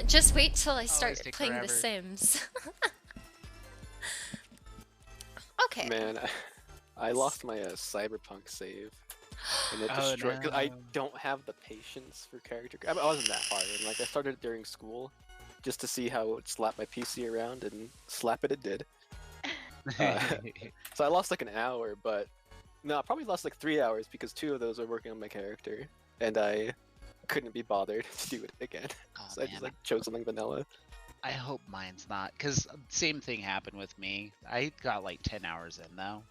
Just wait till I Always start take playing The forever. Sims. Okay. Man, I lost my Cyberpunk save, and it Oh destroyed. Cause I no. don't have the patience for character. I wasn't that hard, and like I started it during school, just to see how it would slap my PC around, and slap it did. So I lost like an hour, but no, I probably lost like 3 hours because 2 of those were working on my character, and I couldn't be bothered to do it again. Oh So I just man, like chose something vanilla. I hope mine's not, cause same thing happened with me. I got like 10 hours in though.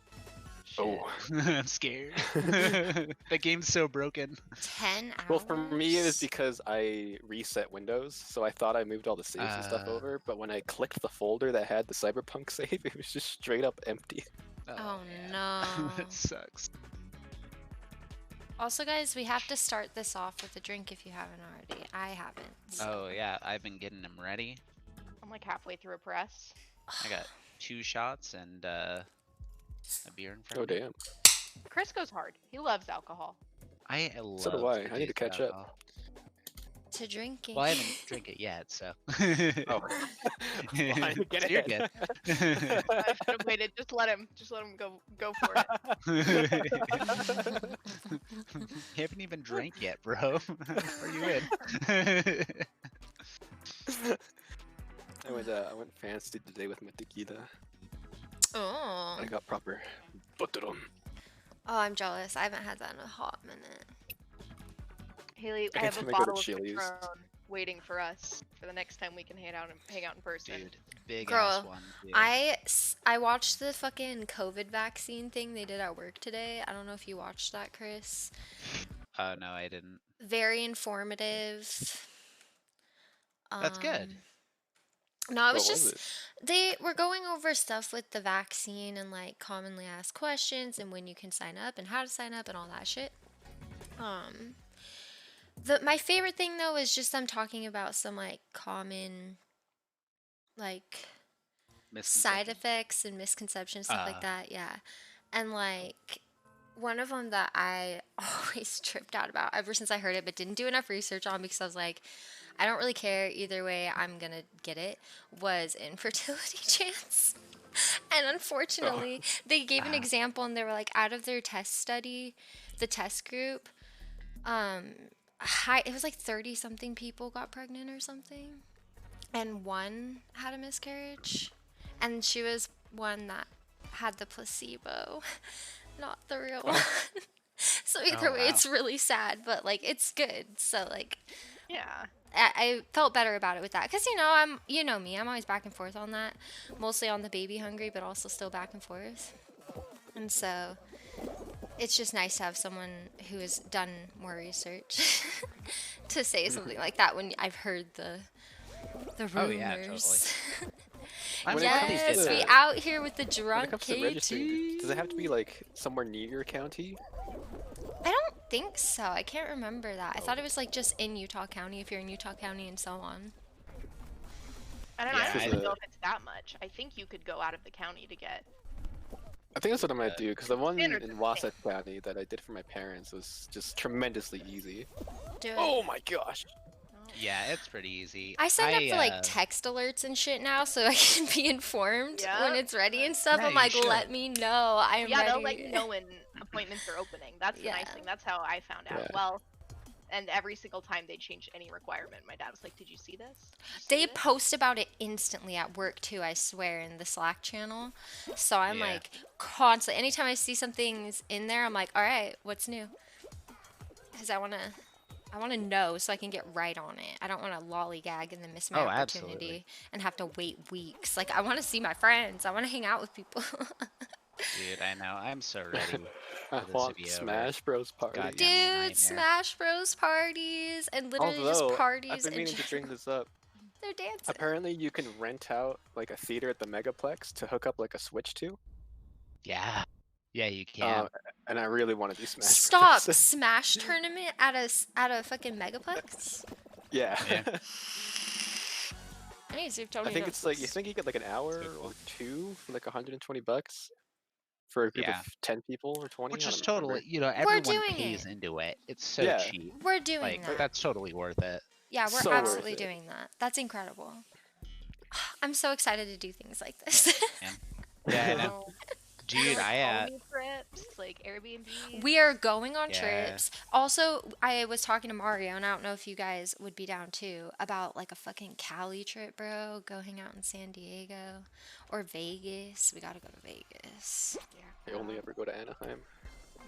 Shit. Oh. I'm scared. The game's so broken. 10 hours? Well, for me, it was because I reset Windows, so I thought I moved all the saves and stuff over, but when I clicked the folder that had the Cyberpunk save, it was just straight up empty. Oh, man. no. That sucks. Also, guys, we have to start this off with a drink if you haven't already. I haven't. Oh yeah, I've been getting them ready. I'm like halfway through a press. I got 2 shots and a beer in front Oh of me. damn! Chris goes hard. He loves alcohol. I love So do I. I need to catch up. alcohol. To drinking. Well, I haven't drank it yet, so. Oh, fine, get So you're ahead. I should have waited. Just let him go for it. You haven't even drank yet, bro. Are you in? I went fancy today with my tequila. Oh. I got proper butteron. Oh, I'm jealous. I haven't had that in a hot minute. Haley, I Every have a time I go to bottle of Chili's. Patron waiting for us for the next time we can hang out in person. Dude, big Girl, ass one. Dude. I watched the fucking COVID vaccine thing they did at work today. I don't know if you watched that, Chris. Oh no, I didn't. Very informative. That's good. No, it was What just was it? they were going over stuff with the vaccine and like commonly asked questions and when you can sign up and how to sign up and all that shit. My favorite thing though is just them talking about some like common like side Misconception. effects and misconceptions, stuff like Uh. that. Yeah, and like one of them that I always tripped out about ever since I heard it, but didn't do enough research on because I was like, I don't really care either way. I'm gonna get it. Was infertility chance. And unfortunately, they gave an example and they were like, out of their test study, the test group, it was like 30 something people got pregnant or something. And one had a miscarriage. And she was one that had the placebo, not the real one. So either way, wow. it's really sad, but like it's good. So like Yeah. I felt better about it with that because you know me, I'm always back and forth on that, mostly on the baby hungry, but also still back and forth. And so it's just nice to have someone who has done more research to say something like that when I've heard the rumors. Oh, yeah, totally. I'm When it glad comes they Yes, did to- we that. out here with the When drunk it comes to registering, KT. does it have to be like somewhere near your county? I don't think so. I can't remember that. I thought Oh. it was like just in Utah County if you're in Utah County and so on. I don't Yeah, even I- know if it's that much. I think you could go out of the county to get. I think that's what I might do because the one Standard in thing. Wasatch County that I did for my parents was just tremendously easy. Do it. Oh my gosh! Yeah, it's pretty easy. I sign up for like text alerts and shit now so I can be informed when Yep. it's ready and stuff. Yeah, I'm you like, should. let me know. I am Yeah, ready. they'll let you know when appointments are opening. That's the nice Yeah. thing. That's how I found out. Yeah. Well, and every single time they changed any requirement, my dad was like, "Did you see this? Did you see They this?" post about it instantly at work too, I swear, in the Slack channel. So I'm Yeah. like constantly, anytime I see something's in there, I'm like, all right, what's new? Because I want to know so I can get right on it. I don't want to lollygag and then miss my Oh, opportunity absolutely. and have to wait weeks. Like, I want to see my friends. I want to hang out with people. Dude, I know. I'm so ready. I For this to want be over. Smash Bros. Party. Goddamn. Dude, nightmare. Smash Bros. Parties and literally Although, just parties I've been and meaning to bring this up. they're dancing. Apparently, you can rent out like a theater at the Megaplex to hook up like a Switch to. Yeah. Yeah, you can. And I really want to do Smash. Stop! Bros. Smash tournament at a fucking megaplex? Yeah. Yeah. I need to see if I Tony think knows it's like you this. think you get like an hour Pretty cool. or two for like $120 for a group Yeah. of 10 people or 20. Which I is don't remember. totally, everyone doing pays it. into it. It's so Yeah. cheap. We're doing Like, that. that's totally worth it. Yeah, we're So worth absolutely it. doing that. That's incredible. I'm so excited to do things like this. Yeah, I know. Oh, Dude, like I home trips, like Airbnb. We are going on Yeah. trips. Also, I was talking to Mario, and I don't know if you guys would be down too, about like a fucking Cali trip, bro. Go hang out in San Diego or Vegas. We gotta go to Vegas. I only ever go to Anaheim.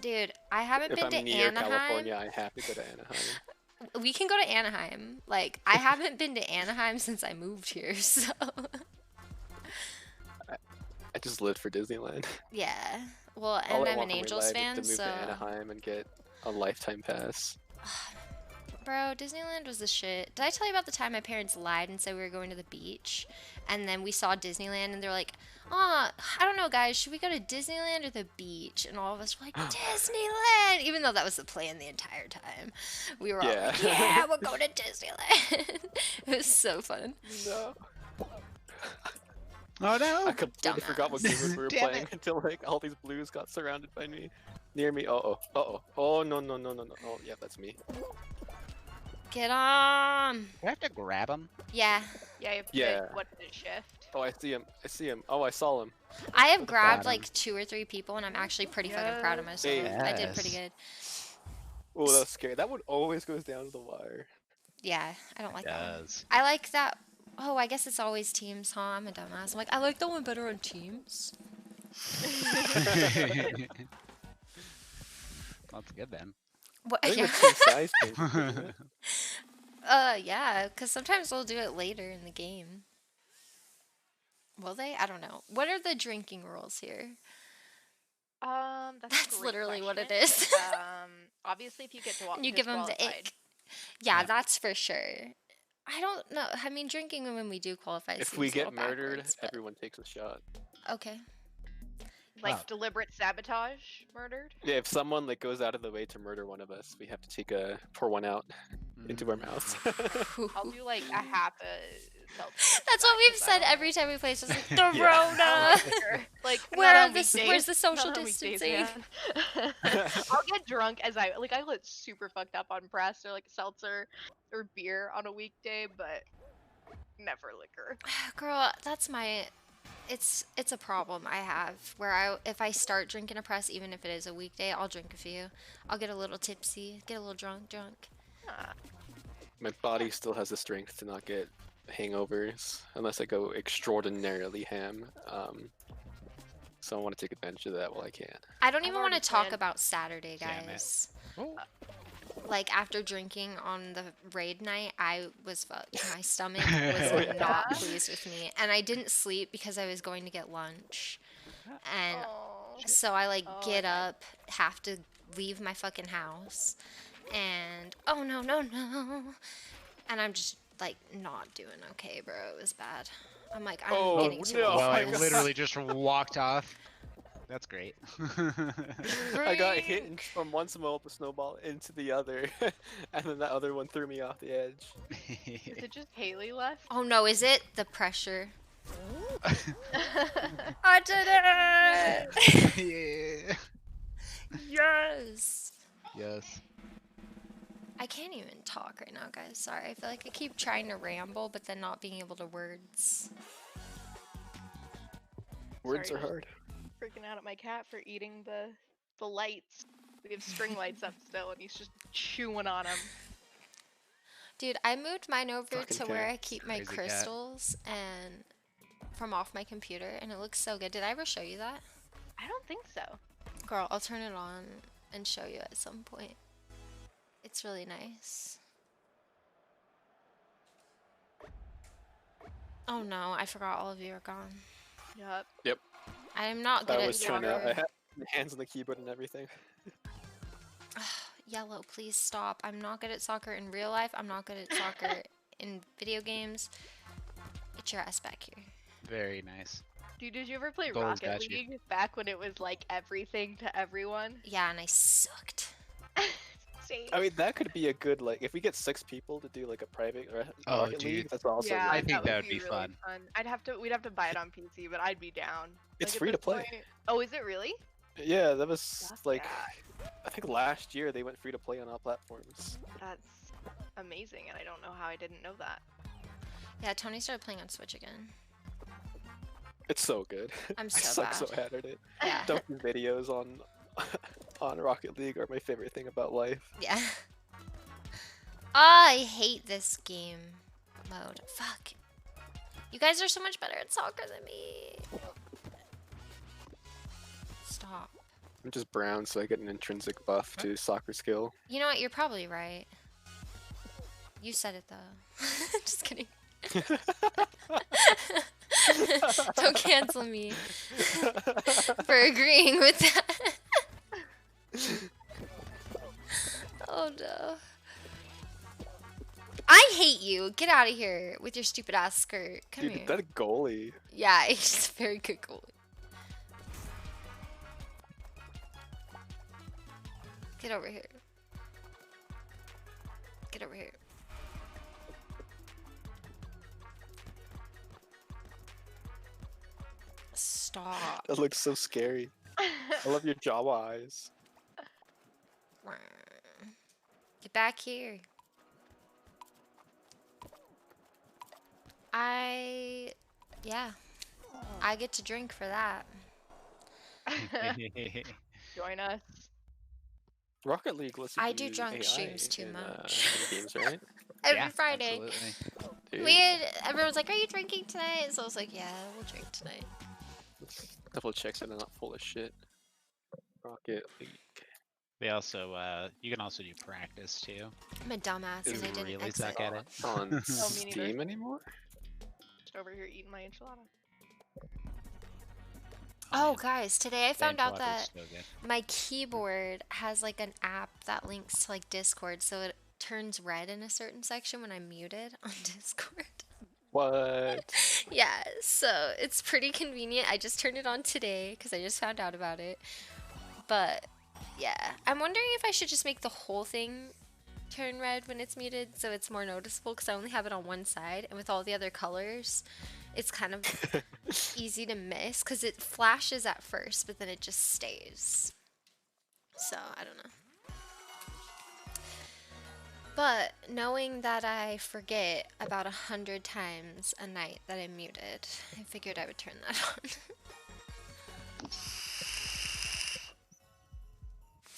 Dude, I haven't If been I'm to near Anaheim. California, I have to go to Anaheim. We can go to Anaheim. Like, I haven't been to Anaheim since I moved here, so. I just lived for Disneyland. Yeah. Well, All and I I'm want an for my Angels life is fan, to move so. to Anaheim and get a lifetime pass. Bro, Disneyland was the shit. Did I tell you about the time my parents lied and said we were going to the beach? And then we saw Disneyland and they're like, I don't know, guys, should we go to Disneyland or the beach? And all of us were like, Disneyland! Even though that was the plan the entire time. We were all Yeah. like, yeah, we're going to Disneyland. It was so fun. No. Oh no! I completely forgot what Dumbass. game we were Damn playing it. until like all these blues got surrounded by me. Near me. Oh no. Oh yeah, that's me. Get on! Do I have to grab him? Yeah. Yeah, you have to, Yeah. what did it shift? Oh, I see him. Oh, I saw him. I have Got grabbed him. like 2 or 3 people and I'm actually pretty fucking proud of myself. I did pretty Yes. good. Oh, that's scary. That one always goes down to the wire. Yeah, I don't like that one. Does. I like that. Oh, I guess it's always teams, huh? I'm a dumbass. I'm like, I like that one better on teams. That's good then. What? I think Yeah. the team size changes, isn't it? Yeah, because sometimes we'll do it later in the game. Will they? I don't know. What are the drinking rules here? That's, a That's great literally what it question. is. Obviously, if you get to walk, You give them the disqualified. ick. Yeah, Yeah. that's for sure. I don't know. I mean, drinking when we do qualify. If seems we a get little murdered, backwards, but- everyone takes a shot. Okay. Like Wow. deliberate sabotage, murdered. Yeah, if someone like goes out of the way to murder one of us, we have to pour one out into our mouths. I'll do like a half a seltzer. That's what we've because I said don't- every time we play. It's just like I the don't Rona. liquor. Like Where not are on the weekdays, where's the social not on weekdays, distancing? man. I'll get drunk as I get super fucked up on press or like seltzer or beer on a weekday, but never liquor. Girl, that's my. It's a problem I have where if I start drinking a press, even if it is a weekday, I'll drink a few. I'll get a little tipsy, get a little drunk. Ah, My body still has the strength to not get hangovers unless I go extraordinarily ham. So I want to take advantage of that while I can. I don't I've even want to already talk planned- about Saturday, Damn it. guys. Oh. Like after drinking on the raid night, I was fucked. My stomach was Oh, yeah. not pleased with me, and I didn't sleep because I was going to get lunch, and oh. so I like Oh, get okay. up, have to leave my fucking house, and oh no, and I'm just like not doing okay, bro. It was bad. I'm like, I'm Oh, getting too no. old Well, for I this. literally just walked off. That's great. I got hit from one snowball into the other, and then that other one threw me off the edge. Is it just Haley left? Oh no, is it the pressure? I did it! Yeah. Yes. Yes. I can't even talk right now, guys. Sorry. I feel like I keep trying to ramble, but then not being able to words. Words Sorry, are just hard. Freaking out at my cat for eating the lights. We have string lights up still, and he's just chewing on them. Dude, I moved mine over Fucking to where cat. I keep my Crazy cat. crystals and from off my computer, and it looks so good. Did I ever show you that? I don't think so. Girl, I'll turn it on and show you at some point. It's really nice. Oh no, I forgot all of you are gone. Yup. I am not good I at was trying to. soccer. I had my hands on the keyboard and everything. Yellow, please stop. I'm not good at soccer in real life. I'm not good at soccer in video games. Get your ass back here. Very nice. Dude, did you ever play Goals Rocket got you. League back when it was like everything to everyone? Yeah, and I sucked. Same. I mean, that could be a good like if we get 6 people to do like a private Oh, Rocket dude. League. That's also yeah, I really think fun. that would be really fun. We'd have to buy it on PC, but I'd be down. It's Like, at free to this play. point- Oh, is it really? Yeah, that was Fuck like yeah. I think last year they went free to play on all platforms. That's amazing, and I don't know how I didn't know that. Yeah, Tony started playing on Switch again. It's so good. I'm I so suck so bad. bad at it. Yeah. Dunking videos on on Rocket League are my favorite thing about life. Yeah. Oh, I hate this game mode. Fuck. You guys are so much better at soccer than me. Stop. I'm just brown, so I get an intrinsic buff to soccer skill. You know what? You're probably right. You said it though. Just kidding. Don't cancel me for agreeing with that. Oh no. I hate you. Get out of here with your stupid ass skirt. Come Dude, here. that goalie. Yeah, he's a very good goalie. Get over here. Get over here. Stop. That looks so scary. I love your Jawa eyes. Get back here. Yeah. I get to drink for that. Join us. Rocket League lets you I do use drunk AI streams too in, much. in games, right? Every Yeah, Friday. absolutely. Dude, Everyone's like, are you drinking tonight? So I was like, yeah, we'll drink tonight. let's double check that I'm not full of shit. Rocket League. They also, you can also do practice too. I'm a dumbass Is and I didn't really exit. suck at it. On me neither. Steam anymore? Just over here eating my enchilada. Oh, guys, today I found out Enchiladas that so good. my keyboard has like an app that links to like Discord, so it turns red in a certain section when I'm muted on Discord. What? Yeah, so it's pretty convenient. I just turned it on today because I just found out about it. But yeah, I'm wondering if I should just make the whole thing turn red when it's muted so it's more noticeable because I only have it on one side, and with all the other colors, it's kind of easy to miss because it flashes at first, but then it just stays. So I don't know. But knowing that I forget about 100 times a night that I'm muted, I figured I would turn that on.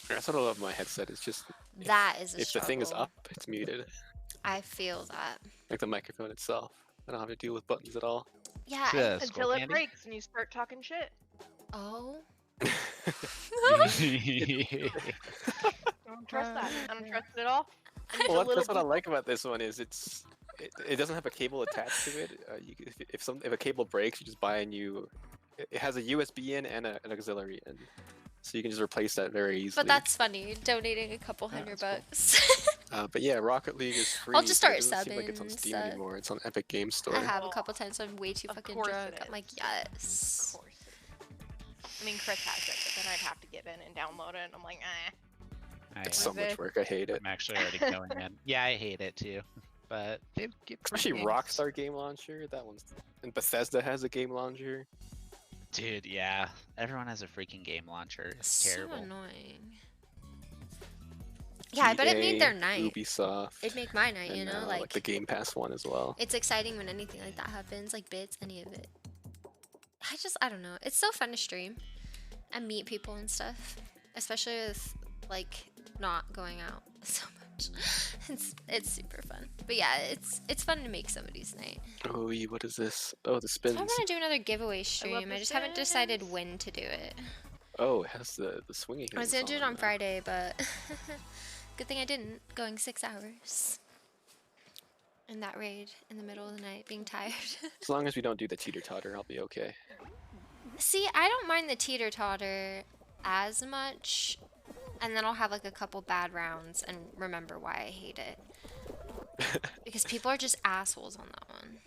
That's what I love my headset. It's just That is a if the thing is struggle. up, it's muted. I feel that. Like the microphone itself. I don't have to deal with buttons at all. Yeah. Yeah. Until Skull it candy? breaks and you start talking shit. Oh. I don't trust that. I don't trust it at all. It's a Well, little that's what I bit- like about this one is it doesn't have a cable attached to it. If a cable breaks, you just buy a new. It has a USB in and an auxiliary in, so you can just replace that very easily. But that's funny. Donating a couple Yeah, hundred that's cool. bucks. But yeah, Rocket League is free. I'll just but start it doesn't seem like it's on subbing, Steam sub. anymore. It's on Epic Games Store. I have a couple times. So I'm way too Of fucking course drunk. it I'm like, is. yes. Of course. I mean, Chris has it, but then I'd have to get in and download it, and I'm like, eh. It's so Is much it? work. I hate it. I'm actually already going in. Yeah, I hate it too. But they get free Especially games. Rockstar Game Launcher. That one's. And Bethesda has a game launcher. Dude, yeah. Everyone has a freaking game launcher. It's So terrible. annoying. Yeah, I bet it made their EA, night. Ubisoft. It'd make my night, you and, know? like the Game Pass one as well. It's exciting when anything like that happens, like bits, any of it. I don't know. It's so fun to stream and meet people and stuff, especially with like not going out so much. It's super fun. But yeah, it's fun to make somebody's night. Oh, what is this? Oh, the So spins. I want to do another giveaway stream. the I just haven't decided spins. when to do it. Oh, it has the swinging. I was gonna hands do it on now. Friday, but good thing I didn't. Going 6 hours in that raid in the middle of the night, being tired. As long as we don't do the teeter totter, I'll be okay. See, I don't mind the teeter totter as much, and then I'll have like a couple bad rounds and remember why I hate it. Because people are just assholes on that one.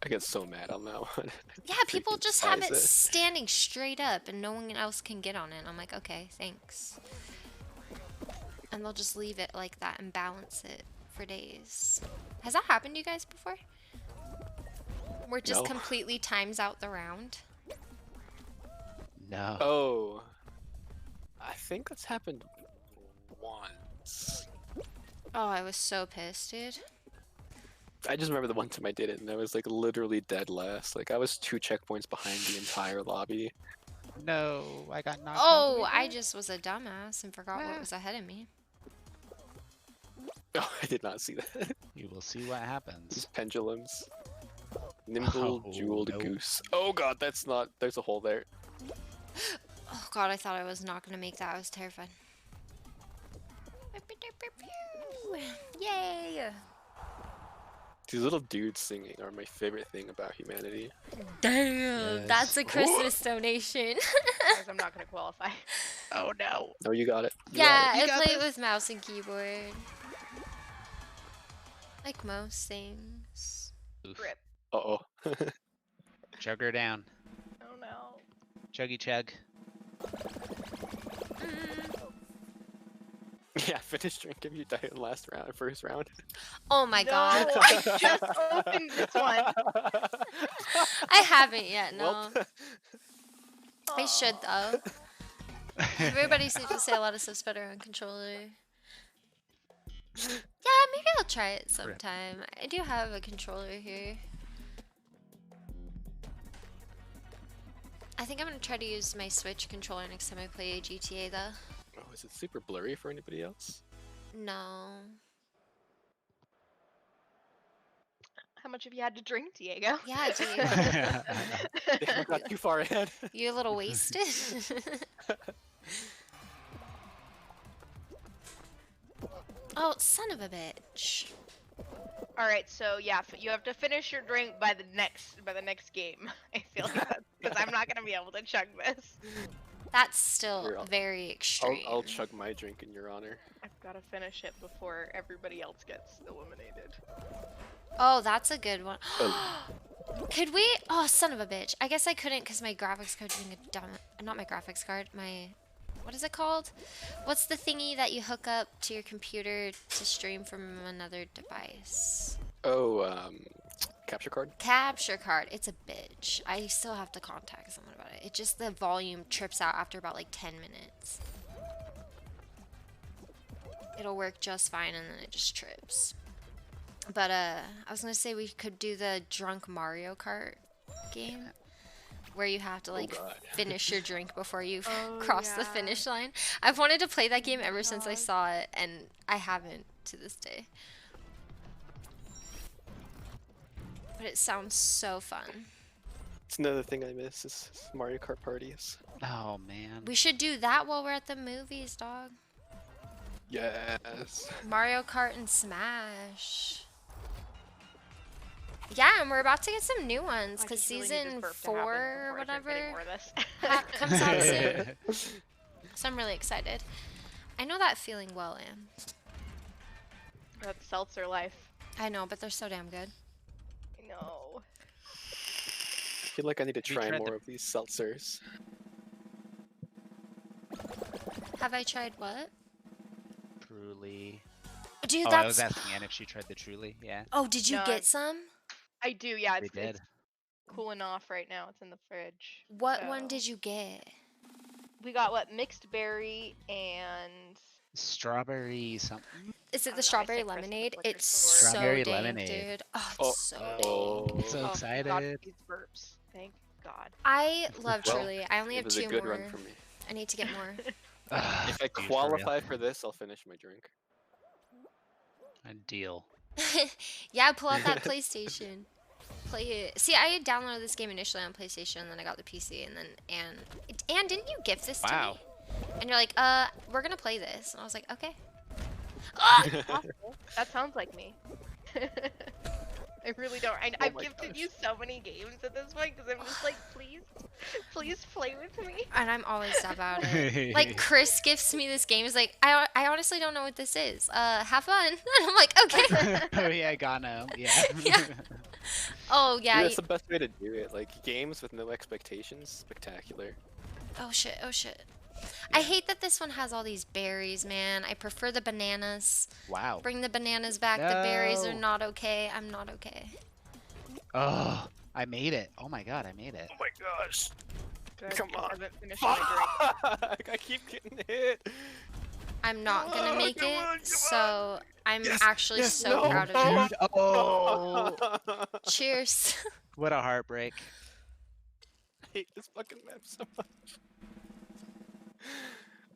I get so mad on that one. Yeah, people Freaking just have it despise standing straight up and no one else can get on it. I'm like, okay, thanks. And they'll just leave it like that and balance it for days. Has that happened to you guys before? Where it just No. completely times out the round? No. Oh, I think that's happened once. Oh, I was so pissed, dude. I just remember the one time I did it, and I was like literally dead last. Like I was 2 checkpoints behind the entire lobby. No, I got knocked all the Oh, way I back. just was a dumbass and forgot what Ah. was ahead of me. Oh, I did not see that. You will see what happens. These pendulums. Nimble Oh, jeweled no. goose. Oh god, that's not. There's a hole there. Oh god, I thought I was not gonna make that. I was terrified. Yay! These little dudes singing are my favorite thing about humanity. Damn, Yes. that's a Christmas donation. Guys, I'm not gonna qualify. Oh no. Oh, you got it. You Yeah, You I got play it this. with mouse and keyboard. Like most things. Oof. Rip. Got it. Uh oh. Chug her down. Oh no. Chuggy chug. Yeah, finish drink if you die in last round, first round. Oh my god. No, I just opened this one. I haven't yet, no. Well, I should though. Everybody seems to say a lot of stuff's better on controller. Yeah, maybe I'll try it sometime. I do have a controller here. I think I'm gonna try to use my Switch controller next time I play GTA though. oh, is it super blurry for anybody else? No. How much have you had to drink, Diego? Yeah, dude. Damn, I got too far ahead. You a little wasted? Oh, son of a bitch. All right, so yeah, you have to finish your drink by the next game. I feel like because I'm not gonna be able to chug this. That's still Here, very extreme. I'll chug my drink in your honor. I've got to finish it before everybody else gets eliminated. Oh, that's a good one. Oh. Could we? Oh, son of a bitch. I guess I couldn't because my graphics card being a dumb. Not my graphics card. My. What is it called? What's the thingy that you hook up to your computer to stream from another device? Oh, capture card. Capture card. It's a bitch. I still have to contact someone about it. It just the volume trips out after about like 10 minutes. It'll work just fine and then it just trips. But I was gonna say we could do the drunk Mario Kart game where you have to like God. finish your drink before you Oh, cross the yeah. finish line. I've wanted to play that game ever since I God. saw it and I haven't to this day. But it sounds so fun. It's another thing I miss is Mario Kart parties. Oh man. We should do that while we're at the movies, dog. Yes. Mario Kart and Smash. Yeah, and we're about to get some new ones I because just really need this season burp to 4 happen or before I start getting whatever more of this. comes out soon. So I'm really excited. I know that feeling well, Am. That's seltzer life. I know, but they're so damn good. I know. I feel like I need to You try tried more the- of these seltzers. Have I tried what? Truly. Dude, Oh, I was that's. asking Anne if she tried the Truly. Yeah, Oh, did you No, get some? I do, yeah. they It's, did. it's cooling off right now. It's in the fridge. What one so- did you get? We got what? Mixed berry and Strawberry something. Is it don't know, I the strawberry said Christmas lemonade? liquor It's store. so Strawberry dang, lemonade. dude. Oh, it's Oh, so oh. dang. So oh, excited. God, these burps. Thank God. I love Well, Truly. I only It have was 2 a good more. run for me. I need to get more. Ugh, If I dude, for real. qualify for this, I'll finish my drink. A deal. Yeah, pull out that PlayStation. Play it. See, I had downloaded this game initially on PlayStation, and then I got the PC, and then and didn't you gift this to Wow. me? And you're like, we're gonna play this, and I was like, okay. Ah! Possible. That sounds like me. I really don't. Oh I've my gifted gosh. you so many games at this point because I'm just like, please, please play with me. And I'm always about it. Like Chris gifts me this game. He's like, I honestly don't know what this is. Have fun. And I'm like, okay. Oh yeah, Gano. Yeah. Yeah. Oh Dude, yeah. that's the best way to do it. Like games with no expectations, spectacular. Oh shit. Oh shit. I hate that this one has all these berries, man. I prefer the bananas. Wow. Bring the bananas back. The berries are No. not okay. I'm not okay. Oh, I made it. Oh my god, I made it. Oh my gosh. Good, Come I on. haven't finished my drink. Fuck! I keep getting hit. I'm not gonna Oh, make come it. on, come So I'm Yes, actually yes, so no, proud of no. you. Dude, oh, Cheers. what a heartbreak. I hate this fucking map so much.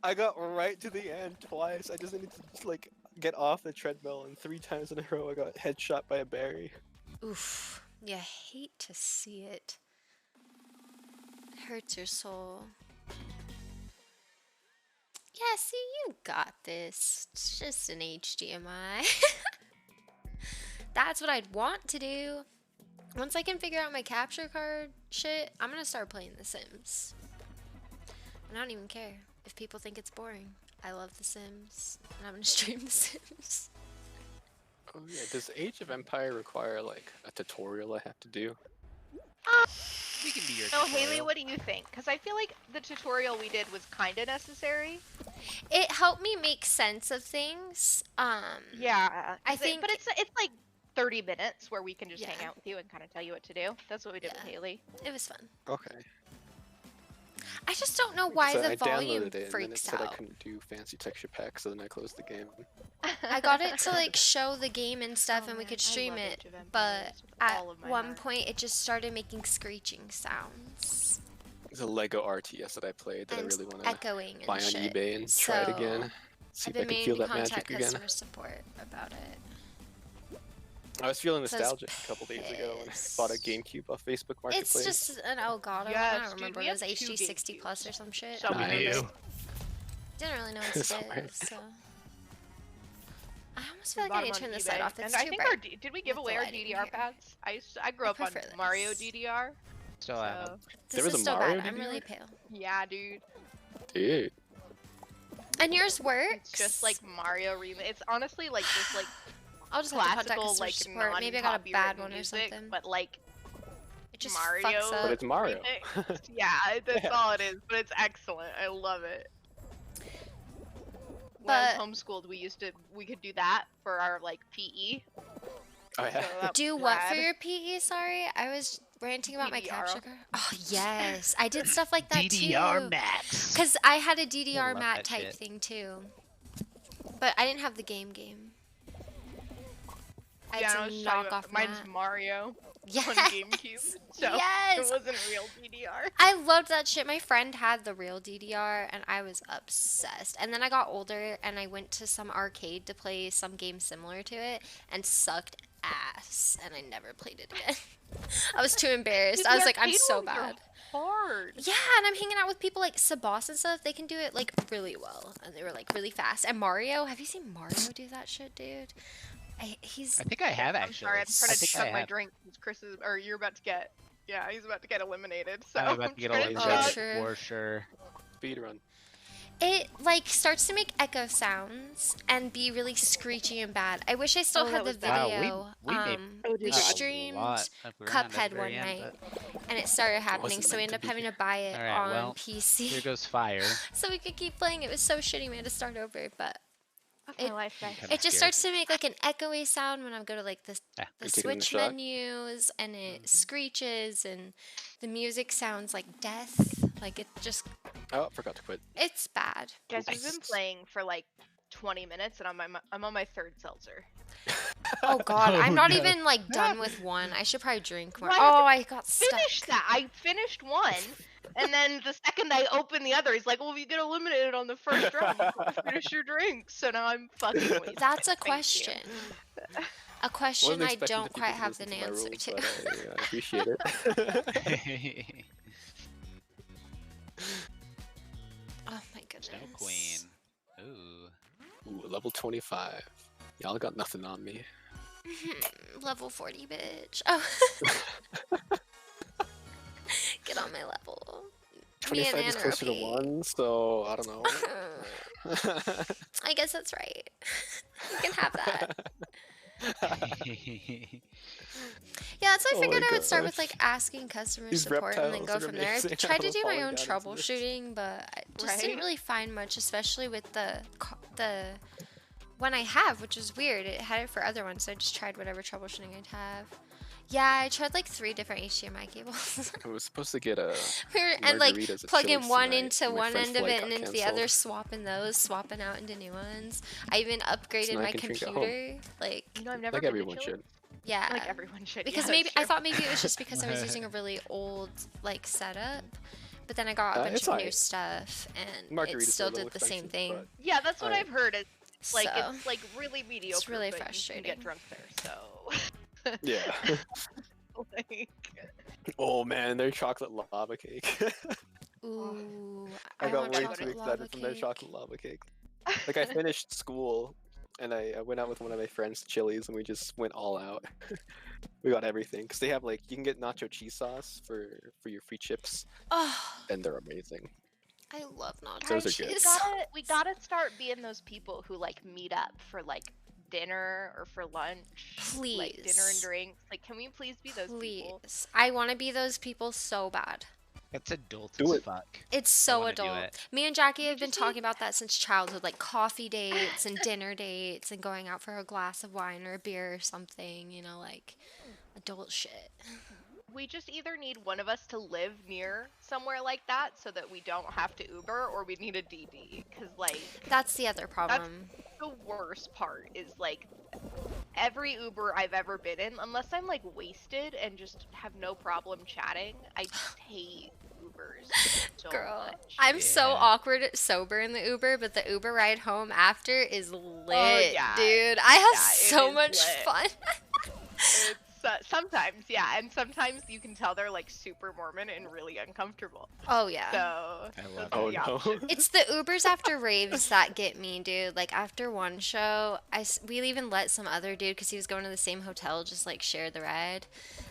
I got right to the end twice. I just needed to like get off the treadmill, and 3 times in a row I got headshot by a berry. Oof. You hate to see it. It hurts your soul. Yeah, see, you got this. It's just an HDMI. That's what I'd want to do. Once I can figure out my capture card shit, I'm gonna start playing The Sims. And I don't even care if people think it's boring. I love The Sims, and I'm gonna stream The Sims. Oh yeah, does Age of Empire require like a tutorial I have to do? We can be your So Haley, tutorial. what do you think? Because I feel like the tutorial we did was kind of necessary. It helped me make sense of things. Yeah, I 'cause think- but it's like 30 minutes where we can just hang Yeah. out with you and kind of tell you what to do. That's what we did with Yeah. Haley. It was fun. Okay. I just don't know why So the I volume downloaded it and then it freaks said I out. couldn't do fancy texture packs, so then I closed the game. I got it to like show the game and stuff, Oh, and we man, could I stream love it, Age of but Empires with at all of my one heart. point it just started making screeching sounds There's a Lego RTS that I played that I and really want to echoing and buy on shit. eBay and try it So, again. See I've if I been can meaning feel to that magic contact again. customer support about it. I was feeling So I was nostalgic a couple days ago when I pissed. bought a GameCube off Facebook Marketplace. It's just an Elgato. I Yes, don't dude, remember. we It was have 2 HD 60 plus GameCubes. or some shit. So I don't Nice. remember. Didn't really know what to Sorry. do, so. I almost feel We like bought I need 'em to on turn this eBay. light off. It's And too I think bright. did we give with away the our lighting DDR here. pads? I grew up on prefer Mario this. DDR. Still have So them. This There was is a so Mario bad. I'm DDR? really pale. yeah, dude. Dude. And yours works? It's just like Mario remix. It's honestly like just like I'll just have to contact classical customer like support. Maybe I got a bad non-copywritten one or music, something. but like It just Mario, fucks But up. it's Mario. remix. Yeah, that's Yeah. all it is. But it's excellent. I love it. When But- I was homeschooled, we could do that for our like PE. Oh yeah. So that Do was what for rad. your PE? Sorry, I was ranting about my DDR. capture card. Oh yes, I did stuff like that DDR too. Max. Cause I had a DDR love mat that type shit. thing too, but I didn't have the game. I Yeah, I had was to talking knock about- off mine's Matt. Mario Yes. on GameCube, so Yes. it wasn't real DDR. I loved that shit. My friend had the real DDR and I was obsessed. And then I got older and I went to some arcade to play some game similar to it and sucked ass and I never played it again. I was too embarrassed. Dude, I was the like, I'm arcade so ones are bad. Hard. Yeah, and I'm hanging out with people like Sabas and stuff. They can do it like really well and they were like really fast. And Mario, have you seen Mario do that shit, dude? He's I think I have I'm actually. sorry, I'm trying I to think chug I my have. drink because Chris is, or you're about to get, yeah, he's about to get eliminated. So I'm about to get trying eliminated Oh, chug. sure. for sure. Speedrun. It like starts to make echo sounds and be really screechy and bad. I wish I still Oh, had that the was bad. video. we made Oh, We dear Not a God. streamed lot of Granada at the Cuphead very one end, night, but and it started happening, wasn't so we meant ended to up having be. to buy it Alright, on well, PC here goes fire. so we could keep playing. It was so shitty. We had to start over, but Fuck my It- life, guys. Kinda it just scared. starts to make like an echoey sound when I go to like the Yeah. the You taking the Switch shot? menus, and it Mhm. screeches, and the music sounds like death. Like it just, Oh, forgot to quit. it's bad. Guys, we've been Nice. playing for like 20 minutes, and I'm on my 3rd seltzer. Oh God, Oh, I'm not no. even like done with one. I should probably drink more. Why Oh, I got stuck. Finish that! I finished one, and then the second I opened the other, he's like, "Well, if you get eliminated on the first round, you gotta finish your drink." So now I'm fucking wasted. That's a Thank you. question. A Wasn't question I expecting don't the people quite to have listen an to my answer rules, to. but I appreciate it. Oh my goodness. Snow Queen. Ooh. Ooh, level 25. Y'all got nothing on me. Level 40, bitch. Oh. Get on my level. Me and 25 is Anna are closer to paid. 1, so I don't know. I guess that's right. You can have that. Yeah, that's why I Oh figured my I would start with gosh. like asking customer These support and then reptiles go are from there. I amazing. tried to I'm do my falling own down into this. troubleshooting, but I just didn't Right? really find much, especially with the one I have, which is weird. It had it for other ones, so I just tried whatever troubleshooting I'd have. Yeah, I tried like 3 different HDMI cables. I was supposed to get a And like margaritas at plugging Chili's one tonight, into and my one friend's end of flight it got and into the other, canceled. swapping those, swapping out into new ones. I even upgraded now I my can drink at home. computer. Like, You know, I've never Like been everyone to Chili's. should. yeah. Like everyone should. Because yeah, maybe that's I true. thought maybe it was just because I was using a really old like setup, but then I got a bunch It's of new alright. stuff and Margaritas it are a still little did the same expensive, thing. but Yeah, that's what Alright. I've heard. It's like So it's like really mediocre. really but You can frustrating. get drunk there, so. yeah. like, Oh man, their chocolate lava cake. Ooh, I got want way chocolate too lava excited from their cake. chocolate lava cake. Like I finished school and I went out with one of my friends to Chili's and we just went all out. We got everything because they have like you can get nacho cheese sauce for your free chips Oh, and they're amazing. I love nacho Those are cheese. good. we gotta start being those people who like meet up for like dinner or for lunch. Like dinner and Please. drinks. Like, can we please be those people? Please. I want to be those people so bad. It's adult Do as it. fuck. It's so wanna do adult. it. Me and Jackie have been just talking about that since childhood, like coffee dates and dinner dates and going out for a glass of wine or a beer or something, you know, like adult shit. We just either need one of us to live near somewhere like that so that we don't have to Uber, or we need a DD. Because, like, That's the other problem. the worst part is, like, every Uber I've ever been in, unless I'm, like, wasted and just have no problem chatting, I just hate Ubers so Girl, much. I'm so Yeah. awkward sober in the Uber, but the Uber ride home after is lit, yeah. dude. I have Yeah, it so is much lit. fun. It's, sometimes, yeah, and sometimes you can tell they're, like, super Mormon and really uncomfortable. Oh yeah. So, I those love are Oh the no. options. It's the Ubers after raves that get me, dude. Like after one show, we even let some other dude, because he was going to the same hotel, just like share the ride.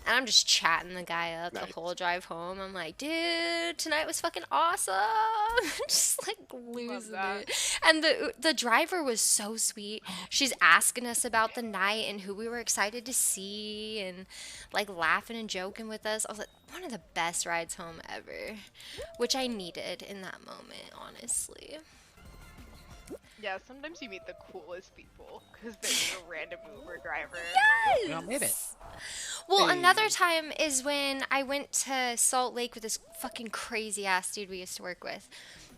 And I'm just chatting the guy up the Nice. whole drive home. I'm like, dude, tonight was fucking awesome. Just like losing that. it. And the driver was so sweet. She's asking us about the night and who we were excited to see, and like laughing and joking with us. I was like, one of the best rides home ever, which I needed in that moment, honestly. Yeah, sometimes you meet the coolest people because they're a random Uber driver. We all made it. Well, another Hey. time is when I went to Salt Lake with this fucking crazy ass dude we used to work with.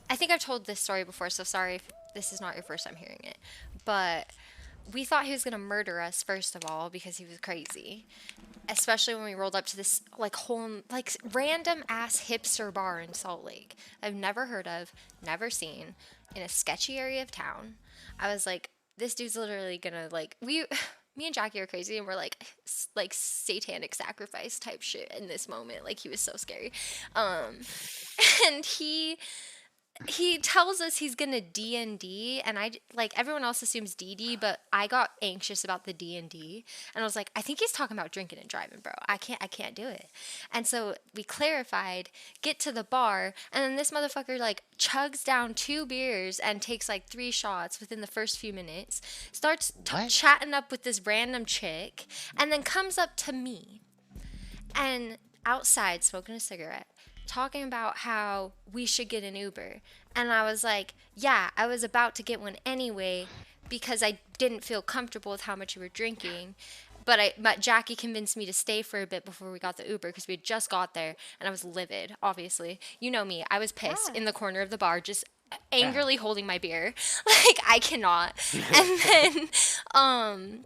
I think I've told this story before, so sorry if this is not your first time hearing it. But we thought he was gonna murder us, first of all, because he was crazy. Especially when we rolled up to this like whole like random ass hipster bar in Salt Lake I've never heard of, never seen, in a sketchy area of town. I was like, this dude's literally gonna like me and Jackie are crazy and we're like like satanic sacrifice type shit in this moment. Like he was so scary. And he tells us he's gonna D&D, and like everyone else assumes DD, but I got anxious about the D&D, and I was like, I think he's talking about drinking and driving, bro. I can't do it. And so we clarified, get to the bar, and then this motherfucker like chugs down 2 beers and takes like 3 shots within the first few minutes, starts What? chatting up with this random chick, and then comes up to me and outside smoking a cigarette, talking about how we should get an Uber. And I was like, yeah, I was about to get one anyway because I didn't feel comfortable with how much you were drinking. But Jackie convinced me to stay for a bit before we got the Uber because we had just got there and I was livid, obviously. You know me, I was pissed in the corner of the bar, just angrily holding my beer. Like, I cannot. And then,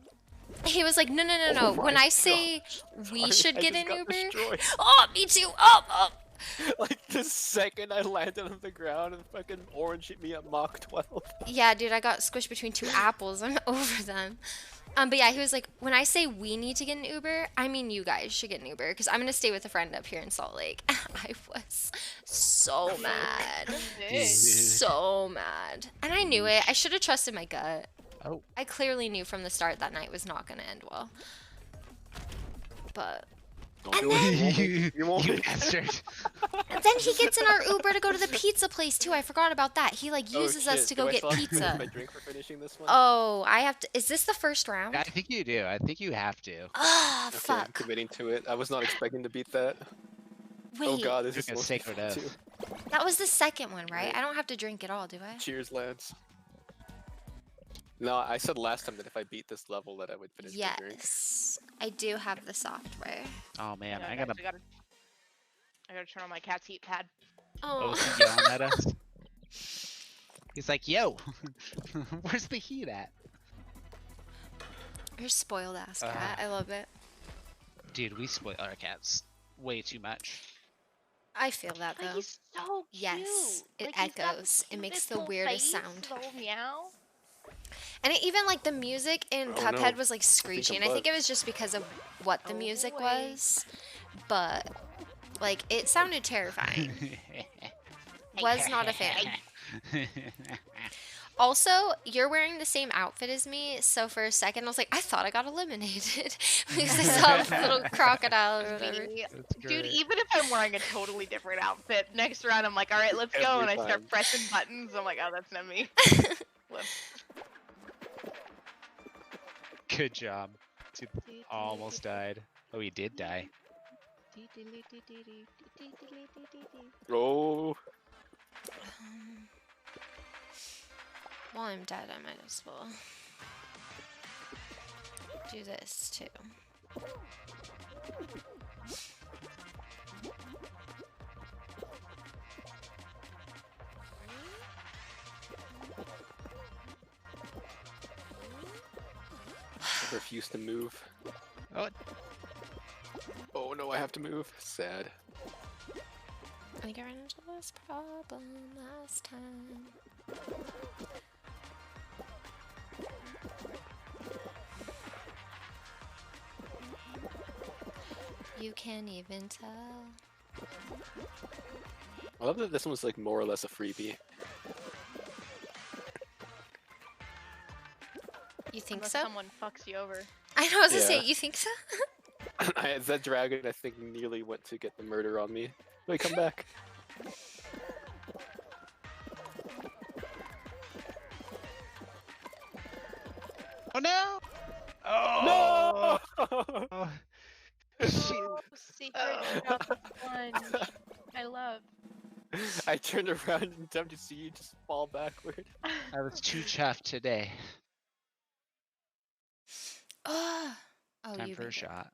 he was like, no. Oh When my I say we Sorry, should I get just an got Uber. destroyed. Oh, me too. Oh. Like the second I landed on the ground and fucking orange hit me at Mach 12. Yeah, dude, I got squished between 2 apples. I'm over them. But yeah, he was like, when I say we need to get an Uber, I mean you guys should get an Uber because I'm gonna stay with a friend up here in Salt Lake. I was so mad, so mad, and I knew it. I should have trusted my gut. Oh. I clearly knew from the start that night was not gonna end well. But Don't And do it. you You won't. bastard. then he gets in our Uber to go to the pizza place too. I forgot about that. He like Oh, uses us shit. to Do go I get still have to finish pizza. my drink for finishing this one? Oh, I have to. Is this the first round? I think you do. I think you have to. Ah, Okay, I'm fuck. committing to it. I was not expecting to beat that. Wait, Oh god, this is Took a supposed to be sacred fun oath. too. that was the second one, right? Right. I don't have to drink at all, do I? Cheers, lads. No, I said last time that if I beat this level that I would finish the drink. Yes. I do have the software. Oh man, Yeah, I guys, gotta. I gotta turn on my cat's heat pad. Oh, Oh, is he yelling at us? He's like, "Yo, where's the heat at?" you're spoiled ass cat. I love it. Dude, we spoil our cats way too much. I feel that Like though. he's so cute. Yes, it Like, he's got echoes. It makes cutest the little weirdest face, sound. Little meow. And it, even like the music in Oh, Cuphead no. was like I'm screechy, and I think it was just because of what the Oh, music boy. was. But like it sounded terrifying. Was not a fan. Also, you're wearing the same outfit as me, so for a second I was like, I thought I got eliminated because I saw the little crocodile or whatever. Me. That's Dude, great. even if I'm wearing a totally different outfit, next round I'm like, all right, let's go, and I Every start time. pressing buttons. I'm like, oh, that's not me. Whoops. Good job. Dude, almost died. Oh, he did die. Oh, While I'm dead, I might as well do this too. I refuse to move. Oh, Oh no, I have to move. Sad. We got into this problem last time. You can't even tell. I love that this one was like more or less a freebie. You think Unless so? someone fucks you over. I know, I was gonna say, Yeah. you think so? That dragon, I think, nearly went to get the murder on me. Wait, come back. oh no! Oh No! Shoot. Oh, secret drop plunge. I love. I turned around in time to see you just fall backward. I was too chuffed today. Oh, Time you for a beat it. shot.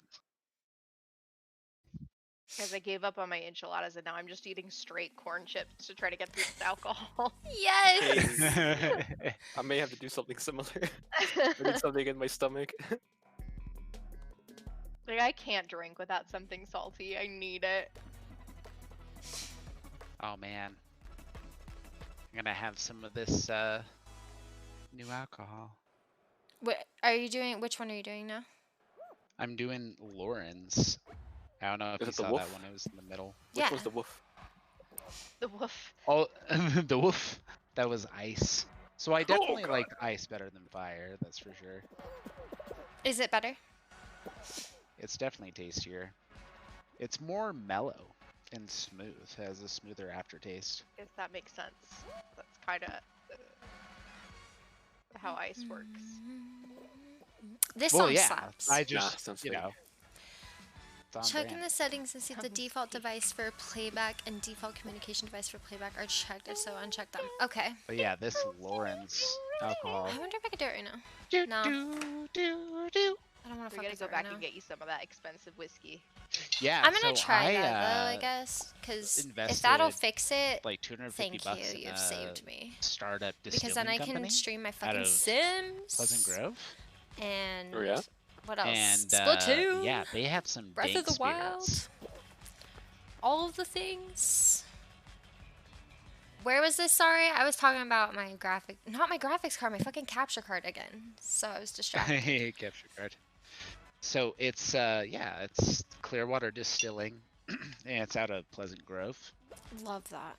Because I gave up on my enchiladas and now I'm just eating straight corn chips to try to get through this alcohol. Yes! Hey, I may have to do something similar. I need something in my stomach. Like, I can't drink without something salty. I need it. Oh man. I'm gonna have some of this new alcohol. What are you doing? Which one are you doing now? I'm doing Lauren's. I don't know if Is you it the saw wolf? that one. It was in the middle. Which Yeah. was the wolf? The woof. Oh, the wolf. That was ice. So I definitely God. like ice better than fire. That's for sure. Is it better? It's definitely tastier. It's more mellow and smooth. It has a smoother aftertaste. If that makes sense. That's kind of how ice works. This Well, song yeah. slaps. I Nah, just, sounds you fake. know. It's on Check in brand. the settings and see if the Sounds default fake. device for playback and default communication device for playback are checked. If so, uncheck them. Okay. But yeah, this Lauren's alcohol. I wonder if I could do it right now. Do, No. do, do, do. I don't want to We're fuck gonna with go it back right and now. get you some of that expensive whiskey. Yeah, I'm gonna so try that though, I uh, guess, because if that'll invested, fix it, like 250 thank bucks you. in You've a saved me. startup distilling Because then I can company stream my out fucking of Sims. Pleasant Grove. And Oh, yeah? what else? And Splatoon. yeah, they have some Breath dank of the Wild. spirits. All of the things. Where was this? Sorry, I was talking about my not my graphics card, my fucking capture card again. So I was distracted. Capture card. So it's yeah, it's Clearwater Distilling, and it's out of Pleasant Grove. Love that.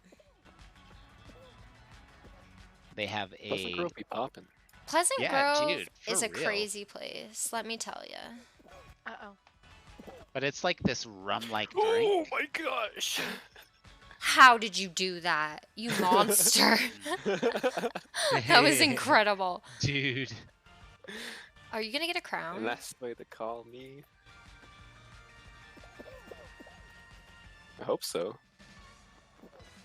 They have Pleasant a Grove be poppin'. Pleasant Yeah, Grove dude, is for a real. crazy place. Let me tell you. Uh-oh. but it's like this rum-like Oh drink. my gosh! How did you do that, you monster? That was incredible. Dude. Are you gonna get a crown? And that's the way to call me. I hope so.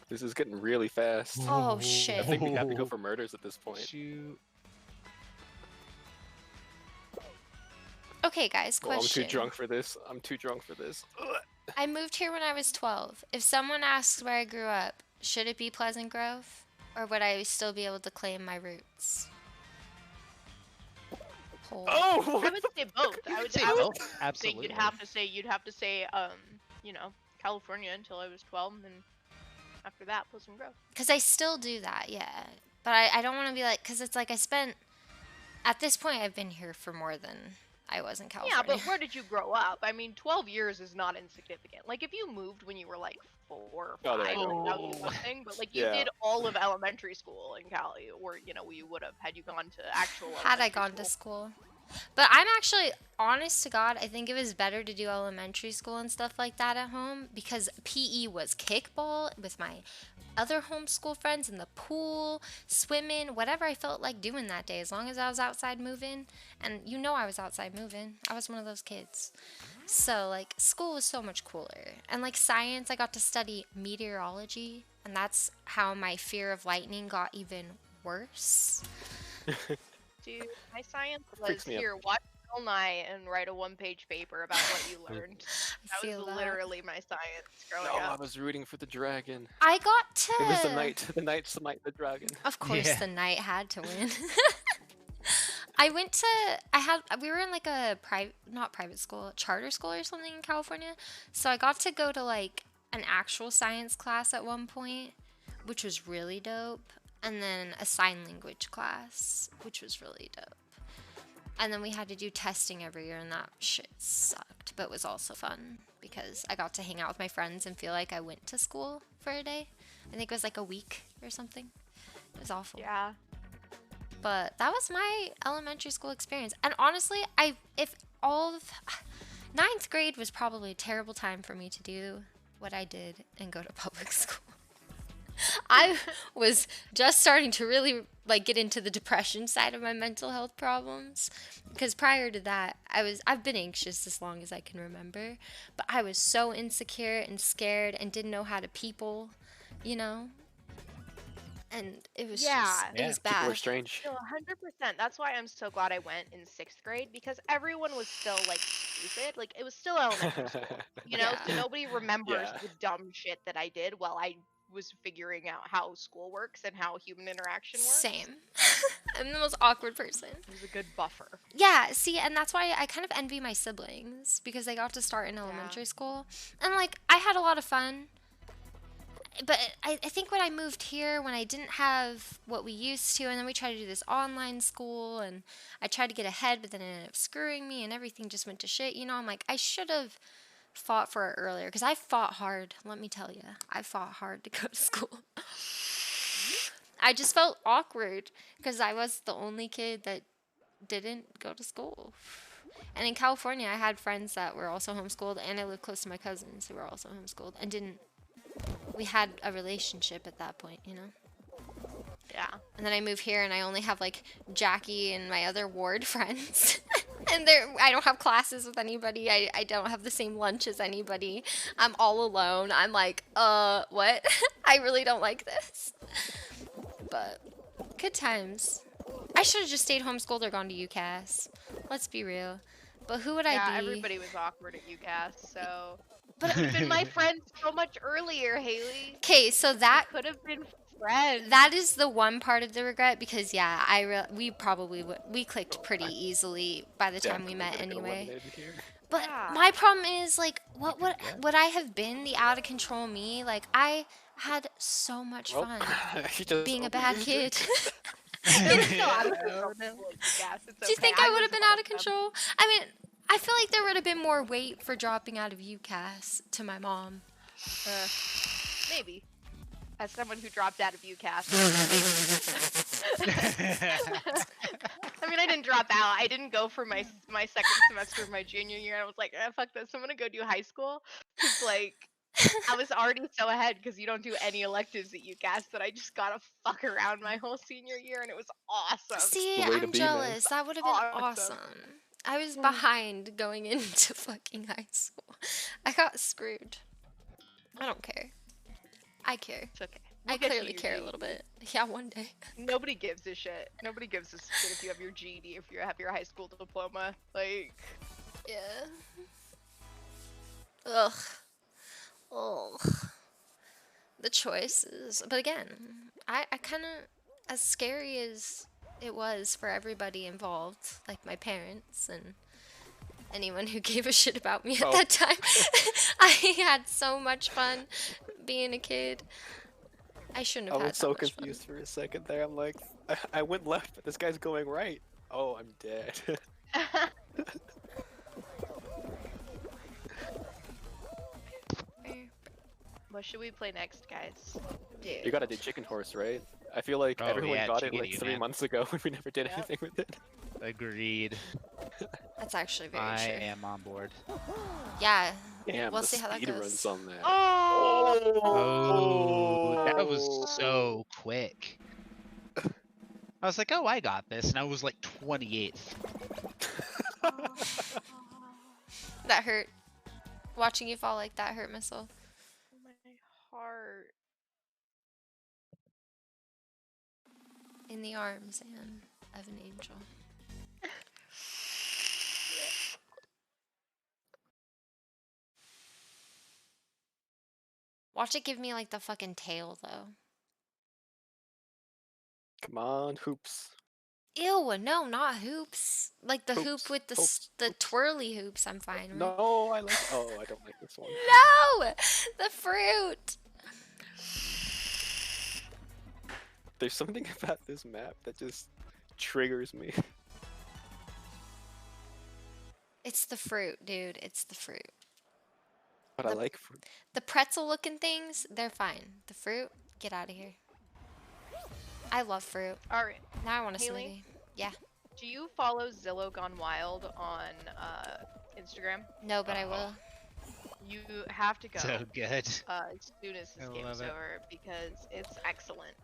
This is getting really fast. Oh I shit. think we have to go for murders at this point. Shoot. Okay, guys, Oh, I'm question. too drunk for this. I'm too drunk for this. Ugh. I moved here when I was 12. If someone asks where I grew up, should it be Pleasant Grove? Or would I still be able to claim my roots? Poll. Oh, I what would the say both. You I could would, say I would both. say Absolutely. you'd have to say you know, California until I was 12, and then after that, Pleasant Grove. Because I still do that, yeah. But I don't want to be like, because it's like I spent, at this point, I've been here for more than I was in California. Yeah, but where did you grow up? I mean, 12 years is not insignificant. Like, if you moved when you were like 4 or 5, Oh, there like, you go. that would be one thing. But like, you Yeah. did all of elementary school in Cali, or you know, you would have had you gone to actual. Had I elementary gone to school. school. But I'm actually, honest to God, I think it was better to do elementary school and stuff like that at home because PE was kickball with my other homeschool friends in the pool, swimming, whatever I felt like doing that day, as long as I was outside moving. And you know I was outside moving. I was one of those kids. So, like, school was so much cooler. And, like, science, I got to study meteorology. And that's how my fear of lightning got even worse. Dude, my science Freaks was me out. here. Watch all night and write a one-page paper about what you learned. I That feel was that. literally my science growing No, I up. was rooting for the dragon. I got to. It was the knight. The knight smite the dragon. Of course, Yeah. the knight had to win. We were in like a not private school, charter school or something in California. So I got to go to like an actual science class at one point, which was really dope. And then a sign language class, which was really dope. And then we had to do testing every year, and that shit sucked, but was also fun because I got to hang out with my friends and feel like I went to school for a day. I think it was like a week or something. It was awful. Yeah. But that was my elementary school experience. And honestly, ninth grade was probably a terrible time for me to do what I did and go to public school. I was just starting to really like get into the depression side of my mental health problems because prior to that, I've been anxious as long as I can remember, but I was so insecure and scared and didn't know how to people, you know? And it was Yeah. just, it Yeah. was People bad. are strange. No, 100%. That's why I'm so glad I went in 6th grade because everyone was still like stupid. Like it was still elementary school, you know. So Yeah. nobody remembers Yeah. the dumb shit that I did while I was figuring out how school works and how human interaction works. Same. I'm the most awkward person. It was a good buffer. Yeah, see, and that's why I kind of envy my siblings because they got to start in elementary school. And like, I had a lot of fun. But I think when I moved here, when I didn't have what we used to, and then we tried to do this online school, and I tried to get ahead, but then it ended up screwing me, and everything just went to shit. You know, I'm like, I should have fought for it earlier because I fought hard. Let me tell you, I fought hard to go to school. I just felt awkward because I was the only kid that didn't go to school. And in California, I had friends that were also homeschooled, and I lived close to my cousins who were also homeschooled and didn't. We had a relationship at that point, you know? Yeah. And then I move here, and I only have like Jackie and my other ward friends. And I don't have classes with anybody. I don't have the same lunch as anybody. I'm all alone. I'm like, what? I really don't like this. But good times. I should have just stayed homeschooled or gone to UCAS. Let's be real. But who would I Yeah, be? everybody was awkward at UCAS, so. But Could have been my friend so much earlier, Haley. okay, so that Could have been friends. that is the one part of the regret because yeah, we probably we clicked pretty easily by the time we met anyway. But Yeah. my problem is like what would I have been the out of control me? Like I had so much fun being a bad kid. They were still out of control at UCAS, it's Do you okay. think I would was have been one out of them. control? I mean, I feel like there would have been more weight for dropping out of UCAS to my mom. Maybe. As someone who dropped out of UCAS. I mean, I didn't drop out. I didn't go for my second semester of my junior year. I was like, fuck this. I'm gonna go do high school. 'Cause, like, I was already so ahead because you don't do any electives at UCAS that I just got to fuck around my whole senior year, and it was awesome. See, the way to I'm be, man. jealous. That would have been Awesome. awesome. I was behind going into fucking high school. I got screwed. I don't care. I care. It's okay. I We'll get you clearly your care a GED. little bit. Yeah, one day. Nobody gives a shit. Nobody gives a shit if you have your GED, if you have your high school diploma. Like, Yeah. Ugh. Ugh. The choices. But again, I kind of, as scary as it was for everybody involved, like my parents and anyone who gave a shit about me at Oh. that time, I had so much fun being a kid. I shouldn't I have had was that so much confused for a second there. I'm like, I went left, but this guy's going right. Oh, I'm dead. fun. What should we play next, guys? You gotta do Chicken Horse, right? I feel like Oh, everyone yeah, got it Chickadee, like 3 man. months ago and we never did Yep. anything with it. Agreed. That's actually very I true. am on board. Yeah, Damn, we'll the see how that speed goes. runs on that. Oh! Oh, that was so quick. I was like, oh, I got this, and I was like 28th. That hurt. Watching you fall like that hurt my soul. My heart. In the arms, Anne, of an angel. Watch it give me like the fucking tail though. Come on, hoops. Ew, no, not hoops. Like the hoop Hoops, with the hoops, the hoops. twirly hoops. I'm fine with. No, I like. Oh, I don't like this one. No, the fruit. There's something about this map that just triggers me. It's the fruit, dude. It's the fruit. But I The- like fruit. The pretzel looking things, they're fine. The fruit, get out of here. I love fruit. All right. Now I want a Haley? smoothie. Yeah. Do you follow Zillow Gone Wild on Instagram? No, but I will. You have to go So good. as soon as this I game is love it. over because it's excellent.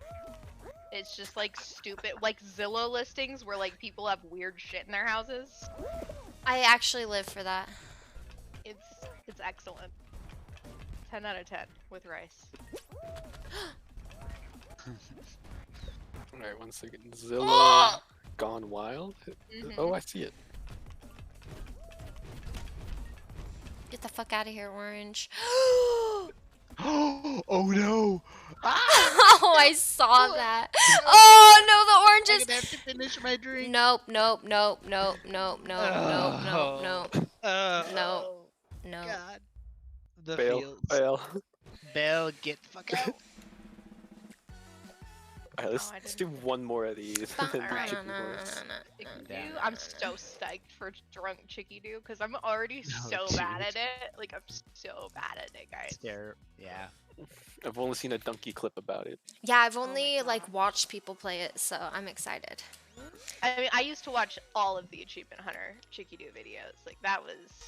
It's just like stupid, like Zillow listings where like people have weird shit in their houses. I actually live for that. It's excellent. 10 out of 10 with rice. Alright, 1 second. Zillow Gone Wild? Mhm. Oh, I see it. Get the fuck out of here, orange. Oh no! Oh, I saw that. Oh no, the I'm oranges. gonna have to finish my drink. Nope, nope, nope, nope, nope, nope, nope, nope, nope, No. Oh, no. God. The Fail. fields. Fail. Bell, get the fuck out. Alright, Oh, I let's do didn't- one more of these. and then do Alright. Chicken Horse. Chicky Yeah. Doo, I'm so psyched for drunk Chicky Doo because I'm already No, so bad dude. at it. Like I'm so bad at it, guys. There, yeah. I've only seen a donkey clip about it. Yeah, I've Oh my only like God. watched people play it, so I'm excited. I mean, I used to watch all of the Achievement Hunter Chicky Doo videos. Like that was.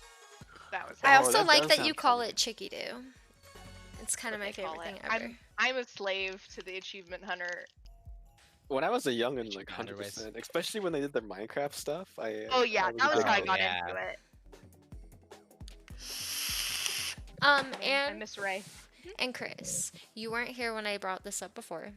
I Oh, also that like does that you sound call fun. it Chicky Doo. It's kind of what my they call favorite thing it. ever. I'm a slave to the Achievement Hunter. When I was a young and like Chicken Hunter race. 100%, especially when they did their Minecraft stuff, Oh yeah, I that was big how I fan. got yeah. into it. I And miss Ray. Chris, you weren't here when I brought this up before.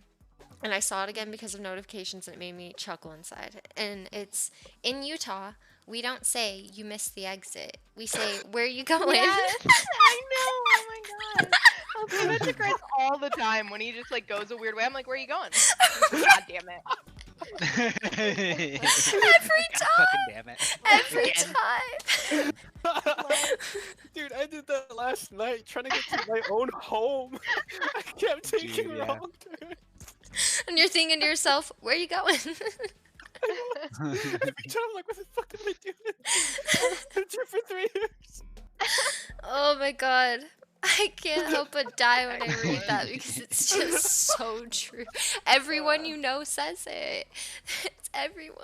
And I saw it again because of notifications and it made me chuckle inside. And it's in Utah, we don't say you missed the exit. We say, where you going? Yes, I know. Oh my god. I'll say that to Chris all the time when he just like goes a weird way. I'm like, where are you going? God damn it. Every God fucking damn it. Every Again. time. Dude, I did that last night trying to get to my own home. I kept taking Dude, yeah. wrong turns. And you're thinking to yourself, where are you going? Every time I'm like, what the fuck am I doing? I've been here for 3 years. Oh my god. I can't help but die when I read that because it's just so true. Everyone you know says it. It's everyone.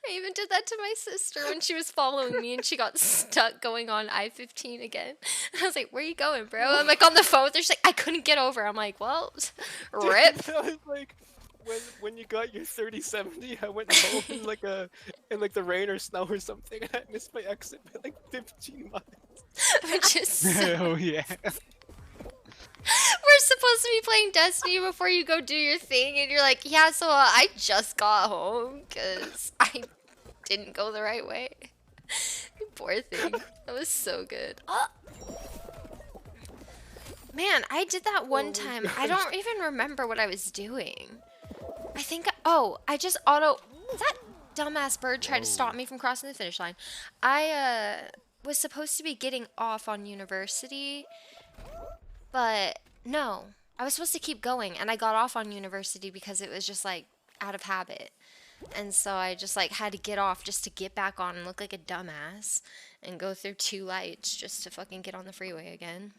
I even did that to my sister when she was following me and she got stuck going on I-15 again. I was like, where you going, bro? I'm like on the phone with her. She's like, I couldn't get over. I'm like, well, rip. That was like when you got your 3070, I went home in like the rain or snow or something, and I missed my exit by like 15 miles. Which is so Oh yeah. We're were supposed to be playing Destiny before you go do your thing, and you're like, yeah, so I just got home because I didn't go the right way. Poor thing. That was so good. Man, I did that one time. I don't even remember what I was doing. I think, I just that dumbass bird tried to stop me from crossing the finish line. I was supposed to be getting off on University, but no. I was supposed to keep going, and I got off on University because it was just like out of habit. And so I just like had to get off just to get back on and look like a dumbass and go through 2 lights just to fucking get on the freeway again.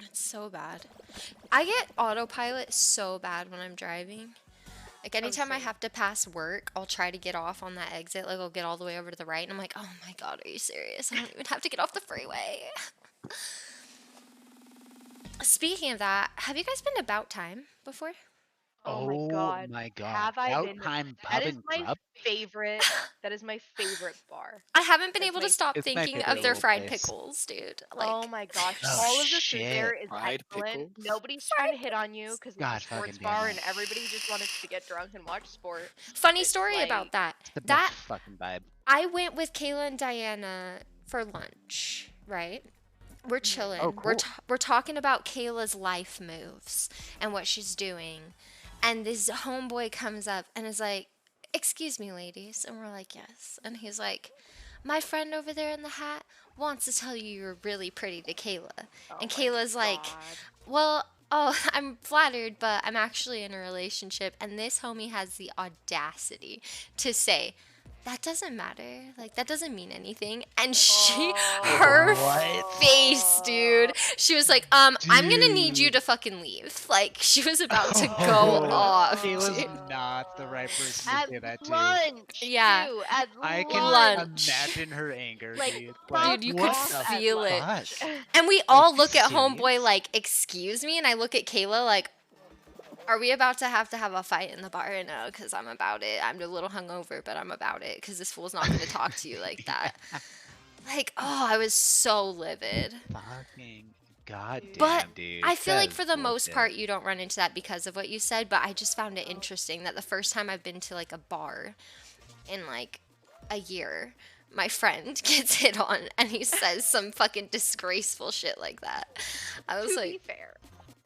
It's so bad. I get autopilot so bad when I'm driving. Like anytime I have to pass work, I'll try to get off on that exit. Like I'll get all the way over to the right and I'm like, oh my god, are you serious? I don't even have to get off the freeway. Speaking of that, have you guys been to About Time before? Oh my god. Have I Out been? time That pub is and my grub. favorite. That is my favorite bar. I haven't been That's able my- to stop It's my thinking favorite of their little fried place. pickles, dude. Like, Oh my gosh, Oh, all of the food there shit. is Fried excellent. pickles? Nobody's trying to hit on you because it's God a sports fucking damn bar it. and everybody just wanted to get drunk and watch sport. funny It's story about like- that. The That best fucking vibe. I went with Kayla and Diana for lunch, right? We're chilling. Oh, cool. We're talking about Kayla's life moves and what she's doing. And this homeboy comes up and is like, "Excuse me, ladies." And we're like, "Yes." And he's like, "My friend over there in the hat wants to tell you you're really pretty to Kayla." Oh And my Kayla's like, God. "Well, oh, I'm flattered, but I'm actually in a relationship." And this homie has the audacity to say, "That doesn't matter. Like, that doesn't mean anything." And her What? face, dude. She was like, I'm gonna need you to fucking leave. Like, she was about to go Oh, off. Kayla's dude. not the right person At to say that to. lunch, Yeah. too, at I can Lunch. imagine her anger, Like, dude. Dude, you could what the feel it. fuck? And we all you look at serious? homeboy like, "Excuse me," and I look at Kayla like, "Are we about to have a fight in the bar?" No, because I'm about it. I'm a little hungover, but I'm about it because this fool's not going to talk to you like that. Like, oh, I was so livid. Fucking goddamn, But dude. I feel that like is for the most bullshit. part, you don't run into that because of what you said, but I just found it interesting that the first time I've been to like a bar in like a year, my friend gets hit on and he says some fucking disgraceful shit like that. I was To like, be fair,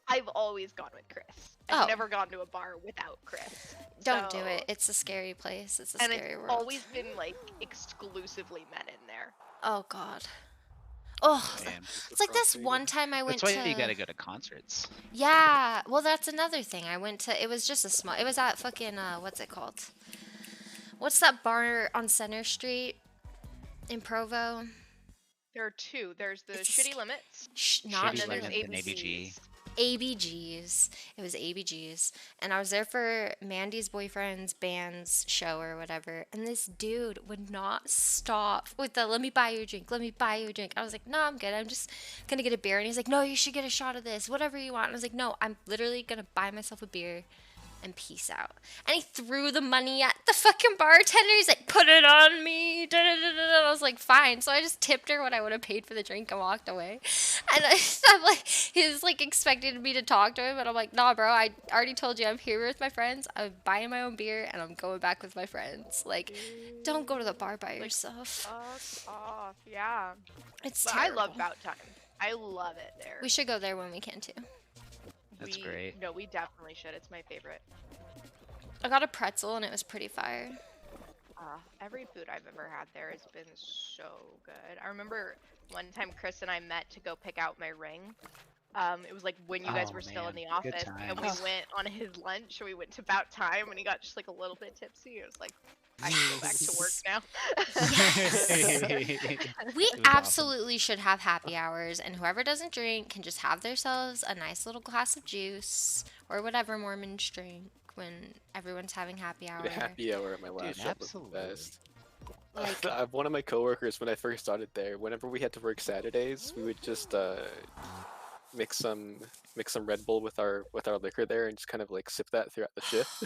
I've always gone with Chris. Oh. I've never gone to a bar without Chris. don't do So- it. It's a scary place. It's a And scary it's world. always been like exclusively men in there. Oh god. Oh, Damn. it's like this one time I went That's why to. you gotta go to concerts. Yeah, well, that's another thing. I went to. It was just a small. It was at fucking. What's it called? What's that bar on Center Street in Provo? There are two. There's the It's a Shitty Limits, Not Shitty and then there's Limits and ABG. ABGs. ABGs. It was ABGs. And I was there for Mandy's boyfriend's band's show or whatever. And this dude would not stop with the, "Let me buy you a drink. Let me buy you a drink." I was like, "No, I'm good. I'm just going to get a beer." And he's like, "No, you should get a shot of this. Whatever you want." And I was like, "No, I'm literally going to buy myself a beer and peace out." And he threw the money at the fucking bartender. He's like, "Put it on me." Da, da, da, da, da. I was like, "Fine." So I just tipped her what I would have paid for the drink and walked away. And I'm like, he's like expecting me to talk to him, and I'm like, "Nah, bro. I already told you I'm here with my friends. I'm buying my own beer, and I'm going back with my friends. Like, don't go to the bar by yourself. Fuck off. Yeah. It's But terrible." I love About Time. I love it there. We should go there when we can too. That's great. No, we definitely should. It's my favorite. I got a pretzel, and it was pretty fire. Every food I've ever had there has been so good. I remember one time Chris and I met to go pick out my ring. It was like when you guys Oh, were still in man. the Good office, and we times. went on his lunch, and we went to About Time, and he got just like a little bit tipsy. It was like, I can go back to work now. We It was awesome. absolutely should have happy hours, and whoever doesn't drink can just have themselves a nice little glass of juice or whatever Mormons drink when everyone's having happy hour. The happy hour at my last job was the absolutely. best. Like, One of my coworkers, when I first started there, whenever we had to work Saturdays, we would just mix some Red Bull with our liquor there, and just kind of like sip that throughout the shift.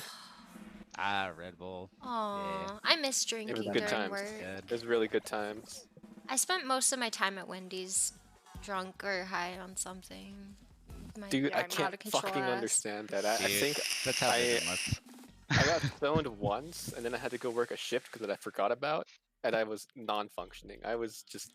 Ah, Red Bull. aw, I miss drinking good during times. work. It was really good times. I spent most of my time at Wendy's drunk or high on something. My Dude, Yeah, I I'm out can't of control fucking ass. understand that. I Dude, think that's how I- Vivian looks. I got stoned once, and then I had to go work a shift because I forgot about, and I was non-functioning. I was just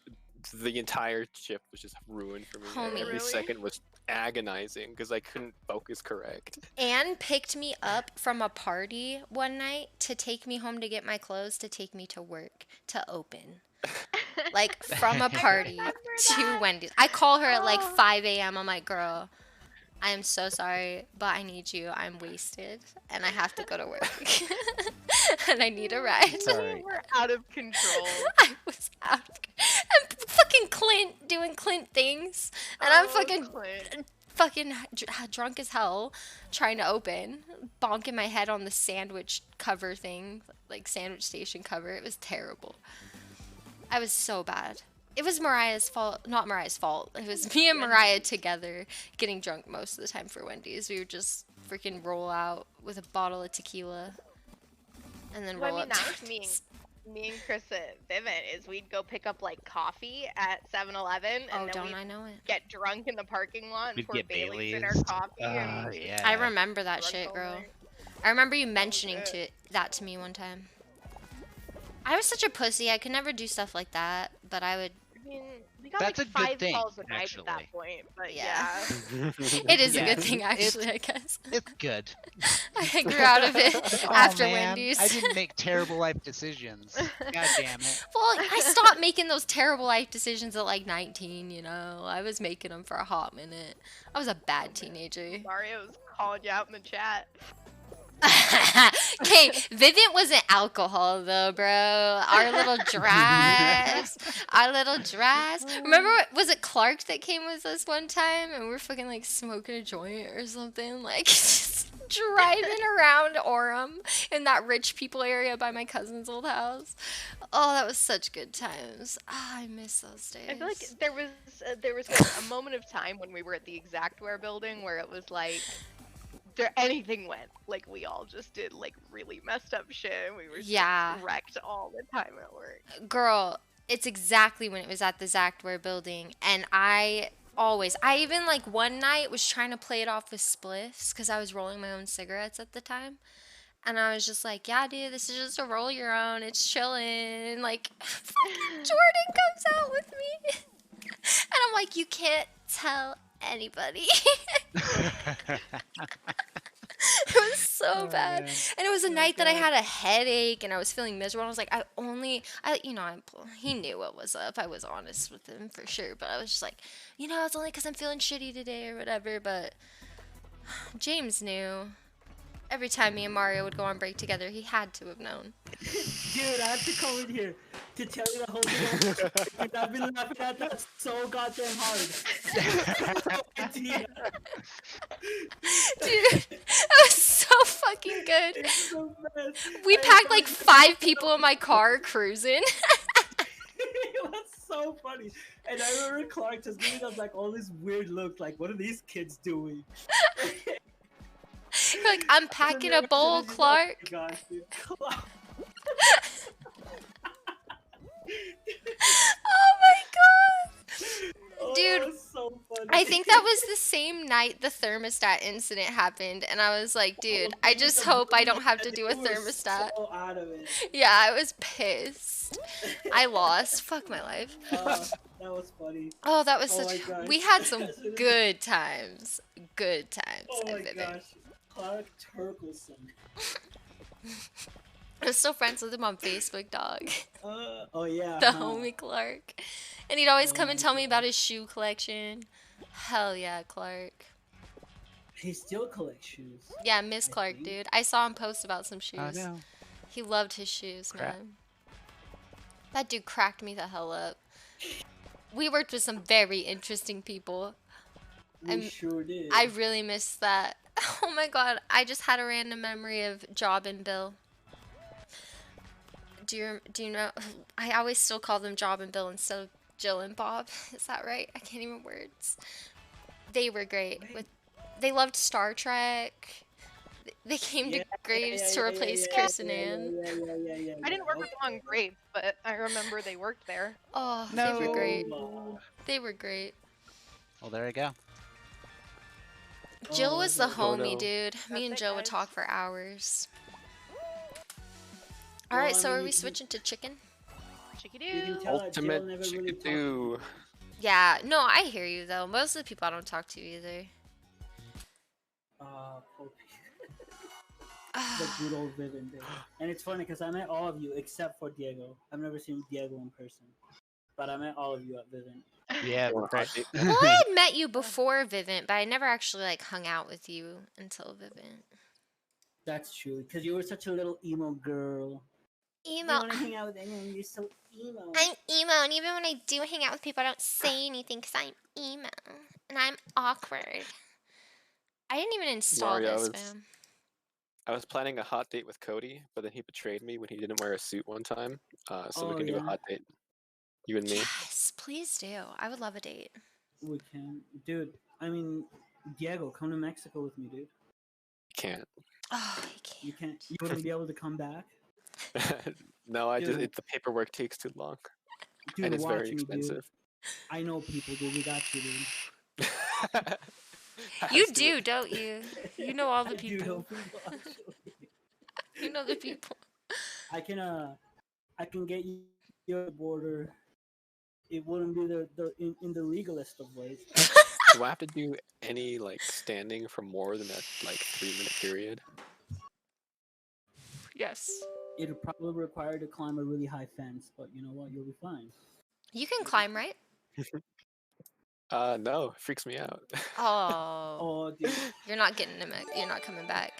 the entire shift was just ruined for me. And Homie. every Really? second was agonizing because I couldn't focus correct. Anne picked me up from a party one night to take me home to get my clothes to take me to work to open. Like from a I party remember to that. Wendy's. I call her at like Oh. 5 a.m. I'm like, girl, I am so sorry, but I need you. I'm wasted and I have to go to work. And I need a ride. Sorry. We're out of control. I was out. I'm fucking Clint doing Clint things. And I'm Oh, fucking Clint. drunk as hell trying to open, bonking my head on the sandwich cover thing, like sandwich station cover. It was terrible. I was so bad. It was Mariah's fault, not Mariah's fault. It was me and Mariah together getting drunk most of the time for Wendy's. We would just freaking roll out with a bottle of tequila and then Well, roll I mean, up that to was me Wendy's. and Chris at Vivint is we'd go pick up like coffee at 7-Eleven and Oh, then don't we'd I know it? get drunk in the parking lot and We'd pour get Bailey's in our Baileys. coffee and Yeah. I remember that drunk shit, all girl. night. I remember you was mentioning it. that to me one time. I was such a pussy. I could never do stuff like that, but I would. I mean, we got That's like a good 5 thing, calls a night actually. at that point, but Yeah. yeah. It is Yeah, a good thing, it's- actually. I guess It's good. I grew out of it Oh, after man, Wendy's. I didn't make terrible life decisions. God damn it. Well, I stopped making those terrible life decisions at like 19. You know, I was making them for a hot minute. I was a bad teenager. Mario's calling you out in the chat. Okay, Vivint wasn't alcohol though, bro. Our little drives. Remember, was it Clark that came with us one time and we were fucking like smoking a joint or something? Like just driving around Orem in that rich people area by my cousin's old house. Oh, that was such good times. Ah, I miss those days. I feel like there was like a moment of time when we were at the Exactware building where it was like anything went. Like we all just did like really messed up shit and we were just Yeah. wrecked all the time at work. Girl, it's exactly when it was at the Zactware building, and I even like one night was trying to play it off with spliffs because I was rolling my own cigarettes at the time, and I was just like, yeah, dude, this is just a roll your own, it's chilling. Like Jordan comes out with me, and I'm like, you can't tell anybody. It was so Oh, bad. man. And it was a Oh, night that I God. had a headache and I was feeling miserable. I was like, he knew what was up. I was honest with him for sure. But I was just like, it's only because I'm feeling shitty today or whatever. But James knew. Every time me and Mario would go on break together, he had to have known. Dude, I have to come in here to tell you the whole thing. Because I've been laughing at that so goddamn hard. Dude, that was so fucking good. It's the best. We I packed like fucking- 5 people in my car cruising. It was so funny. And I remember Clark just giving us like all this weird look, like, what are these kids doing? You're like, I'm packing a bowl, Clark. Gosh, dude. Clark. Oh my god. Oh, Dude, that was so funny. I think that was the same night the thermostat incident happened, and I was like, dude, I just hope I don't have to do a We were thermostat. So out of it. Yeah, I was pissed. I lost. Fuck my life. That was funny. Oh, that was Oh such. my gosh. We had some good times. Good times. Oh at my Vivint. gosh. Clark Turkleson. I was still friends with him on Facebook, dog. Oh yeah. The huh. homie Clark. And he'd always Oh come and my tell me God. about his shoe collection. Hell yeah, Clark. He still collects shoes. Yeah, Miss I Clark, think. dude. I saw him post about some shoes. Oh no. He loved his shoes, Crap. man. That dude cracked me the hell up. We worked with some very interesting people. We I'm- sure did. I really miss that. Oh my god, I just had a random memory of Job and Bill. Do you know? I always still call them Job and Bill instead of Jill and Bob. Is that right? I can't even words. They were great. They loved Star Trek. They came to Graves to replace Chris and Ann. I didn't work with them on Graves, but I remember they worked there. Oh, they No. were great. Oh, They were great. Well, there you go. Jill Oh, was the okay. homie, no. dude. Me and it, Jill would guys. talk for hours. Well, Alright, I so mean, are we you can- switching to chicken? Chicky You can doo. tell that Jill Ultimate never really talked to Chickadoo. people. Yeah, no, I hear you though. Most of the people I don't talk to either. Poor the good old Vivian did. And it's funny because I met all of you except for Diego. I've never seen Diego in person, but I met all of you at Vivian. Yeah, You want a hot right. date? Well, I had met you before Vivint, but I never actually like hung out with you until Vivint. That's true because you were such a little emo girl. You Emo. want to hang out with anyone? You're so emo. I'm emo, and even when I do hang out with people, I don't say anything because I'm emo. And I'm awkward. I didn't even install Mario, this, I was- fam. I was planning a hot date with Cody, but then he betrayed me when he didn't wear a suit one time. So we Oh, can do a yeah. hot date. You and me. Yes, please do. I would love a date. We can, dude. I mean, Diego, come to Mexico with me, dude. Can't. Oh, I You can't. can't. You wouldn't be able to come back, No, I just Dude. the paperwork takes too long, dude. and it's watch very me, expensive. dude. I know people, dude. We got you, dude. You Has to. do, don't you? You know all the I do know people. people, actually. You know the people. I can get you at the border. It wouldn't be in the legalist of ways. Do I have to do any like standing for more than that like 3-minute period? Yes. It'll probably require to climb a really high fence, but you know what? You'll be fine. You can climb, right? No, it freaks me out. Oh, Oh, dude. you're not getting him. You're not coming back.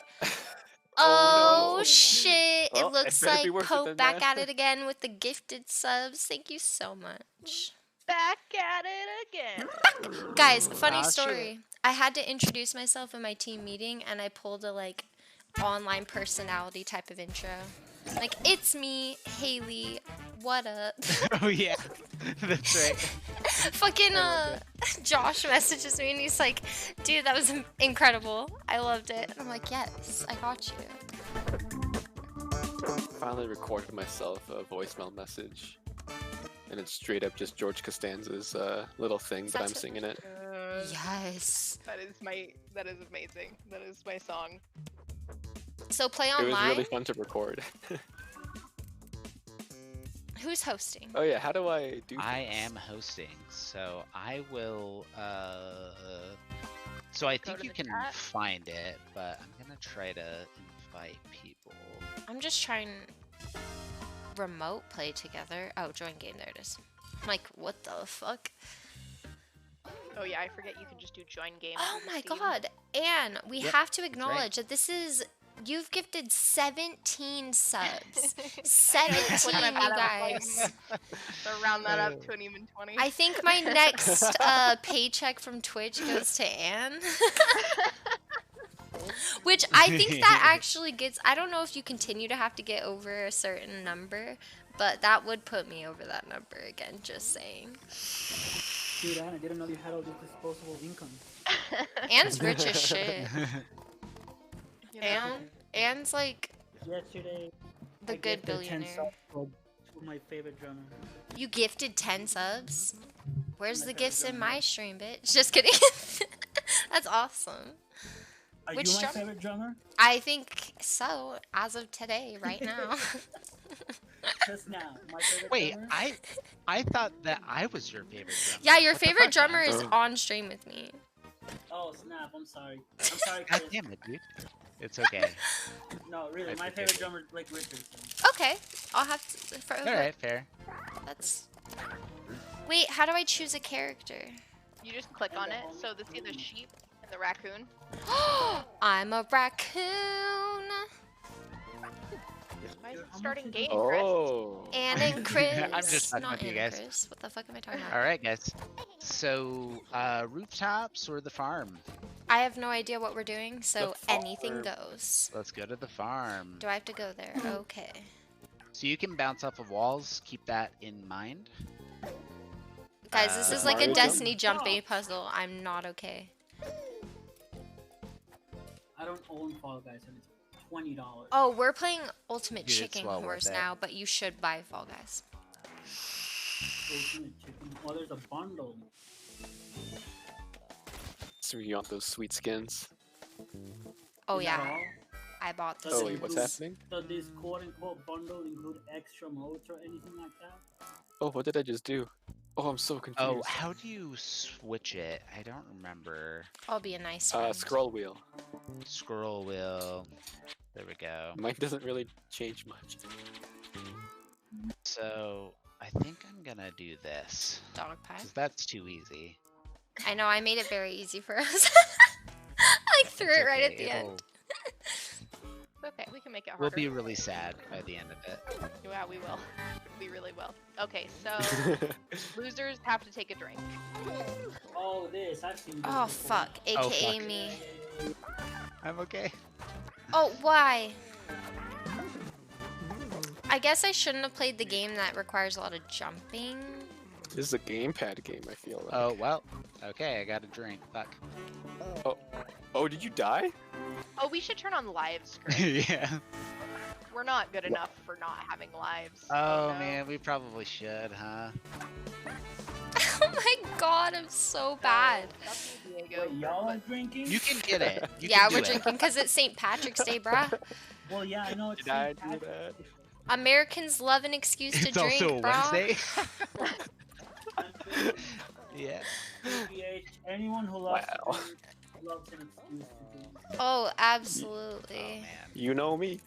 Oh, Oh, no. shit! Well, It it looks better be like worth it Pope than back that. at it again with the gifted subs. Thank you so much. Back at it again. Guys, funny Ah, shit. story. I had to introduce myself in my team meeting and I pulled a like online personality type of intro. Like, it's me, Haley, what up? Oh yeah, that's right. Fucking Josh messages me and he's like, dude, that was incredible. I loved it. And I'm like, yes, I got you. Finally recorded myself a voicemail message, and it's straight up just George Costanza's little thing, but I'm That's- singing it. Yes. That is amazing. That is my song. So play It was online. really fun to record. Who's hosting? Oh yeah, how do I do? I things? am hosting, so I will. So I Go think to you the can chat. find it, but I'm gonna try to invite people. I'm just trying remote play together. Oh, join game. There it is. I'm like, what the fuck? Oh yeah, I forget you can just do join game. Oh through my Steam. god. Anne, we Yep, have to acknowledge that this is. You've gifted 17 subs. 17, you What am I guys. So round that up to an even 20. I think my next paycheck from Twitch goes to Anne. Which I think that actually gets. I don't know if you continue to have to get over a certain number, but that would put me over that number again, just saying. Dude, I didn't know you had all this disposable income. Anne's rich as shit. You know? Anne's like Yesterday, the I good gifted 10 billionaire. subs to my favorite drummer. You gifted 10 subs? Where's My the favorite gifts in drummer. my stream, bitch? Just kidding. That's awesome. Are Which you my drummer? favorite drummer? I think so, as of today, right now. Just now, my favorite Wait, drummer? I thought that I was your favorite drummer. Yeah, your What the favorite fuck, drummer man? is on stream with me. Oh snap! I'm sorry. I'm sorry, God Chris. damn it, dude. It's okay. No, really, I my forgive favorite you. drummer, Blake Richardson. Okay, I'll have to. For, All right, fair. That's. Wait, how do I choose a character? You just click on it. So this is the sheep and the raccoon. I'm a raccoon. Why is it How much starting is game, it? Chris? Oh. Anne and Chris. I'm just fucking not with you Anne guys. and Chris. What the fuck am I talking about? All right, guys. So, rooftops or the farm? I have no idea what we're doing, so anything farm. goes. Let's go to the farm. Do I have to go there? Okay. So you can bounce off of walls. Keep that in mind. Guys, this is like a Mario Destiny jump? jumping puzzle. I'm not okay. I don't own Fall Guys, and it's $20. Oh, we're playing Ultimate Dude, it's Chicken well worth Horse it. now, but you should buy Fall Guys. Ultimate Chicken. Oh, there's a bundle. So you want those sweet skins? Oh Is that yeah, all? I bought the Does Oh, it wait, what's include- happening? Does this quote-unquote bundle include extra modes or anything like that? Oh, what did I just do? Oh, I'm so confused. Oh, how do you switch it? I don't remember. I'll be a nice friend. Scroll wheel. Scroll wheel. There we go. Mine doesn't really change much. So I think I'm gonna do this. Dog pie. 'Cause that's too easy. I know, I made it very easy for us. I threw It's it right at okay, the end. it'll- Okay, we can make it harder. We'll be really sad by the end of it. Yeah, we will. We really will. Okay, so losers have to take a drink. Oh, this I've seen. This Oh before. fuck, Oh, aka fuck. me. I'm okay. Oh, why? I guess I shouldn't have played the game that requires a lot of jumping. This is a gamepad game, I feel like. Oh well. Okay, I got a drink. Fuck. Oh, did you die? Oh, we should turn on live screen. Yeah. We're not good enough for not having lives. Oh no. man, we probably should, huh? Oh my god, I'm so bad. That's me, Diego, Wait, y'all are but- drinking? You can get it. You Yeah, can do we're it. drinking because it's St. Patrick's Day, bruh. Well, yeah, I know it's Did I St. do Patrick's that? Day. Americans love an excuse to It's drink, also a bruh. Wednesday. I'm sure Yeah. PH, anyone who loves Wow. to drink loves an excuse to drink. Oh, Oh absolutely. man. You know me.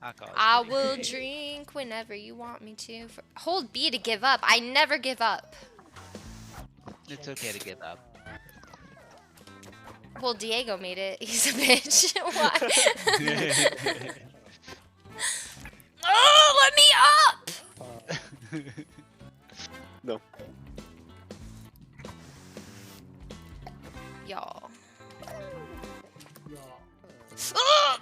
Alcohol is I pretty will great. drink whenever you want me to. Hold B to give up. I never give up. It's okay to give up. Well, Diego made it. He's a bitch. Why? Oh, let me up! No. Y'all. Y'all. Ugh!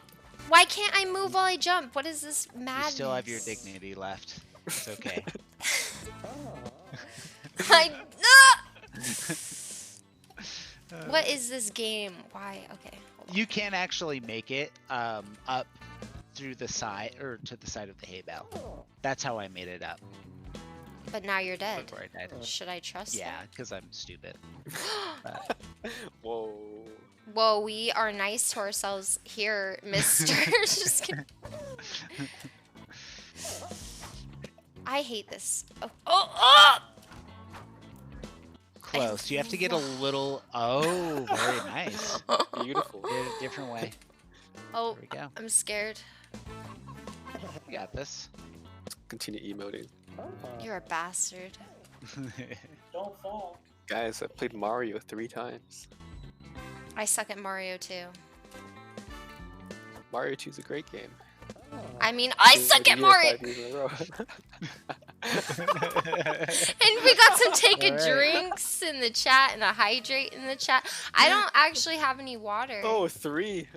Why can't I move while I jump? What is this You madness? still have your dignity left. It's okay. I, what is this game? Why? Okay. Hold on. You can actually make it up through the side or to the side of the hay bale. That's how I made it up But now you're dead. before I died. Should I trust Yeah, because I'm stupid. that? Whoa. Whoa, we are nice to ourselves here, mister. Just kidding. I hate this. Oh, oh, oh! Close. You have to get a little. Oh, very nice. Beautiful. Did it a different way. Oh, There we go. I'm scared. We got this. Continue emoting. You're a bastard. Don't fall. Guys, I've played Mario 3 times. I suck at Mario too. Mario 2 is a great game. I mean, I Played suck it at here Mario. 5 years in a row. And we got some take a Alright. drinks in the chat and a hydrate in the chat. I don't actually have any water. Oh, 3.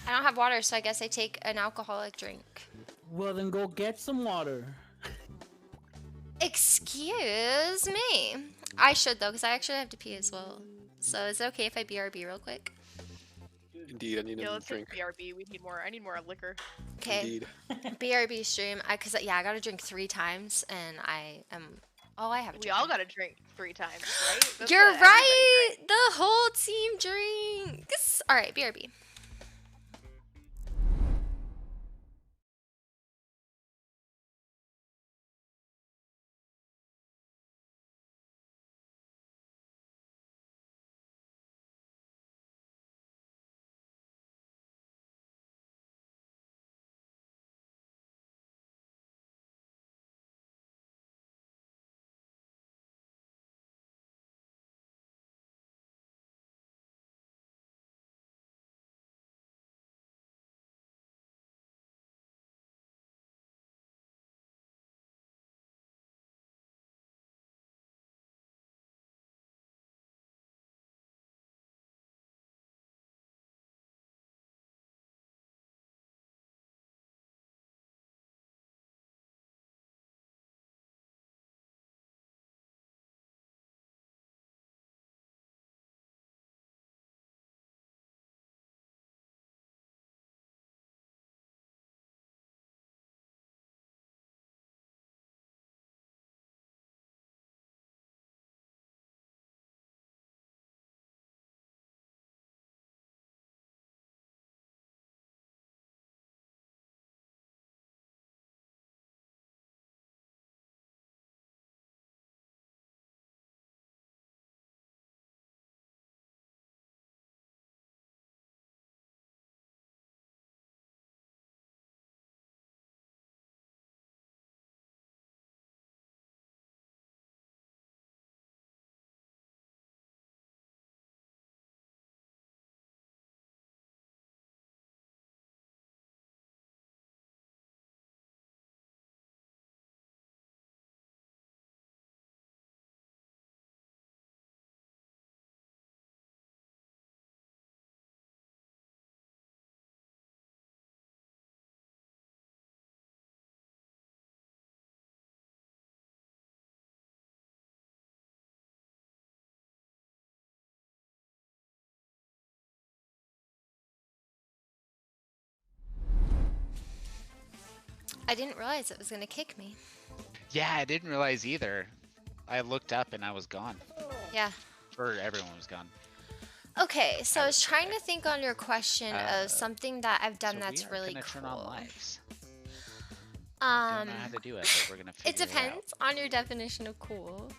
I don't have water, so I guess I take an alcoholic drink. Well, then go get some water. Excuse me. I should though, because I actually have to pee as well. So is it okay if I BRB real quick? Indeed, I need Yeah, a let's drink. take BRB. We need more. I need more liquor. Okay. Indeed. BRB stream. Cause yeah, I gotta drink 3 times, and I am. Oh, I have a We drink. all got to drink 3 times, right? That's You're what everybody right. drinks. The whole team drinks. All right, BRB. I didn't realize it was gonna kick me. Yeah, I didn't realize either. I looked up and I was gone. Yeah. Or everyone was gone. Okay, so I was would trying say. to think on your question of something that I've done So that's we are really gonna cool. turn on lights. Don't know how to do it, but we're gonna figure It depends on your definition of cool.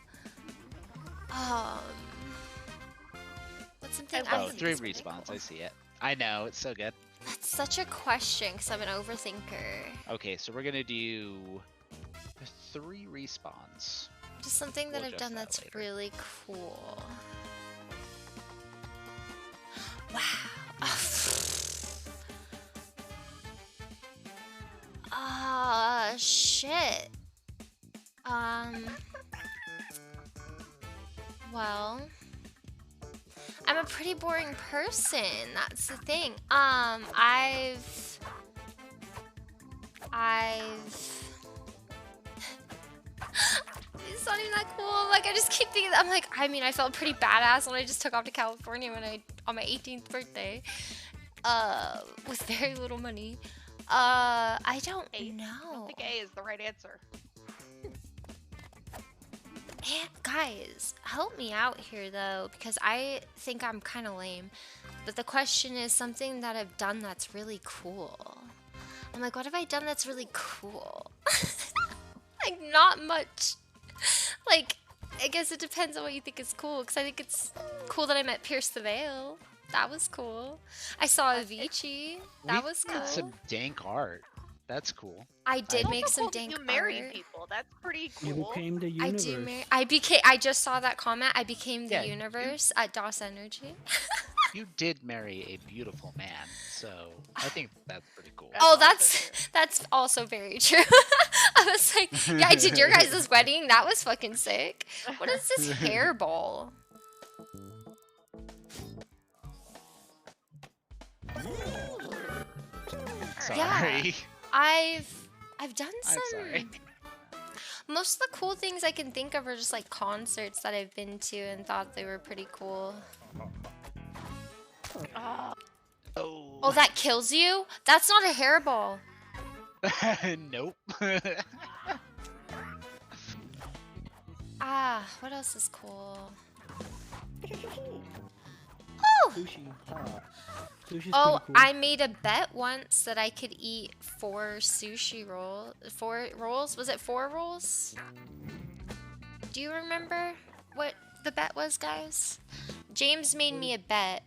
What's something I I Oh, think 3 is really respawns. cool? I see it. I know, it's so good. That's such a question because I'm an overthinker. Okay, so we're gonna do 3 respawns. Just something that We'll I've adjust done that that's later. really cool. Wow. Shit. Well, I'm a pretty boring person. That's the thing. It's not even that cool. Like, I just keep thinking, I'm like, I mean, I felt pretty badass when I just took off to California on my 18th birthday, with very little money. I don't A. I don't know. think A is the right answer. Man, guys, help me out here though, because I think I'm kind of lame. But the question is something that I've done that's really cool. I'm like, what have I done that's really cool? Like, not much. Like, I guess it depends on what you think is cool, because I think it's cool that I met Pierce the Veil. That was cool. I saw Avicii. That was Got cool. some dank art. That's cool. I did It's make also some cool that dank you married art. people. That's pretty You cool. became the I universe. do I just saw that comment. I became the Yeah, universe at DOS Energy. You did marry a beautiful man, so I think that's pretty cool. That's Oh, also that's also very true. I was like, yeah, I did your guys' wedding. That was fucking sick. What is this hairball? Sorry. I've done I'm some. sorry. Most of the cool things I can think of are just like concerts that I've been to and thought they were pretty cool. Oh, Oh, that kills you? That's not a hairball. Nope. Ah, what else is cool? Sushi. Sushi's Oh, pretty cool. I made a bet once that I could eat 4 sushi rolls. 4 rolls? Was it 4 rolls? Do you remember what the bet was, guys? James made me a bet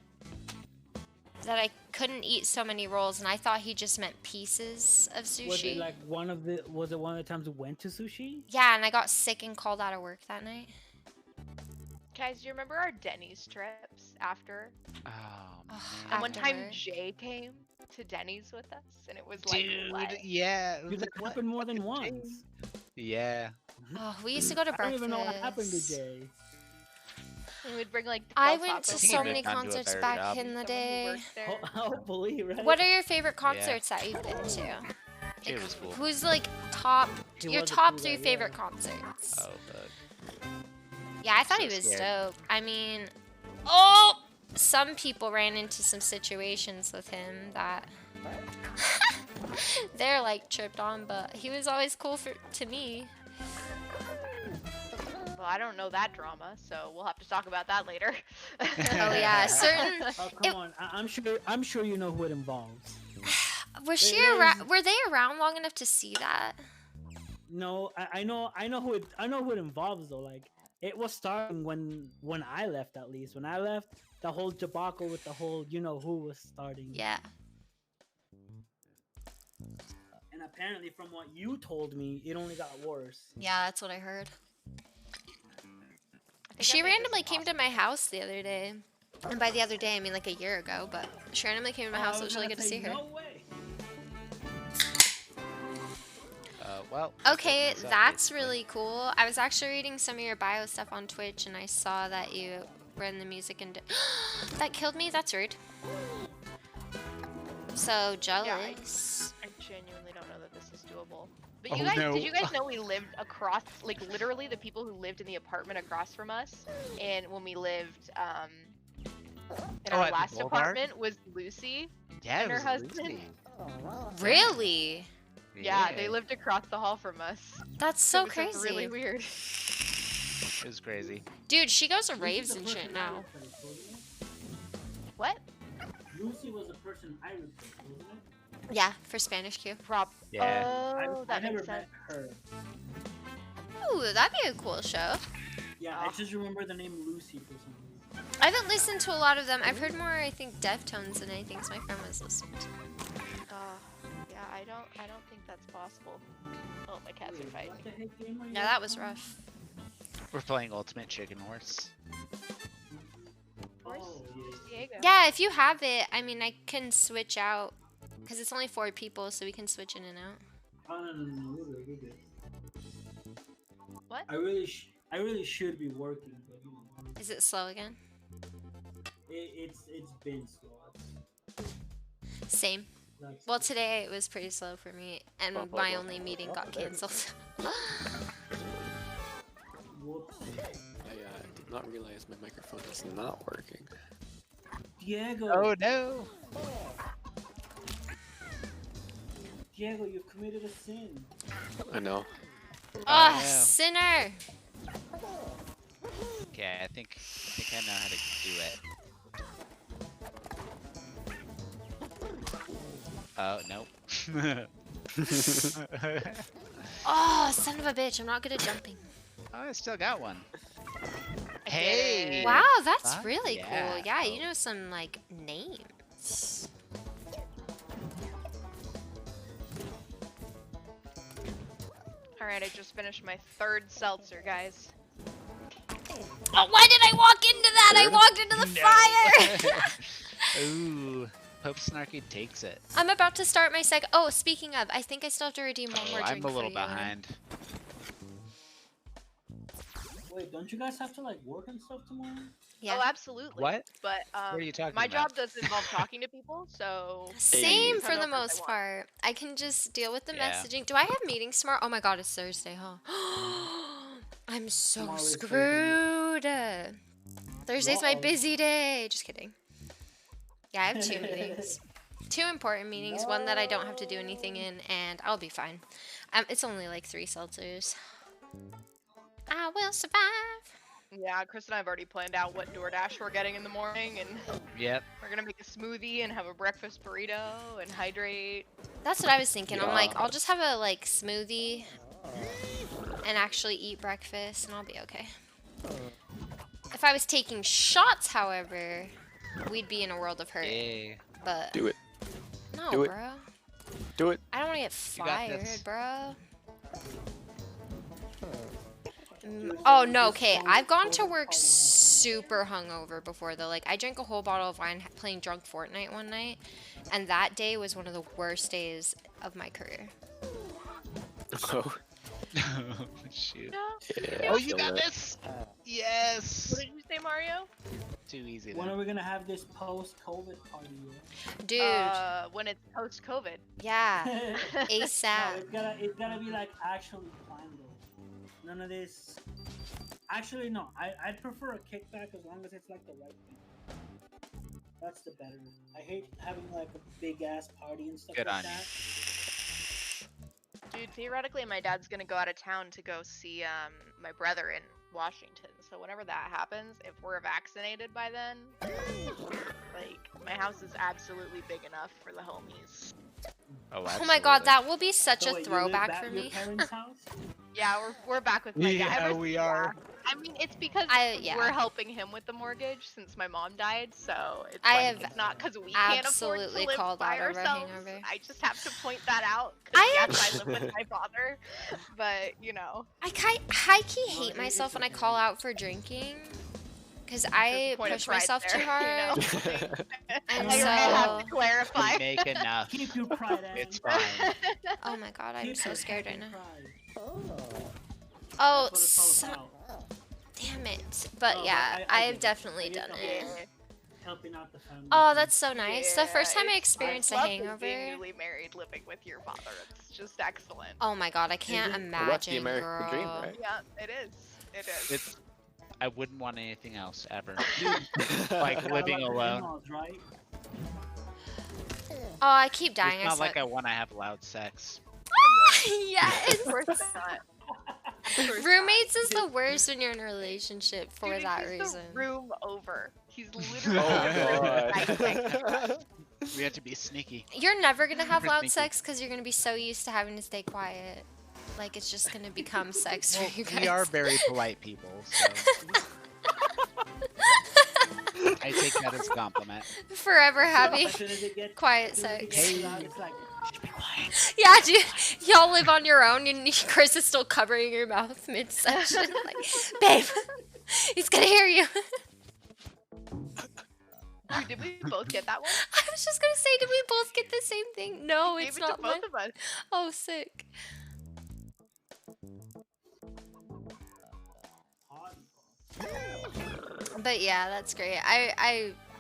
that I couldn't eat so many rolls, and I thought he just meant pieces of sushi. Was it like one of the times we went to sushi? Yeah, and I got sick and called out of work that night. guys, do you remember our Denny's trips after? Oh, Ugh, man. And one time afterward. Jay came to Denny's with us, and it was like, Dude, what? yeah. Dude, that what- happened more than what the once. Yeah. Oh, we used to go to I don't breakfast. even know what happened to Jay. And we'd bring like. I 12 went to tacos He so could've many done to a concerts better back job. in the someone who day. worked there. Hopefully, right? What are your favorite concerts that you've been to? Jay was cool. Who's like top He your was a top cool 3 guy, favorite yeah. concerts? Oh, but Yeah, I thought so he was scared. dope. I mean, oh, some people ran into some situations with him that they're like tripped on, but he was always cool to me. Well, I don't know that drama, so we'll have to talk about that later. Oh yeah, certain. Oh come It- on! I'm sure you know who it involves. Was she It around? is- Were they around long enough to see that? No, I know who it involves though. Like it was starting when I left, at least. When I left, the whole debacle with the whole you know who was starting. Yeah. And apparently, from what you told me, it only got worse. Yeah, that's what I heard. I think She I made this randomly came to impossible. my house the other day. And by the other day, I mean like a year ago, but she randomly came to my Oh, house. I It was really good gonna to see say, her. No way. well. Okay, opens up, that's basically. really cool. I was actually reading some of your bio stuff on Twitch, and I saw that you were in the music and that killed me. That's rude. So jealous. I genuinely don't know that this is doable. But Oh, you guys, no. did you guys know we lived across, like literally the people who lived in the apartment across from us, and when we lived in Oh, our at the last Boulevard? apartment was Lucy. Yeah, and it her was husband. Lucy. Really? Yeah, they lived across the hall from us. That's so It was crazy. really weird. It was crazy. Dude, she goes to Lucy's raves the and person shit I now. replaced, wasn't it? What? Lucy was the person I replaced, wasn't it? Yeah, for Spanish Q. Rob. Yeah. Oh, I that never makes sense. met her. Ooh, that'd be a cool show. Yeah, I just remember the name Lucy for some reason. I haven't listened to a lot of them. I've heard more, I think, Deftones than anything, so my friend was listening to. Yeah, I don't think that's possible. Oh, my cats are Wait, fighting. what the heck game are you Yeah, that on? was rough. We're playing Ultimate Chicken Horse. Where's Oh, yeah. Diego? Yeah, if you have it, I mean, I can switch out. Because it's only 4 people, so we can switch in and out. Oh, no, we're good. What? I really should be working, but you know, Is it slow again? it's been slow. Same. That's Well, today it was pretty slow for me, and my only meeting got canceled. whoops. I did not realize my microphone is not working. Diego, Oh no! Diego, you've committed a sin. I know. Oh, no. sinner! Okay, I think I know how to do it. Oh nope. Oh, son of a bitch, I'm not good at jumping. Oh, I still got one. I did Hey! it. Wow, that's Fuck really yeah. cool. Yeah, you know some, like, names. Alright, I just finished my 3rd seltzer, guys. Oh, why did I walk into that? I Third? walked into the fire! Ooh, Pope Snarky takes it. I'm about to start my second. Oh, speaking of, I think I still have to redeem one Oh, more drink I'm a little for you. behind. Wait, don't you guys have to like work and stuff tomorrow? Yeah. Oh, absolutely. What? But What are you talking my about? job does involve talking to people, so Same Hey. for the Turn over if I most want. part. I can just deal with the Yeah. messaging. Do I have meetings tomorrow? Oh my god, it's Thursday, huh? I'm so Tomorrow is Thursday. screwed. Thursday's my Uh-oh. busy day. Just kidding. Yeah, I have 2 meetings. 2 important meetings. One that I don't have to do anything in, and I'll be fine. It's only like 3 seltzers. I will survive. yeah, Chris and I have already planned out what DoorDash we're getting in the morning, and Yep. we're gonna make a smoothie and have a breakfast burrito and hydrate. That's what I was thinking. I'm like, I'll Yes. just have a like smoothie and actually eat breakfast, and I'll be okay. If I was taking shots, however, we'd be in a world of hurt. Hey. But Do it. no, Do it. bro. Do it. I don't want to get You got this. fired, bro. Oh no, okay. I've gone to work super hungover before though. Like I drank a whole bottle of wine playing drunk Fortnite one night, and that day was one of the worst days of my career. Oh, Shoot. No. yeah. Oh, I you feel got that. this! Yes! What did you say, Mario? Too easy When are then. we gonna have this post-COVID party? Yet? Dude, When it's post-COVID. yeah, No, ASAP. it's gotta be like actually planned though. None of this. Actually, no. I'd prefer a kickback as long as it's like the right thing. That's the better. I hate having like a big ass party and stuff Good like on you. that. Dude, theoretically, my dad's gonna go out of town to go see my brother in Washington. So whenever that happens, if we're vaccinated by then, like my house is absolutely big enough for the homies. Oh, Oh my god, absolutely. that will be such So a wait, you live throwback back for at your me. parents' house? Yeah, we're back with my dad. Yeah, Ever- we are. I mean, it's because Yeah. we're helping him with the mortgage since my mom died. So it's I like, have it's not because we can't afford to absolutely live called by out over a ourselves. hangover. I just have to point that out. 'Cause I yes, I live with my father, but you know. I high-key Well, hate it myself is when I okay. call out for drinking. Because There's I a point of push pride myself there, too hard. You know? And I have to so- clarify. We make enough. Keep your pride, Ann. It's fine. Oh my god, I'm Keep so your scared right fucking now. pride. Oh, That's what it's all son- about. damn it. But Oh, yeah, I I get have it. definitely I get done the it. whole helping out the family. Oh, that's so nice. The Yeah, first time I it's- experienced a it's lovely hangover. Being newly married, living with your father, it's just excellent. Oh my god, I can't it? Well, imagine, that's the American girl. dream, right? Yeah, it is. It is. It's. I wouldn't want anything else ever. Dude, Like gotta living let the alone. in-laws, right? Oh, I keep dying. It's I not like suck. I want to have loud sex. Yes. Of course not. Of course Roommates is the worst when you're in a relationship for Dude, that he's reason. the room over. He's literally Oh right next to us. god. We have to be sneaky. You're never gonna have We're loud thinking. sex because you're gonna be so used to having to stay quiet. Like it's just gonna become sex Well, for you guys. we are very polite people, so I take that as a compliment. Forever having As soon as it gets quiet as soon as it sex. gets loud, it's like, "Shh, be quiet." Yeah, dude, y'all live on your own and Chris is still covering your mouth mid-session. Like, babe, he's gonna hear you. Dude, did we both get that one? I was just gonna say, did we both get the same thing? No, Gave it's it to not both mine. of us. Oh, sick. But yeah, that's great.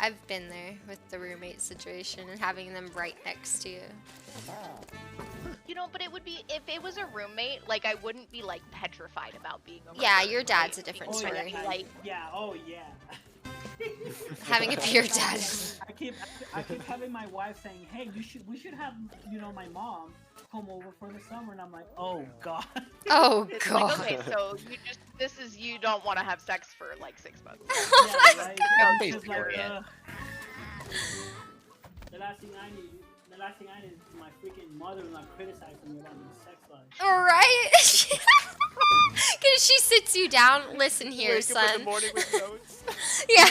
I've been there with the roommate situation and having them right next to you. You know, but it would be if it was a roommate, like I wouldn't be like petrified about being a Yeah, roommate, your dad's a right? different Oh, Because story. I'd be like, yeah, oh yeah. Having it be your dad. I keep having my wife saying, "Hey, we should have, my mom come over for the summer," and I'm like, "Oh God." Oh it's god. like, okay, so you don't want to have sex for like 6 months. Yeah, right? No, It's just like, yeah. the last thing I need is my freaking mother-in-law criticizing me about my sex life. Right? Cause she sits you down. Listen here, Wake up in son. the morning with notes. Yeah.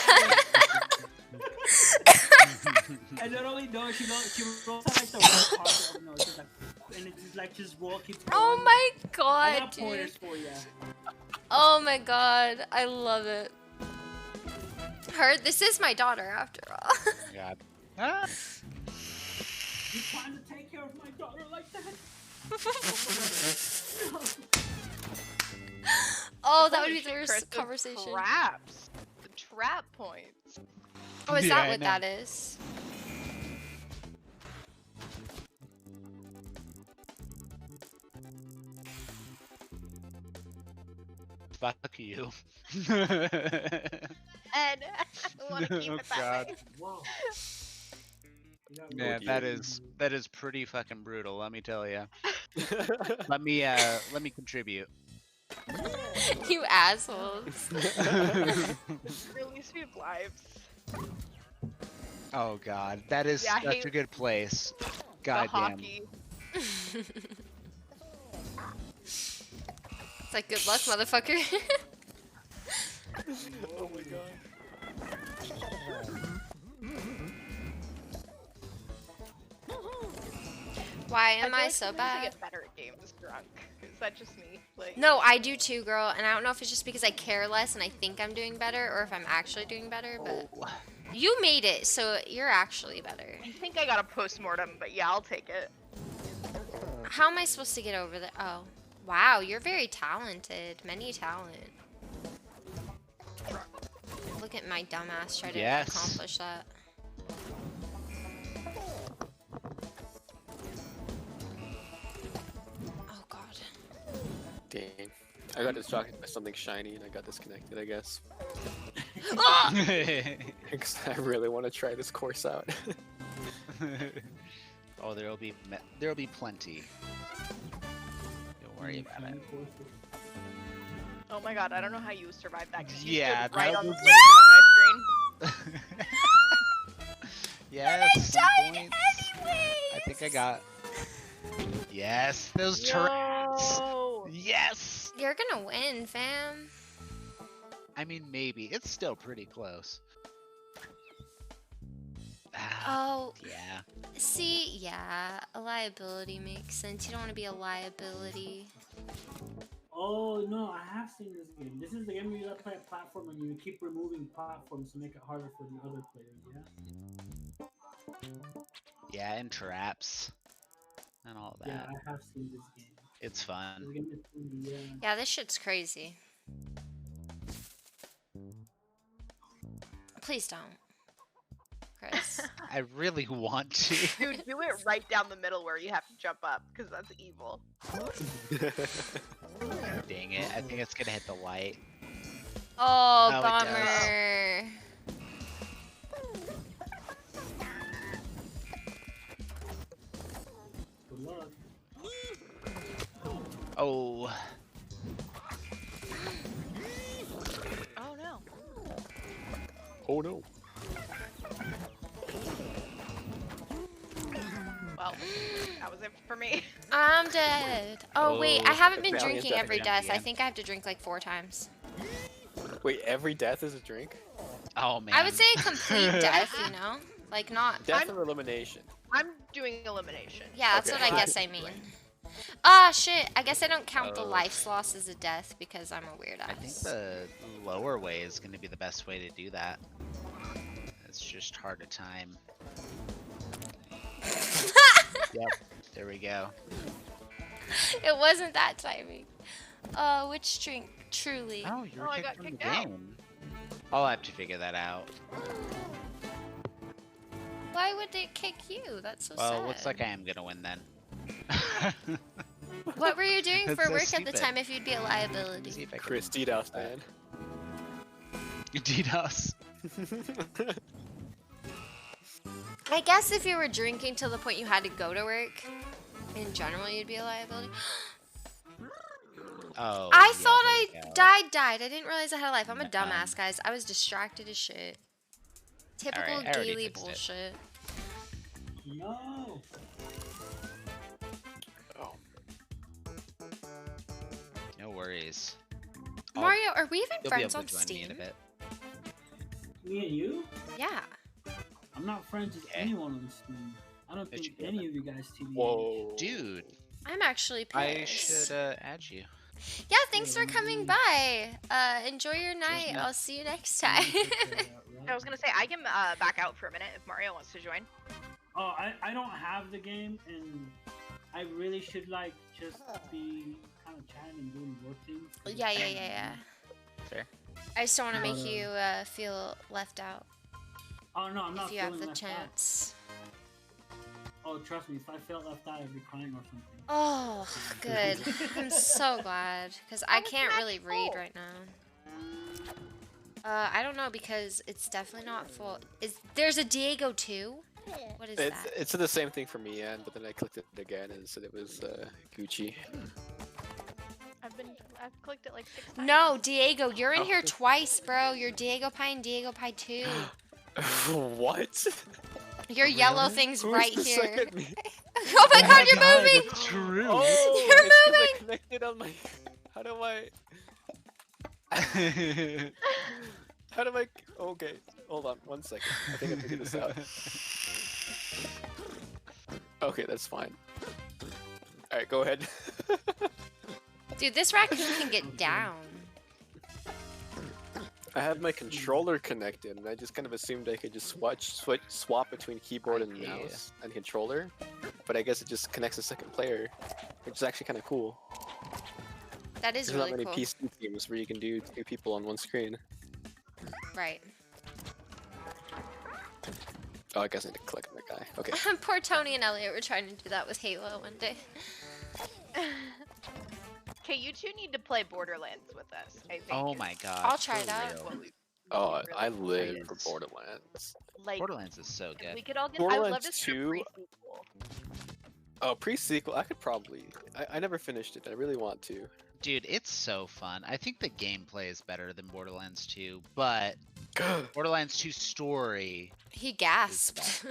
And not only notes, she rolls out like the red carpet of notes, and it's just like roll keeps going. Oh my I god, got dude. pointers for you. Oh my god, I love it. This is my daughter after all. God. Ah. You trying to take care of my daughter like that? Oh, that would Holy be the shit, worst Chris, the conversation. Traps. The trap points. Oh, is Yeah, that I what know. that is? Fuck you. And I want to keep Oh, it that God. way. Whoa. You Man, got that is pretty fucking brutal. Let me tell you. Let me contribute. You assholes. Really sweet lives. Oh God, that is Yeah, I such hate a good place. The God damn. hockey. It's like, good luck, motherfucker. Oh my god. Why am feel I like so sometimes bad? I get better at games drunk. Is that just me? Like, No, I do too, girl. And I don't know if it's just because I care less and I think I'm doing better or if I'm actually doing better, but Oh. you made it, so you're actually better. I think I got a postmortem, but yeah, I'll take it. How am I supposed to get over that? Oh, wow, you're very talented. Many talent. Look at my dumbass try to Yes. accomplish that. Oh god. Dang. I got distracted by something shiny and I got disconnected, I guess. Ah! Because I really want to try this course out. Oh, there'll be plenty. Don't worry about it. Oh my god, I don't know how you survived that. 'Cause you Yeah, stood right that on the was- link on my screen. Yes, some Died points. anyways! I think I got. Yes, those turrets. Yo! Yes. You're gonna win, fam. I mean, maybe it's still pretty close. Ah, Oh, yeah. see, yeah, a liability makes sense. You don't want to be a liability. Oh no, I have seen this game. This is the game where you play a platform and you keep removing platforms to make it harder for the other players, yeah? Yeah, and traps and all that. Yeah, I have seen this game. It's This fun. game is really, yeah. Yeah, this shit's crazy. Please don't. Chris. I really want to. Dude, do it right down the middle where you have to jump up, because that's evil. Dang it! I think it's gonna hit the light. Oh, Oh, it does. bummer. Good luck. Oh no. Well, that was it for me. I'm dead. Oh wait, I Oh, haven't been Valiant drinking death every again, death. I again. think I have to drink like 4 times. Wait, every death is a drink? Oh man. I would say complete death, you know? Like not. Death or elimination? I'm doing elimination. Yeah, that's Okay. what I guess I mean. Ah, shit. I guess I don't count the Oh. life loss as a death because I'm a weird I think ass. the lower way is going to be the best way to do that. It's just hard to time. Yep, there we go. It wasn't that timing. Which drink? Truly. Oh, you're Oh, I kicked got from the kicked out. game. I'll have to figure that out. Why would it kick you? That's so Well, sad. looks like I am gonna win then. What were you doing That's for so work at the stupid. time if you'd be a See liability? if I can- Chris DDoS, man. DDoS. I guess if you were drinking to the point you had to go to work, in general you'd be a liability. Oh. I yeah, thought there I we go. died. I didn't realize I had a life. I'm a Um, dumbass, guys. I was distracted as shit. Typical I already Gaily fixed it. bullshit. No. Oh. No worries. I'll- Mario, are we even You'll be friends able on to join me in a Steam? bit. Me and you? Yeah. I'm not friends with Okay. anyone on Steam. I don't It think should be any of you guys TBH. Whoa. Dude, I'm actually pissed. I should add you. Yeah, thanks for coming by. Enjoy your night. man. I'll see you next time. I was gonna say I can back out for a minute if Mario wants to join. Oh, I don't have the game, and I really should like just be kind of chatting and doing work things. yeah. Fair. I just don't want to make But, you feel left out Oh no, I'm not if you have feeling the left out. chance. Oh, trust me, if I felt left out, I'd be crying or something. Oh, good. I'm so glad because I was can't that really read full? right now. I don't know because it's definitely not full. There's a Diego too? What is It's, that? it's the same thing for me, and but then I clicked it again and it said it was Gucci. I've clicked it like 6 times. No, Diego, you're in Oh. here twice, bro. You're Diego Pie and Diego Pie 2. What? Your yellow Really? thing's Who's right the here. second me? Oh my god, you're moving! True. Oh, You're it's 'cause I moving! connected on my. How do I? How do I? Okay, hold on 1 second. I think I figured this out. Okay, that's fine. All right, go ahead. Dude, this raccoon can get down. I had my controller connected, and I just kind of assumed I could just swap between keyboard and Yeah. mouse and controller. But I guess it just connects a second player, which is actually kind of cool. That is There's really not many cool. PC games where you can do 2 people on one screen. Right. Oh, I guess I need to click on that guy. Okay. Poor Tony and Elliot were trying to do that with Halo one day. Okay, you two need to play Borderlands with us. I think. Oh is my god. I'll try it for out. real. what we Oh, really I need. live for Yes. Borderlands. Like, Borderlands is so if good. we could all get. I would love Borderlands to see 2? a pre-sequel. Oh, pre-sequel, I could probably. I never finished it. I really want to. Dude, it's so fun. I think the gameplay is better than Borderlands 2, but Borderlands 2 story. He gasped.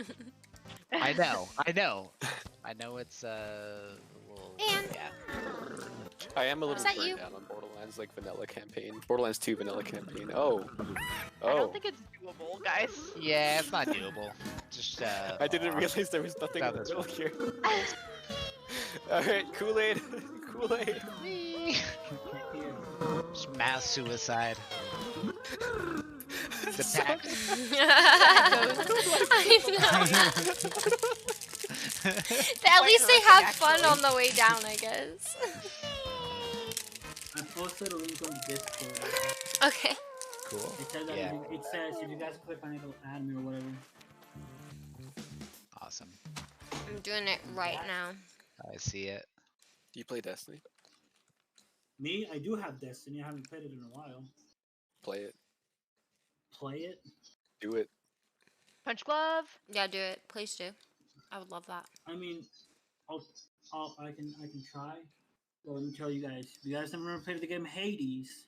I know it's little, And- yeah. I am a little Was that burnt you? out on Borderlands like vanilla campaign. Borderlands 2 vanilla campaign. Oh. I don't think it's doable, guys. Yeah, it's not doable. Just I didn't realize there was nothing in the That's middle right. here. Alright, Kool-Aid. Kool-Aid. Just mass suicide. The So- pack. I know. At least they have fun on the way down, I guess. I posted a link on Discord. Okay. Cool. It says, that Yeah. it says if you guys click on it, it'll add me or whatever. Awesome. I'm doing it right now. I see it. Do you play Destiny? Me, I do have Destiny. I haven't played it in a while. Play it. Play it? Do it. Punch Glove. Yeah, do it. Please do. I would love that. I mean, I can try. Well, let me tell you guys. You guys never played the game Hades?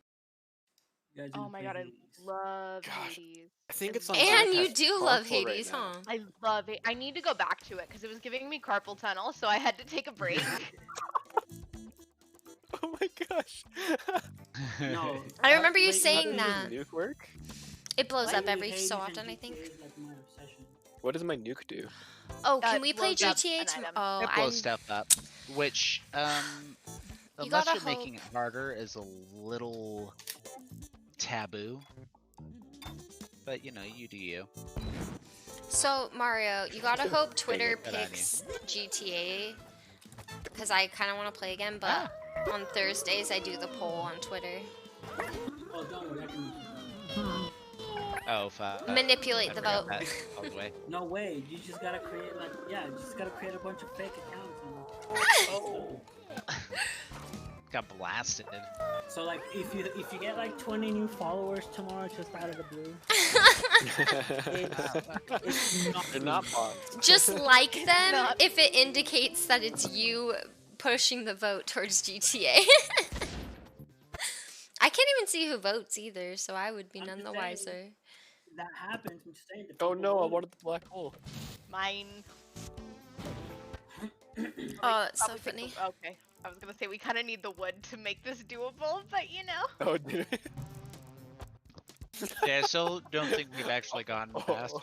You guys Oh never my played god, I Hades. love Gosh. Hades. I think it's on. And you Dreamcast do love console right Hades, now. huh? I love it. I need to go back to it because it was giving me carpal tunnel, so I had to take a break. Oh my gosh. No. I remember you Wait, saying How that. does your nuke work? It blows What? up every Hades so and often, I GTA think. is like my obsession. What does my nuke do? Oh, can It we play blows up GTA an tomorrow? item. Oh, It blows I'm. stuff up, which You unless gotta you're making it hope. harder, is a little taboo. But you know, you do you. So Mario, you gotta hope Twitter Good on you. picks GTA, because I kind of want to play again. But Ah. on Thursdays I do the poll on Twitter. Oh, don't worry, I can. Oh, fuck. Manipulate I the forgot vote. that all the way. No way. You just gotta create like you just gotta create a bunch of fake accounts. Oh. Got blasted. So like if you get like 20 new followers tomorrow just out of the blue, it's not They're not bots. Just like them Not- if it indicates that it's you pushing the vote towards GTA. I can't even see who votes either, so I would be I'm none just the saying. wiser. that happens. I'm just saying. the Oh people no, I vote. wanted the black hole. Mine. Oh, it's so Probably funny. pick the- okay. I was gonna say we kind of need the wood to make this doable, but you know. Oh, dude. Yeah, I still don't think we've actually gone past. Oh,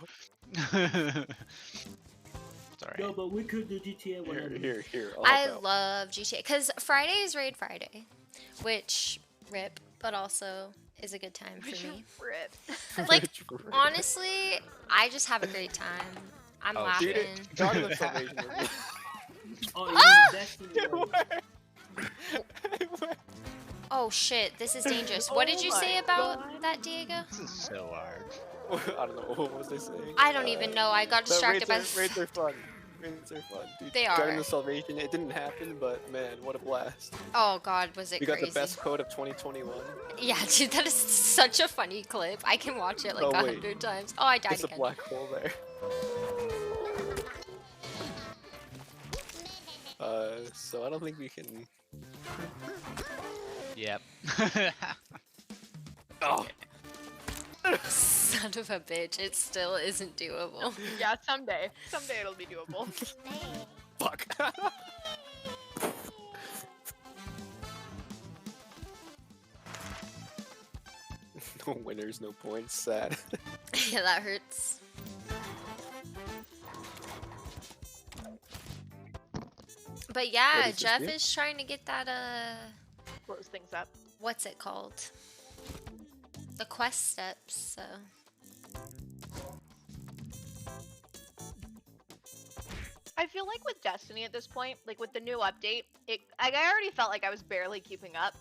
Sorry. No, but we could do GTA here, whenever. here. I'll I help out. love GTA because Friday is Raid Friday, which rip, but also is a good time for me. Rip. Like honestly, I just have a great time. I'm Oh, laughing. Dude, Garden of Salvation with me. Oh, you Ah! mean Destiny. It right? worked. Oh shit, this is dangerous. What did Oh you say my about God. that, Diego? This is so hard. I don't know. What was they saying? I don't even know. I got The distracted by. raids are fun. Raids are fun. Dude, They Garden are. of Salvation. It didn't happen, but man, what a blast. Oh god, was it We got crazy? the best code of 2021. Yeah, dude, that is such a funny clip. I can watch it like Oh, wait. 100 times. Oh, I died There's a again. black hole there. So I don't think we can. Yep. Oh, Son of a bitch, it still isn't doable. Yeah, someday. Someday it'll be doable. fuck. No winners, no points. Sad. Yeah, that hurts. But yeah, What does this Jeff do? is trying to get that Close things up. what's it called? The quest steps, so I feel like with Destiny at this point, like with the new update, I already felt like I was barely keeping up,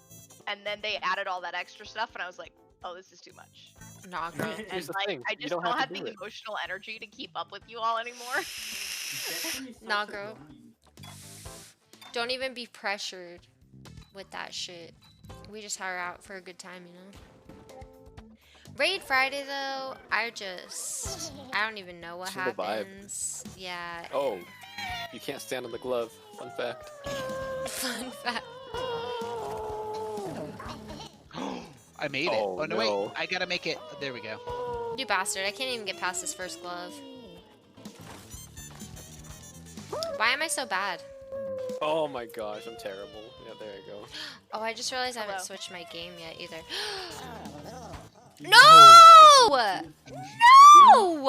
and then they added all that extra stuff, and I was like, oh, this is too much. nah, girl. Here's And the like, thing, I you just don't don't have have to the do it. emotional energy to keep up with you all anymore. Destiny's such Nah, a girl. grind. Don't even be pressured with that shit. We just hire out for a good time, you know? Raid Friday though, I don't even know what Just for the vibe. happens. Yeah. Oh, you can't stand on the glove. Fun fact. Fun fact. I made it. Oh, Oh, no, no. wait. I gotta make it. There we go. You bastard, I can't even get past this first glove. Why am I so bad? Oh my gosh, I'm terrible. Yeah, there you go. Oh, I just realized I haven't Hello. switched my game yet either. No! No! I No!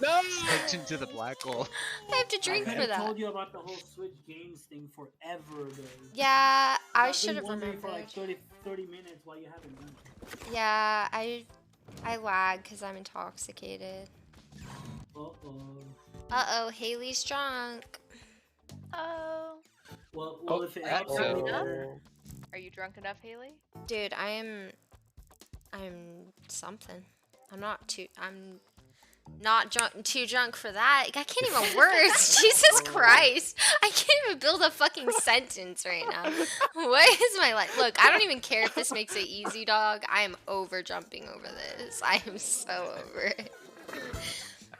Hooked into the black hole. have to drink I for have that. told you about the whole Switch games thing forever, though. Yeah, I I've should been have wondering remembered. for like 30 minutes why you haven't done it. Yeah, I lag because I'm intoxicated. Uh-oh. Uh-oh, Haley's drunk. Oh, Well, Oh, if it that- helps oh. you better, are you drunk enough, Haley? Dude, I'm something. I'm not drunk, too drunk for that. I can't even words. Jesus Christ. I can't even build a fucking sentence right now. What is my life? Look, I don't even care if this makes it easy, dog. I am over jumping over this. I am so over it.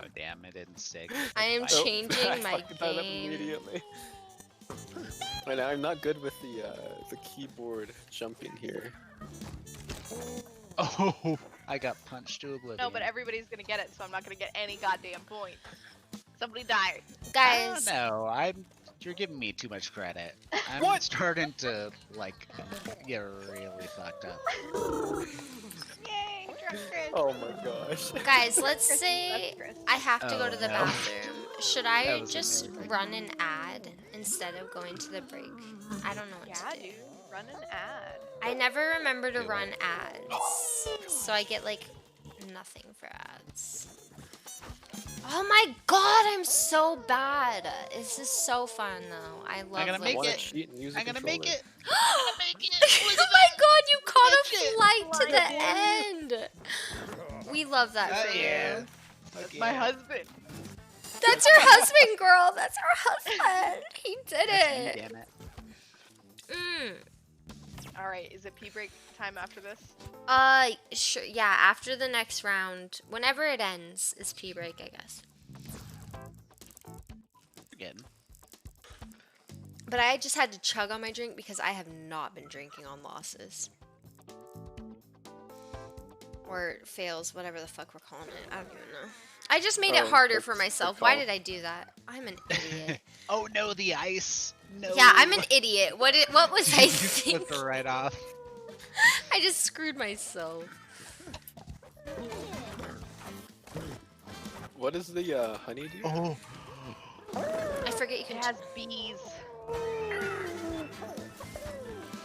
Oh, damn. It didn't stick. I am Nope. changing I my fucked that up game. immediately. And I'm not good with the keyboard jumping here. Oh, I got punched to oblivion. No, but everybody's gonna get it, so I'm not gonna get any goddamn points. Somebody die. Guys, No, you're giving me too much credit. I'm What? starting to like get really fucked up. Yay, drunk Chris. Oh my gosh. guys, let's Chris, say that's Chris. I have to go Oh, to the no. bathroom. Should That I was just amazing. run an ad instead of going to the break? I don't know what Yeah, to do. dude. Run an ad. I never remember to Do run it. ads, so I get like nothing for ads. Oh my god, I'm so bad. This is so fun though. I love gonna make Wanna it. cheat and use a I'm gonna make controller. it. I'm gonna make it. Oh my god, you caught a Shit. flight to the Flight. end. We love that for Yeah. you. That's my husband. That's your husband, girl. That's our husband. He did That's me, it. damn it. Mm. All right, is it pee break time after this? Sure. Yeah, after the next round, whenever it ends, is pee break, I guess. Again. But I just had to chug on my drink because I have not been drinking on losses. Or fails, whatever the fuck we're calling it. I don't even know. I just made it Oh, harder good- for good myself. Why call. did I do that? I'm an idiot. Oh no, the ice. No. Yeah, I'm an idiot. What was I You thinking? flipped her right off. I just screwed myself. What does the honey do? Oh. I forget you It can. has bees.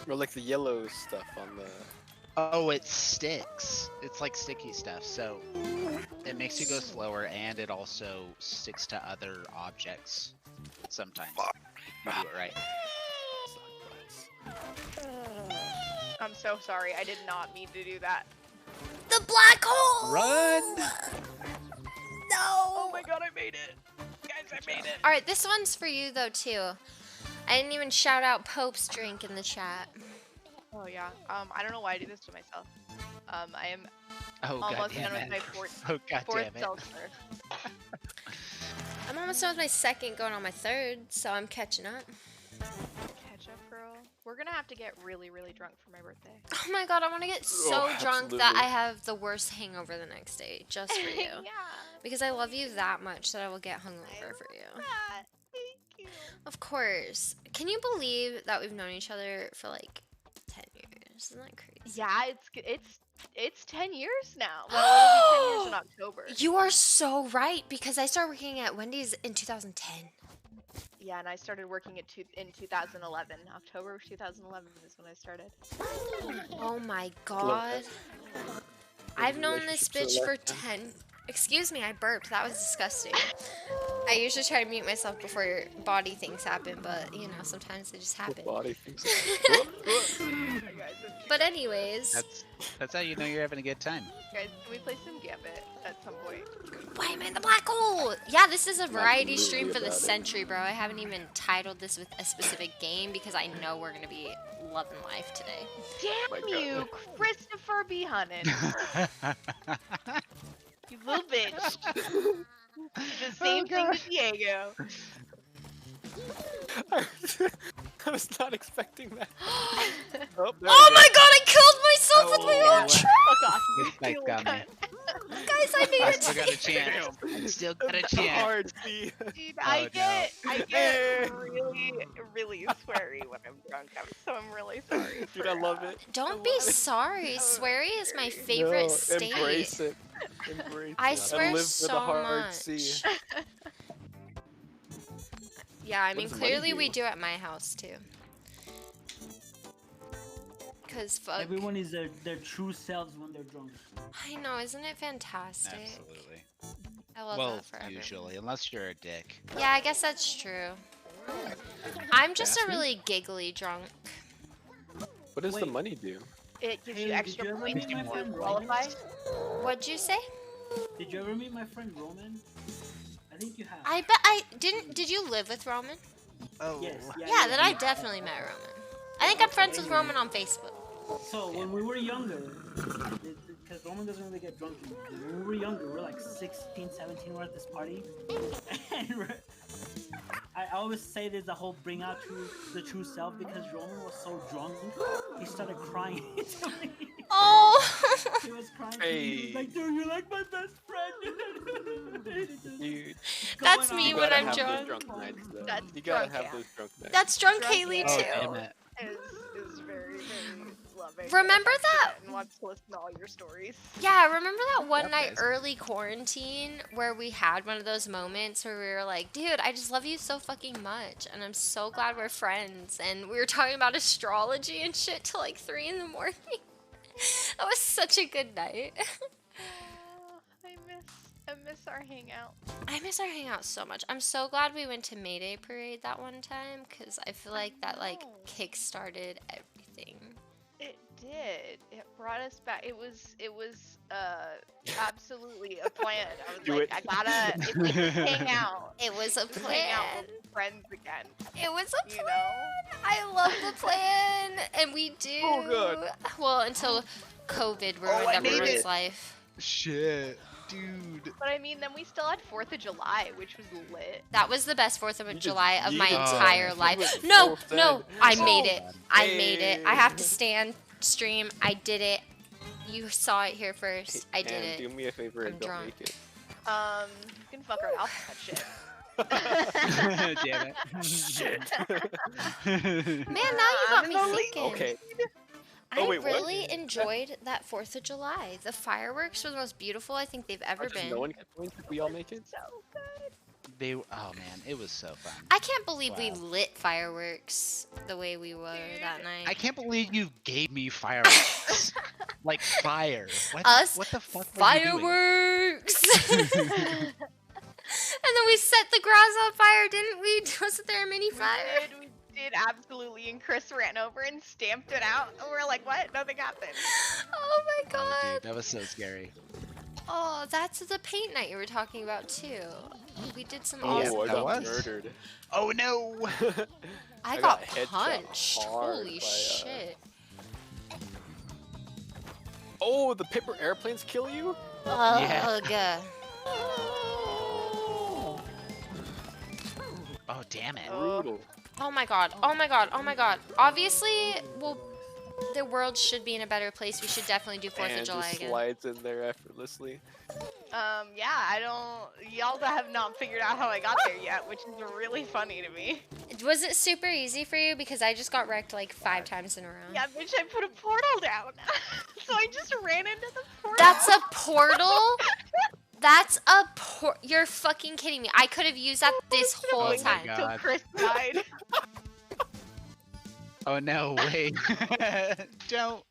Or like the yellow stuff on the. Oh, it sticks. It's like sticky stuff, so it makes you go slower, and it also sticks to other objects sometimes. You do it right. I'm so sorry. I did not mean to do that. The black hole. Run! No. Oh my god, I made it. Guys, I made it. All right, this one's for you though too. I didn't even shout out Pope's drink in the chat. Oh yeah. I don't know why I do this to myself. I am Oh almost god done damn with it. my fourth Oh god damn it. seltzer. I'm almost done with my second, going on my third, so I'm catching up. Catch up, girl. We're gonna have to get really, really drunk for my birthday. Oh my god, I want to get so Oh, drunk that absolutely. I have the worst hangover the next day, just for you. yeah. Because I love you that much that I will get hungover for you. Thank you. Of course. Can you believe that we've known each other for like 10 years? Isn't that crazy? Yeah, it's 10 years now. Well, it'll be 10 years in October. You are so right because I started working at Wendy's in 2010. Yeah, and I started working in 2011. October of 2011 is when I started. Oh my god. I've known this bitch for 10. Excuse me, I burped. That was disgusting. I usually try to mute myself before body things happen, but you know, sometimes they just happen. Body things. But anyways, That's how you know you're having a good time. Guys, can we play some Gambit at some point? why am I in the black hole? Yeah, this is a variety really stream for the about it. century, bro. I haven't even titled this with a specific game because I know we're gonna be loving life today. my Damn God. you, Christopher B. Hunnan. You little bitch. The same thing to Diego. I was not expecting that. Oh, there Oh we my go. god, I killed myself with my Oh, own wow. trap! Fuck off. This You night's got me. cunt. Guys, I made I it. still got a chance. I still got a That's chance. hard, see. Dude, Oh, I get Hey. really, really sweary when I'm drunk. I'm really sorry. Dude, for, I love it. Don't be sorry. Sweary is my favorite No, state. Embrace it. Embrace I it. swear and live so with a hard much. C. Yeah, I What mean, does money clearly we do? do at my house too. Cause fuck. Everyone is their true selves when they're drunk. I know, isn't it fantastic? Absolutely. I love Well, that for everyone. usually, unless you're a dick. Yeah, I guess that's true. I'm just a Jasmine? really giggly drunk. What does the Wait. money do? It gives Hey, you did extra you ever points meet my to friend qualify. Roman? What'd you say? Did you ever meet my friend Roman? I think you have. I bet I didn't. Did you live with Roman? Oh. Yes. Yeah, then I definitely met Roman. I think I'm friends with Roman on Facebook. So when we were younger, because Roman doesn't really get drunk anymore. When we were younger, we were like 16, 17, we're at this party. And I always say there's the whole bring out the true self because Roman was so drunk, he started crying to me. Oh, He was crying. He was Hey. like, dude, you're like my best friend. Dude, That's Going me you on when gotta I'm have drunk. those drunk nights, though. That's You gotta drunk have Cam. those drunk nights. That's drunk Drunk Haley Cam. Oh, too. damn it. Is very, very loving. and Remember that- affectionate And wants to listen to all your stories. Yeah, remember that one Yep, night guys. early quarantine where we had one of those moments where we were like, dude, I just love you so fucking much and I'm so glad we're friends, and we were talking about astrology and shit till like 3 in the morning. That was such a good night. I miss our hangout. I miss our hangout so much. I'm so glad we went to Mayday Parade that one time because I feel like that like know. kick-started everything. It did. It brought us back. It was absolutely a plan. I was Do like, it. I gotta if we can hang out. It was a Just hang out plan. with friends again. It was a You plan. know? I love the plan, and we do. Oh, good. Well, until COVID ruined I made everyone's it. life. Shit, dude. But I mean, then we still had 4th of July, which was lit. That was the best 4th of You just July of my yeeted entire it. life. You was No, so no, sad. I Oh. made it. I made it. I have to Hey. stand stream. I did it. You saw it here first. I did And it. do me a favor I'm and don't drunk. make it. You can fuck right off that shit. Damn it. Shit. Man, now you got I'm me in the lead. thinking. Okay. I Oh, wait, what? really enjoyed that 4th of July. The fireworks were the most beautiful I think they've ever Just been. no one get points if we all make it. So good. Oh man, it was so fun. I can't believe we Wow. lit fireworks the way we were that night. I can't believe you gave me fireworks. Like fire. What, Us what the fuck were you doing? Fireworks! And then we set the grass on fire, didn't we? Wasn't there a mini fire? We did absolutely, and Chris ran over and stamped it out, and we're like, what? Nothing happened. Oh my Oh, god. dude, that was so scary. Oh, that's the paint night you were talking about too. We did some Oh, yeah, awesome I that got was. murdered. Oh no! I I got got headshot punched. hard Holy by, shit. Oh, the paper airplanes kill you? Ugh. Oh damn it! Brutal. Oh my god. Oh my god. Oh my god. Obviously, well, the world should be in a better place. We should definitely do 4th of And July just again. slides in there effortlessly. Yeah, I don't. Y'all have not figured out how I got there yet, which is really funny to me. Was it super easy for you? Because I just got wrecked like 5 times in a row. Yeah, bitch, I put a portal down, so I just ran into the portal. That's a portal? That's a You're fucking kidding me. I could have used that this whole Oh my time. God. Till Chris died. Oh no! Wait! Don't!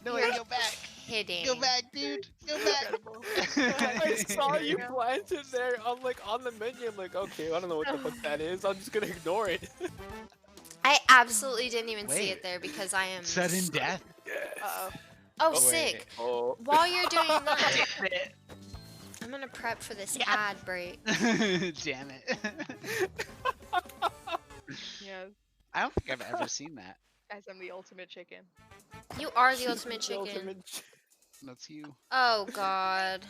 No way! Go back! Kidding. Go back, dude! Go back! I saw you Yeah. planted there. I'm like on the menu. I'm like, okay, I don't know what the fuck that is. I'm just gonna ignore it. I absolutely didn't even see Wait. it there because I am. Sudden death. Uh-oh. Oh, Oh, sick. wait. Oh, While you're doing that, Damn it! I'm gonna prep for this Yeah. ad break. Damn it! Yeah, I don't think I've ever seen that. guys, I'm the ultimate chicken. You are the ultimate chicken. ultimate- That's you. Oh god.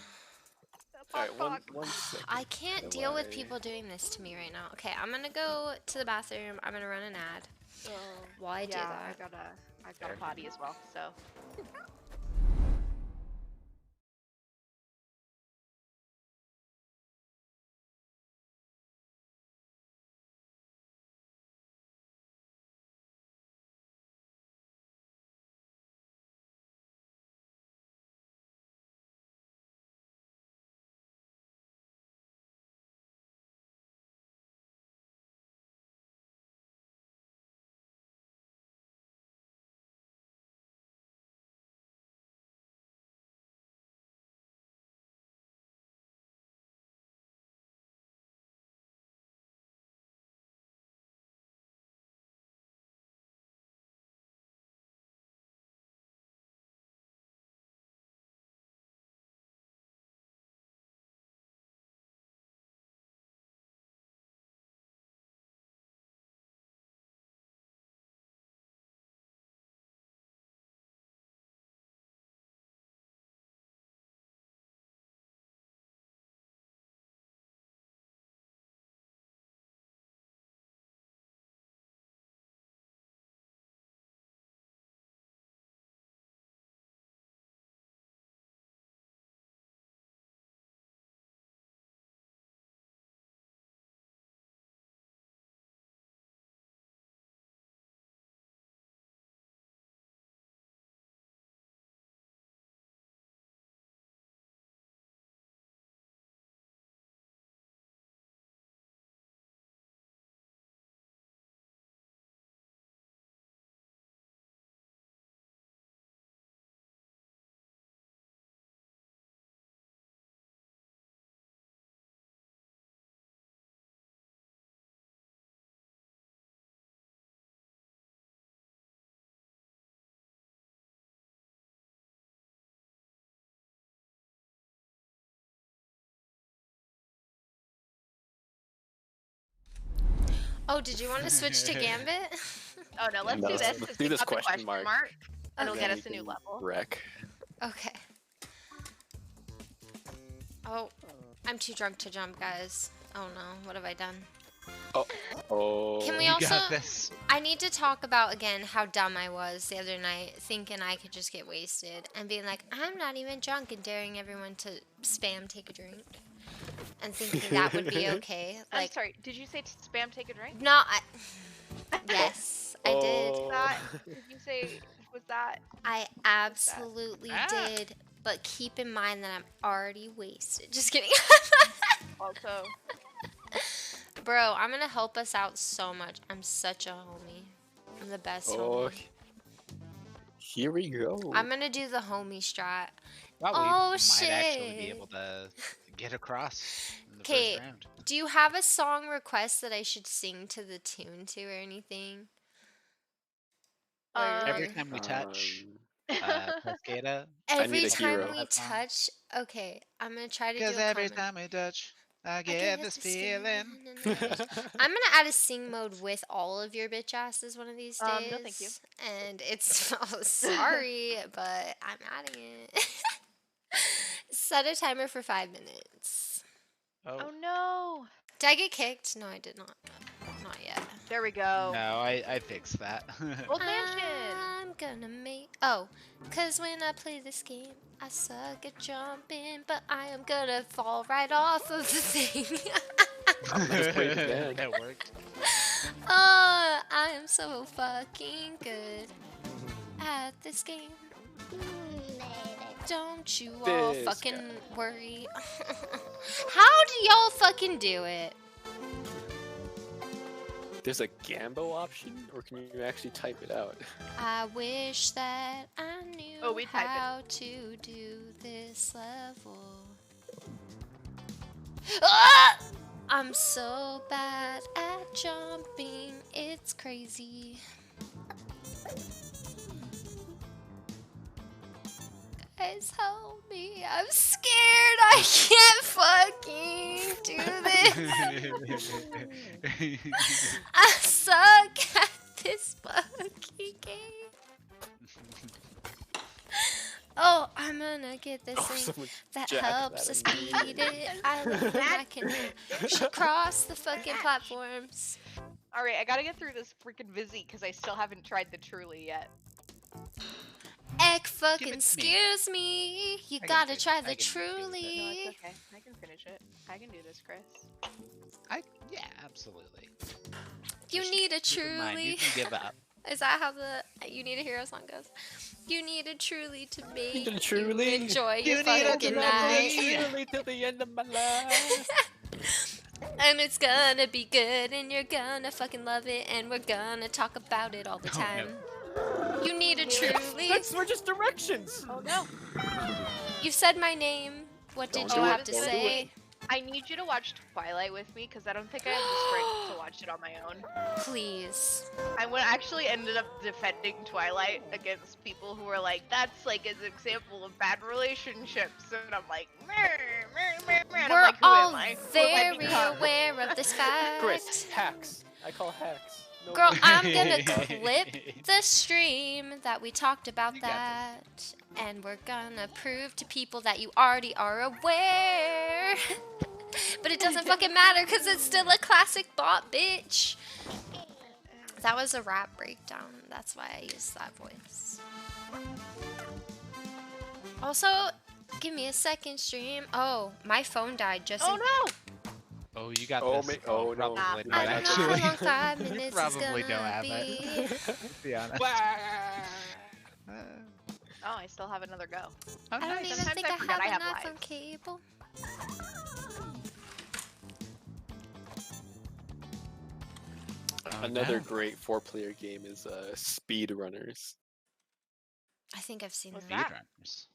Alright, Fuck. one second. I can't deal with Why? people doing this to me right now. Okay, I'm gonna go to the bathroom. I'm gonna run an ad. While I do yeah, that. I've got a potty as well, so. Oh, did you want to switch to Gambit? Oh no, let's No, do let's- this. let's 'cause do we this got the question mark. and it'll Okay. get Then us a we new can level. Wreck. Okay. Oh, I'm too drunk to jump, guys. Oh no, what have I done? Oh. Can we You also- got this. I need to talk about again how dumb I was the other night, thinking I could just get wasted and being like, I'm not even drunk, and daring everyone to spam take a drink and thinking that would be okay. I'm Like, sorry, did you say spam take a drink? no, yes, I did. Oh. That, did you say, was that? I absolutely Ah. did. But keep in mind that I'm already wasted. Just kidding. Also, Bro, I'm gonna help us out so much. I'm such a homie. I'm the best Oh. homie. Here we go. I'm gonna do the homie strat. Well, we Oh, might actually be shit. able to get across in the 'Kay. first round. Do you have a song request that I should sing to the tune to or anything? Every Or- time we touch Um, Cascada, Every need a time hero. we That song. touch. Okay, I'm gonna try to do because a every comment. time we touch, I I get this feeling. I'm gonna add a sing mode with all of your bitch asses one of these days. No, thank you. And it's oh, sorry, but I'm adding it. Set a timer for 5 minutes. oh no. Did I get kicked? No, I did not. Not yet. There we go. No, I fixed that. Old mansion. I'm gonna make. Oh, cause when I play this game, I suck at jumping, but I am gonna fall right off of the thing. Just play it again. That worked. Oh, I am so fucking good at this game. Don't you all This fucking guy. worry. How do y'all fucking do it? There's a Gambo option, or can you actually type it out? I wish that I knew Oh, we type it. how to do this level. Ah! I'm so bad at jumping, it's crazy. Guys, help me. I'm scared. I can't fucking do this. I suck at this fucking game. Oh, I'm gonna get this Oh, thing someone that jacked helps that us immediately. beat it. I love that I can cross the fucking platforms. Alright, I gotta get through this freaking Vizzy because I still haven't tried the Truly yet. Eck fucking it to me. excuse me. You I can gotta finish- try I the can finish it. No, truly. it's okay. I can finish it. I can do this, Chris. Yeah, absolutely. You Just need a keep in mind, truly. You can give up. Is that how the You Need a Hero song goes? You need a truly to make a truly. you enjoy You your need a fucking truly. night. Truly till the end of my life. And it's gonna be good and you're gonna fucking love it and we're gonna talk about it all the Oh, no. time. You need a truly. We're just directions. Oh no. You said my name. What did Don't you do have it, to don't do say? I need you to watch Twilight with me because I don't think I have the strength to watch it on my own. Please. I actually ended up defending Twilight against people who were like, that's like an example of bad relationships. And I'm like, meh, meh, meh, meh. And I'm We're like, who all am I? Who have I very become? aware of this fact. Chris, hacks. I call hacks. No Girl, way. I'm gonna clip the stream that we talked about You got that. And we're gonna prove to people that you already are aware. But it doesn't fucking matter because it's still a classic bot, bitch. That was a rap breakdown. That's why I used that voice. Also, give me a second, stream. Oh, my phone died just Oh in no! Oh, you got Oh, this. oh, no. probably You not, I don't know actually. how long 5 minutes Probably is don't gonna have be. it. To be honest. Oh, I still have another go. Oh, I don't nice. even Sometimes think I I forget have I have enough on lives. cable. Oh, Another no. great 4-player game is Speed Runners. I think I've seen What's that. that? Speedrunners.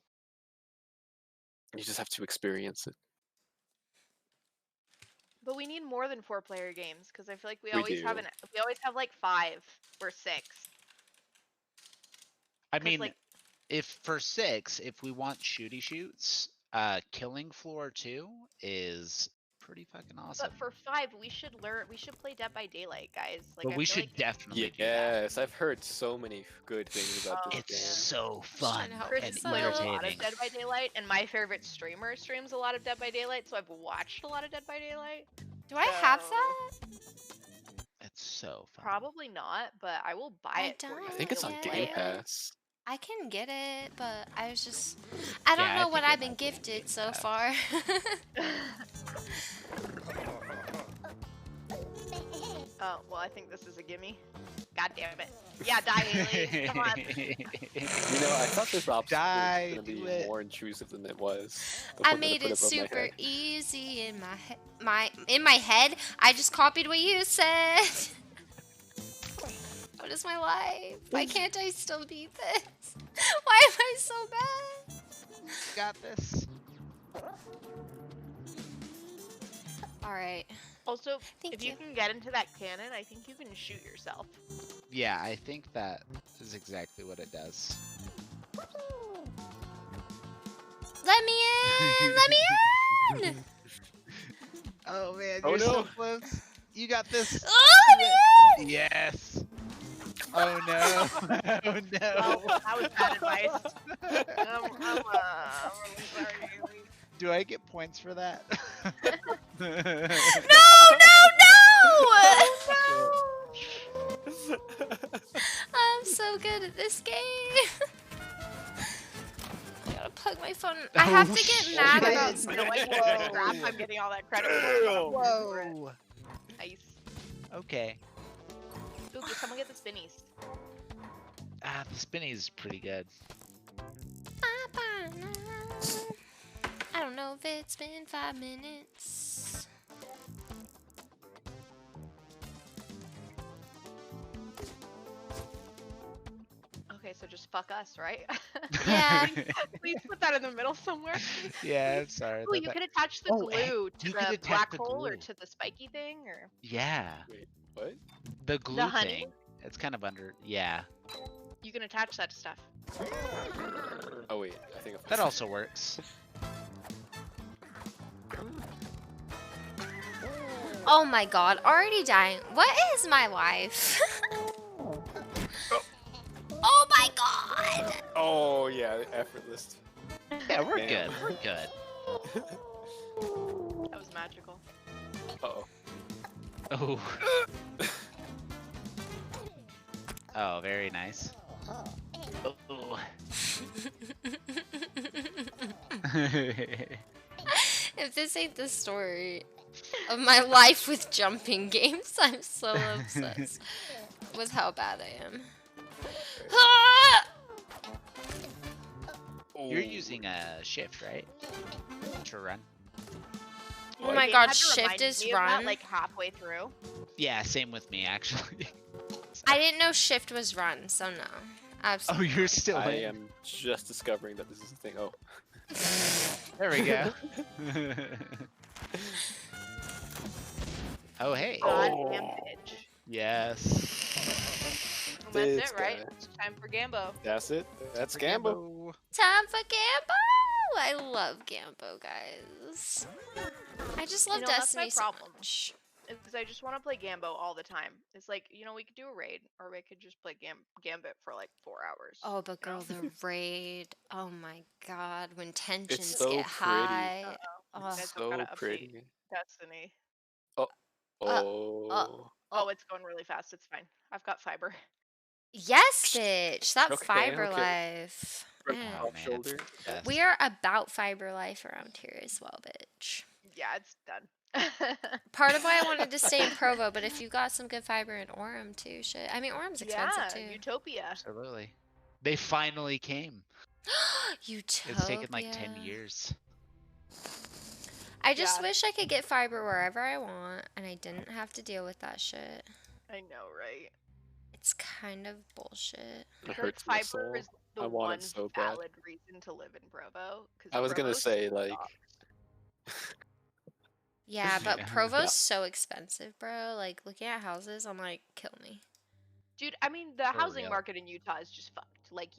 You just have to experience it. But we need more than 4-player games because I feel like we We always have do. we always have like 5 or 6. I 'Cause, mean, like- if for 6, if we want shooty shoots, Killing Floor 2 is pretty fucking awesome. But for 5, we should learn. We should play Dead by Daylight, guys. Like, But I we feel should like definitely do that. Yes, I've heard so many good things about Oh, this It's game. so trying fun to help Chris and has played a lot of irritating. Dead by Daylight, and my favorite streamer streams a lot of Dead by Daylight, so I've watched a lot of Dead by Daylight. Do I have So- that? It's so fun. Probably not, but I will buy I it for you. I think it's so on you'll Yeah. play Game it. Pass. I can get it, but I was just I don't Yeah, I know what think it I've been might be on gifted Game so Pass. far. Oh, well, I think this is a gimme. God damn it. Yeah, die, Haley. Come on. You know, I thought this obstacle Die, was gonna do be it. more intrusive than it was. The I one that made put it above my super head. easy in my head. I just copied what you said. What is my life? Why can't I still beat this? Why am I so bad? Got this. All right. Also, Thank if you you. can get into that cannon, I think you can shoot yourself. Yeah, I think that is exactly what it does. Let me in. Let me in. Oh man, Oh, you're so no. close. You got this. Oh, let me in. Yes. Oh no. Oh no. Well, that was bad advice. I'm really sorry, Haley. Do I get points for that? No, no, no. I'm so good at this game. I gotta plug my phone. I have to get shit. mad Shit. about You something. know what? Whoa. Crap, I'm getting all that credit for it. Whoa. Nice. Okay. Ooh, can someone get the spinnies? Ah, the spinny is pretty good. I don't know if it's been 5 minutes. Okay, so just fuck us, right? Yeah. Please put that in the middle somewhere. Yeah, I'm sorry. Ooh, about you that. could attach the Oh, hey, glue to you could the attach black the hole or glue. to the spiky thing, or Yeah, Wait, what? the glue honey? thing. It's kind of under. Yeah, you can attach that to stuff. Oh wait, I think I that also works. Oh my god, already dying. What is my life? Oh my god! Oh yeah, effortless. Yeah, we're Damn. good. We're good. That was magical. Uh-oh. Oh. Oh, very nice. Oh. If this ain't the story of my life with jumping games, I'm so obsessed with how bad I am. Ah! You're using a shift, right? To run. Oh What? my Game god, had to shift remind is me of that, run. like halfway through. Yeah, same with me actually. I didn't know shift was run, so no. Oh, Absolutely. you're still I in. am just discovering that this is a thing. Oh. There we go. Oh, hey. Goddamn Oh. bitch. Yes. Well, that's This it, right? guy. It's time for Gambo. That's it. That's Gambo. Time for Gambo! I love Gambo, guys. I just love You know, that's my Destiny so problem. much. Because I just want to play Gambo all the time. It's like, you know, we could do a raid, or we could just play Gambit for like 4 hours. Oh, but you know? girl, the raid. Oh my god, when tensions so get pretty. high. Uh-oh. Oh, Guys don't So gotta update pretty. Destiny. Oh. Oh, it's going really fast. It's fine. I've got fiber. yes, bitch. That Okay, fiber okay. life. From Man. Oh, off man. shoulder. Yes. We are about fiber life around here as well, bitch. Yeah, it's done. Part of why I wanted to stay in Provo, but if you got some good fiber in Orem too, shit. I mean, Orem's expensive yeah, too. Utopia. Absolutely. They finally came. Utopia. It's taken like 10 years. I just Yeah. wish I could get fiber wherever I want, and I didn't have to deal with that shit. I know, right? It's kind of bullshit. It I feel like hurts my fiber soul. is the I want one it so bad. valid reason to live in Provo. 'Cause I was gonna Provo's say like, sucks. Yeah, but Yeah. Provo's so expensive, bro. Like, looking at houses, I'm like, kill me. Dude, I mean, the For housing real. market in Utah is just fucked. Like,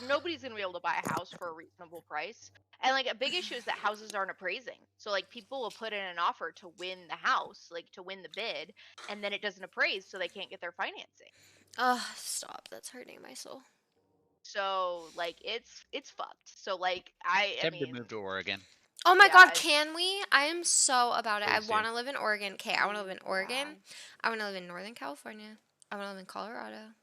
nobody's gonna be able to buy a house for a reasonable price, And like a big issue is that houses aren't appraising. So like people will put in an offer to win the house, like to win the bid, and then it doesn't appraise, so they can't get their financing. Oh, stop. That's hurting my soul. So like it's fucked. So like I Time to mean, move to Oregon. Oh my Yeah, god, it's- can we? I am so about it. I Please do. want to live in Oregon. Okay, I want to live in Oregon. yeah. I want to live in Northern California. I want to live in Colorado.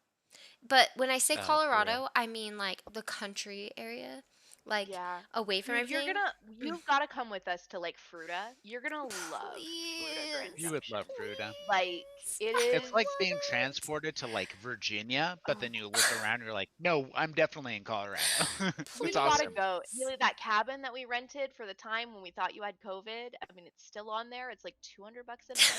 But when I say Oh, for Colorado, I mean like the country area, like Yeah. away from Dude, everything. you've got to come with us to like Fruta. You're gonna love Fruta Grand Please. You would love Junction. Fruta. Like it It's is. like being transported to like Virginia, but then you look around and you're like, no, I'm definitely in Colorado. You It's gotta awesome. go. Really, that cabin that we rented for the time when we thought you had COVID. I mean, it's still on there. It's like $200 a night.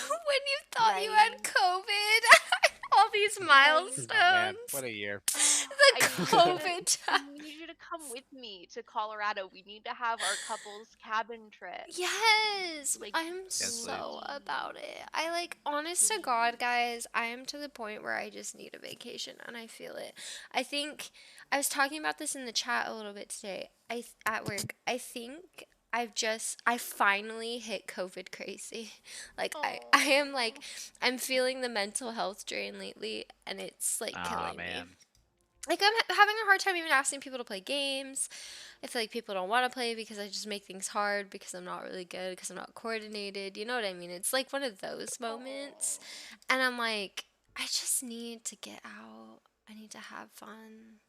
When you thought you had Right. COVID, all these Oh, man, milestones. what a year. The I need you to- COVID I time. need you to come with me to Colorado. We need to have our couples cabin trip. Yes, Like, I'm please. so about it. I like, honest to God, guys, I am to the point where I just need a vacation and I feel it. I think I was talking about this in the chat a little bit today. At work, I think I finally hit COVID crazy. Like I am like I'm feeling the mental health drain lately and it's like Aw, killing me. man. Like I'm having a hard time even asking people to play games. I feel like people don't want to play because I just make things hard because I'm not really good, because I'm not coordinated. You know what I mean? It's like one of those moments. And I'm like, I just need to get out. I need to have fun.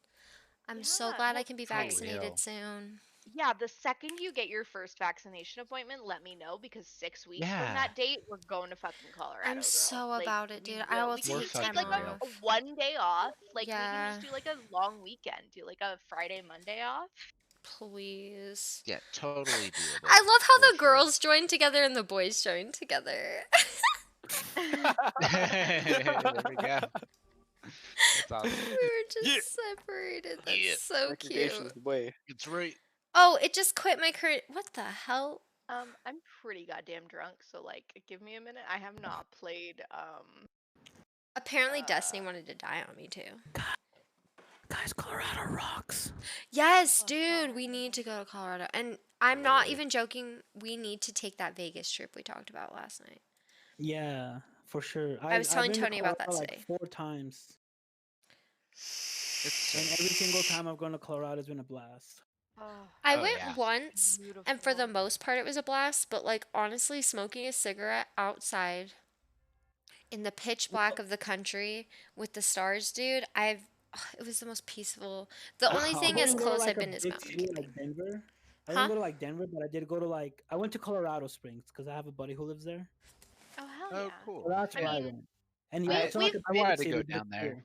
I'm so Yeah, glad I well, can be For real. vaccinated soon. Yeah, the second you get your first vaccination appointment, let me know because 6 weeks from Yeah. that date, we're going to fucking Colorado. I'm girl. so Like, about it, we dude. I will We can We're just take take time fucking like real. a 1 day off. Like we can Yeah. just do like a long weekend. Do like a Friday, Monday off. Please. Yeah, totally doable. I love how for the sure. girls join together and the boys join together. There we go. That's awesome. We were just Yeah. separated. That's Yeah. so Segregation's cute. the way. It's right. Oh, it just quit my current. What the hell? I'm pretty goddamn drunk, so like, give me a minute. I have not played. Apparently, Destiny wanted to die on me too. Guys, Colorado rocks. Yes, Oh, dude, we need to go to Colorado. And I'm not even joking. We need to take that Vegas trip we talked about last night. Yeah, for sure. I was telling I've been to Tony about that Colorado, today. like 4 times, It's and so every single time I've gone to Colorado has been a blast. I Oh, went yeah. once, and for the beautiful. most part, it was a blast. But like honestly, smoking a cigarette outside in the pitch black of the country with the stars, dude, it was the most peaceful. The only I thing as wouldn't go to, close like, I've a been is big Mountain city Camping. like Denver. I Huh? didn't go to like Denver, but I did go to like I went to Colorado Springs because I have a buddy who lives there. Oh hell Oh, yeah. cool. So that's I where I mean, went. And we- yeah, it's not like we've a I big wanted to city, go but down it's there. cool.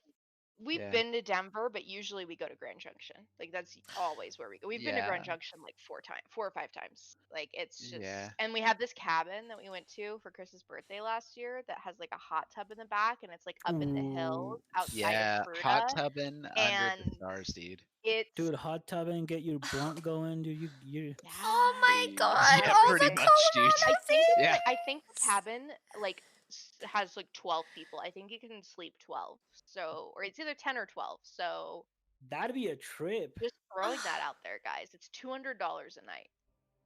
We've Yeah. been to Denver, but usually we go to Grand Junction. Like that's always where we go. We've been to Grand Yeah. Junction like 4 or 5 times. Like it's just Yeah. and we have this cabin that we went to for Chris's birthday last year that has like a hot tub in the back and it's like up in the hills outside Yeah, of hot Fruta. tubbing under the and- stars, dude. It's Dude, hot tubbing, get your blunt going, dude. You Oh my Yeah. god! Yeah, all pretty the much, dude. Colorado Yeah. I think the cabin like has like 12 people. I think you can sleep 12. So or it's either 10 or 12. So that'd be a trip. just throwing that out there, guys. It's $200 a night.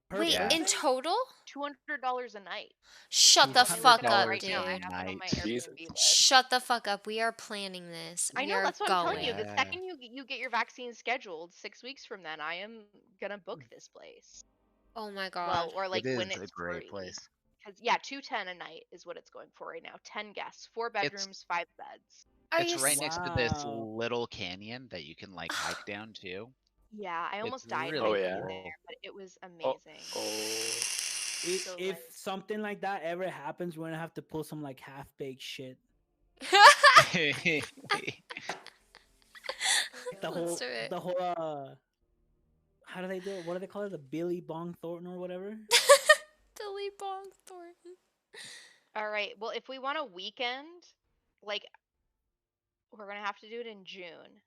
Per Wait, Yeah. in person? total? $200 a night. Shut the I'm looking fuck it up, right dude. now. I have it on my Night. Jesus. Airbnb list. Shut the fuck up. We are planning this. I We know are that's what I'm going. telling you. The Yeah. second you get your vaccine scheduled, 6 weeks from then, I am gonna book this place. Oh my god. Well, or like It is when a it's great free. place. Because yeah, 210 a night is what it's going for right now. 10 guests, 4 bedrooms, 5 beds. Are It's you right next to this Wow. little canyon that you can like hike down to. Yeah, I almost died really Oh, hiking yeah. there, but it was amazing. If, So, if like- something like that ever happens, we're gonna have to pull some like half baked shit. The Let's whole do it. the whole how do they do it? What do they call it? The Billy Bong Thornton or whatever? Billy Bong Thornton. All right. Well, if we want a weekend, like we're gonna have to do it in June.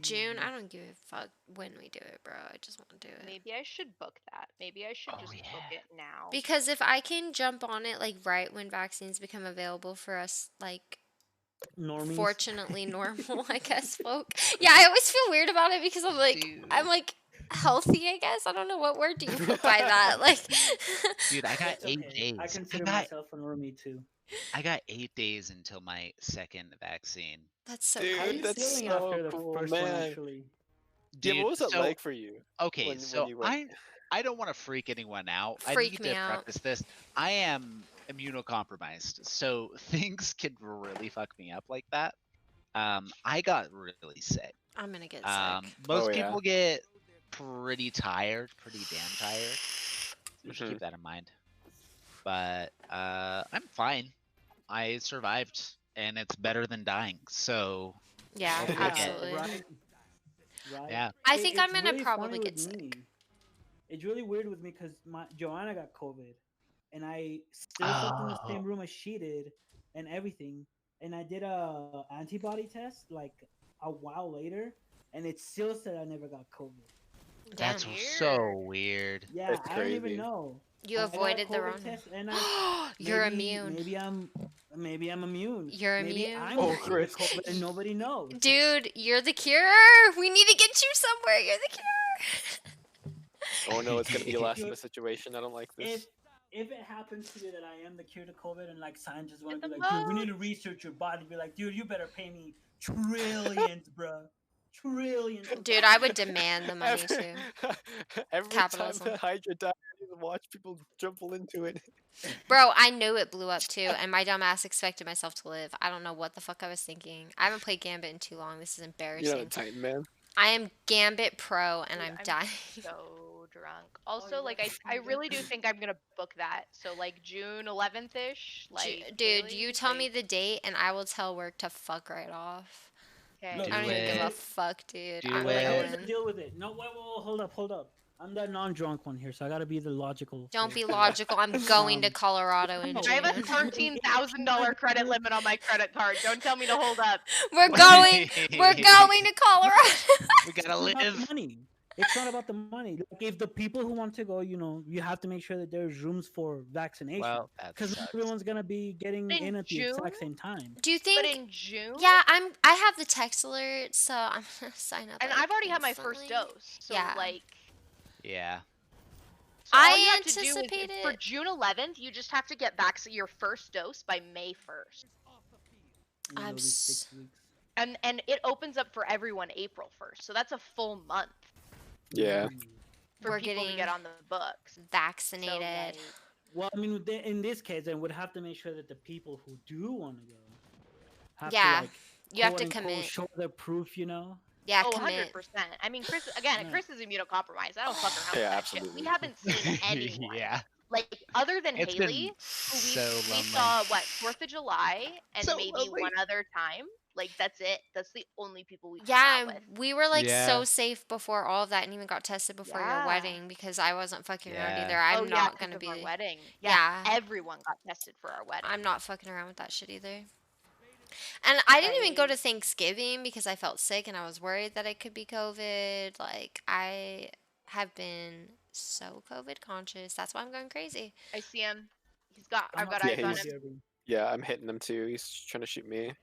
June, I don't give a fuck when we do it, bro. I just want to do it. Maybe I should book that. Maybe I should Oh, just book yeah. it now. Because if I can jump on it like right when vaccines become available for us, like Normies. fortunately normal, I guess, folk. Yeah, I always feel weird about it because I'm like, Dude. I'm like, healthy, I guess. I don't know what word do you put by that. Like, Dude, I got It's 8 okay. days. I consider got myself a normie too. I got 8 days until my second vaccine. that's so Dude, How are crazy. you that's feeling so after the cool, first one, man. actually? Yeah, Dude, what was it so like for you okay, when so you went? I don't want to freak anyone out. I Freak need me to out. preface this. I am immunocompromised, so things can really fuck me up like that. I got really sick. I'm gonna get sick. Most Oh, yeah. people get pretty tired, pretty damn tired. You should Mhm. keep that in mind. But I'm fine. I survived, and it's better than dying. So Yeah, Don't Yeah, absolutely. right. Right. yeah, I think I'm It's gonna really probably funny get with sick. me. It's really weird with me because my Joanna got COVID, and I still slept in the same room as she did, and everything. And I did a antibody test like a while later, and it still said I never got COVID. Damn. that's so weird. Yeah, That's I don't even crazy. know. You I got a avoided the COVID Rona. test, and I You're immune. maybe I'm immune. You're Maybe immune. I'm Oh, the cure to Chris. COVID and nobody knows. Dude, you're the cure. We need to get you somewhere. You're the cure. Oh no, it's gonna be a last Dude, minute situation. I don't like this. If it happens to be that I am the cure to COVID and like scientists want Get to be the like, dude, we need to votes. research your body, be like, dude, you better pay me trillions, bro, trillions. of Dude, I dollars." would demand the money Every, too. every Capitalism. time the Hydra dies, I just watch people trample into it. Bro, I knew it blew up too, and my dumb ass expected myself to live. I don't know what the fuck I was thinking. I haven't played Gambit in too long. This is You're not a embarrassing. Titan man. I am Gambit Pro, and Dude, I'm I'm dying. so drunk. you Also, got like the I same really do difference. think I'm gonna book that. So like June 11th ish. Like Dude, Haley, you tell me like, the date, and I will tell work to fuck right off. okay. Look, I don't Do even give a it. fuck, dude. Do I'm Look, here's it. the going. deal with it. No, wait, hold up. I'm the non-drunk one here, so I gotta be the logical. Don't be person. logical. I'm going to Um, Colorado in no, I have a June. $13,000 credit limit on my credit card. Don't tell me to hold up. We're going to Colorado. We gotta It's not about the live. money. It's not about the money. Like, if the people who want to go, you have to make sure that there's rooms for vaccination. Well, that Because not sucks. everyone's gonna be getting In in at the June? exact same time. Do you But think? in June? Yeah, I have the text alert, so I'm gonna sign up. And like, I've already had my first instantly. dose. So Yeah. like Yeah. so all I you have to do is- anticipate for it. June 11th, you just have to get back your first dose by May 1st. And I'm it'll be 6 weeks. And it opens up for everyone April 1st. So that's a full month Yeah. for We're people to get getting on the books. So, vaccinated. like, Well, I mean, in this case, then would have to make sure that the people who do want to go have Yeah, to like you have to quote, unquote, commit. show their proof. Yeah, oh, commit. 100%. I mean, Chris, again, Yeah. Chris is immunocompromised. I don't fuck around Yeah, with that shit. absolutely. We haven't seen anyone. Yeah. Like, other than It's Haley, been who so we lonely. saw, what, 4th of July and So maybe lonely. one other time. Like, that's it. That's the only people we hung Yeah, out with. and we were like Yeah. so safe before all of that, and even got tested before your Yeah. wedding because I wasn't fucking around Yeah. either. I'm oh, yeah, not 'cause gonna of be. our wedding. Yeah. Everyone got tested for our wedding. I'm not fucking around with that shit either. And I didn't even go Like- to Thanksgiving because I felt sick and I was worried that it could be COVID. Like, I have been so COVID conscious. That's why I'm going crazy. I see him. I've got Yeah, eyes on he's- him. Yeah, I'm hitting him too. He's trying to shoot me.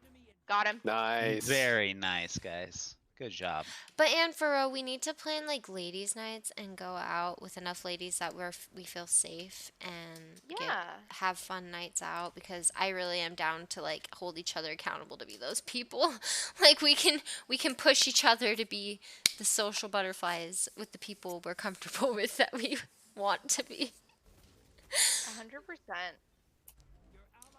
Got him. Nice. Very nice, guys. Good job. But and for real, we need to plan like ladies' nights and go out with enough ladies that we feel safe and Yeah. have fun nights out because I really am down to like hold each other accountable to be those people. Like we can push each other to be the social butterflies with the people we're comfortable with that we want to be. 100%.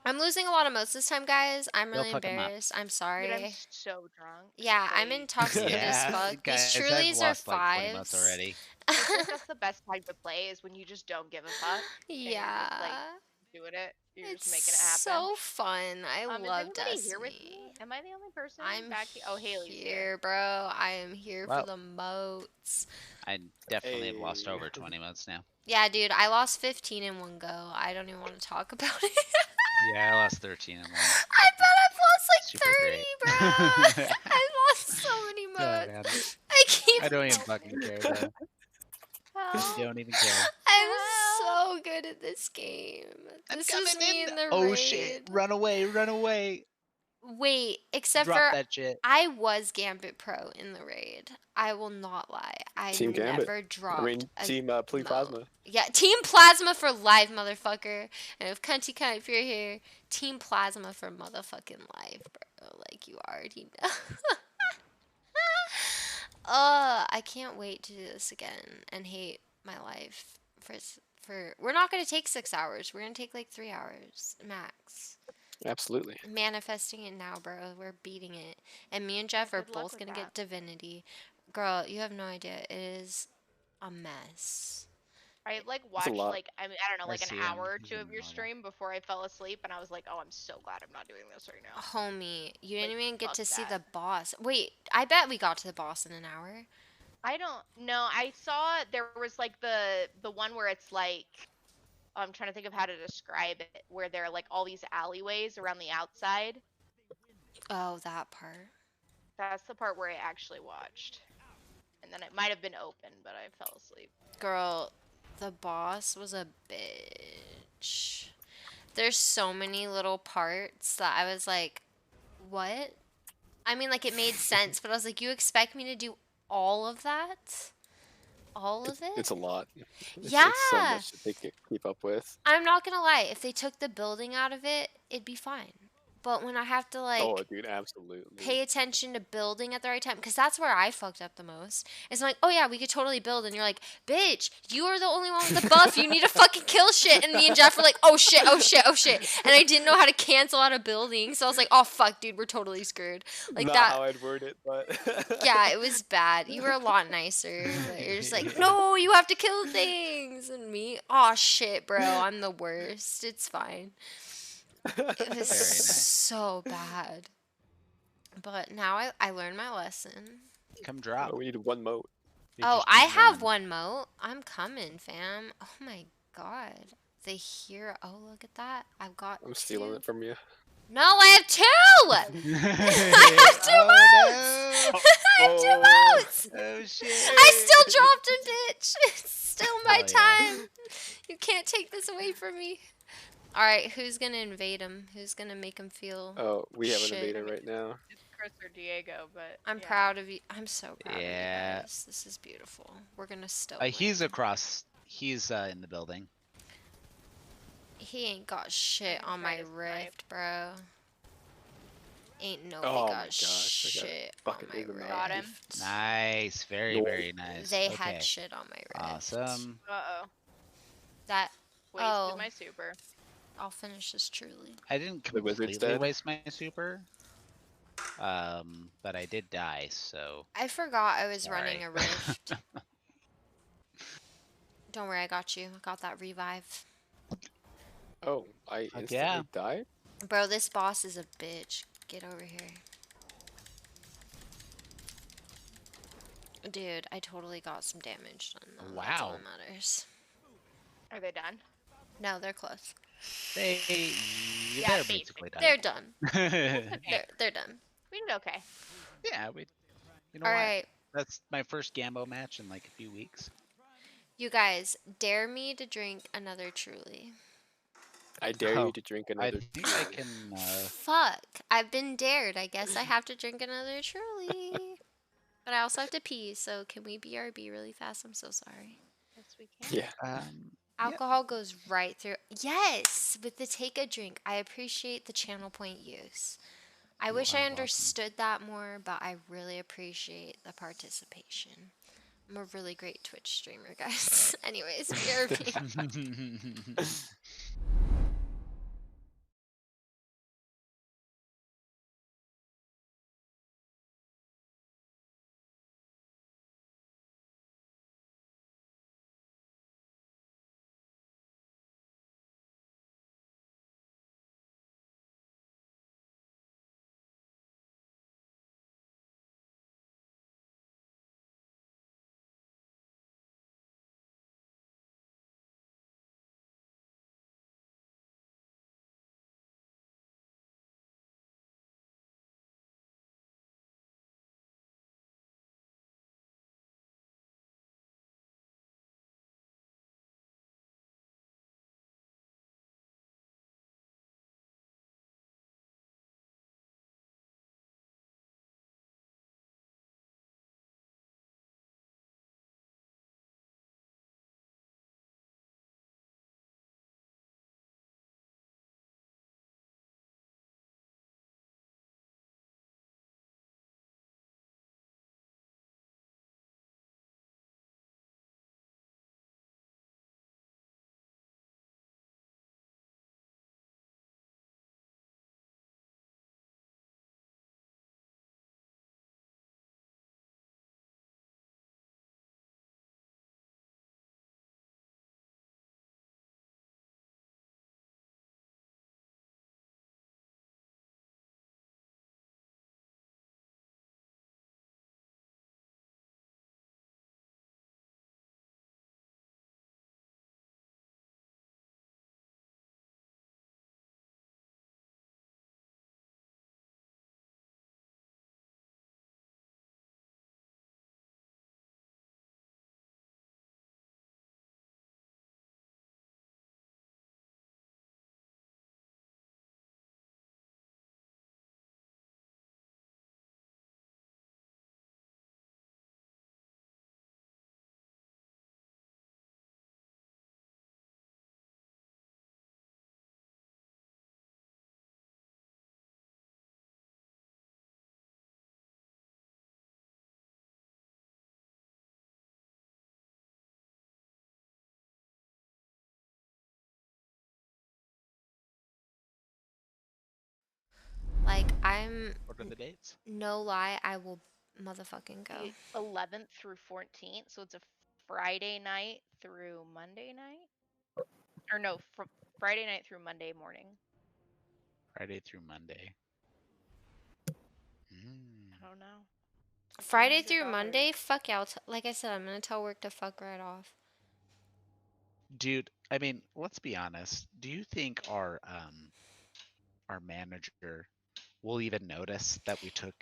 I'm losing a lot of motes this time, guys. I'm You'll really fuck 'em up. embarrassed. I'm Dude, sorry. I'm so drunk. Yeah, I'm Like, intoxicated as Yeah, fuck. guys, These I've Trulies are lost like 20 months fives. already. I think that's the best time to play is when you just don't give a fuck. you're just, Yeah. like, Doing it. You're It's just making it happen. so fun. I Is love everybody Destiny. here with me? Am I the only person I'm back here? Oh, Haley's here, here. bro. I am here Well- for the moats. I definitely have lost Hey. over 20 months now. Yeah, dude, I lost 15 in one go. I don't even want to talk about it. Yeah, I lost 13 in one. I bet I've lost like Super 30, great. bro. I've lost so many Oh, moats. man. I keep. I don't even fucking care, though. Help. Don't even care. I'm so good at this game. I'm This is coming me in. in the Oh raid. shit! Run away! Run away! Wait, except Drop for that shit. I was Gambit Pro in the raid. I will not lie. I Team Gambit. never I dropped mean, a Team Plea mo. Plasma. Yeah, Team Plasma for life, motherfucker. And if Cunty Cunt, if you're here, Team Plasma for motherfucking life, bro. Like you already know. I can't wait to do this again and hate my life for. We're not gonna take 6 hours. We're gonna take like 3 hours max. Absolutely. Manifesting it now, bro. We're beating it. And me and Jeff are Good luck both with gonna that. get Divinity. Girl, you have no idea. It is a mess. I like It's a watched lot. like I mean I don't know I like an see him. hour or He's two in of your normal. stream before I fell asleep, and I was like, oh, I'm so glad I'm not doing this right now. Homie, you didn't Like, even get fuck to see that. the boss. Wait, I bet we got to the boss in an hour. I don't know. I saw there was like the one where it's like I'm trying to think of how to describe it, where there are like all these alleyways around the outside. Oh, that part. That's the part where I actually watched. And then it might have been open, but I fell asleep. Girl, the boss was a bitch. There's so many little parts that I was like, what? I mean, like, it made sense, but I was like, you expect me to do all of that? All of it? It's a lot. It's so Yeah. much that they can keep up with. I'm not gonna lie, if they took the building out of it, it'd be fine. But when I have to, like, Oh, dude, absolutely. pay attention to building at the right time, because that's where I fucked up the most. It's like, oh yeah, we could totally build, and you're like, bitch, you are the only one with the buff. You need to fucking kill shit. And me and Jeff were like, oh shit, oh shit, oh shit. And I didn't know how to cancel out a building, so I was like, oh fuck, dude, we're totally screwed. Like Not that. how I'd word it, but Yeah, it was bad. You were a lot nicer, but you're just like, no, you have to kill things. And me, oh shit, bro, I'm the worst. It's fine. It was Very nice. so bad. But now I learned my lesson. Come drop. Oh, we need one moat. We Oh, just I need have one moat. I'm coming, fam. Oh my god. The hero. Oh, look at that. I've got I'm stealing two. it from you. No, I have two! I have two Oh, moats! I have two Oh. moats! no. Oh shit. I still dropped a bitch. It's still my Oh, yeah. time. You can't take this away from me. Alright, who's gonna invade him? Who's gonna make him feel... Oh, we have an Shit. invader right now. It's Chris or Diego, but I'm yeah. proud of you. I'm so proud Yeah. of you guys. This is beautiful. We're gonna still He's win. across. He's in the building. He ain't got shit I'm on my trying to snipe. rift, bro. Ain't nobody Oh my got gosh, I got shit on fucking my overnight. Got him. rift. Nice. Very, No. very nice. They okay. had shit on my rift. Awesome. Uh-oh. That Wasted Oh. my super. I'll finish this truly. I didn't The wizard's completely dead? waste my super. But I did die, so. I forgot I was running Sorry. a rift. Don't worry, I got you. I got that revive. Oh, I instantly yeah. died? Bro, this boss is a bitch. Get over here. Dude, I totally got some damage done. Though. That's all Wow. that matters. Are they done? No, they're close. They, Yeah, they're basically. basically done. They're done. Okay. They're done. We did okay. Yeah, you know All what? right, That's my first Gambo match in like a few weeks. you guys, dare me to drink another Truly. I dare Oh, you to drink I another. think I can. Fuck, I've been dared. I guess I have to drink another Truly. But I also have to pee, so can we BRB really fast? I'm so sorry. Yes, we can. Yeah. Alcohol goes right through. Yes, with the take a drink. I appreciate the channel point use. I You wish are I welcome. understood that more, but I really appreciate the participation. I'm a really great Twitch streamer, guys. Anyways, BRB. I'm What are the dates? no lie, I will motherfucking go. The 11th through 14th, so it's a Friday night through Monday night, or no, Friday night through Monday morning. Friday through Monday. Mm. I don't know. Friday through $300. Monday, fuck yeah. Like I said, I'm gonna tell work to fuck right off. Dude, I mean, let's be honest. Do you think our manager will even notice that we took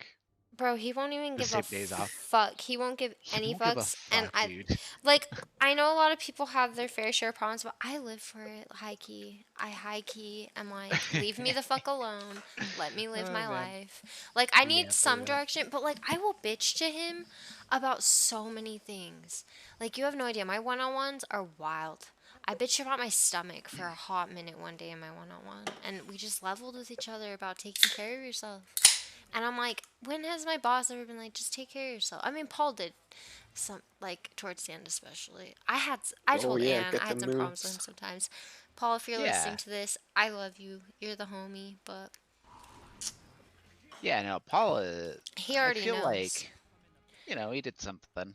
Bro, he won't even the give a same days off? fuck. He won't give He any won't give a fucks. And fuck, dude. like, I know a lot of people have their fair share of problems, but I live for it, high key. I high key am like, leave me the fuck alone. Let me live Oh, my man. life. Like, I need Yeah, for some real. direction, but like, I will bitch to him about so many things. Like, you have no idea. My one-on-ones are wild. I bitched about my stomach for a hot minute one day in my one-on-one, and we just leveled with each other about taking care of yourself. And I'm like, when has my boss ever been like, just take care of yourself? I mean, Paul did, some like towards the end especially. I Oh, told yeah, Ann get I had the some problems with him moves. sometimes. Paul, if you're Yeah. listening to this, I love you. You're the homie, but Yeah, no, Paula. he I already feel knows. like, he did something.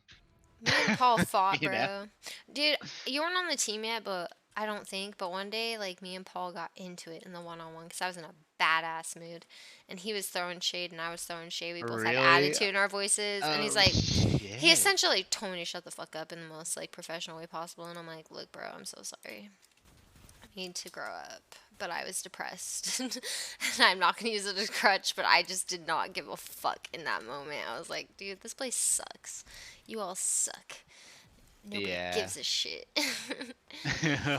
Me and Paul fought, You know? bro. Dude, you weren't on the team yet, but I don't think. But one day, like, me and Paul got into it in the one-on-one because I was in a badass mood. And he was throwing shade and I was throwing shade. We both had Really? attitude in our voices. And he's Oh, like, he shit. essentially told me to shut the fuck up in the most, like, professional way possible. And I'm like, look, bro, I'm so sorry. I need to grow up. But I was depressed. And I'm not going to use it as a crutch, but I just did not give a fuck in that moment. I was like, dude, this place sucks. You all suck. Nobody Yeah. gives a shit.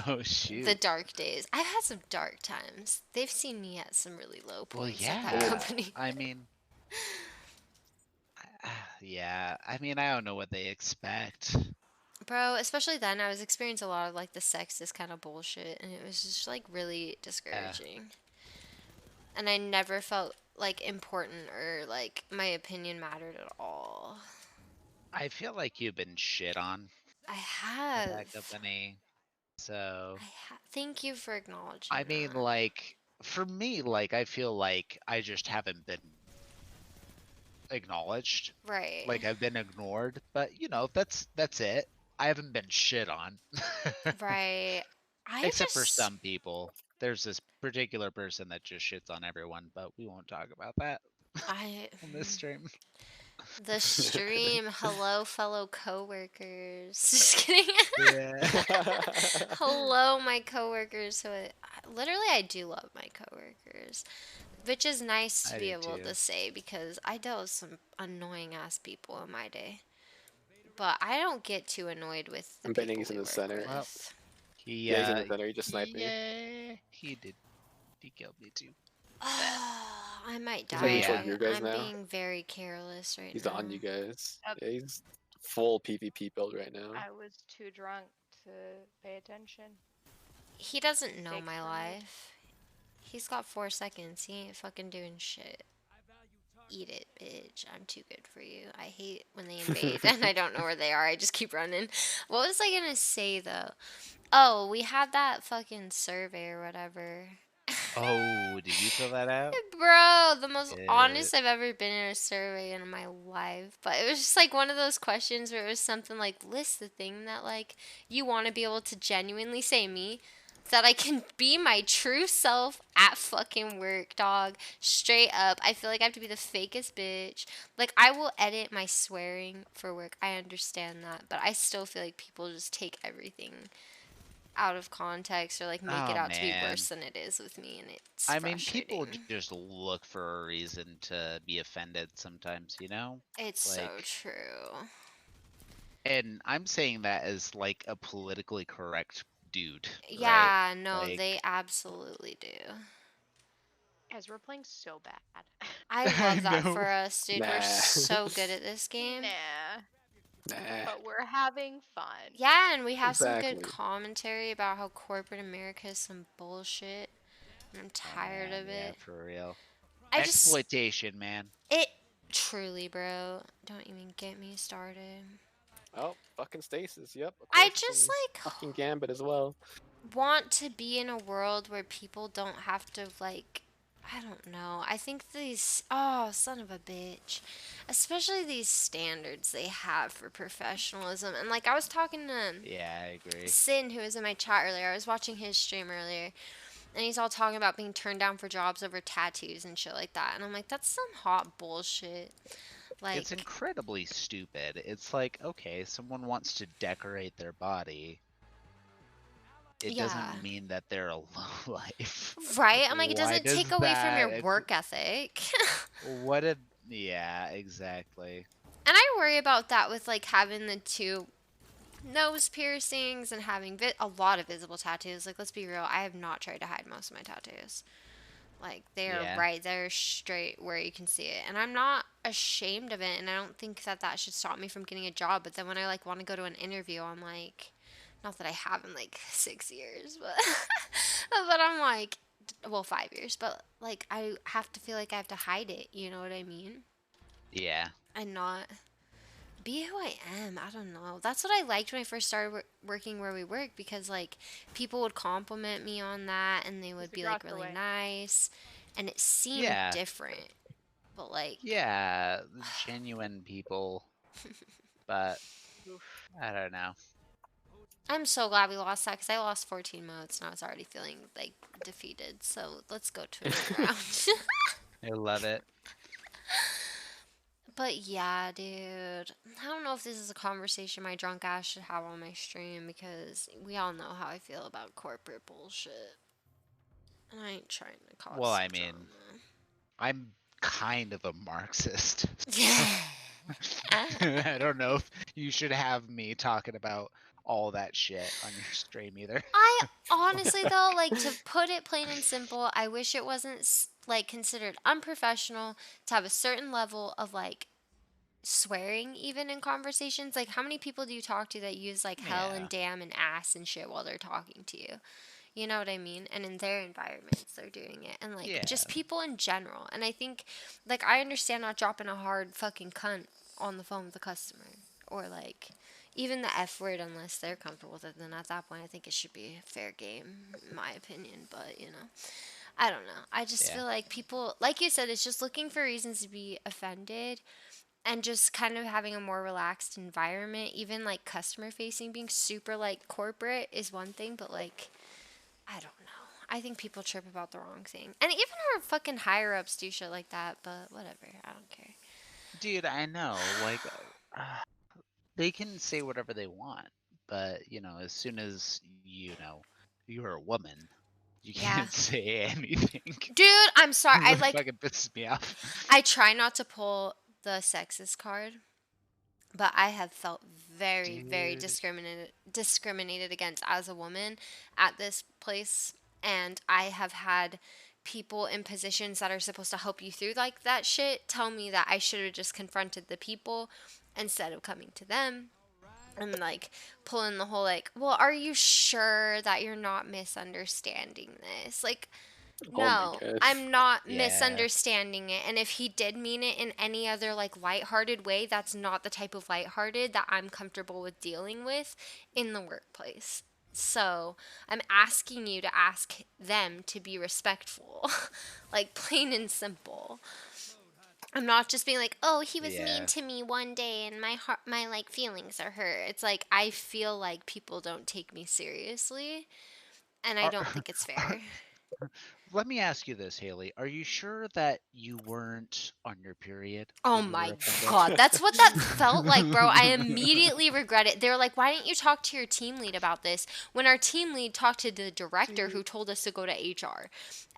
Oh, shoot. The dark days. I've had some dark times. They've seen me at some really low Well, points at that yeah. company. I mean, yeah. I mean, I don't know what they expect. Bro, especially then, I was experiencing a lot of like the sexist kind of bullshit, and it was just like really discouraging. And I never felt like important or like my opinion mattered at all. I feel like you've been shit on I at have. that company. So, Thank you for acknowledging I mean, that. like, for me, like, I feel like I just haven't been acknowledged. Right. Like, I've been ignored. But, that's it. I haven't been shit on. Right. Except for some people. There's this particular person that just shits on everyone, but we won't talk about that on this stream. The stream. Hello, fellow coworkers. Just kidding. Yeah. Hello, my coworkers. Literally, I do love my coworkers, which is nice to I be do able too. to say because I dealt with some annoying ass people in my day. But I don't get too annoyed with the I'm betting people he's in we the work center. with. Well, Yeah, he's in the center. He just sniped me. Yeah, he did. He killed me too. I might He's die. like toward you guys I'm now. being very careless right He's now. on you guys. Yep. Yeah, he's full PvP build right now. I was too drunk to pay attention. He doesn't know Takes my for me. life. He's got 4 seconds. He ain't fucking doing shit. Eat it, bitch. I'm too good for you. I hate when they invade and I don't know where they are. I just keep running. What was I gonna say though? Oh, we had that fucking survey or whatever. Oh, did you fill that out? Bro, the most Shit. honest I've ever been in a survey in my life. But it was just like one of those questions where it was something like, list the thing that like you want to be able to genuinely say me. That I can be my true self at fucking work, dog. Straight up. I feel like I have to be the fakest bitch. Like, I will edit my swearing for work. I understand that. But I still feel like people just take everything out of context or, like, make it Oh, out to be man. worse than it is with me. And it's I mean, people frustrating. just look for a reason to be offended sometimes, It's so like- true. And I'm saying that as like a politically correct dude. right? Yeah, no, Like- they absolutely do. Guys, we're playing so bad. I I love that know. for us, dude. We're Nah. so good at this game. Nah, Nah. but we're having fun. Yeah, and we have some good Exactly. commentary about how corporate America is some bullshit. And I'm tired Man, of yeah, it. for real. I just Exploitation, man. it truly, bro. Don't even get me started. Oh, fucking Stasis. Yep. of I course, just and like fucking Gambit as well. want to be in a world where people don't have to like I don't know. I think these, oh, son of a bitch. Especially these standards they have for professionalism. And like I was talking to Yeah, I agree. Sin, who was in my chat earlier. I was watching his stream earlier. And he's all talking about being turned down for jobs over tattoos and shit like that. And I'm like, that's some hot bullshit. Like, It's incredibly stupid. It's like, okay, someone wants to decorate their body. It yeah. doesn't mean that they're a low life. Right? I'm like, it Why doesn't does take away from your that- work ethic. What a yeah, exactly. And I worry about that with like having the two nose piercings and having a lot of visible tattoos. Like, let's be real, I have not tried to hide most of my tattoos. Like, they are Yeah. right there straight where you can see it. And I'm not ashamed of it, and I don't think that that should stop me from getting a job. But then when I like want to go to an interview, I'm like, not that I have in like 6 years, but but I'm like, well, 5 years, but like I have to feel like I have to hide it, you know what I mean? Yeah. And not be who I am. I don't know. That's what I liked when I first started working where we work, because like people would compliment me on that and they would the be like grass really away. nice, and it seemed Yeah. different. But like, Yeah, genuine people. But Oof. I don't know. I'm so glad we lost that, because I lost 14 modes and I was already feeling like defeated. So let's go to another round. I love it. But yeah, dude, I don't know if this is a conversation my drunk ass should have on my stream, because we all know how I feel about corporate bullshit. And I ain't trying to cause Well, I mean, I'm kind of a Marxist. I don't know if you should have me talking about all that shit on your stream either. I honestly though, like, to put it plain and simple, I wish it wasn't like considered unprofessional to have a certain level of like swearing even in conversations. Like, how many people do you talk to that use like hell Yeah. and damn and ass and shit while they're talking to you? You know what I mean? And in their environments, they're doing it. And, like, just Yeah. people in general. And I think, like, I understand not dropping a hard fucking cunt on the phone with a customer. Or, like, even the F word, unless they're comfortable with it. Then at that point, I think it should be fair game, in my opinion. But, you know, I don't know. I just Yeah. feel like people, like you said, it's just looking for reasons to be offended. And just kind of having a more relaxed environment. Even, like, customer facing, being super, like, corporate is one thing. But, like, I don't know. I think people trip about the wrong thing. And even our fucking higher ups do shit like that, but whatever. I don't care. Dude, I know. Like, they can say whatever they want, but, you know, as soon as, you know, you're a woman, you Yeah. can't say anything. Dude, I'm sorry. I It like fucking pisses me off. I try not to pull the sexist card, but I have felt very, very Dude. discriminated against as a woman at this place, and I have had people in positions that are supposed to help you through like that shit tell me that I should have just confronted the people instead of coming to them. And like pulling the whole like, well, are you sure that you're not misunderstanding this? Like, Oh my no, gosh. I'm not Yeah. misunderstanding it. And if he did mean it in any other like lighthearted way, that's not the type of lighthearted that I'm comfortable with dealing with in the workplace. So I'm asking you to ask them to be respectful, like plain and simple. I'm not just being like, oh, he was Yeah. mean to me one day and my heart, my like feelings are hurt. It's like I feel like people don't take me seriously, and I Are- don't think it's fair. Let me ask you this, Haley. Are you sure that you weren't on your period? Oh when you were my offended? god, that's what that felt like, bro. I immediately regret it. They were like, why didn't you talk to your team lead about this? When our team lead talked to the director who told us to go to HR.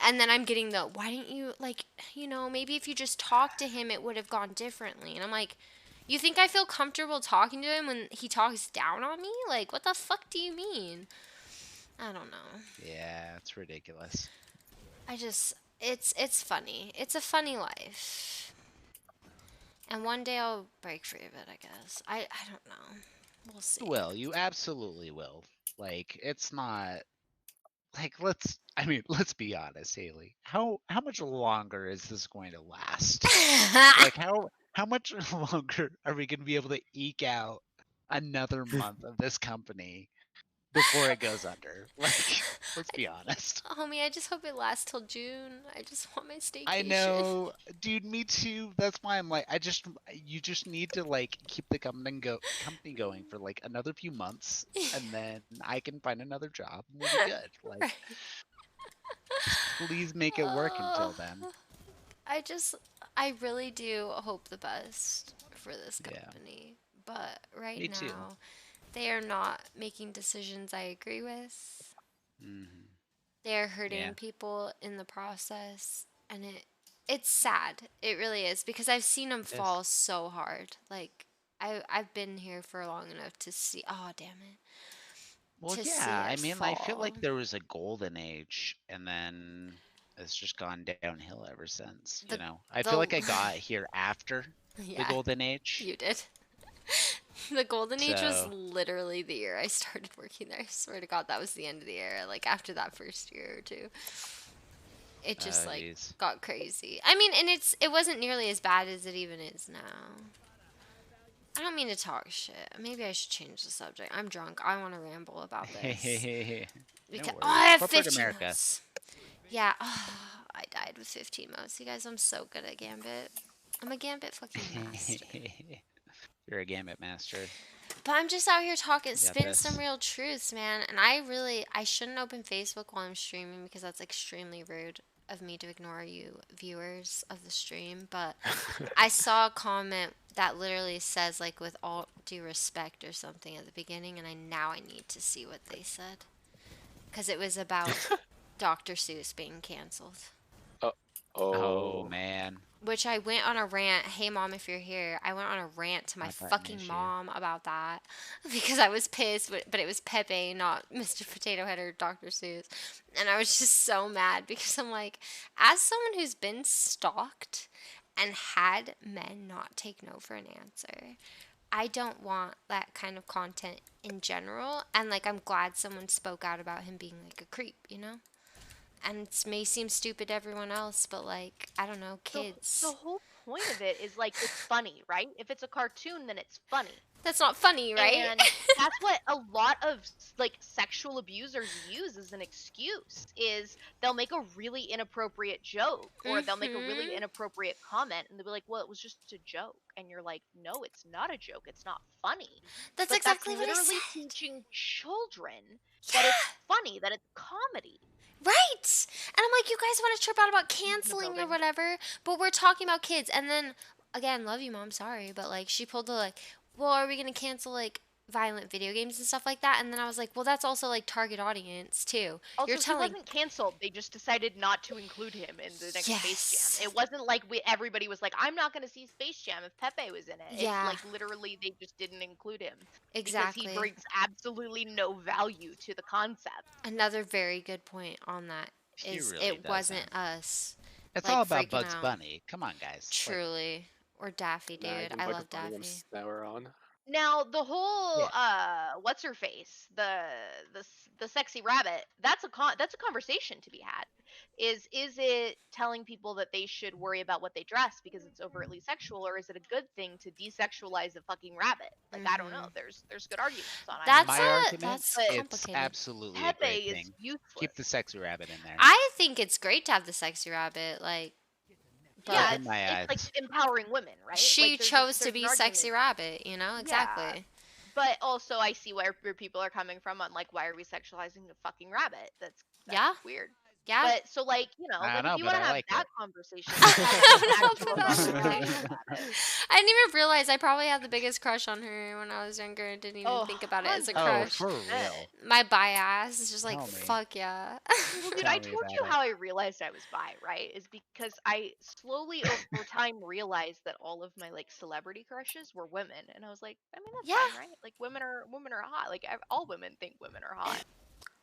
And then I'm getting the, why didn't you, like, you know, maybe if you just talked to him, it would have gone differently. And I'm like, you think I feel comfortable talking to him when he talks down on me? Like, what the fuck do you mean? I don't know. Yeah, it's ridiculous. I just, it's funny. It's a funny life. And one day I'll break free of it, I guess. I don't know. We'll see. You will. You absolutely will. Like, it's not like let's be honest, Haley. How much longer is this going to last? Like how much longer are we gonna be able to eke out another month of this company before it goes under. Like, let's be honest. Homie, I just hope it lasts till June. I just want my staycation. I know, dude. Me too. That's why I'm like, you just need to like keep the company going for like another few months, and then I can find another job and we'll be good. Like, Right. please make it work until then. I really do hope the best for this Yeah. company. But right Me too. now, they are not making decisions I agree with. Hmm. They are hurting Yeah. people in the process, and it's sad. It really is, because I've seen them is. fall so hard. Like I've been here for long enough to see. Oh, damn it. Well, To see yeah. I it mean, I feel like fall. there was a golden age, and then it's just gone downhill ever since. The- You know, I the- feel like I got here after the Yeah, golden age. you did. The golden age was So- literally the year I started working there. I swear to God, that was the end of the era. Like after that first year or two, it just Oh, like jeez. got crazy. I mean, and it wasn't nearly as bad as it even is now. I don't mean to talk shit. Maybe I should change the subject. I'm drunk. I want to ramble about this. Because worries. I have Corporate 15 America. modes. Yeah, I died with 15 modes. You guys, I'm so good at Gambit. I'm a Gambit fucking master. You're a gambit master. But I'm just out here talking, spitting some this. real truths, man. And I shouldn't open Facebook while I'm streaming because that's extremely rude of me to ignore you viewers of the stream. But I saw a comment that literally says like with all due respect or something at the beginning, and I need to see what they said. Because it was about Dr. Seuss being canceled. Oh man. Which I went on a rant. Hey mom, if you're here, I went on a rant to my My button fucking issue. mom about that because I was pissed. But it was Pepe, not Mr. Potato Head or Dr. Seuss, and I was just so mad because I'm like, as someone who's been stalked and had men not take no for an answer, I don't want that kind of content in general. And like, I'm glad someone spoke out about him being like a creep, you know. And it may seem stupid to everyone else, but like, I don't know, kids. The whole point of it is like it's funny, right? If it's a cartoon, then it's funny. That's not funny, right? And that's what a lot of like sexual abusers use as an excuse is they'll make a really inappropriate joke or they'll make a really Mhm. inappropriate comment and they'll be like, well, it was just a joke. And you're like, no, it's not a joke. It's not funny. That's But exactly what I literally said. teaching children that it's funny, that it's comedy. Right. And I'm like, you guys want to trip out about canceling or building. whatever, but we're talking about kids. And then, again, love you, mom, sorry, but like, she pulled the like, well, are we going to cancel like violent video games and stuff like that? And then I was like, well, that's also like target audience too. Also, You're he telling. wasn't canceled. They just decided not to include him in the next Space Yes. Jam. It wasn't like everybody was like, I'm not going to see Space Jam if Pepe was in it. Yeah. It's like literally they just didn't include him. Exactly. Because he brings absolutely no value to the concept. Another very good point on that He is really it wasn't doesn't. us. It's like, all about freaking Bugs out. Bunny. Come on, guys. Like, Truly. Or Daffy, Nah, dude. even I Bugs love Bunny, Daffy. Now we're on. Now the whole Yeah. what's her face the sexy rabbit that's a conversation to be had is it telling people that they should worry about what they dress because it's overtly sexual or is it a good thing to desexualize a fucking rabbit like I don't know there's good arguments on it. That's my argument, that's it's it's complicated. absolutely a Pepe great is thing. useless. Keep the sexy rabbit in there. I think it's great to have the sexy rabbit, like, but yeah, in my it's like eyes. empowering women, right? she Like, chose to there's be an sexy argument. rabbit, you know? Exactly. But also, I see where people are coming from on like, why are we sexualizing a fucking rabbit? That's Yeah. weird. Yeah. But so like, you know, I like don't know, if you but want to I have like that it. conversation, I have don't an know actual about that. conversation about it. I didn't even realize I probably had the biggest crush on her when I was younger and didn't even Oh, think about it as a 100%. Oh, crush. for real. My bi-ass is just like, Tell me. fuck yeah. Well, dude, Tell I me told about you it. how I realized I was bi, right? Is because I slowly over time realized that all of my like celebrity crushes were women, and I was like, I mean, that's Yeah. fine, right? Like women are hot. Like all women think women are hot.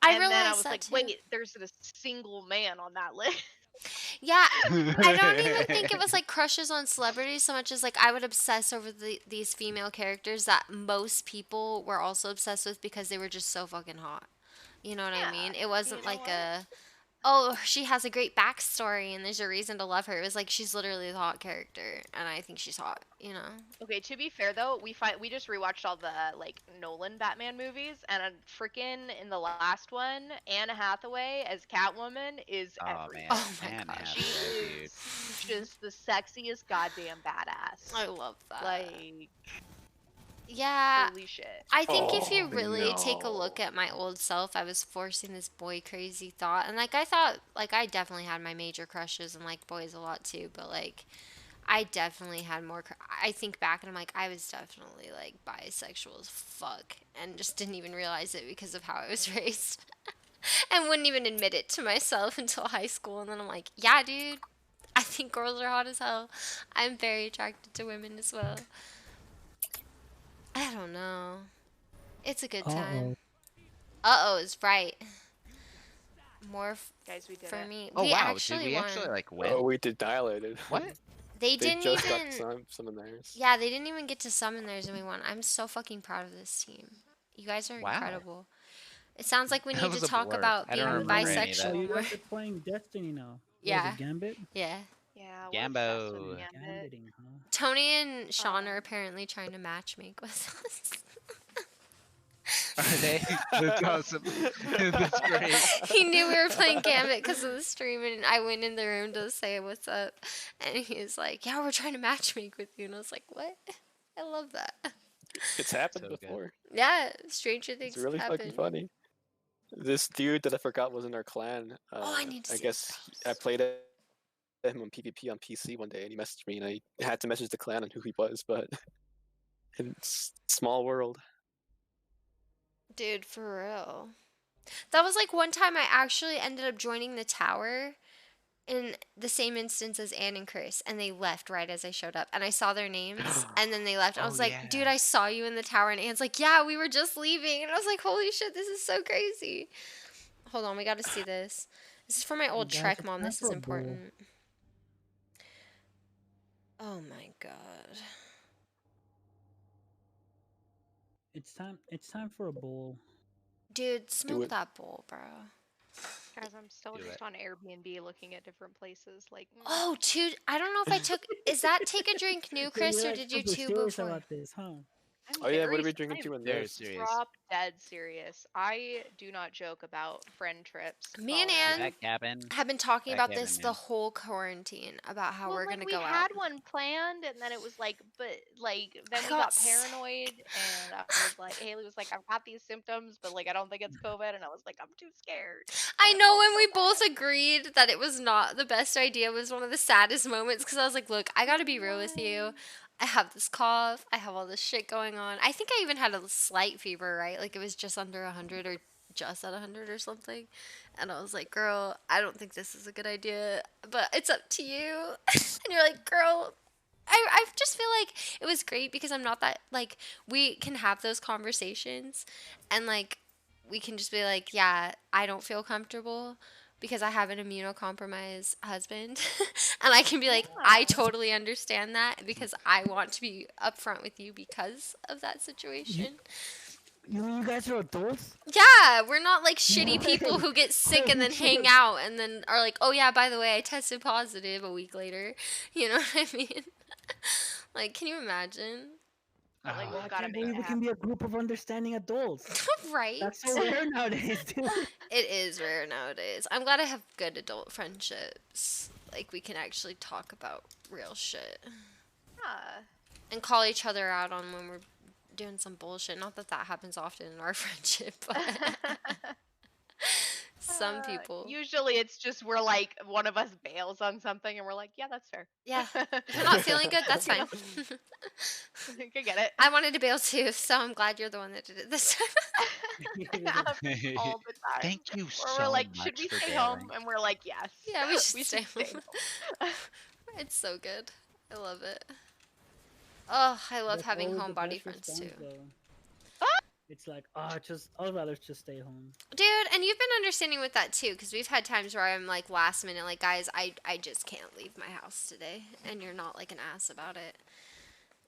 I And then I realized was that like, too. wait, there's a single man on that list. Yeah, I don't even think it was like crushes on celebrities so much as like I would obsess over these female characters that most people were also obsessed with because they were just so fucking hot. You know what I Yeah, mean? It wasn't you know like what? oh, she has a great backstory and there's a reason to love her. It was like she's literally the hot character, and I think she's hot. You know. Okay, to be fair though, we just rewatched all the like Nolan Batman movies, and freaking in the last one, Anne Hathaway as Catwoman is Oh everything. man, Oh my Anne gosh. She Hathaway, dude. is just the sexiest goddamn badass. I love that. Like, yeah. holy shit. I think if you Oh, really take a look no. at my old self, I was forcing this boy crazy thought. And like I thought, like I definitely had my major crushes and like boys a lot too, but like I definitely had more I think back and I'm like I was definitely like bisexual as fuck and just didn't even realize it because of how I was raised. And wouldn't even admit it to myself until high school, and then I'm like, yeah, dude, I think girls are hot as hell. I'm very attracted to women as well. I don't know. It's a good time. Uh-oh is right. More Guys, we did for it. me. Oh we wow, actually did we won. actually like win? Oh, we did dilated. What? They They didn't just even. got some of theirs. Yeah, they didn't even get to summon theirs and we won. I'm so fucking proud of this team. You guys are Wow. incredible. It sounds like we That need was to a talk blur. about I being don't remember any of that. Oh, bisexual you more. guys are playing Destiny now. What is Yeah. it, Gambit? Yeah. Yeah, we're obsessed with Gambo. Gambit. Gambiting, huh? Tony and Sean are apparently trying to matchmake with us. Are they? That's awesome. That's great. He knew we were playing Gambit because of the stream, and I went in the room to say what's up, and he was like, "Yeah, we're trying to matchmake with you," and I was like, "What?" I love that. It's happened So good. before. Yeah, Stranger Things It's really happen. fucking funny. This dude that I forgot was in our clan. Oh, I need to I see guess I played him on PvP on PC one day, and he messaged me, and I had to message the clan on who he was. But it's small world. Dude, for real. That was like one time I actually ended up joining the tower in the same instance as Ann and Chris, and they left right as I showed up, and I saw their names, and then they left. I Oh, was like, yeah. dude, I saw you in the tower, and Ann's like, yeah, we were just leaving, and I was like, holy shit, this is so crazy. Hold on, we got to see this. This is for my old Guys, Trek it's mom. time This for is a bowl. important. Oh my god. It's time for a bowl. Dude, smoke it. that bowl, bro. Guys, I'm still Do just it. on Airbnb looking at different places. Like, Oh, two. I don't know if I took. Is that take a drink new, So Chris, you're or like did you super two serious before? about this, huh? I'm Oh yeah, what are very we drinking I'm to in Very this? serious. drop dead serious. I do not joke about friend trips. Me and falling out. Ann That cabin. have been talking That about this cabin, the man. whole quarantine about how Well, we're like, gonna we go had out. one planned, and then it was like, but like then I we got got s- paranoid, and I was like, Haley was like, I've got these symptoms, but like I don't think it's COVID, and I was like, I'm too scared. I And know felt when so we bad. both agreed that it was not the best idea was one of the saddest moments because I was like, look, I gotta be real with you. I have this cough. I have all this shit going on. I think I even had a slight fever, right? Like it was just under 100 or just at 100 or something. And I was like, girl, I don't think this is a good idea, but it's up to you. And you're like, girl, I just feel like it was great because I'm not that, like, we can have those conversations and, like, we can just be like, yeah, I don't feel comfortable because I have an immunocompromised husband. And I can be like, I Yeah. totally understand that because I want to be upfront with you because of that situation. You guys are adults? Yeah, we're not like shitty people who get sick and then hang out and then are like, oh yeah, by the way, I tested positive a week later. You know what I mean? Like, can you imagine? But, like, Oh, we've I gotta can't make believe it we can be a group of understanding adults. Right? That's so rare nowadays, dude. It is rare nowadays. I'm glad I have good adult friendships. Like, we can actually talk about real shit Yeah. and call each other out on when we're doing some bullshit. Not that that happens often in our friendship, but some people. Usually it's just we're like one of us bails on something and we're like, yeah, that's fair. Yeah. If you're not feeling good, that's You fine. know? I can get it. I wanted to bail too, so I'm glad you're the one that did it this time. Happens all the time. Thank you Where so we're like, should much we for stay bailing. home? And we're like, yes. Yeah, we should stay stay home. home. It's so good. I love it. Oh, I love That's having always the homebody best friends response, too. though. It's like, I'd rather just stay home. Dude, and you've been understanding with that too, because we've had times where I'm like last minute, like, guys, I just can't leave my house today. And you're not like an ass about it.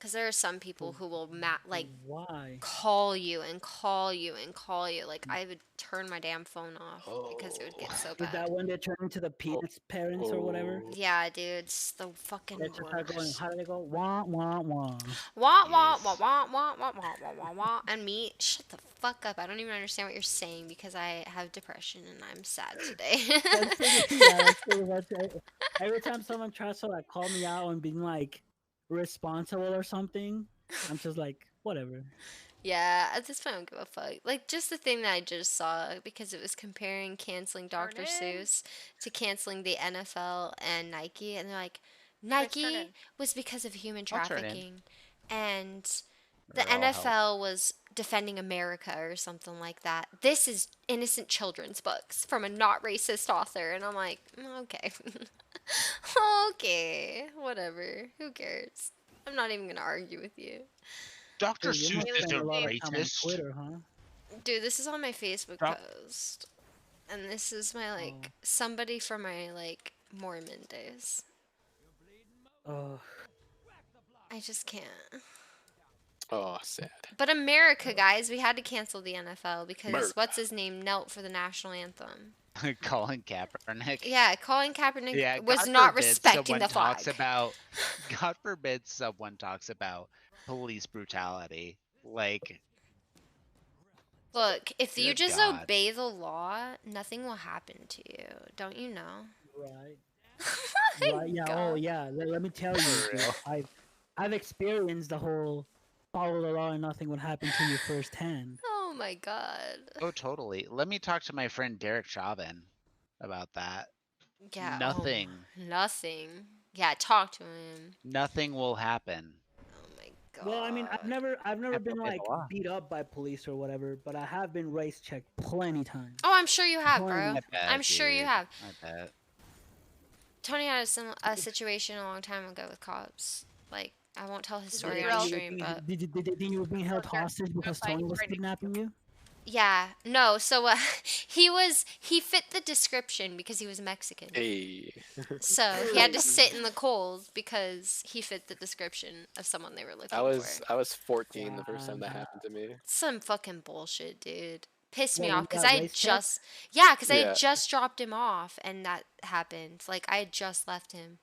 Because there are some people who will like Why? call you and call you and call you. Like I would turn my damn phone off because it would get so Is bad. that when they turn into the Peanuts parents or whatever? Oh. Yeah, dude, it's the fucking They just start going, worst. how do they go? Wah, wah, wah. Wah wah Yes. wah wah wah wah wah wah wah wah. And me, shut the fuck up. I don't even understand what you're saying because I have depression and I'm sad today. That's pretty much it. Every time someone tries to like call me out on being like responsible or something, I'm just like, whatever. Yeah, at this point, I don't give a fuck. Like, just the thing that I just saw, because it was comparing canceling Dr. in. Seuss to canceling the NFL and Nike, and they're like, turn Nike in. was because of human I'll turn in. trafficking, and the Or I'll help. NFL was defending America or something like that. This is innocent children's books from a not racist author, and I'm like, okay. Okay, whatever. Who cares? I'm not even gonna argue with you. Dr. Hey, you must Seuss spend a isn't lot of time on racist. Twitter, huh? Dude, this is on my Facebook Doc- post. And this is my, like, Oh. somebody from my, like, Mormon days. Oh, I just can't. Oh, sad. But America, guys, we had to cancel the NFL because America. what's his name knelt for the national anthem. Colin Kaepernick. Yeah, Colin Kaepernick Yeah, was God not forbid respecting someone the flag. talks about. God forbid someone talks about police brutality. Like, Look, if you Good just God. obey the law, nothing will happen to you. Don't you know? right. My Right, yeah. God. Oh, yeah. Let me tell you, For dude, real. I've experienced the whole follow the law and nothing would happen to you firsthand. Oh my God. oh, totally. Let me talk to my friend Derek Chauvin about that. Yeah. Nothing. Oh, nothing. Yeah, talk to him. Nothing will happen. Oh my God. Well, I mean, I've never Have to been obey the like law. beat up by police or whatever, but I have been race checked plenty times. Oh, I'm sure you have, bro. Plenty. I bet, I'm sure you dude. have. I bet. Tony had a situation a long time ago with cops. Like, I won't tell his story it on real? stream, but Did you think you were being held Okay, hostage because fight Tony was right next to kidnapping you? yeah, no. So he fit the description because he was Mexican. Hey. So he had to sit in the cold because he fit the description of someone they were looking for. I was 14 the first time that Wow. happened to me. Some fucking bullshit, dude. Pissed me What, off you because got I had race checked? just I Yeah. had just dropped him off and that happened. Like I had just left him.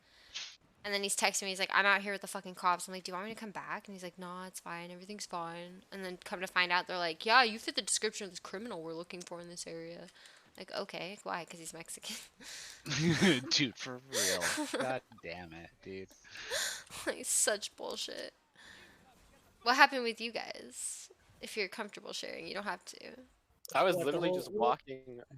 And then he's texting me, he's like, I'm out here with the fucking cops. I'm like, do you want me to come back? And he's like, no, it's fine, everything's fine. And then come to find out, they're like, yeah, you fit the description of this criminal we're looking for in this area. Like, okay, why? Because he's Mexican. Dude, for real. God damn it, dude. Like, such bullshit. What happened with you guys? If you're comfortable sharing, you don't have to. I was What, the literally whole- just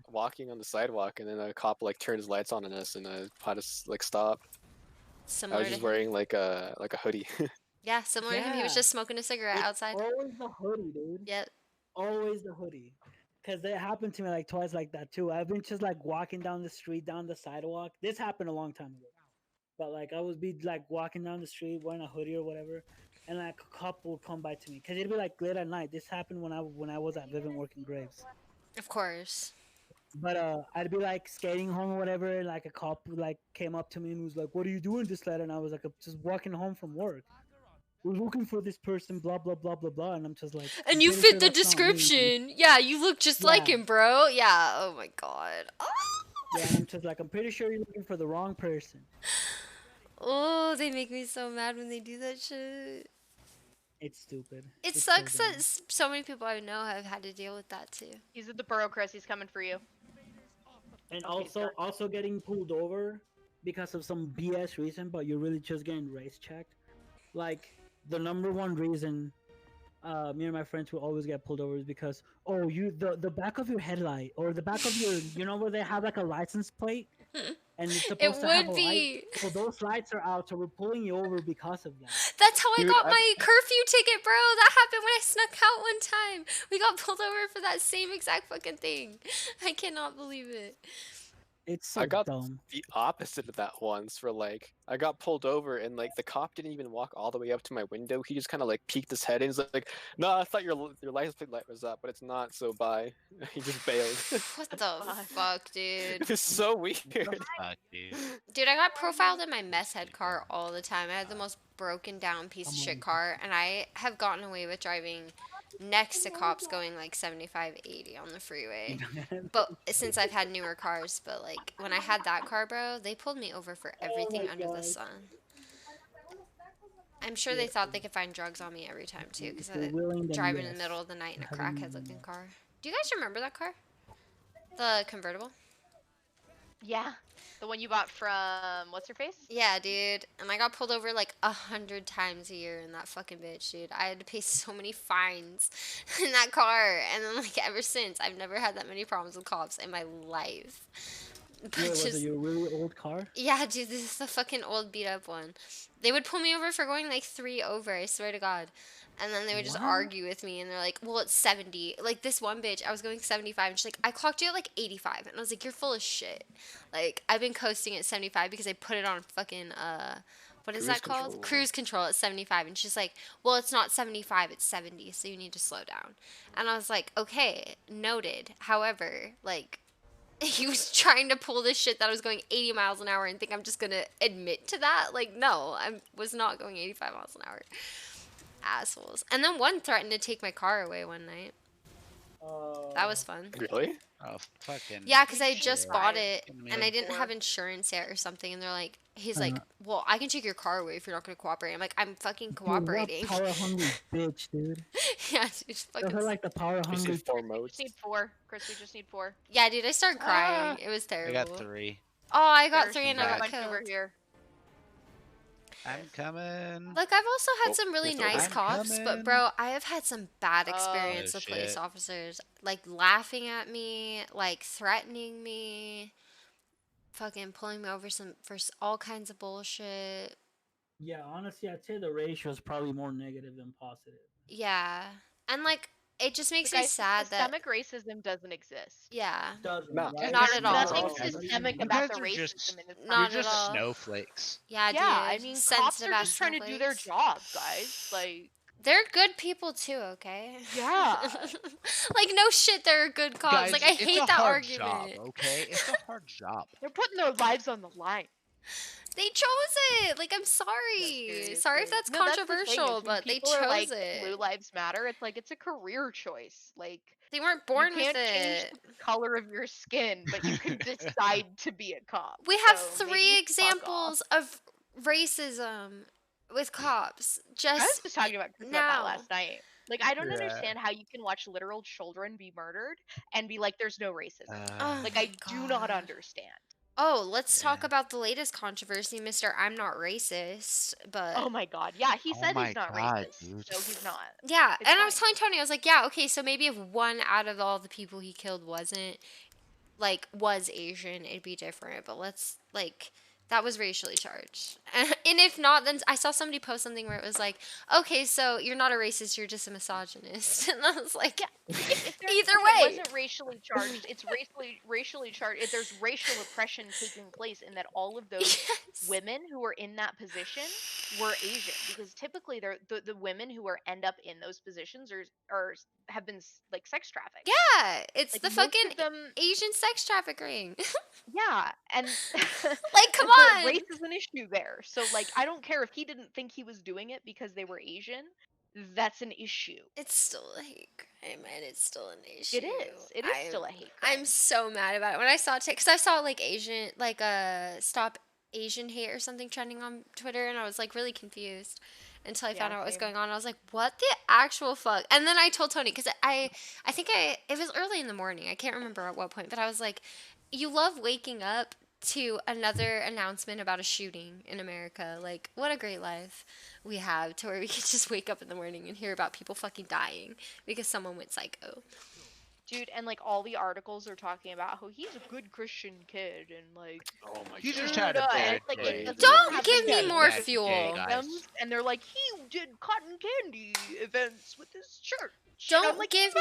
walking on the sidewalk, and then a cop like turned his lights on us and had us like stop. I Similar was to just him. wearing like a hoodie. Yeah, similar to him. He was Yeah. just smoking a cigarette It's outside. Always the hoodie, dude. Yep. Always the hoodie. Because that happened to me like twice like that too. I've been just like walking down the street, down the sidewalk. This happened a long time ago. But like I would be like walking down the street wearing a hoodie or whatever, and like a cop would come by to me because it'd be like late at night. This happened when I was at Vivint working Graves. Of course. But I'd be like skating home or whatever, and like a cop like came up to me and was like, "What are you doing this late?" And I was like, "I'm just walking home from work. We're looking for this person, blah blah blah blah blah." And I'm just like, "I'm And you pretty fit sure the that's not me, dude." description. Yeah, you look just like Yeah. him, bro. Yeah. Oh my god. Yeah, and I'm just like, I'm pretty sure you're looking for the wrong person. Oh, they make me so mad when they do that shit. It's stupid. It It's so sucks dumb. that so many people I know have had to deal with that too. He's at the borough, Chris. He's coming for you. And Okay, sorry. also getting pulled over because of some BS reason, but you're really just getting race checked. Like the number one reason me and my friends will always get pulled over is because the back of your headlight or the back of your where they have like a license plate and it's supposed It to have a would light. be. Well, those lights are out, so we're pulling you over because of that. That's how I Dude, got I- my curfew ticket, bro. That happened when I snuck out one time. We got pulled over for that same exact fucking thing. I cannot believe it. It's so I got dumb. the opposite of that once. For like, I got pulled over and like the cop didn't even walk all the way up to my window. He just kind of like peeked his head in. He's like, "No, I thought your license plate light was up, but it's not. So bye." He just bailed. What the Fuck. fuck, dude? It was so weird. Fuck, dude. Dude, I got profiled in my mess head car all the time. I had the most broken down piece of shit car, and I have gotten away with driving next to cops going like 75, 80 on the freeway. But since I've had newer cars, but like when I had that car, bro, they pulled me over for everything my under the God. sun. I'm sure they thought they could find drugs on me every time too, because If you're I willing, then drive in the yes. middle of the night in a Having- crackhead looking car. Do you guys remember that car? The convertible? Yeah. The one you bought from what's her face? Yeah, dude. And I got pulled over like 100 times a year in that fucking bitch, dude. I had to pay so many fines in that car. And then, like, ever since, I've never had that many problems with cops in my life. But Wait, was just, it your really old car? yeah, dude, this is the fucking old beat up one. They would pull me over for going like 3 over, I swear to God. And then they would just What? argue with me, and they're like, well, it's 70. Like, this one bitch, I was going 75, and she's like, I clocked you at like 85. And I was like, you're full of shit. Like, I've been coasting at 75 because I put it on fucking, what is Cruise that called? control. Cruise control at 75. And she's like, well, it's not 75, it's 70, so you need to slow down. And I was like, okay, noted. However, like, he was trying to pull this shit that I was going 80 miles an hour and think I'm just gonna admit to that. Like, no, I was not going 85 miles an hour. Assholes. And then one threatened to take my car away one night. That was fun. Really? Oh, fucking. Yeah, because I just Shit. bought it Fucking and I man. didn't have insurance yet or something. And they're like, he's like, well, I can take your car away if you're not going to cooperate. I'm like, I'm fucking cooperating. Dude, what power hungry bitch, dude. Yeah, dude, Those fucking. are like the power You see hungry. 4 We modes. just need 4. Chris, we just need 4. Yeah, dude, I started crying. Ah. It was I terrible. got 3. Oh, I got There's 3 and a I got bunch over killed. here. I'm coming. Look, I've also had Oh, some really there's nice I'm cops, but coming. bro, I have had some bad Oh. experience Oh, with police shit. officers. Like laughing at me, like threatening me, fucking pulling me over for all kinds of bullshit. Yeah, honestly, I'd say the ratio is probably more negative than positive. Yeah. And like it just makes But me guys, sad that systemic racism doesn't exist. yeah. Doesn't. No. right? Not There's at all. nothing Oh, systemic you about guys the are racism just- in this Not You're at country. just all. snowflakes. Yeah, Yeah, dude. I mean, cops Sensitive are ass just trying to do their snowflakes. job, guys. Like, They're good people too, okay? Yeah. Like no shit, they're good cops. Guys, like I it's hate a that hard argument. job, okay? It's a hard job. they're putting their lives on the line. They chose it. Like I'm sorry. seriously. Sorry if that's No, that's the thing, controversial, is when but they people chose are like, it. Blue Lives Matter. It's like it's a career choice. Like, They weren't born you with can't change it. the color of your skin, but you can decide to be a cop. We have So 3 maybe fuck off. examples of racism with cops. I was Just just talking about Chris about that now. last night. Like, I don't Yeah. understand how you can watch literal children be murdered and be like, "There's no racism." Oh Like, my I do not God. understand. Oh, let's talk Yeah. about the latest controversy, Mr. I'm not racist, but Oh my god, yeah, he Oh said my he's not God, racist. dude. So he's not. yeah, It's and I was fine. telling Tony, I was like, yeah, okay, so maybe if one out of all the people he killed wasn't was Asian, it'd be different. But let's that was racially charged. And if not, then I saw somebody post something where it was like, okay, so you're not a racist, you're just a misogynist. And I was like, If there- Either if way. it wasn't racially charged. It's racially charged. If there's racial oppression taking place, and that all of those yes. women who were in that position were Asian, because typically they're the women who end up in those positions are have been like sex trafficked. Yeah, it's Like, the most fucking of them, Asian sex trafficking. yeah, and Like, come the on. race is an issue there. So like, I don't care if he didn't think he was doing it because they were Asian. That's an issue. It's still a hate crime, and it's still an issue. It is. It is still a hate crime. I'm so mad about it. When I saw it, because I saw like Asian, stop Asian hate or something trending on Twitter, and I was like really confused until I Yeah, found out what was same. going on. I was like, what the actual fuck? And then I told Tony, because I think it was early in the morning. I can't remember at what point, but I was like, you love waking up to another announcement about a shooting in America. Like, what a great life we have to where we can just wake up in the morning and hear about people fucking dying because someone went psycho. Dude, and like all the articles are talking about how he's a good Christian kid and like Oh my You god. just had a and bad it's like, it day. doesn't Don't have give to me be more Bad fuel. day, guys. and they're like, he did cotton candy events with his church Don't like, give me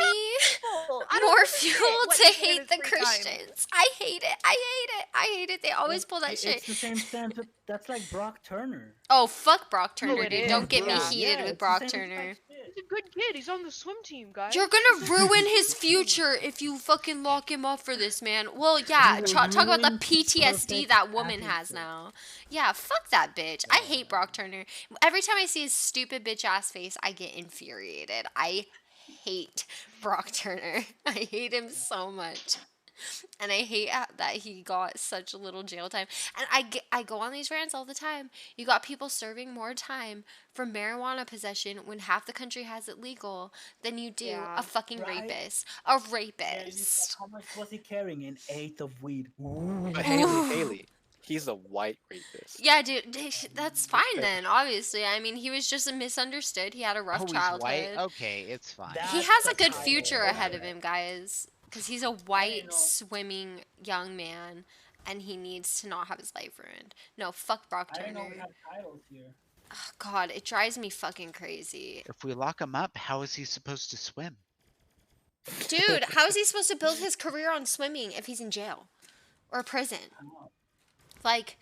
"Oh, I don't more give a shit fuel what to he's doing in hate his the free time." Christians. I hate it. I hate it. I hate it. They always pull that shit. It's the same stance. That's like Brock Turner. Oh, fuck Brock Turner, it dude. is, Don't get me yeah. heated Yeah, with it's the Brock same exact Turner. shit. He's a good kid. He's on the swim team, guys. You're gonna ruin his future if you fucking lock him up for this, man. Well, yeah, You will talk about the ruin his PTSD perfect that woman has attitude. now. Yeah, fuck that bitch. I hate Brock Turner. Every time I see his stupid bitch ass face, I get infuriated. I hate Brock Turner. I hate him so much. And I hate that he got such little jail time. And I go on these rants all the time. You got people serving more time for marijuana possession when half the country has it legal than you do Yeah. a fucking Right. rapist. A Yeah, rapist. how much was he carrying? An eighth of weed. Ooh. But Ooh. Haley, he's a white rapist. Yeah, dude, that's fine then, obviously. I mean, he was just misunderstood. He had a rough Oh, he's childhood. white. Okay, it's fine. That- He That's has a the good title. future ahead of Okay. him, guys. Because he's a white, know. swimming young man, and he needs to not have his life ruined. No, fuck Brock I didn't know we Turner. had titles here. Oh, God, it drives me fucking crazy. If we lock him up, how is he supposed to swim? Dude, how is he supposed to build his career on swimming if he's in jail or prison? I don't know. Like,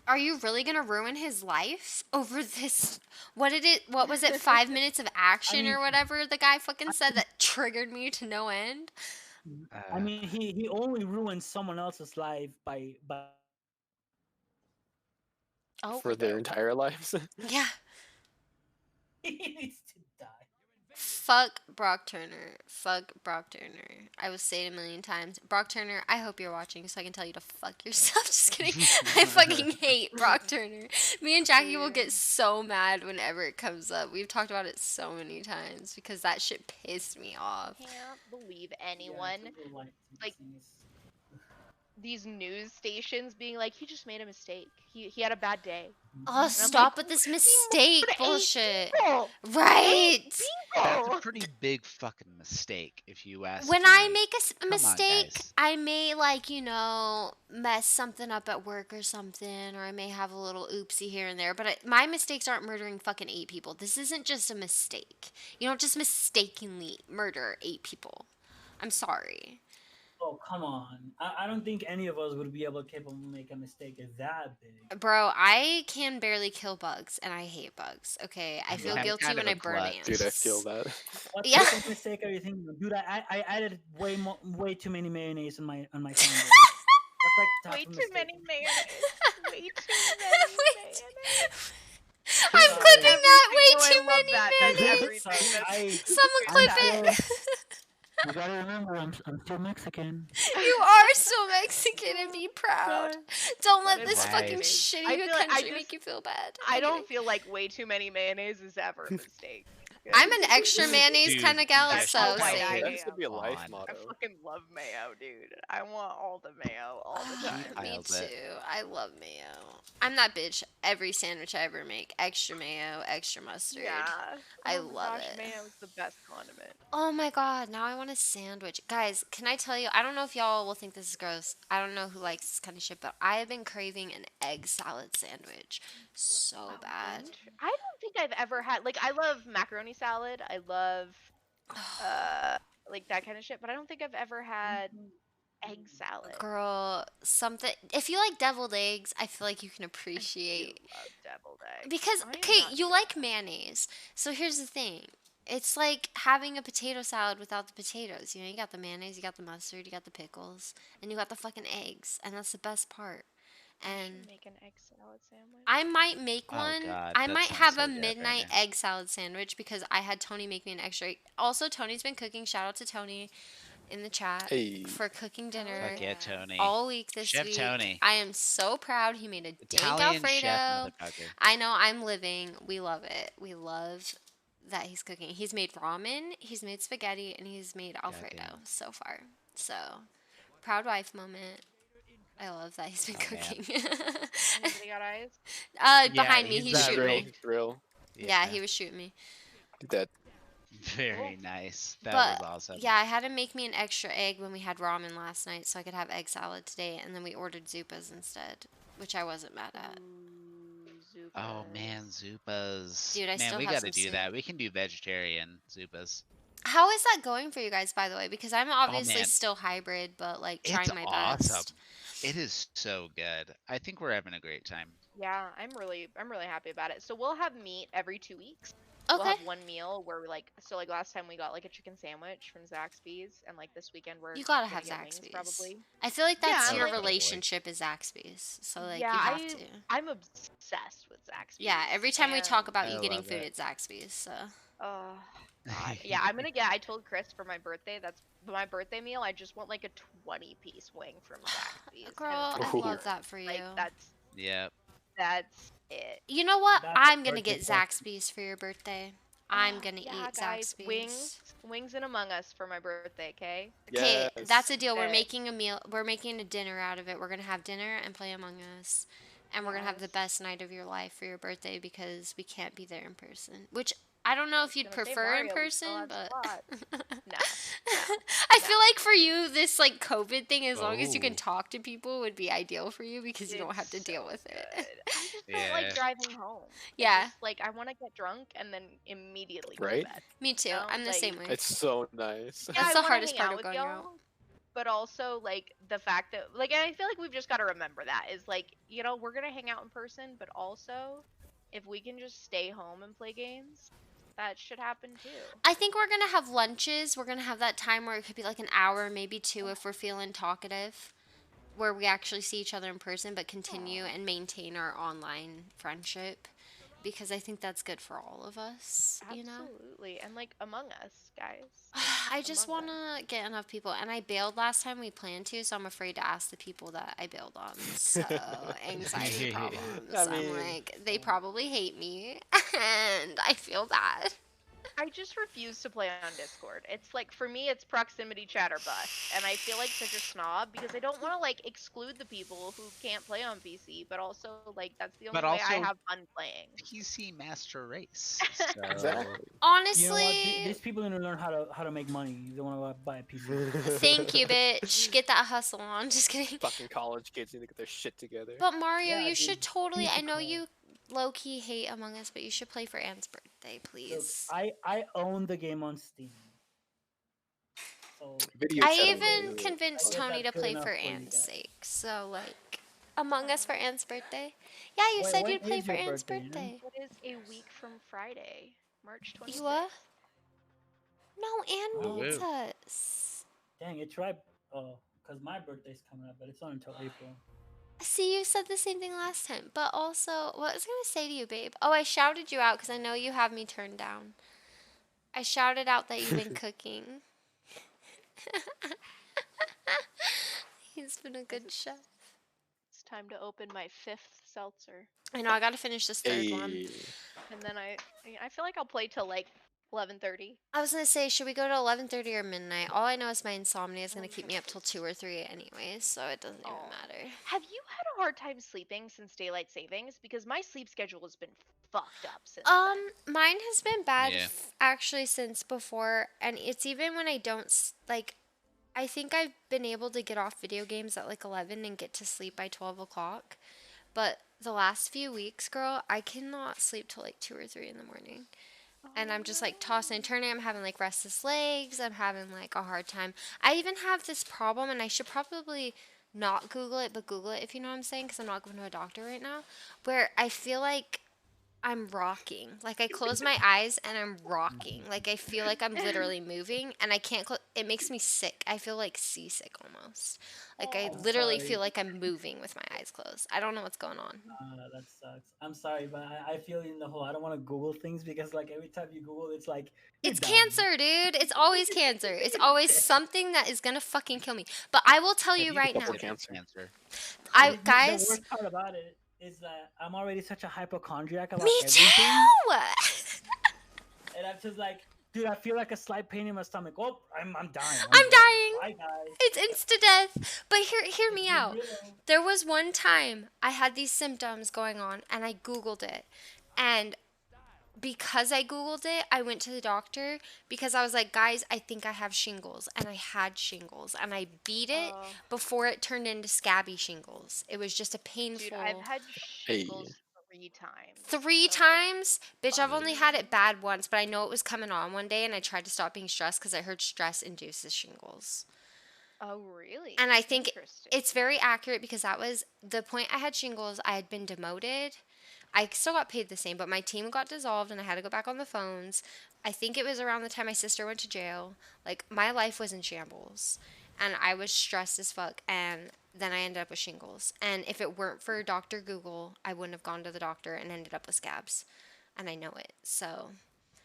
are you really gonna ruin his life over this? What was it? 5 minutes of action mean- or whatever the guy fucking said that triggered me to no end. I mean, he only ruined someone else's life by Oh, For their entire lives. yeah. he needs to die. Fuck Brock Turner. Fuck Brock Turner. I will say it a million times. Brock Turner, I hope you're watching so I can tell you to fuck yourself. Just kidding. I fucking hate Brock Turner. Me and Jackie will get so mad whenever it comes up. We've talked about it so many times because that shit pissed me off. Can't believe Yeah, anyone, it's a little like- things. these news stations being like, he just made a mistake. He had a bad day. Oh, stop with this mistake murdered 8 bullshit. People! Right. That's People! a pretty big fucking mistake, if you ask When me. I make a Come on, mistake, guys. I may mess something up at work or something, or I may have a little oopsie here and there. But my mistakes aren't murdering fucking 8 people. This isn't just a mistake. You don't just mistakenly murder 8 people. I'm sorry. Oh, come on. I don't think any of us would be able to capable of make a mistake that big. Bro, I can barely kill bugs, and I hate bugs. Okay, I I feel mean, I'm guilty kind when of I a burn glut. ants. Dude, I feel that. What Yeah. type of mistake are you thinking of? Dude, I added way too many mayonnaise on my sandwich. That's like the type Way of too mistake. many mayonnaise. Way too many mayonnaise. I'm Sorry. clipping that Everything. way Oh, I too love many that. That's mayonnaise. everything. That's- Someone I'm clip it. You gotta remember, I'm still Mexican. You are so Mexican and be proud. Don't let That this is fucking nice. shitty I feel like I country just- make you feel bad. I Anyway. don't feel like way too many mayonnaise is ever a mistake. I'm an extra mayonnaise Dude, kind of gal, yes, so oh my say. God. That used to be a life Come on. I motto. fucking love mayo, dude. I want all the mayo all the time. Me Nailed too. it. I love mayo. I'm that bitch. Every sandwich I ever make, extra mayo, extra mustard. Yeah. I Oh my love gosh, it. Mayo is the best condiment. Oh my god, now I want a sandwich. Guys, can I tell you, I don't know if y'all will think this is gross. I don't know who likes this kind of shit, but I have been craving an egg salad sandwich so bad. I don't think I've ever had like I love macaroni salad. I love like that kind of shit, but I don't think I've ever had egg salad. Girl, something. If you like deviled eggs, I feel like you can I appreciate. do love deviled eggs. Because, I am okay, not you sure. like mayonnaise. So here's the thing. It's like having a potato salad without the potatoes. You know, you got the mayonnaise, you got the mustard, you got the pickles, and you got the fucking eggs. And that's the best part. I should And make an egg salad sandwich. I might make Oh, one. God, I that might sounds have so a good right midnight now. egg salad sandwich because I had Tony make me an extra egg. Also, Tony's been cooking. Shout out to Tony in the chat Hey. for cooking dinner Fuck yeah, Tony. all week this Chef week. Tony. I am so proud. He made a dank Italian Alfredo. chef, motherfucker. I know, I'm living. We love it. We love that he's cooking. He's made ramen, he's made spaghetti, and he's made Alfredo Goddamn. so far. So, proud wife moment. I love that he's been Oh, man. cooking. Anybody got eyes? Yeah, Behind me, he's, he's shooting Drill, me. drill. Yeah, he was shooting me. Dead. Very nice. That But, was awesome. Yeah, I had him make me an extra egg when we had ramen last night so I could have egg salad today, and then we ordered Zupas instead, which I wasn't mad at. Ooh, Oh Zupas. man, Zupas. Dude, I man, still we have gotta some do soup. that. We can do vegetarian Zupas. How is that going for you guys, by the way? Because I'm obviously man. still hybrid, but like It's trying my awesome. best. It is so good. I think we're having a great time. Yeah, I'm really happy about it. So we'll have meat every 2 weeks. We'll Okay. have one meal where like last time we got like a chicken sandwich from Zaxby's, and like this weekend we're You gotta gonna have get wings Zaxby's. probably. I feel like Yeah, that's I'm your like- relationship is Zaxby's. So like yeah, you have to. I'm obsessed with Zaxby's. Yeah, every time we talk about I you getting love food it. at Zaxby's, so Oh God. Yeah, I'm gonna get. I told Chris for my birthday. That's my birthday meal. I just want like a 20-piece wing from Zaxby's. and girl, I Ooh. love that for you. like Yep. that's it. You know what? That's a I'm gonna birthday get party. Zaxby's for your birthday. I'm gonna Yeah, eat guys, Zaxby's. wings and Among Us for my birthday. Okay. Okay, Yes. that's a deal. We're Okay. making a meal. We're making a dinner out of it. We're gonna have dinner and play Among Us, and we're gonna have the Yes. best night of your life for your birthday because we can't be there in person. Which I don't know I if was you'd gonna say prefer in Mario, we still person, have but spots. No, I feel like for you, this like COVID thing, as long as you can Oh. talk to people, would be ideal for you because you don't It's have to deal so with good. it. I just don't Yeah. like driving home. Yeah. Like I want to get drunk and then immediately go Right? to bed. Me too. know, I'm the same like- way. It's so nice. That's I the wanna hardest hang part out of with going out. y'all, but also like the fact that like, and I feel like we've just got to remember that is like, we're gonna hang out in person, but also if we can just stay home and play games, that should happen too. I think we're gonna have lunches. We're gonna have that time where it could be like an hour, maybe two, if we're feeling talkative, where we actually see each other in person, but continue and maintain our online friendship, because I think that's good for all of us. You know. Absolutely, and like Among Us, guys. I just Among want to get enough people, and I bailed last time we planned to, so I'm afraid to ask the people that I bailed on. So anxiety problems. I I'm mean- like, they probably hate me, and I feel bad. I just refuse to play on Discord. It's like for me, it's proximity chat or bust, and I feel like such a snob because I don't want to like exclude the people who can't play on PC, but also like that's the only But way I also- have fun playing. PC Master Race. Exactly. You Honestly, know what? These people need to learn how to make money. They want to buy a PC. thank you, bitch. Get that hustle on. Just kidding. Fucking college kids need to get their shit together. But Mario, Yeah, you dude, should totally. piece I of know crap. you low key hate Among Us, but you should play for Anne's birthday, Look, please. I own the game on Steam. So Video I chat even only. convinced I guess Tony to that's good play enough for for you Anne's guys. sake. So like, Among Us for Anne's birthday. Yeah, you Wait, said when you'd play is for your Anne's birthday, Anne? birthday. It is a week from Friday, March 26th. You what? No, Anne Oh. needs Woo. us. dang, it's right. Oh, because my birthday's coming up, but it's not until April. See, you said the same thing last time, but also, what was I gonna say to you, babe? Oh, I shouted you out because I know you have me turned down. I shouted out that you've been cooking. He's been a good chef. It's time to open my 5th seltzer, I know, I gotta finish this third one. Hey. and then I feel like I'll play till like 11:30. I was gonna say, should we go to 11:30 or midnight? All I know is my insomnia is gonna keep me up till 2 or 3 anyways, so it doesn't even Aw. matter. Have you had a hard time sleeping since daylight savings? Because my sleep schedule has been fucked up since. then. Mine has been bad Yeah. actually since before, and it's even when I don't like. I think I've been able to get off video games at like 11 and get to sleep by 12 o'clock, but the last few weeks, girl, I cannot sleep till like 2 or 3 in the morning. And I'm just like tossing and turning. I'm having like restless legs. I'm having like a hard time. I even have this problem, and I should probably not Google it, but Google it if you know what I'm saying, because I'm not going to a doctor right now, where I feel like I'm rocking. Like I close my eyes and I'm rocking. Like I feel like I'm literally moving, and I can't it makes me sick. I feel like seasick almost. Like I I'm literally sorry. feel like I'm moving with my eyes closed. I don't know what's going on. That sucks. I'm sorry, but I feel you in the hole. I don't want to Google things because like every time you Google, it's like you're It's dying. cancer, dude. It's always cancer. It's always something that is gonna fucking kill me. But I will tell Have you you right now. Double considered cancer. The Guys, worst part about it is that I'm already such a hypochondriac about me everything. too. And I'm just like, dude, I feel like a slight pain in my stomach. Oh, I'm dying. I'm dying. Bye, guys. It's insta death. But hear me It's out. real. There was one time I had these symptoms going on, and I Googled it. And because I Googled it, I went to the doctor because I was like, guys, I think I have shingles. And I had shingles. And I beat it before it turned into scabby shingles. It was just a painful. Dude, I've had Hey. shingles for 3 times. 3 so times? Bitch, I've only had it bad once, but I know it was coming on one day and I tried to stop being stressed because I heard stress induces shingles. Oh, really? And I think Interesting. it's very accurate because that was the point I had shingles. I had been demoted. I still got paid the same, but my team got dissolved and I had to go back on the phones. I think it was around the time my sister went to jail. Like, my life was in shambles. And I was stressed as fuck. And then I ended up with shingles. And if it weren't for Dr. Google, I wouldn't have gone to the doctor and ended up with scabs. And I know it. So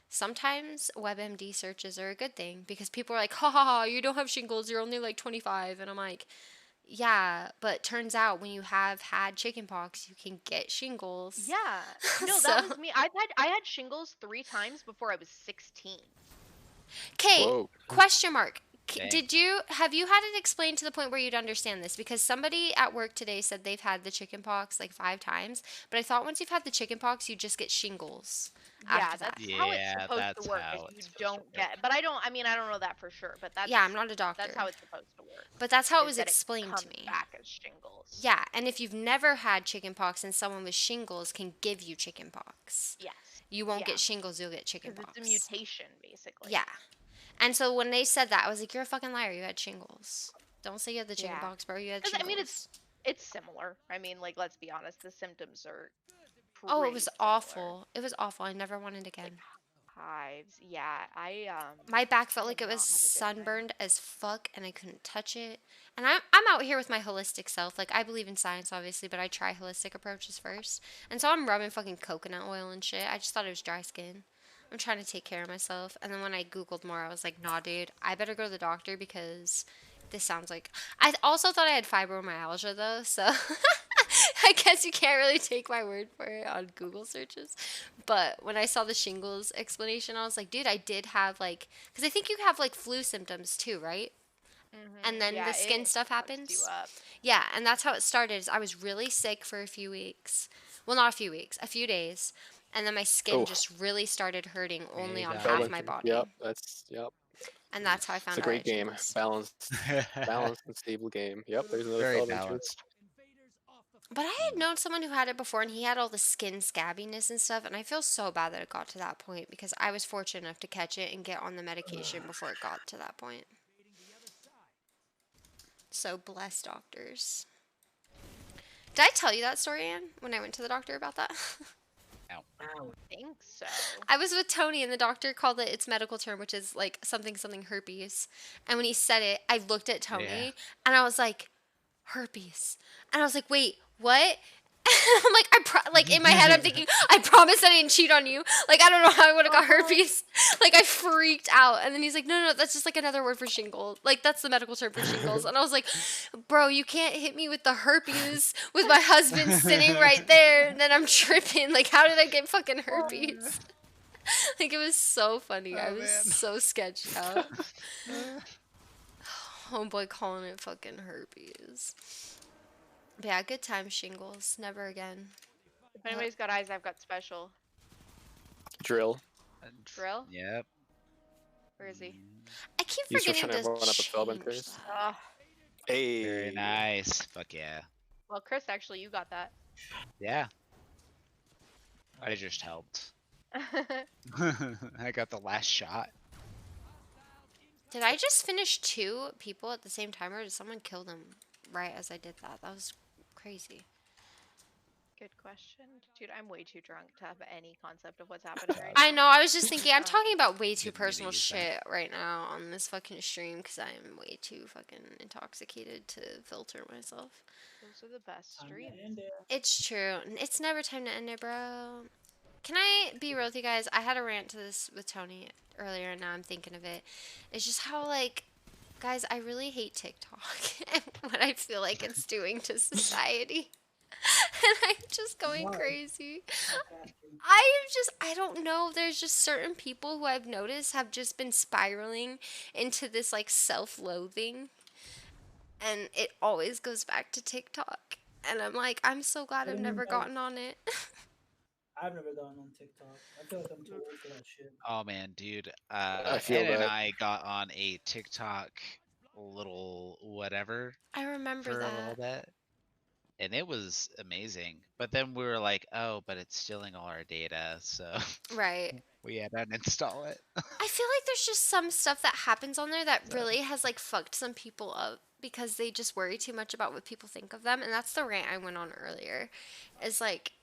sometimes WebMD searches are a good thing because people are like, ha ha ha, you don't have shingles, you're only like 25. And I'm like, yeah, but turns out when you have had chickenpox, you can get shingles. Yeah. No, So- that was me. I had shingles 3 times before I was 16. Okay, Whoa. question mark. Dang. Have you had it explained to the point where you'd understand this? Because somebody at work today said they've had the chickenpox like 5 times, but I thought once you've had the chickenpox, you just get shingles. Yeah, After that. that's how it's Yeah, supposed that's to work. how If you it's supposed to don't get, but I don't know that for sure. But that's Yeah, I'm not a doctor. That's how it's supposed to work. But that's how it is was that explained to comes me. Back as shingles. Yeah, and if you've never had chickenpox and someone with shingles can give you chickenpox. Yes. You won't Yeah. get shingles, you'll get Because chickenpox. it's a mutation, basically. Yeah. And so when they said that, I was like, you're a fucking liar. You had shingles. Don't say you had the Yeah. chickenpox, bro. You had 'Cause, shingles. I mean, it's similar. I mean, like, let's be honest. The symptoms are. Oh, it pretty was similar. awful. It was awful. I never wanted again. Hives. Yeah, My back felt like did it was not have a good time. sunburned as fuck and I couldn't touch it. And I'm out here with my holistic self. Like, I believe in science, obviously, but I try holistic approaches first. And so I'm rubbing fucking coconut oil and shit. I just thought it was dry skin. I'm trying to take care of myself. And then when I Googled more, I was like, nah, dude, I better go to the doctor because this sounds like. I also thought I had fibromyalgia, though, so. I guess you can't really take my word for it on Google searches. But when I saw the shingles explanation, I was like, dude, I did have like, because I think you have like flu symptoms too, right? And then the skin stuff fucks you happens. up. Yeah, and that's how it started. Is I was really sick for a few weeks. Well, not a few weeks, a few days. And then my skin Oh. just really started hurting only on Yeah. half my body. Yep, yep. And that's how I found It's a out. great I had game. shingles. Balanced and stable game. Yep, there's another Very fellow into it. balanced. But I had known someone who had it before, and he had all the skin scabbiness and stuff, and I feel so bad that it got to that point because I was fortunate enough to catch it and get on the medication before it got to that point. So bless doctors. Did I tell you that story, Anne, when I went to the doctor about that? Ow. I think so. I was with Tony, and the doctor called it its medical term, which is like something herpes. And when he said it, I looked at Tony, Yeah. and I was like, herpes. And I was like, wait, what? I'm like, like in my head, I'm thinking, I promise I didn't cheat on you. Like, I don't know how I would have got herpes. Like, I freaked out. And then he's like, no, that's just like another word for shingles. Like, that's the medical term for shingles. And I was like, bro, you can't hit me with the herpes with my husband sitting right there. And then I'm tripping. Like, how did I get fucking herpes? Like, it was so funny. I Oh, was man. so sketched out. Homeboy calling it fucking herpes. But yeah, good time, shingles. Never again. If anybody's got eyes, I've got special. Drill. Drill? Yep. Where is he? I keep He's still forgetting trying to to run up a spell change bunkers. that. Oh, Hey. Very nice. Fuck yeah. well, Chris, actually, you got that. Yeah. I just helped. I got the last shot. Did I just finish 2 people at the same time, or did someone kill them right as I did that? That was crazy. Good question. Dude, I'm way too drunk to have any concept of what's happening right I now. know, I was just thinking, I'm talking about way too Didn't mean to personal use that. shit right now on this fucking stream because I'm way too fucking intoxicated to filter myself. Those are the best Time to streams. end it. It's true. It's never time to end it, bro. Can I be real with you guys? I had a rant to this with Tony earlier, and now I'm thinking of it. It's just how, like, guys, I really hate TikTok and what I feel like it's doing to society. And I'm just going Why? crazy. Sarcastic. I don't know. There's just certain people who I've noticed have just been spiraling into this, like, self-loathing. And it always goes back to TikTok. And I'm like, I'm so glad I've What do you never mean by- gotten on it. I've never gotten on TikTok. I feel like I'm too old for that shit. Oh man, dude. I feel Ed and that. I got on a TikTok little whatever I remember for a little that. bit. and it was amazing. But then we were like, oh, but it's stealing all our data, so Right. we had to uninstall it. I feel like there's just some stuff that happens on there that really has like fucked some people up because they just worry too much about what people think of them. And that's the rant I went on earlier. Is like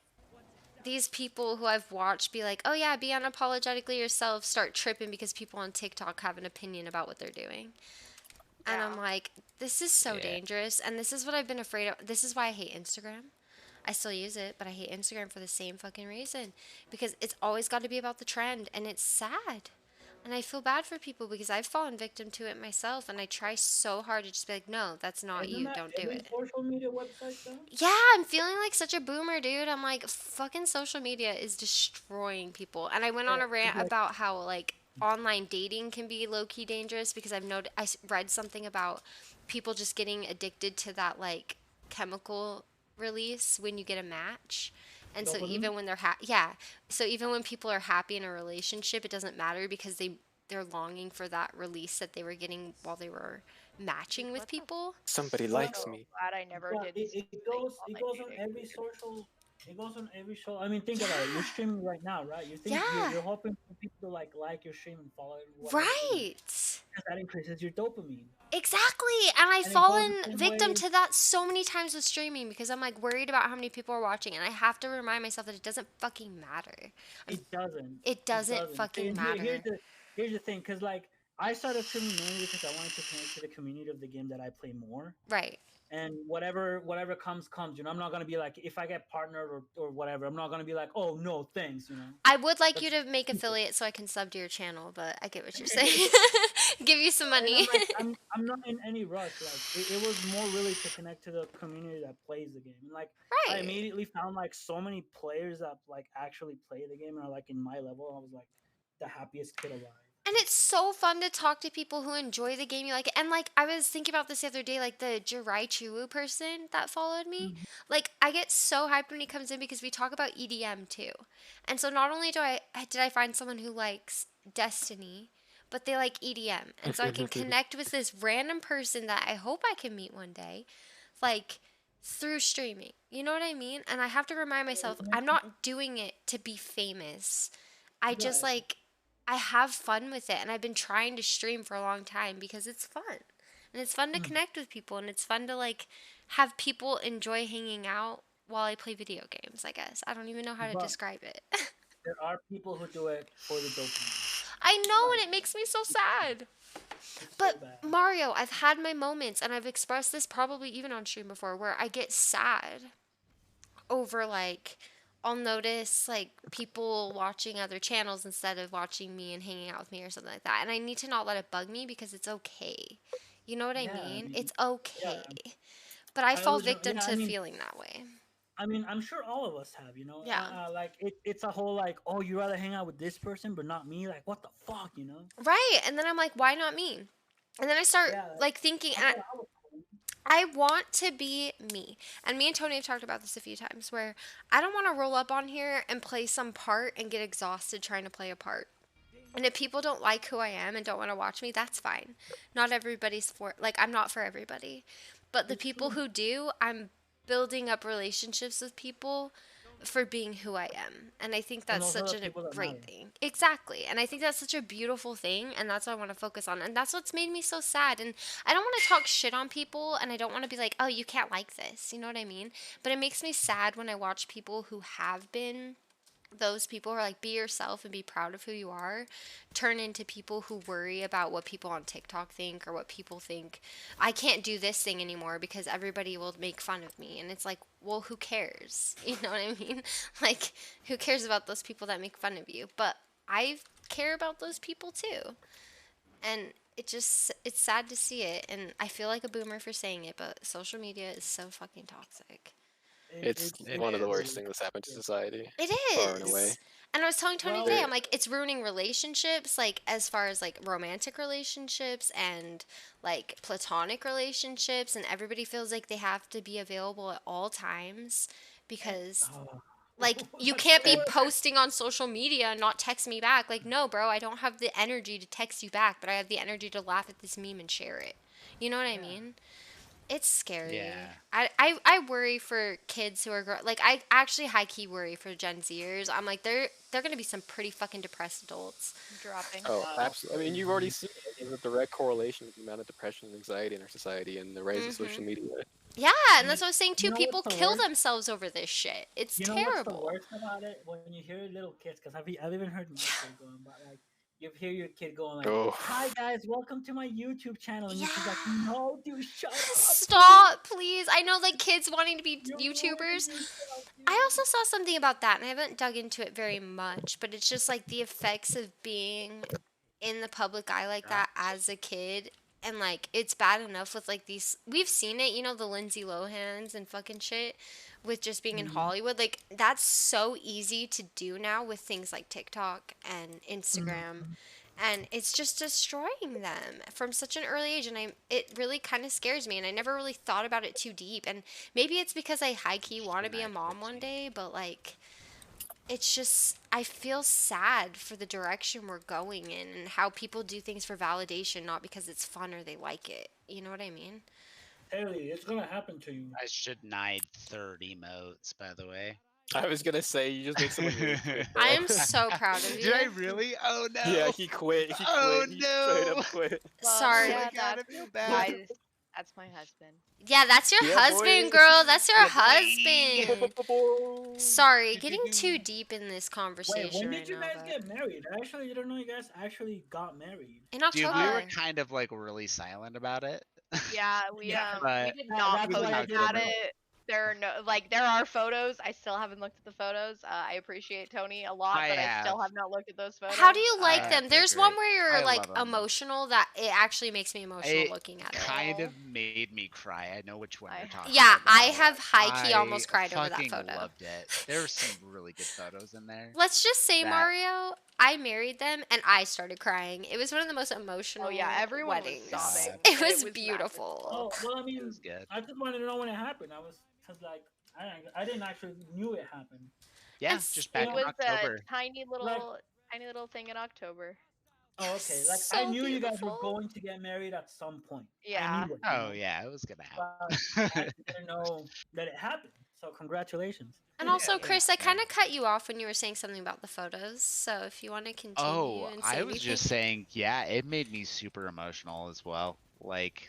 these people who I've watched be like, oh yeah, be unapologetically yourself, start tripping because people on TikTok have an opinion about what they're doing. And I'm Yeah. like, this is so Yeah. dangerous. And this is what I've been afraid of. This is why I hate Instagram. I still use it, but I hate Instagram for the same fucking reason. Because it's always got to be about the trend. And it's sad. And I feel bad for people because I've fallen victim to it myself. And I try so hard to just be like, no, that's not Isn't you. that Don't do every it. social media website though? Yeah, I'm feeling like such a boomer, dude. I'm like, fucking social media is destroying people. And I went on Yeah, a rant like- about how like online dating can be low key dangerous because I read something about people just getting addicted to that like chemical release when you get a match. And so Dopamine? even when they're so even when people are happy in a relationship, it doesn't matter because they're longing for that release that they were getting while they were matching with What the people. Somebody Well, likes So me. glad I never Yeah, did. it goes on every social. It goes on every show. I mean, think about it. You're streaming right now, right? You think Yeah. you're hoping for people to like your stream and follow it. Whatever, Right. because that increases your dopamine. Exactly. And I've And it goes fallen the same victim way- to that so many times with streaming because I'm like worried about how many people are watching and I have to remind myself that it doesn't fucking matter. It doesn't. It doesn't fucking And matter. Here's the thing, because like I started streaming mainly because I wanted to connect to the community of the game that I play more. Right. And whatever comes. You know, I'm not gonna be like, if I get partnered or whatever, I'm not gonna be like, oh no, thanks. You know. I would like you That's to make affiliate so I can sub to your channel, but I get what you're saying. Give you some And money. I'm, like, I'm not in any rush. Like it was more really to connect to the community that plays the game. And like I Right. immediately found like so many players that like actually play the game and are like in my level. I was like the happiest kid alive. And it's so fun to talk to people who enjoy the game you like it. And like I was thinking about this the other day, like the Jirai Chuwu person that followed me. Mhm. Like I get so hyped when he comes in because we talk about EDM too. And so not only did I find someone who likes Destiny, but they like EDM. And so I can connect with this random person that I hope I can meet one day, like through streaming. You know what I mean? And I have to remind myself I'm not doing it to be famous. I just Right. like I have fun with it and I've been trying to stream for a long time because it's fun. And it's fun to connect with people and it's fun to like have people enjoy hanging out while I play video games, I guess. I don't even know how to But- describe it. There are people who do it for the dopamine. I know and it makes me so sad. It's so But bad. Mario, I've had my moments and I've expressed this probably even on stream before where I get sad over like I'll notice like people watching other channels instead of watching me and hanging out with me or something like that. And I need to not let it bug me because it's okay. You know what I Yeah, I mean? mean, It's okay. yeah. But I I fall always know- victim yeah, I to mean- feeling that way. I mean, I'm sure all of us have, you know. Yeah. Like it's a whole like, oh, you rather hang out with this person but not me. Like, what the fuck, you know? Right. And then I'm like, why not me? And then I start Yeah, like thinking, I and thought I was cool. I want to be me. And me and Tony have talked about this a few times where I don't want to roll up on here and play some part and get exhausted trying to play a part. And if people don't like who I am and don't want to watch me, that's fine. Not everybody's for, like, I'm not for everybody. But the people who do, I'm building up relationships with people for being who I am. And I think that's those are such the a people that great matter. thing. Exactly. And I think that's such a beautiful thing. And that's what I want to focus on. And that's what's made me so sad. And I don't want to talk shit on people. And I don't want to be like, oh, you can't like this. You know what I mean? But it makes me sad when I watch people who have been those people who are like, be yourself and be proud of who you are, turn into people who worry about what people on TikTok think or what people think. I can't do this thing anymore because everybody will make fun of me. And it's like, well, who cares? You know what I mean? Like, who cares about those people that make fun of you? But I care about those people too. And it's sad to see it. And I feel like a boomer for saying it, but social media is so fucking toxic. It's it one of the is. worst things that's happened to society. It Far and is. away. And I was telling Tony Well, today, I'm like, it's ruining relationships, like as far as like romantic relationships and like platonic relationships, and everybody feels like they have to be available at all times because Oh. like you can't be posting on social media and not text me back. Like, no, bro, I don't have the energy to text you back, but I have the energy to laugh at this meme and share it. You know what I mean? It's scary. Yeah. I worry for kids who are like I actually high key worry for Gen Zers. I'm like they're gonna be some pretty fucking depressed adults. Dropping. Oh, absolutely. I mean, you've already seen it. There's a direct correlation with the amount of depression and anxiety in our society and the rise of social media. Yeah, and that's what I was saying too. You know People what's the kill worst? themselves over this shit. It's You know what's the terrible. worst about it? When you hear little kids, because I've even heard my kid going, but like you hear your kid going like, Oh. "Hi guys, welcome to my YouTube channel," and you're just like, Yeah. "No, dude, shut up." Stop, please. I know like kids wanting to be You're YouTubers. ruining yourself, dude." I also saw something about that, and I haven't dug into it very much, but it's just like the effects of being in the public eye like that as a kid. And like, it's bad enough with like these. We've seen it, you know, the Lindsay Lohans and fucking shit with just being in Hollywood. Like, that's so easy to do now with things like TikTok and Instagram. And it's just destroying them from such an early age, and it really kind of scares me, and I never really thought about it too deep. And maybe it's because I high key want to be a mom one day, but like it's just I feel sad for the direction we're going in and how people do things for validation, not because it's fun or they like it. You know what I mean? Haley, it's gonna happen to you. I should nide 30 emotes, by the way. I was gonna say you just made someone really quit, bro. I am so proud of you. Did I really? Oh no. Yeah, he quit. He Oh, quit. He straight no. up quit. Well, Sorry. yeah, I gotta that's, feel bad. that's my husband. Yeah, that's your Yeah, husband, boy. girl. That's your Yeah, boy. husband. Sorry, getting too deep in this Wait, conversation when right did you now. guys but- get married? I actually didn't know you guys actually got married. In Dude, October. we were kind of like really silent about it. Yeah, we Yeah, but- we did That- not that's post why I about didn't know. it. There are there are photos. I still haven't looked at the photos. I appreciate Tony a lot, I but I still have. have not looked at those photos. How do you like Uh, them? they're There's one great. where I you're like love 'em. emotional that it actually makes me emotional It looking at it. kind Aw. of made me cry. I know which one I- you're talking Yeah, about. I have high key I almost cried over that fucking photo. loved it. There's some really good photos in there. Let's just say, That- Mario, I married them and I started crying. It was one of the most emotional Oh yeah, everyone weddings. was sobbing. It was massive. beautiful. Oh, well, I It mean, was good. I just wanted to know when it happened. I was, cause like, I didn't actually knew it happened. Yeah, It's- just It back It in was October. a tiny little thing in October. Oh, okay. Like, So I knew you guys were beautiful. going to get married at some point. I Yeah. knew it, Oh yeah, it was gonna happen. But I didn't know that it happened. So congratulations. And also, Yeah, Chris, I yeah. kind of cut you off when you were saying something about the photos. So if you want to continue Oh, and say I was anything. just saying, yeah, it made me super emotional as well. Like,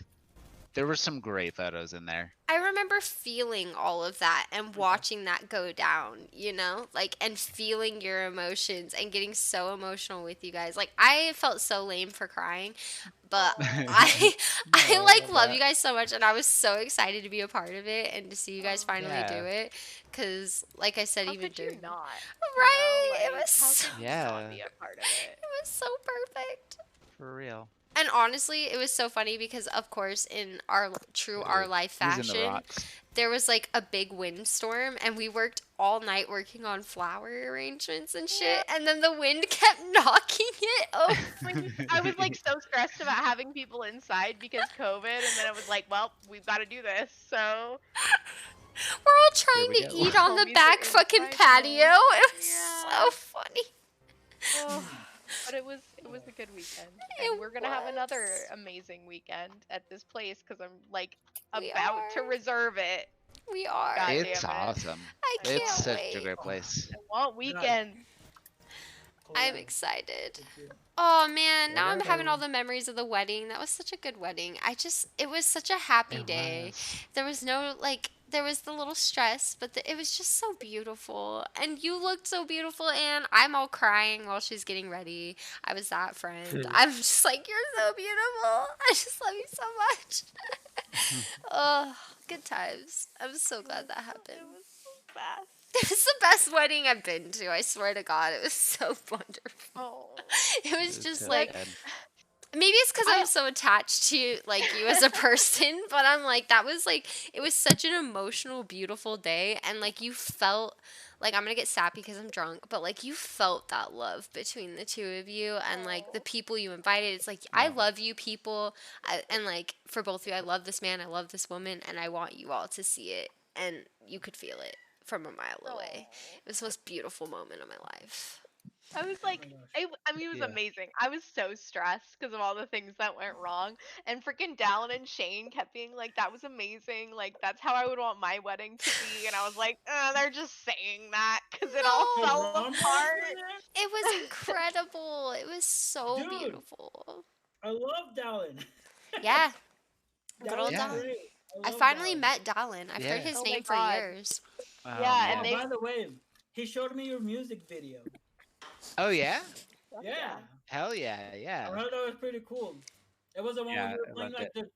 there were some great photos in there. I remember feeling all of that and watching that go down, you know? Like, and feeling your emotions and getting so emotional with you guys. Like, I felt so lame for crying, but I No, like love that- you guys so much, and I was so excited to be a part of it and to see you guys finally Yeah. do it. Cause, like I said, How even could you during not? right, You know, it like, was how so, could you Yeah. not be a part of it? it was so perfect. For real. And honestly, it was so funny because, of course, in our true It our is. life He's in the fashion, rocks. there was like a big windstorm, and we worked all night working on flower arrangements and shit. And then the wind kept knocking it over. I was like so stressed about having people inside because COVID, and then it was like, well, we've got to do this. So We're all trying we to go. eat on the Homies back are fucking inside patio. now. It was Yeah. so funny. oh, but it was a good weekend. It And we're gonna have another was. amazing weekend at this place because I'm like We about to are. reserve it. We are. God It's damn it. awesome. I can't It's such wait. a great place. I want weekend. I'm excited. Oh man, now I'm having all Whatever. the memories of the wedding. That was such a good wedding. It was such a happy It day. was. There was no like there was the little stress, but it was just so beautiful. And you looked so beautiful, and I'm all crying while she's getting ready. I was that friend. I'm just like, you're so beautiful. I just love you so much. Oh, good times. I'm so glad that happened. It was so fast. It was the best wedding I've been to. I swear to God, it was so wonderful. Oh. It was just so like good. maybe it's because I'm so attached to like you as a person, but I'm like that was like it was such an emotional, beautiful day, and like you felt like I'm gonna get sappy because I'm drunk, but like you felt that love between the two of you and like the people you invited. It's like I love you, people, and like for both of you, I love this man, I love this woman, and I want you all to see it, and you could feel it from a mile away. It was the most beautiful moment of my life. I was Oh my like, gosh. I mean, it was Yeah. amazing. I was so stressed because of all the things that went wrong. And freaking Dallin and Shane kept being like, that was amazing. Like, that's how I would want my wedding to be. And I was like, they're just saying that because it all The No, fell Rom was apart. there? it was incredible. It was so Dude, beautiful. I love Dallin. Yeah, good old Dallin's Yeah. Dallin. great. I love finally Dallin. met Dallin. I've heard Yeah. his Oh my name for God. years. Oh, Yeah, man. and Oh, they- by the way, he showed me your music video. Oh yeah. Yeah. Hell yeah, I yeah. heard that was pretty cool. It was the one Yeah, when you I were playing loved like the.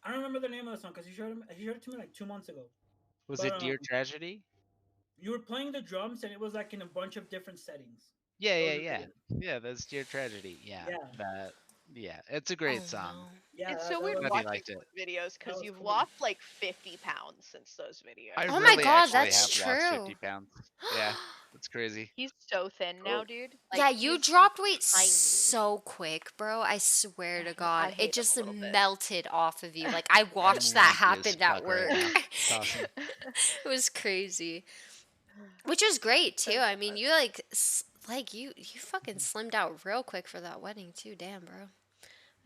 I don't remember the name of the song because he showed it to me like 2 months ago. Was But, it Dear Tragedy? You were playing the drums and it was like in a bunch of different settings. Yeah, That yeah, was the yeah. video. Yeah, that's Dear Tragedy. Yeah. Yeah. That. Yeah, it's a Oh great song. no. Yeah, it's that- so that weird was- Glad you watching liked it. those videos because was you've cool. lost like 50 pounds since those videos. I Oh my really God, actually that's have lost true. 50 pounds. Yeah, that's crazy. He's so thin now, Cool. dude. Yeah, Like, you he's dropped weight tiny. so quick, bro. I swear I to hate God. him It just a little bit. melted off of you. Like, I watched that lanky as happen at fuck right work. now. It's awesome. It was crazy. Which was great, too. I mean, you, you fucking slimmed out real quick for that wedding, too. Damn, bro.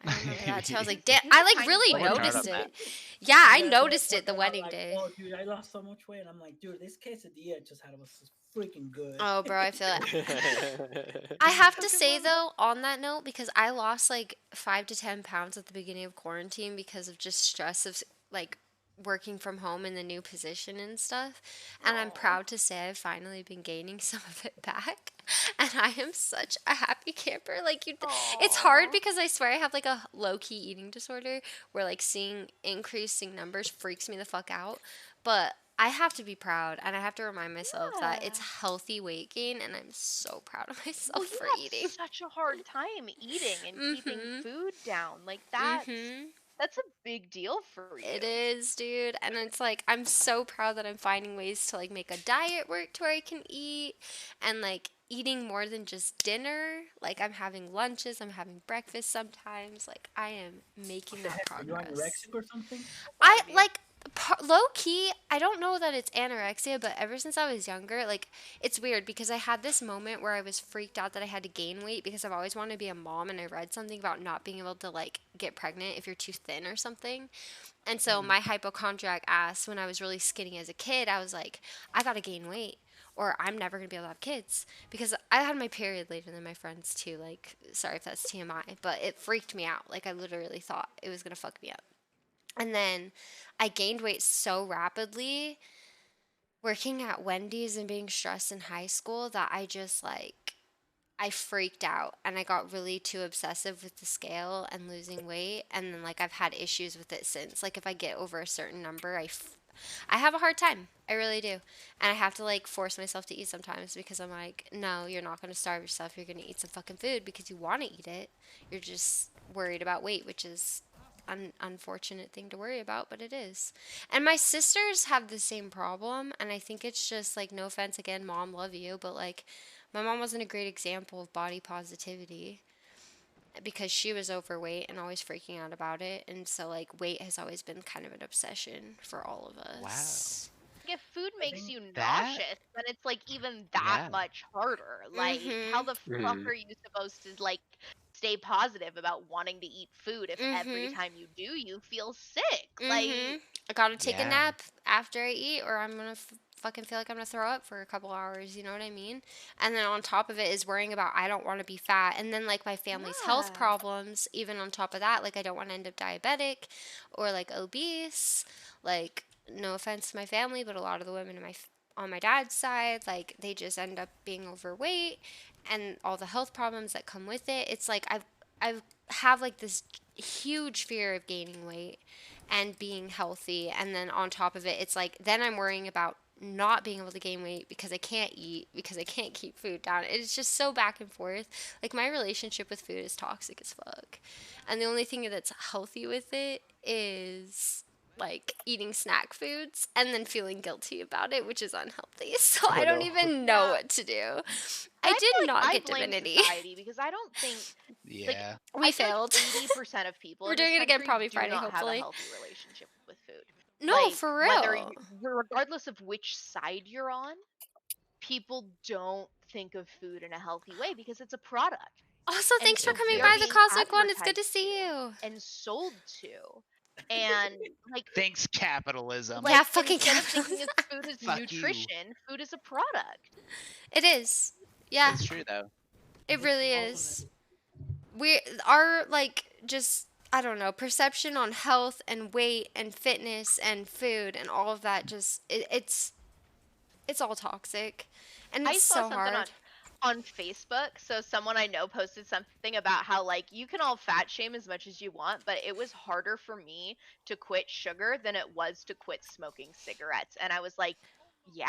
I remember that, too. I was like, damn. I, like, Tiny really boy. I worked hard noticed on that. it. Yeah, I Yeah, noticed I it the was wedding like, day. Oh, dude, I lost so much weight. I'm like, dude, this quesadilla I just had was freaking good. Oh, bro, I feel it. I have to say though, on that note, because I lost like 5 to 10 pounds at the beginning of quarantine because of just stress of like working from home in the new position and stuff. And I'm Aw. proud to say I've finally been gaining some of it back. And I am such a happy camper. Like it's hard Aw. because I swear I have like a low key eating disorder where like seeing increasing numbers freaks me the fuck out. But I have to be proud and I have to remind myself that it's Yeah. healthy weight gain and I'm so proud of myself Well, you for have eating. such a hard time eating and keeping Mhm. food down. Like that's a big deal for you. It is, dude. And it's like I'm so proud that I'm finding ways to like make a diet work to where I can eat and like eating more than just dinner. Like I'm having lunches, I'm having breakfast sometimes. Like I am making that Are you progress. anorexic or something? I Maybe. like low key. I don't know that it's anorexia, but ever since I was younger, like it's weird because I had this moment where I was freaked out that I had to gain weight because I've always wanted to be a mom, and I read something about not being able to like get pregnant if you're too thin or something. And so my hypochondriac ass, when I was really skinny as a kid, I was like, I gotta gain weight. Or I'm never gonna be able to have kids because I had my period later than my friends too. Like, sorry if that's TMI, but it freaked me out. Like, I literally thought it was gonna fuck me up. And then I gained weight so rapidly working at Wendy's and being stressed in high school that I just like I freaked out and I got really too obsessive with the scale and losing weight, and then like I've had issues with it since. Like if I get over a certain number, I have a hard time. I really do. And I have to like force myself to eat sometimes because I'm like, no, you're not going to starve yourself. You're going to eat some fucking food because you want to eat it. You're just worried about weight, which is an unfortunate thing to worry about, but it is. And my sisters have the same problem, and I think it's just like, no offense again, mom, love you, but like my mom wasn't a great example of body positivity because she was overweight and always freaking out about it, and so like weight has always been kind of an obsession for all of us. If food makes think you that- nauseous, then it's like even that Yeah. much harder. Like, how the fuck Mhm. are you supposed to like stay positive about wanting to eat food if every Mhm. time you do, you feel sick? Like, I gotta take a Yeah. nap after I eat, or I'm gonna fucking feel like I'm gonna throw up for a couple hours. You know what I mean? And then on top of it is worrying about I don't want to be fat, and then like my family's health Yeah. problems. Even on top of that, like I don't want to end up diabetic or like obese. Like no offense to my family, but a lot of the women in on my dad's side, like they just end up being overweight, and all the health problems that come with it. It's like I have like this huge fear of gaining weight and being healthy, and then on top of it it's like then I'm worrying about not being able to gain weight because I can't eat because I can't keep food down. It's just so back and forth. Like my relationship with food is toxic as fuck, and the only thing that's healthy with it is like eating snack foods and then feeling guilty about it, which is unhealthy. So I don't no. even know Yeah. what to do. I I did feel like not I get blame divinity. society because I don't think Yeah. We I feel failed. like 80% of people We're in this doing it again country probably do Friday, not hopefully. have a healthy relationship with food. No, Like, for whether real. regardless of which side you're on, people don't think of food in a healthy way because it's a product. Also, And thanks for so coming we Yeah. are by the being Cosmic One. It's good to advertised see you. and sold to. And like Thanks, capitalism. Yeah, like fucking instead of thinking capitalism. of food as Fuck you. nutrition, food is a product. It is. Yeah, It's true though. it really Also is. We our like just I don't know perception on health and weight and fitness and food and all of that just it's all toxic, and I it's saw so something hard. on Facebook. So someone I know posted something about how like you can all fat shame as much as you want, but it was harder for me to quit sugar than it was to quit smoking cigarettes. And I was like, yeah.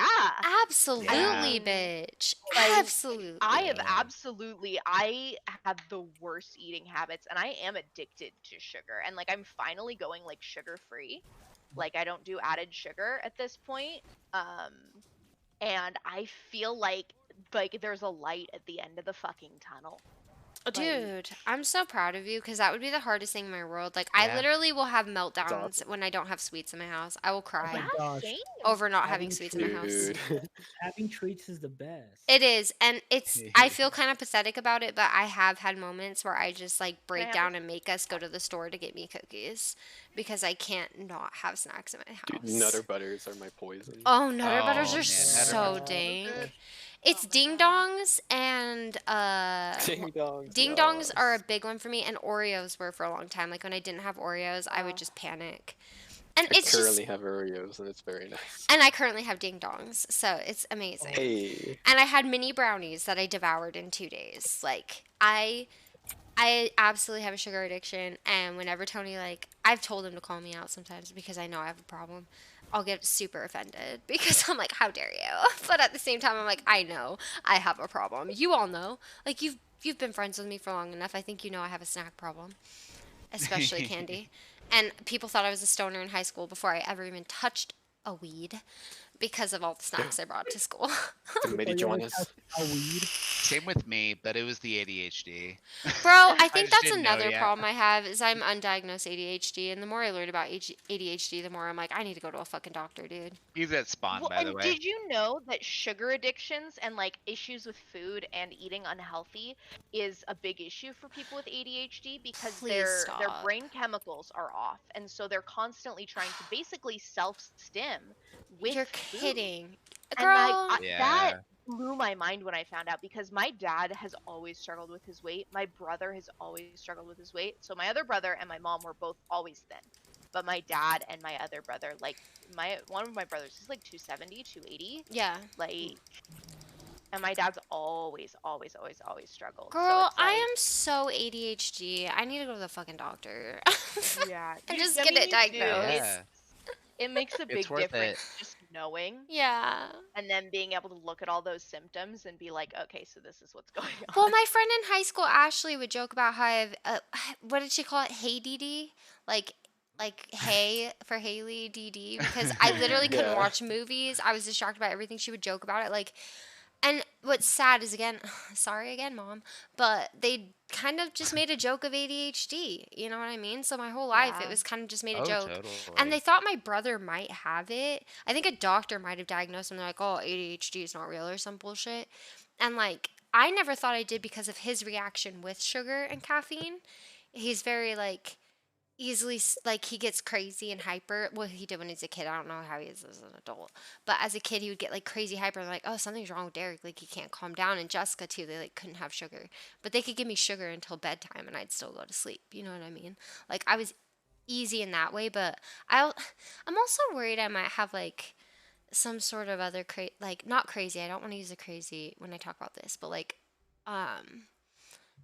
Absolutely, mean, bitch. like, Absolutely. I have Yeah. I have the worst eating habits and I am addicted to sugar. And like I'm finally going like sugar free. Like I don't do added sugar at this point. And I feel like there's a light at the end of the fucking tunnel. Dude, I'm so proud of you because that would be the hardest thing in my world. Like, I Yeah. literally will have meltdowns awesome. when I don't have sweets in my house. I will cry Yeah, gosh. same. over not having Having sweets in my house. Dude. Having treats is the best. It is, and I feel kind of pathetic about it, but I have had moments where I just like break have down and make us go to the store to get me cookies because I can't not have snacks in my house. Dude, Nutter Butters are my poison. Oh, Nutter Butters Oh, are man, so Nutter Butters are so dank. good. It's Ding Dongs and Ding dongs. Ding Dongs are a big one for me, and Oreos were for a long time. Like when I didn't have Oreos, I would Oh. just panic. And I it's just currently have Oreos and it's very nice. and I currently have Ding Dongs, so it's amazing. Hey. And I had mini brownies that I devoured in 2 days. Like I absolutely have a sugar addiction, and whenever Tony like I've told him to call me out sometimes because I know I have a problem. I'll get super offended because I'm like, how dare you? But at the same time, I'm like, I know I have a problem. You all know. Like you've been friends with me for long enough. I think you know I have a snack problem, especially candy. And people thought I was a stoner in high school before I ever even touched a weed because of all the snacks I brought to school. The midi joiners. A weed. Same with me, but it was the ADHD. Bro, I think just that's didn't know another yet. problem I have is I'm undiagnosed ADHD, and the more I learn about ADHD, the more I'm like, I need to go to a fucking doctor, dude. He's at Spawn, Well, by the and way. did you know that sugar addictions and like issues with food and eating unhealthy is a big issue for people with ADHD because Please their stop. brain chemicals are off, and so they're constantly trying to basically self-stim with You're food. kidding. And like Girl, that Yeah. blew my mind when I found out because my dad has always struggled with his weight. My brother has always struggled with his weight. So my other brother and my mom were both always thin. But my dad and my other brother, like one of my brothers is like 270, 280. yeah. Like, and my dad's always struggled. So Girl, it's I like, am so ADHD. I need to go to the fucking doctor. yeah, And you- just I get mean, it you do. diagnosed. Yeah. It makes a big It's worth difference just knowing Yeah. and then being able to look at all those symptoms and be like, okay, so this is what's going on. Well, my friend in high school, Ashley, would joke about how I've, what did she call it? Hey, DD? Like hey for Haley DD because I literally couldn't Yeah. watch movies. I was distracted by everything. She would joke about it. Like, and what's sad is again, sorry again, mom, but they kind of just made a joke of ADHD. You know what I mean? So my whole life, it Yeah. was kind of just made a Oh, joke. totally. And they thought my brother might have it. I think a doctor might have diagnosed him. They're like, oh, ADHD is not real or some bullshit. And like, I never thought I did because of his reaction with sugar and caffeine. He's very like like he gets crazy and hyper. Well, he did when he was a kid. I don't know how he is as an adult. But as a kid, he would get like crazy hyper and like, oh, something's wrong with Derek. Like he can't calm down. And Jessica too. They like couldn't have sugar, but they could give me sugar until bedtime, and I'd still go to sleep. You know what I mean? Like I was easy in that way, but I'm also worried I might have like some sort of other like not crazy. I don't want to use a crazy when I talk about this, but like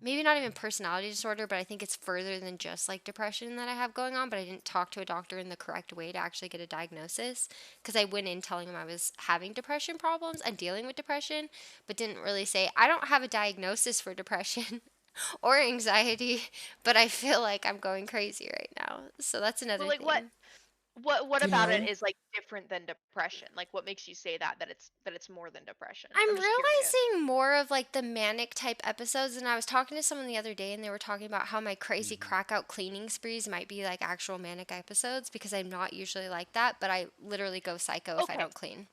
maybe not even personality disorder, but I think it's further than just like depression that I have going on. But I didn't talk to a doctor in the correct way to actually get a diagnosis because I went in telling him I was having depression problems and dealing with depression, but didn't really say I don't have a diagnosis for depression or anxiety, but I feel like I'm going crazy right now. So that's another Well, like thing. what You about know? it is like different than depression? Like what makes you say that it's more than depression? I'm just curious. realizing more of like the manic type episodes, and I was talking to someone the other day, and they were talking about how my crazy crack out cleaning sprees might be like actual manic episodes because I'm not usually like that, but I literally go psycho if I Okay. don't clean.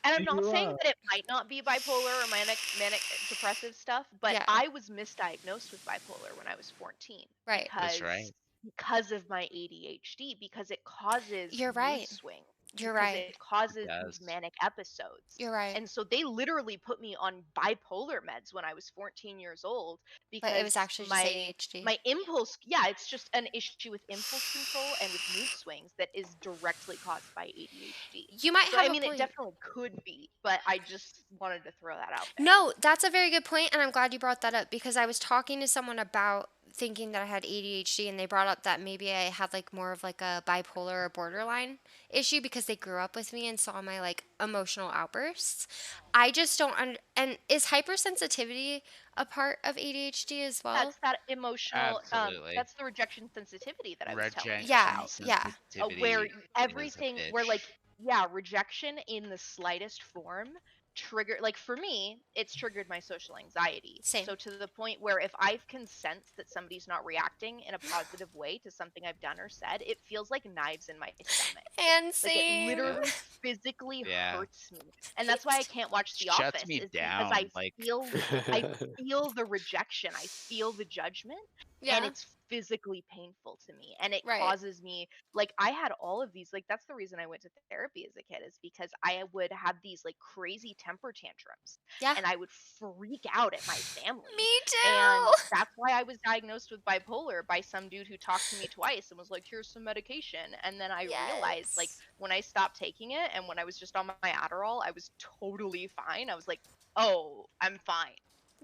And I'm Do not you, saying that it might not be bipolar or manic depressive stuff, but Yeah. I was misdiagnosed with bipolar when I was 14 Right. That's right. because of my ADHD, because it causes You're mood right. swings, You're because right. it causes does. these manic episodes. You're right. And so they literally put me on bipolar meds when I was 14 years old But it was because actually just ADHD. my impulse, yeah, it's just an issue with impulse control and with mood swings that is directly caused by ADHD. You might So have I a mean, it point. definitely could be, but I just wanted to throw that out there. No, that's a very good point, and I'm glad you brought that up because I was talking to someone about thinking that I had ADHD, and they brought up that maybe I had like more of like a bipolar or borderline issue because they grew up with me and saw my like emotional outbursts. I just don't and is hypersensitivity a part of ADHD as well? That's that emotional, Absolutely. that's the rejection sensitivity that I was telling you Yeah, about. yeah. Where sensitivity is a everything, where like, bitch. yeah, rejection in the slightest form trigger, like for me, it's triggered my social anxiety. Same. So to the point where if I can sense that somebody's not reacting in a positive way to something I've done or said, it feels like knives in my stomach. And Like it same. literally physically Yeah. hurts me. And that's why I can't watch The Shuts Office, me is because down. Like I feel the rejection, I feel the judgment, and Yeah. it's physically painful to me, and it Right. causes me, like, I had all of these, like, that's the reason I went to therapy as a kid, is because I would have these like crazy temper tantrums, Yeah. and I would freak out at my family. Me And too. that's why I was diagnosed with bipolar by some dude who talked to me twice and was like, here's some medication. And then I realized, like, Yes. when I stopped taking it and when I was just on my Adderall, I was totally fine. I was like, oh, I'm fine.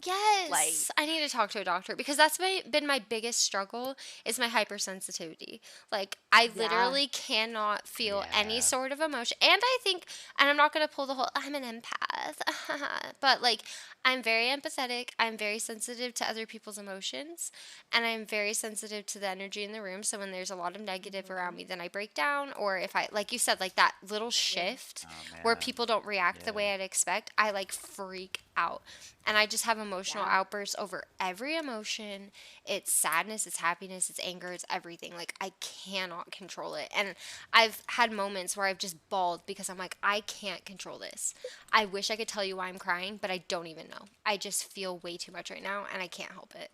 Yes, I need to talk to a doctor because that's been my biggest struggle is my hypersensitivity. Like I Yeah. literally cannot feel any Yeah. sort of emotion. And I think, and I'm not going to pull the whole I'm an empath. But like I'm very empathetic. I'm very sensitive to other people's emotions, and I'm very sensitive to the energy in the room. So when there's a lot of negative around me, then I break down, or if I, like you said, like that little shift Oh where man. people don't react the Yeah. way I'd expect, I like freak out. And I just have emotional Yeah. outbursts over every emotion. It's sadness, it's happiness, it's anger, it's everything. Like I cannot control it. And I've had moments where I've just bawled because I'm like, I can't control this. I wish I could tell you why I'm crying, but I don't even know. I just feel way too much right now and I can't help it.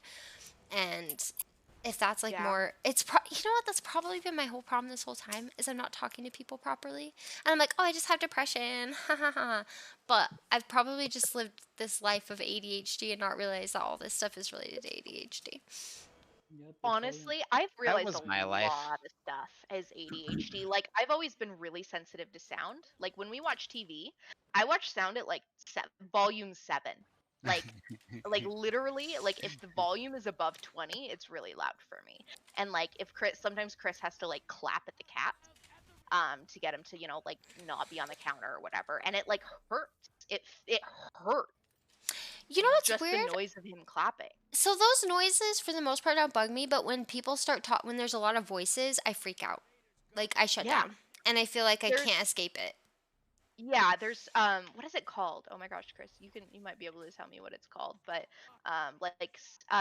And if that's like Yeah. more, it's you know what, that's probably been my whole problem this whole time is I'm not talking to people properly, and I'm like, oh, I just have depression, ha ha ha. But I've probably just lived this life of ADHD and not realized that all this stuff is related to ADHD. Yep, it's all- Honestly, I've realized was a my life. lot of stuff as ADHD. Like, I've always been really sensitive to sound. Like, when we watch TV, I watch sound at like volume 7. Like literally, like if the volume is above 20, it's really loud for me. And like if sometimes Chris has to like clap at the cat to get him to, like not be on the counter or whatever, and it like hurts. It hurts. You know what's Just weird? the noise of him clapping. So those noises for the most part don't bug me, but when people start when there's a lot of voices, I freak out. Like I shut Yeah. down and I feel like I There's- can't escape it. Yeah, there's what is it called? Oh my gosh, Chris, you might be able to tell me what it's called, but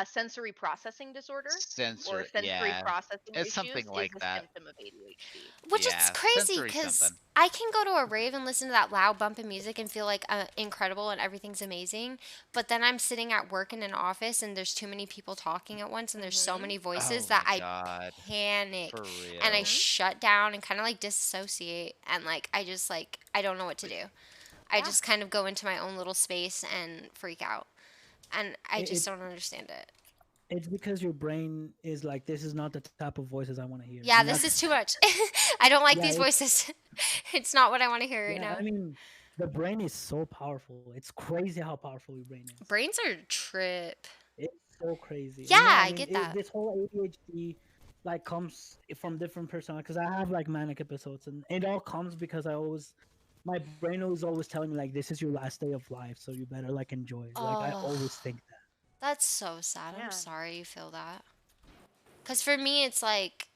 sensory processing disorder or sensory Yeah. processing It's issues something like is a that. symptom of ADHD. Which is Yeah, crazy sensory because something. I can go to a rave and listen to that loud bumping music and feel like incredible and everything's amazing. But then I'm sitting at work in an office and there's too many people talking at once and there's so Mhm. many voices Oh that my I God. panic For real. and I shut down and kind of like dissociate and like I just like I don't know what to do. I Yeah. just kind of go into my own little space and freak out. And I It- just it- don't understand it. It's because your brain is like, this is not the type of voices I want to hear. Yeah, And this that's- is too much. I don't like Yeah, these voices. It's not what I want to hear right yeah, now. I mean, the brain is so powerful. It's crazy how powerful your brain is. Brains are a trip. It's so crazy. And Yeah, I get that. This whole ADHD like comes from different personalities because I have like manic episodes, and it all comes because my brain is always telling me like, this is your last day of life, so you better like enjoy it. Like I Oh. always think that. That's so sad. Yeah. I'm sorry you feel that. Cause for me, it's like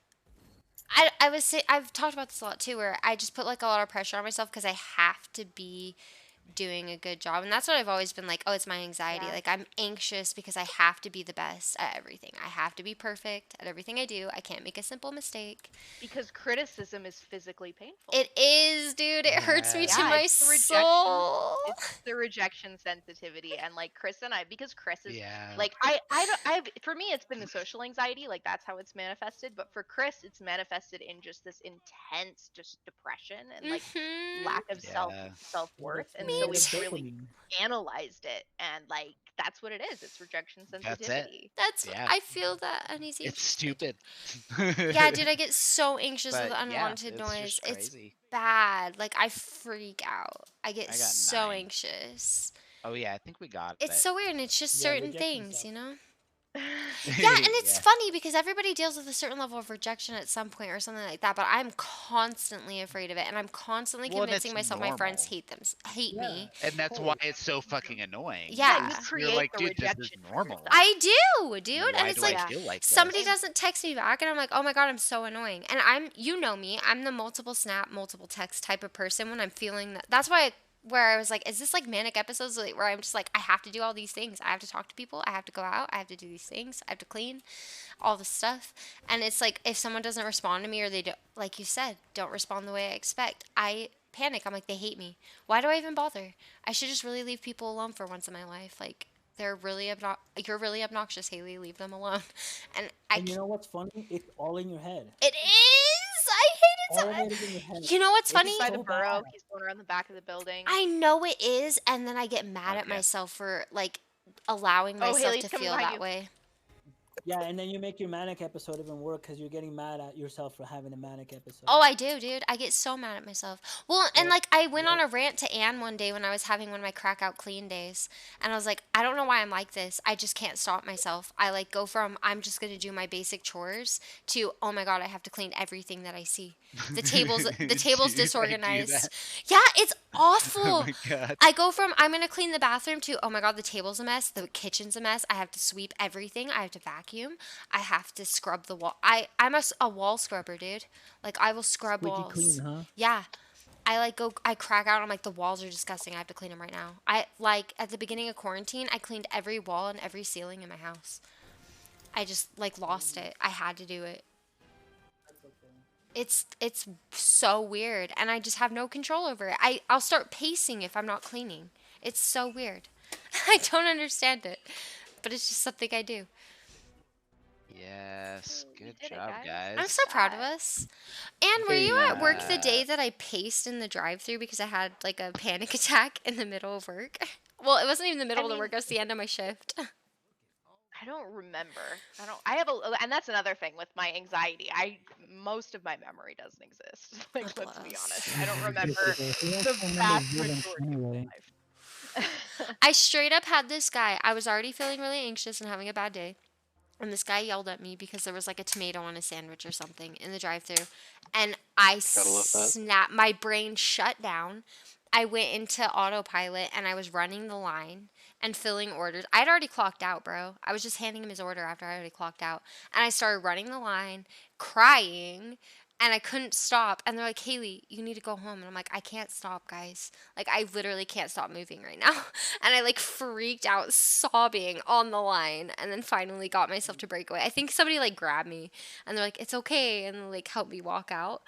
I've talked about this a lot too, where I just put like a lot of pressure on myself because I have to be doing a good job. And that's what I've always been like, oh, it's my anxiety. Yeah. Like, I'm anxious because I have to be the best at everything. I have to be perfect at everything I do. I can't make a simple mistake. Because criticism is physically painful. It is, dude. It hurts me to Yeah, my it's the rejection. soul. It's the rejection sensitivity, and like Chris and I, because Chris is Yeah. like I've for me it's been the social anxiety, like that's how it's manifested. But for Chris, it's manifested in just this intense just depression and like Mhm. lack of Yeah. self worth. And Me so too. we've really analyzed it, and like that's what it is. It's rejection That's it. sensitivity. That's Yeah. I feel that uneasy. It's stupid. Yeah, dude, I get so anxious with But yeah, unwanted it's noise. just It's crazy. bad. Like I freak out. I get I got so 9. anxious. Oh yeah, I think we got It's it. so weird, and it's just Yeah, certain rejection things, sucks. you know? Yeah, and it's Yeah. funny because everybody deals with a certain level of rejection at some point or something like that, but I'm constantly afraid of it, and I'm constantly Well, and convincing it's myself my friends normal. hate me. And that's why it's so fucking annoying. Yeah. You because create You're like, the dude, this is rejection for normal. yourself. I do, dude, and Why it's do I like feel like somebody this? doesn't text me back, and I'm like, oh my god, I'm so annoying. And you know me, I'm the multiple snap, multiple text type of person when I'm feeling that. That's why where I was like, is this like manic episodes like, where I'm just like, I have to do all these things. I have to talk to people. I have to go out. I have to do these things. I have to clean all this stuff. And it's like, if someone doesn't respond to me or they don't, like you said, don't respond the way I expect, I panic. I'm like, they hate me. Why do I even bother? I should just really leave people alone for once in my life. Like, you're really obnoxious, Haley. Leave them alone. And And you know what's funny? It's all in your head. it is. I hate All it. of it is in your head. You know what's It's funny? By the so burrow, bad. he's going around the back of the building. I know it is, and then I get mad at Okay. myself for like allowing Oh, myself Haley's to coming feel behind that you. way. Yeah, and then you make your manic episode even worse because you're getting mad at yourself for having a manic episode. Oh, I do, dude. I get so mad at myself. Well, and Yep, like I went yep. on a rant to Anne one day when I was having one of my crack out clean days, and I was like, I don't know why I'm like this. I just can't stop myself. I like go from I'm just gonna do my basic chores to oh my god, I have to clean everything that I see. The table's Do you disorganized. that? Yeah, it's awful. Oh my god. I go from I'm gonna clean the bathroom to oh my god, the table's a mess, the kitchen's a mess. I have to sweep everything. I have to vacuum. I have to scrub the wall. I'm a wall scrubber, dude. Like I will scrub Squeaky walls. clean, huh? Yeah. I crack out. I'm like the walls are disgusting. I have to clean them right now. I like at the beginning of quarantine, I cleaned every wall and every ceiling in my house. I just like lost it. I had to do it. It's so weird, and I just have no control over it. I'll start pacing if I'm not cleaning. It's so weird. I don't understand it, but it's just something I do. Yes, You good did it, job, guys. I'm so proud of us. And were you at work the Yeah. day that I paced in the drive-through because I had like a panic attack in the middle of work? Well, it wasn't even the middle of the work. It was the end of my shift. I don't remember. I have and that's another thing with my anxiety. Most of my memory doesn't exist. Like, let's be Bless. honest. I don't remember He has the so many vast villains majority of my anyway. life. I straight up had this guy. I was already feeling really anxious and having a bad day. And this guy yelled at me because there was like a tomato on a sandwich or something in the drive-thru. And I Gotta love that. snapped. My brain shut down. I went into autopilot and I was running the line and filling orders. I'd already clocked out, bro. I was just handing him his order after I already clocked out. And I started running the line, crying, and I couldn't stop. And they're like, Haley, you need to go home. And I'm like, I can't stop, guys. Like, I literally can't stop moving right now. And I like freaked out, sobbing on the line. And then finally got myself to break away. I think somebody like grabbed me and they're like, it's okay. And like helped me walk out.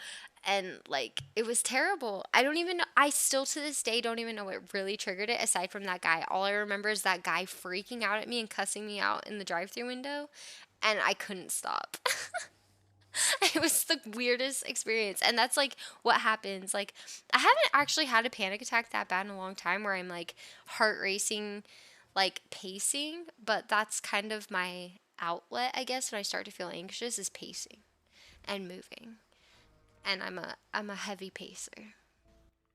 And like, it was terrible. I don't even know. I still to this day don't even know what really triggered it aside from that guy. All I remember is that guy freaking out at me and cussing me out in the drive thru window. And I couldn't stop. It was the weirdest experience. And that's like what happens. Like, I haven't actually had a panic attack that bad in a long time where I'm like heart racing, like pacing. But that's kind of my outlet, I guess, when I start to feel anxious is pacing and moving. And I'm a heavy pacer.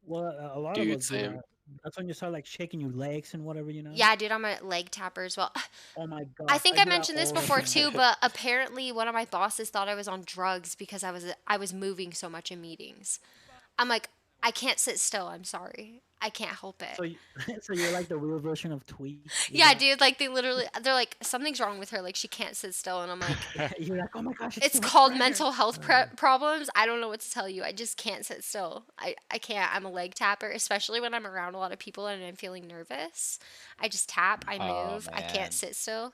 Well, a lot Dude, of us do same. that. That's when you start like shaking your legs and whatever, you know. Yeah, dude, I'm a leg tapper as well. Oh my god. I think I do that mentioned this all the before time. too, but apparently one of my bosses thought I was on drugs because I was moving so much in meetings. I'm like, I can't sit still. I'm sorry. I can't help it. So, so you're like the real version of Twee. Yeah, dude, like they're like something's wrong with her, like she can't sit still, and I'm like, You're like, oh my gosh, it's too much called pressure. mental health problems. I don't know what to tell you. I just can't sit still. I can't. I'm a leg tapper, especially when I'm around a lot of people and I'm feeling nervous. I just tap, I Oh, move, I man. can't sit still.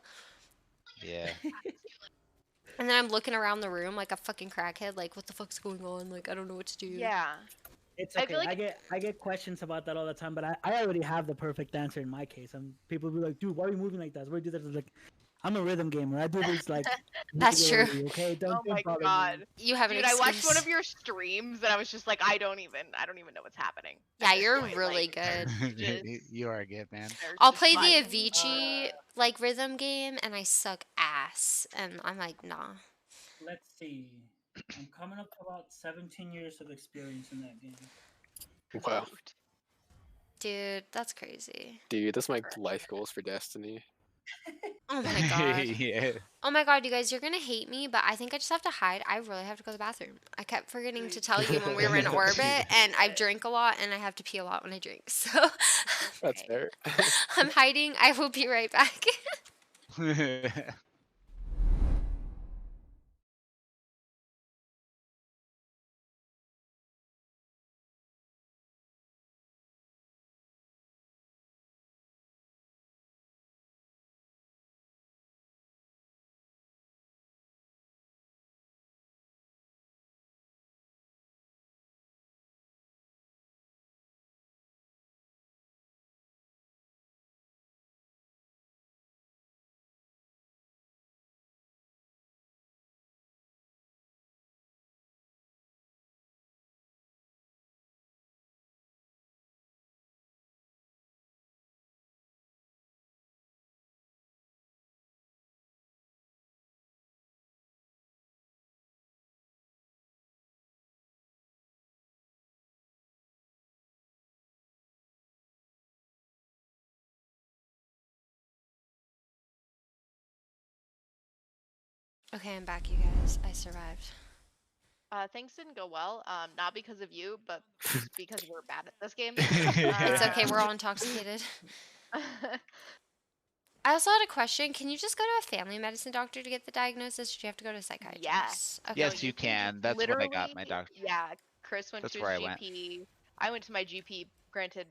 Yeah. And then I'm looking around the room like a fucking crackhead, like what the fuck's going on? Like I don't know what to do. Yeah. It's I okay. feel like- I get questions about that all the time, but I already have the perfect answer in my case. People be like, dude, why are you moving like that? Why do you do that? It's like, I'm a rhythm gamer. I do this like That's true. regularly, okay, don't Oh my bother me. god. You have an Dude, I watched one excuse. of your streams and I was just like, I don't even know what's happening. Yeah, at this you're point, really like, good. just- You are good, man. there's I'll just play the buttons. Avicii like rhythm game and I suck ass. And I'm like, nah. Let's see. I'm coming up to about 17 years of experience in that game. Wow, Dude, that's crazy. dude, that's my life goals for Destiny. Oh my god. Yeah. Oh my god, you guys, you're gonna hate me, but I think I just have to hide. I really have to go to the bathroom. I kept forgetting to tell you when we were in orbit, and I drink a lot, and I have to pee a lot when I drink. So That's Okay. fair. I'm hiding. I will be right back. Okay, I'm back, you guys. I survived. Things didn't go well. Not because of you, but just because we're bad at this game. It's okay, we're all Um, intoxicated. I also had a question. Can you just go to a family medicine doctor to get the diagnosis, or do you have to go to a psychiatrist? Okay. Yes, you can. That's what I got my literally, doctor. Yeah, Chris went That's to where his I went. GP. I went to my GP. Granted,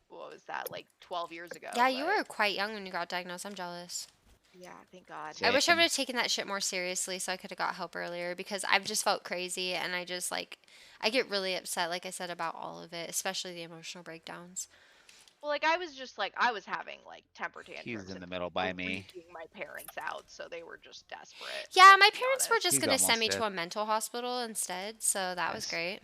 what was that, like 12 years ago? Yeah, you but- were quite young when you got diagnosed. I'm jealous. Yeah, thank God. I wish I Same. would have taken that shit more seriously so I could have got help earlier because I've just felt crazy and I just like I get really upset, like I said, about all of it, especially the emotional breakdowns. Well, like I was having like temper tantrums. He's in and the middle by me. freaking my parents out, so they were just desperate. Yeah, let's my be parents were honest. just He's gonna send almost me to dead. a mental hospital instead, so that was Nice. great.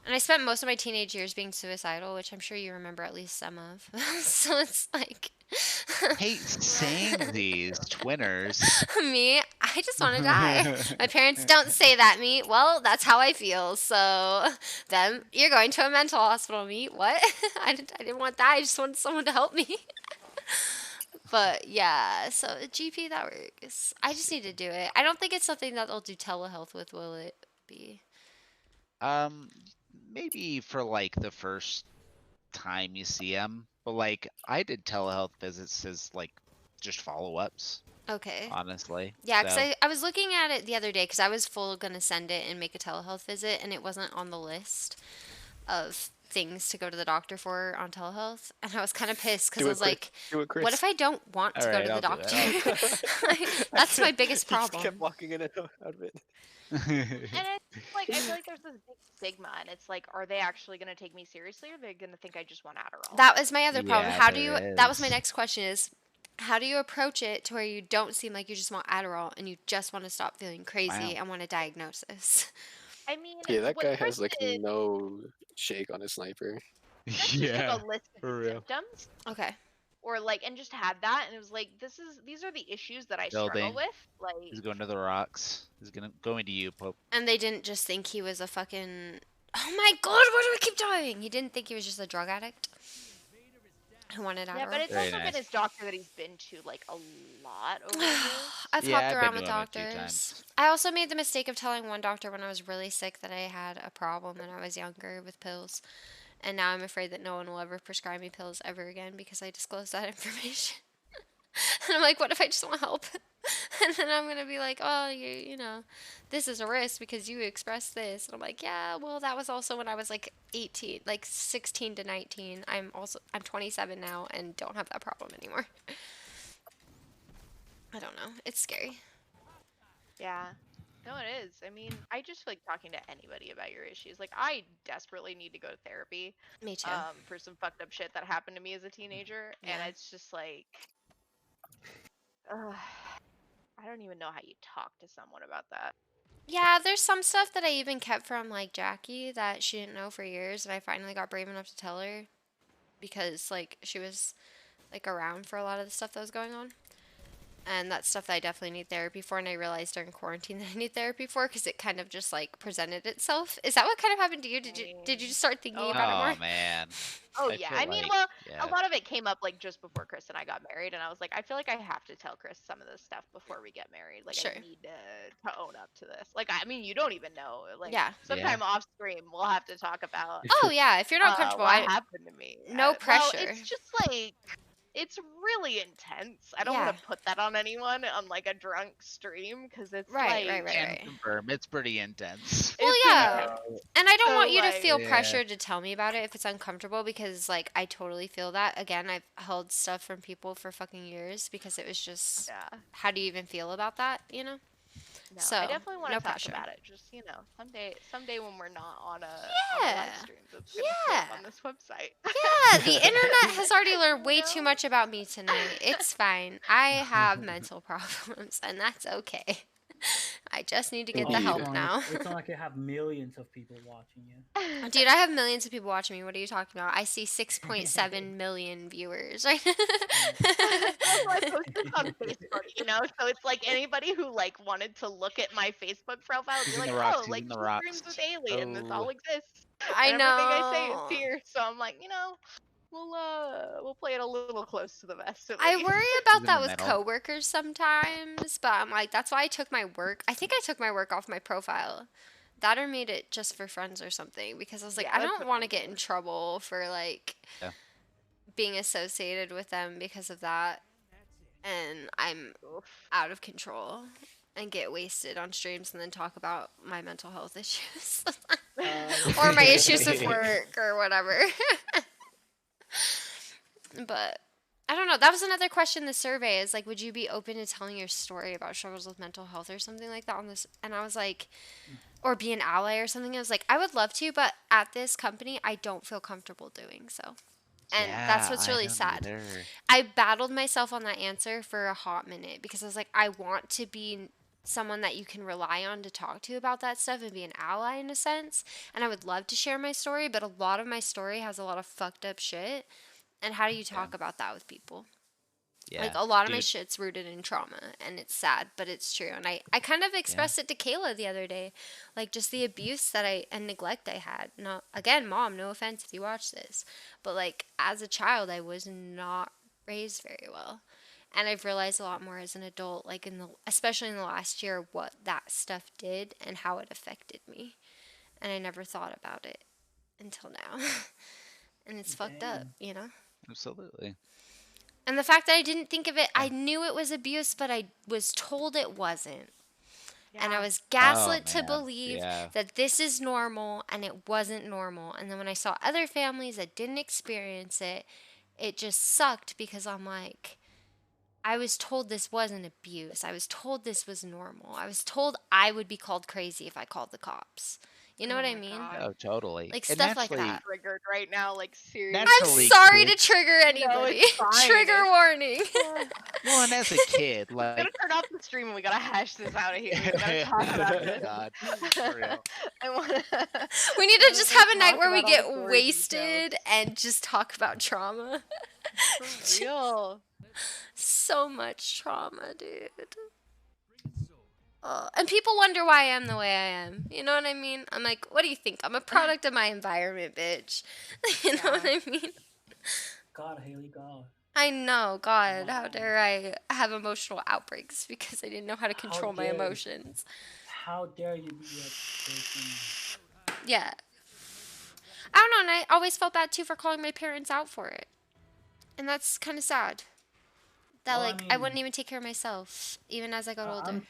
And I spent most of my teenage years being suicidal, which I'm sure you remember at least some of. So it's like Hey, same these twinners. me, I just want to die. My parents don't say that, me. Well, that's how I feel. So, them, you're going to a mental hospital, me. What? I didn't want that. I just wanted someone to help me. But yeah, so GP, that works. I just need to do it. I don't think it's something that they'll do telehealth with, will it be? Maybe for like the first time you see him, but like I did telehealth visits as like just follow-ups, Okay. honestly. Yeah, because So, I was looking at it the other day because I was full gonna send it and make a telehealth visit, and it wasn't on the list of things to go to the doctor for on telehealth, and I was kind of pissed because Do I it, was Chris. like, Do it, Chris. what if I don't want to go Alright, to the I'll do it. doctor? Like, that's my biggest He just problem. kept walking in and out of it. And it's like I feel like there's this big stigma, and it's like, are they actually gonna take me seriously, or are they gonna think I just want Adderall? That was my other problem. Yeah, How do you? there That was my is. next question. Is how do you approach it to where you don't seem like you just want Adderall and you just want to stop feeling crazy Wow. and want a diagnosis? I mean, Yeah, that what guy Chris has like did, no shake on his sniper. Chris just Yeah, took a list of for his real. symptoms, Okay. or like, and just had that, and it was like, these are the issues that I struggle Building. with. Like, He's going to the rocks. He's going to you, Pope. And they didn't just think he was a fucking. Oh my god! Why do I keep dying? He didn't think he was just a drug addict who wanted Adderall. yeah, but it's Very also nice. been his doctor that he's been to like a lot over the years. I've Yeah, hopped I've around been with to him a few doctors. times. I also made the mistake of telling one doctor when I was really sick that I had a problem when I was younger with pills. And now I'm afraid that no one will ever prescribe me pills ever again because I disclosed that information. And I'm like, what if I just want help? And then I'm gonna be like, oh, you know, this is a risk because you expressed this. And I'm like, yeah, well, that was also when I was like 18, like 16 to 19. I'm 27 now and don't have that problem anymore. I don't know. It's scary. Yeah. No, it is. I mean, I just feel like talking to anybody about your issues. Like, I desperately need to go to therapy, Me too. for some fucked up shit that happened to me as a teenager, and Yeah. it's just like, I don't even know how you talk to someone about that. Yeah, there's some stuff that I even kept from like Jackie that she didn't know for years, and I finally got brave enough to tell her because like she was like around for a lot of the stuff that was going on. And that's stuff that I definitely need therapy for, and I realized during quarantine that I need therapy for because it kind of just like presented itself. Is that what kind of happened to you? Did you just start thinking Oh, about it Oh more? man. Oh I yeah, feel I mean, like- well, yeah. a lot of it came up like just before Chris and I got married, and I was like, I feel like I have to tell Chris some of this stuff before we get married. Like, Sure. I need to own up to this. Like, I mean, you don't even know. Like, Yeah. sometime off stream, we'll have to talk about Oh yeah, if you're not comfortable, what I happened to me. no Well, pressure. it's just like it's really intense. I don't Yeah. want to put that on anyone on like a drunk stream because it's Right, like right. Can confirm it's pretty intense. Well, it's yeah. intense. And I don't So, want you to like- feel Yeah. pressured to tell me about it if it's uncomfortable because like I totally feel that. Again, I've held stuff from people for fucking years because it was just Yeah. how do you even feel about that, you know? No, So, I definitely want to no talk pressure. about it. Just someday when we're not on a Yeah. live stream, that's gonna Yeah. flip on this website. Yeah, the internet has already learned way too much about me tonight. It's fine. I have mental problems, and that's okay. I just need to get the Indeed. help now. It's not like you have millions of people watching you. Dude, I have millions of people watching me. What are you talking about? I see 6.7 million viewers, right? That's why I posted this on Facebook, you know? So it's like anybody who like wanted to look at my Facebook profile would be Using like, the rocks, oh, like using the Two rocks. Dreams with Alien, this all Oh. exists. I And everything I say know. is here. So I'm like, you know, we'll play it a little close to the vest. At I least. worry about in that the with middle. coworkers sometimes, but I'm like, that's why I took my work. I think I took my work off my profile. That or made it just for friends or something because I was like, Yeah, I that's don't what want I to get in trouble for like Yeah. being associated with them because of that. And I'm Oof. out of control and get wasted on streams and then talk about my mental health issues or my issues with work or whatever. But I don't know. That was another question in the survey is like, would you be open to telling your story about struggles with mental health or something like that on this? And I was like, or be an ally or something. I was like, I would love to, but at this company, I don't feel comfortable doing so. And that's Yeah, what's I really don't sad. either. I battled myself on that answer for a hot minute because I was like, I want to be someone that you can rely on to talk to about that stuff and be an ally in a sense. And I would love to share my story, but a lot of my story has a lot of fucked up shit. And how do you talk about that with people? Yeah. Like a lot of my dude. shit's rooted in trauma and it's sad, but it's true. And I kind of expressed it to Kayla the other day. Like just the abuse that and neglect I had. No, again, mom, no offense if you watch this. But like as a child, I was not raised very well. And I've realized a lot more as an adult, like especially in the last year, what that stuff did and how it affected me. And I never thought about it until now. And it's fucked up, Damn. you know? Absolutely. And the fact that I didn't think of it, I knew it was abuse, but I was told it wasn't. And I Yeah. was gaslit to man, believe yeah. that this is normal and it wasn't normal. And then when I saw other families that didn't experience it, it just sucked because I'm like, I was told this wasn't abuse. I was told this was normal. I was told I would be called crazy if I called the cops. You know Oh what I my mean? God. Oh, totally. Like And stuff like naturally- that. Triggered right now, like seriously. I'm Naturally, sorry to kids- trigger anybody. it's fine. Trigger warning. Well, and as a kid, We like gotta turn off the stream and we gotta hash this out of here. We gotta talk about this. God, for real. I wanna. We need to Wanna just have a night talk where we about all the get gory wasted and just talk about trauma. For real. So much trauma, dude. And people wonder why I am the way I am. You know what I mean? I'm like, what do you think? I'm a product of my environment, bitch. You know what I mean? God, Haley, God. I know, God, how dare I have emotional outbreaks because I didn't know how to control my dare you. emotions. How dare you be that person? Yeah. I don't know, and I always felt bad too for calling my parents out for it. And that's kind of sad. That Well, like I wouldn't even take care of myself even as I got older.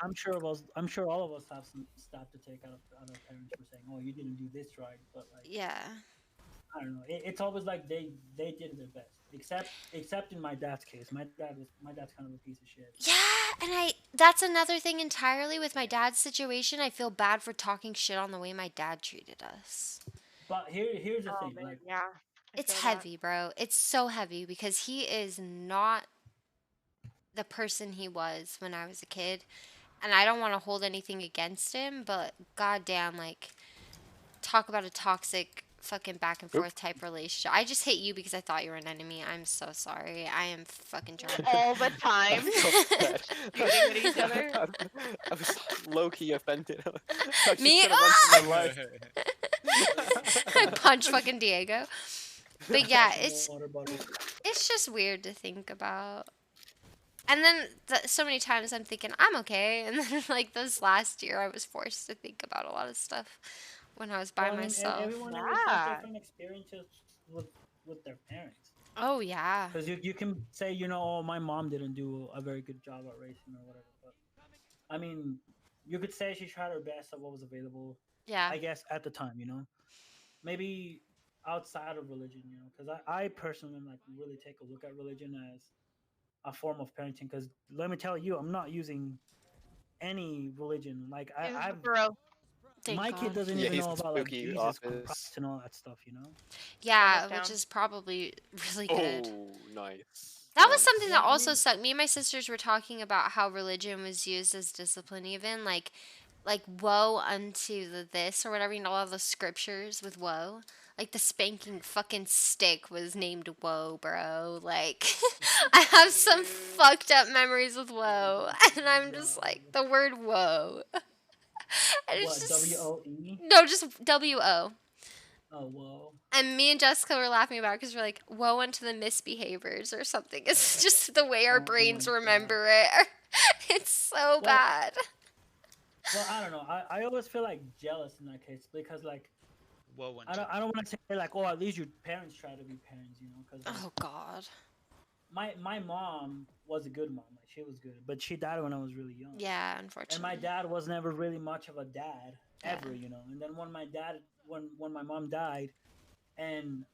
I'm sure I'm sure all of us have some stuff to take out of our parents for saying, "Oh, you didn't do this right," but like Yeah. I don't know. It's always like they did their best, except in my dad's case. My dad's kind of a piece of shit. Yeah, and that's another thing entirely with my dad's situation. I feel bad for talking shit on the way my dad treated us. But here's the Oh thing, man, like yeah. I It's feel that. heavy, bro. It's so heavy because he is not the person he was when I was a kid. And I don't want to hold anything against him, but goddamn, like, talk about a toxic fucking back and Oop. forth type relationship. I just hit you because I thought you were an enemy. I'm so sorry. I am fucking drunk. All the time. Shooting at each other. I was low key offended. I was Me? just gonna run through my life. I punch fucking Diego. But yeah, it's water bottle. it's just weird to think about. And then so many times I'm thinking I'm okay, and then like this last year I was forced to think about a lot of stuff when I was by Well, I mean, myself. everyone always Yeah. has different experiences with their parents. Oh yeah, Because you can say, you know, oh, my mom didn't do a very good job at raising or whatever. But I mean, you could say she tried her best at what was available, yeah, I guess, at the time, you know? Maybe outside of religion, you know? Because I personally like really take a look at religion as a form of parenting. Because let me tell you, I'm not using any religion. Like, I've. Bro. thank My God. kid doesn't Yeah, even he's know the about like spooky Jesus office. Christ and all that stuff, you know? Yeah, Thumbs which down. is probably really good. Oh, nice. That was Nice. something Yeah, that I also mean- sucked. Me and my sisters were talking about how religion was used as discipline, even like woe unto the this or whatever. You know, all the scriptures with woe. Like the spanking fucking stick was named woe, bro. Like I have some fucked up memories with woe, and I'm just like the word woe. And it's What, just WOE? no, just W-O. Oh, whoa. And me and Jessica were laughing about it because we're like, woe unto the misbehaviors or something. It's just the way our Oh my brains God. remember it. It's so bad. Well, I don't know. I always feel like jealous in that case because like Whoa, I don't want to say like, oh, at least your parents try to be parents, you know? Because Oh, God. my mom was a good mom, like she was good, but she died when I was really young. Yeah, And unfortunately. my dad was never really much of a dad Yeah. ever, you know. And then when my mom died, and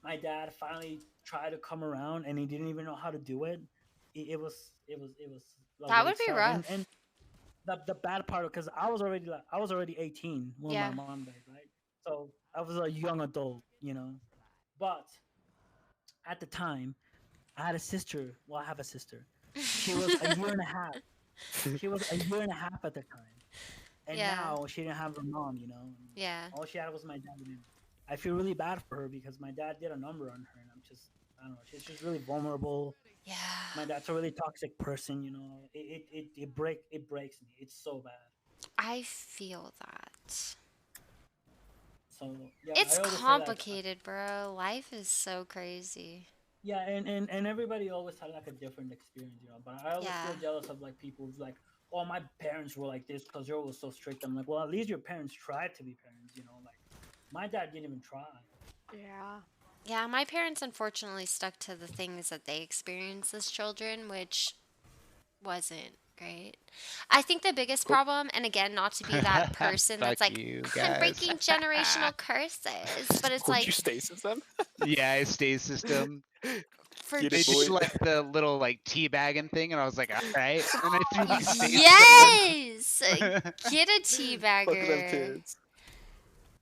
my dad finally tried to come around, and he didn't even know how to do it. It was a That really would be sad- rough. And the bad part, because I was already 18 when Yeah. my mom died, right? So I was a young adult, you know. But at the time, I had a sister. Well, I have a sister. She was a year and a half. She was a year and a half at the time, and Yeah. now she didn't have her mom, you know. and Yeah. All she had was my dad. And I feel really bad for her because my dad did a number on her, and I don't know. She's just really vulnerable. My Yeah. dad's a really toxic person, you know. It breaks me. It's so bad. I feel that. So yeah, It's I always say that, complicated, bro. Life is so crazy. yeah, and everybody always had like a different experience, you know. But I always Yeah. feel jealous of like people who's like, oh, my parents were like this because they were so strict. I'm like, well, at least your parents tried to be parents, you know. Like my dad didn't even try. Yeah. Yeah, my parents unfortunately stuck to the things that they experienced as children, which wasn't great. I think the biggest problem, and again, not to be that person that's Fuck like, you, I'm guys." breaking generational curses, but it's Would like, you stasis them? Yeah, I stay system. for Get They it, did boy. like the little like teabagging thing, and I was like, all right. And I threw my stasis. yes! Get a Fuck them teabagger. kids.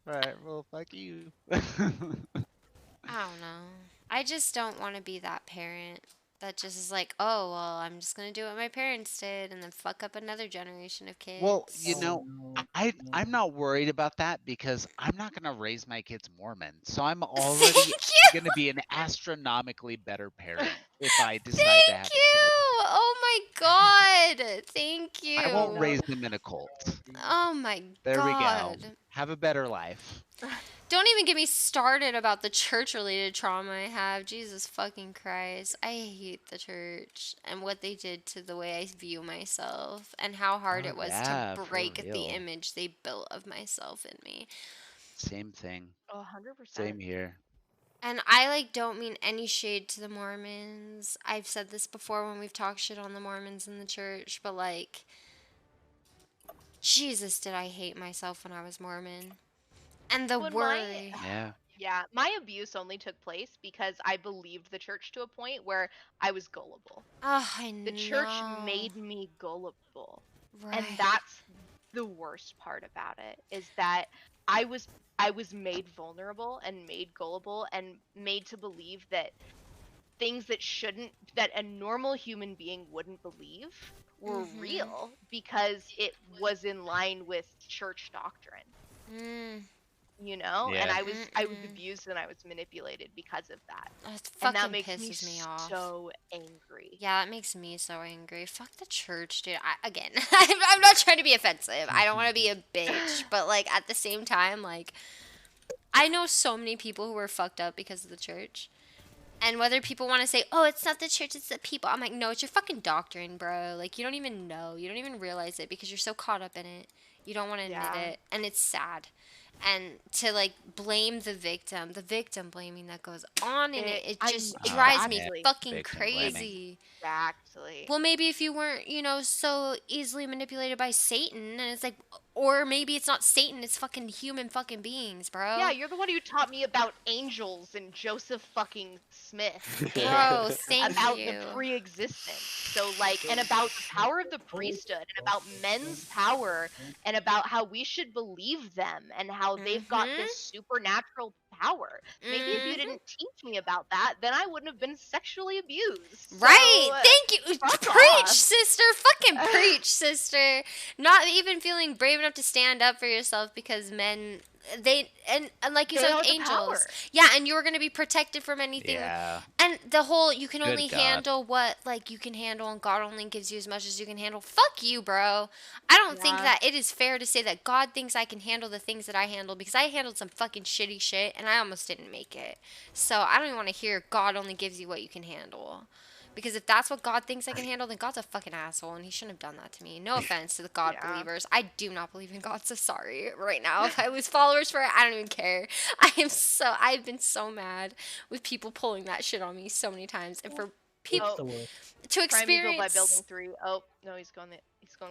All right, well, fuck you. I don't know. I just don't want to be that parent that just is like, oh, well, I'm just going to do what my parents did and then fuck up another generation of kids. Well, you Oh, know, no, I'm no. not worried about that because I'm not gonna raise my kids Mormon, so I'm Thank already you! gonna be an astronomically better parent if I decide to have Thank a you! kid. Oh my god! Thank you! I won't That raise was them in a my cult. priority. Oh my There we go. god. Have a better life. Don't even get me started about the church related trauma I have. Jesus fucking Christ. I hate the church and what they did to the way I view myself and how hard Oh, it was yeah, to for break the real. image they built of myself in me. Same thing. Oh, 100%. Same here. And I like don't mean any shade to the Mormons. I've said this before when we've talked shit on the Mormons in the church, but like Jesus, did I hate myself when I was Mormon. And the When worry. Yeah. Yeah, my abuse only took place because I believed the church to a point where I was gullible. Oh, I The know. church made me gullible. And Right. that's the worst part about it, is that I was made vulnerable and made gullible and made to believe that things that a normal human being wouldn't believe were Mhm. real because it was in line with church doctrine. Mm, You know, and Yeah. I was Mm-mm. abused and I was manipulated because of that, that and that fucking makes me pisses me off. so angry. Yeah, that makes me so angry. Fuck the church, dude. Again, I'm not trying to be offensive. I don't want to be a bitch, but like at the same time, like I know so many people who were fucked up because of the church. And whether people want to say, "Oh, it's not the church, it's the people," I'm like, "No, it's your fucking doctrine, bro. Like you don't even know. You don't even realize it because you're so caught up in it. You don't want to admit Yeah. it, and it's sad." And to like blame the victim blaming that goes on in it I just Oh, drives me man. fucking Victim blaming. crazy. Exactly. Well, maybe if you weren't, so easily manipulated by Satan, and it's like, or maybe it's not Satan, it's fucking human fucking beings, bro. Yeah, you're the one who taught me about angels and Joseph fucking Smith. Bro, thank about you. the pre-existence. So like, and about the power of the priesthood, and about men's power, and about how we should believe them, and how they've got this supernatural power. Maybe if you Mhm. didn't teach me about that, then I wouldn't have been sexually abused. Right. So, Thank you. fuck Preach, off. sister. Fucking preach, sister. Not even feeling brave enough to stand up for yourself because men and like you They said know with the angels. power. Yeah, and you were going to be protected from anything. Yeah. And the whole you can Good only God. handle what like you can handle and God only gives you as much as you can handle. Fuck you, bro. I don't think Yeah. that it is fair to say that God thinks I can handle the things that I handle because I handled some fucking shitty shit and I almost didn't make it. So I don't even want to hear God only gives you what you can handle. Because if that's what God thinks I can handle, then God's a fucking asshole and he shouldn't have done that to me. No offense to the God Yeah. believers. I do not believe in God, so sorry right now. If I lose followers for it, I don't even care. I've been so mad with people pulling that shit on me so many times. And for people It's the worst. to Primeval by experience Building 3. Oh, no, he's going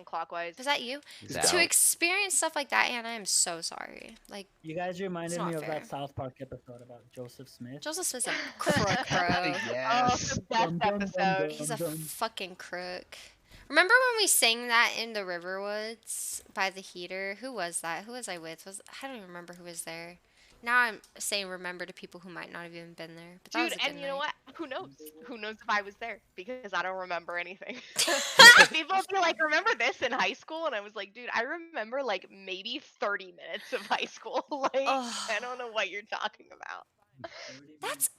clockwise. was that you? He's To out. experience stuff like that, Anna, I'm so sorry. Like You guys reminded not me of fair. that South Park episode about Joseph Smith. Joseph Smith's a crook, bro. Oh, Yes. the best episode. He's a Dum. fucking crook. Remember when we sang that in the Riverwoods by the heater? Who was that? Who was I with? I don't even remember who was there. Now I'm saying remember to people who might not have even been there. But that Dude, was a good and you know night. what? Who knows? Who knows if I was there? Because I don't remember anything. People will be like, remember this in high school? And I was like, dude, I remember like maybe 30 minutes of high school. Like, I don't know what you're talking about. That's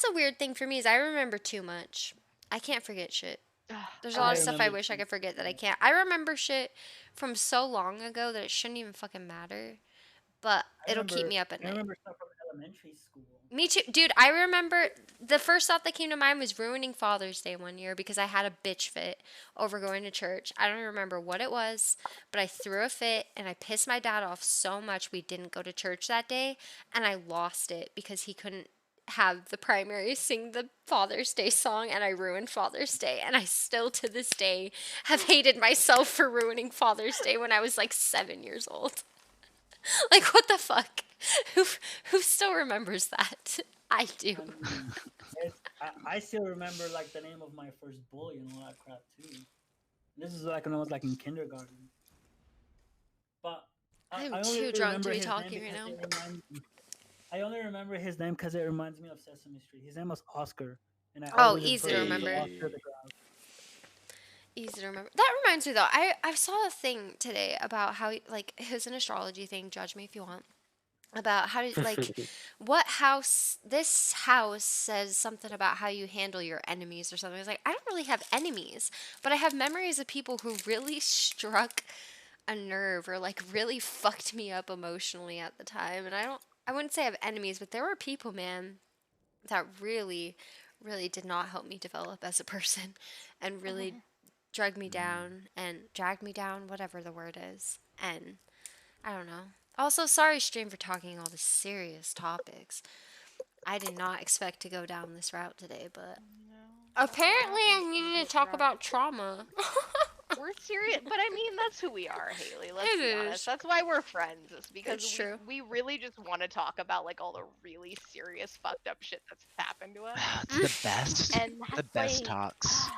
a weird thing for me is I remember too much. I can't forget shit. There's a lot of stuff I remember wish I too. could forget that I can't. I remember shit from so long ago that it shouldn't even fucking matter. But it'll keep me up at I night. remember stuff from elementary school. Me too. Dude, I remember the first thought that came to mind was ruining Father's Day one year because I had a bitch fit over going to church. I don't even remember what it was, but I threw a fit and I pissed my dad off so much we didn't go to church that day and I lost it because he couldn't have the primary sing the Father's Day song and I ruined Father's Day and I still to this day have hated myself for ruining Father's Day when I was like 7 years old. Like what the fuck? Who still remembers that? I do. I still remember like the name of my first bully and all that crap too. This is like when I was like in kindergarten. But I'm I only too drunk to remember be his talking name right because now. I only remember his name because it reminds me of Sesame Street. His name was Oscar, and I Oh, always easy to referred him as remember. Oscar the Grouch. Easy to remember. That reminds me though. I saw a thing today about how like it was an astrology thing. Judge me if you want. About how to like what house this house says something about how you handle your enemies or something. I was like, I don't really have enemies, but I have memories of people who really struck a nerve or like really fucked me up emotionally at the time. And I wouldn't say I have enemies, but there were people, man, that really, really did not help me develop as a person and really dragged me down, whatever the word is. And I don't know. Also, sorry, stream, for talking all the serious topics. I did not expect to go down this route today, but apparently I needed to talk about trauma. We're serious, but I mean that's who we are, Haley. Let's It be is. honest. That's why we're friends. Is because It's true. we really just want to talk about like all the really serious fucked up shit that's happened to us. It's the best. And The that's best like, talks.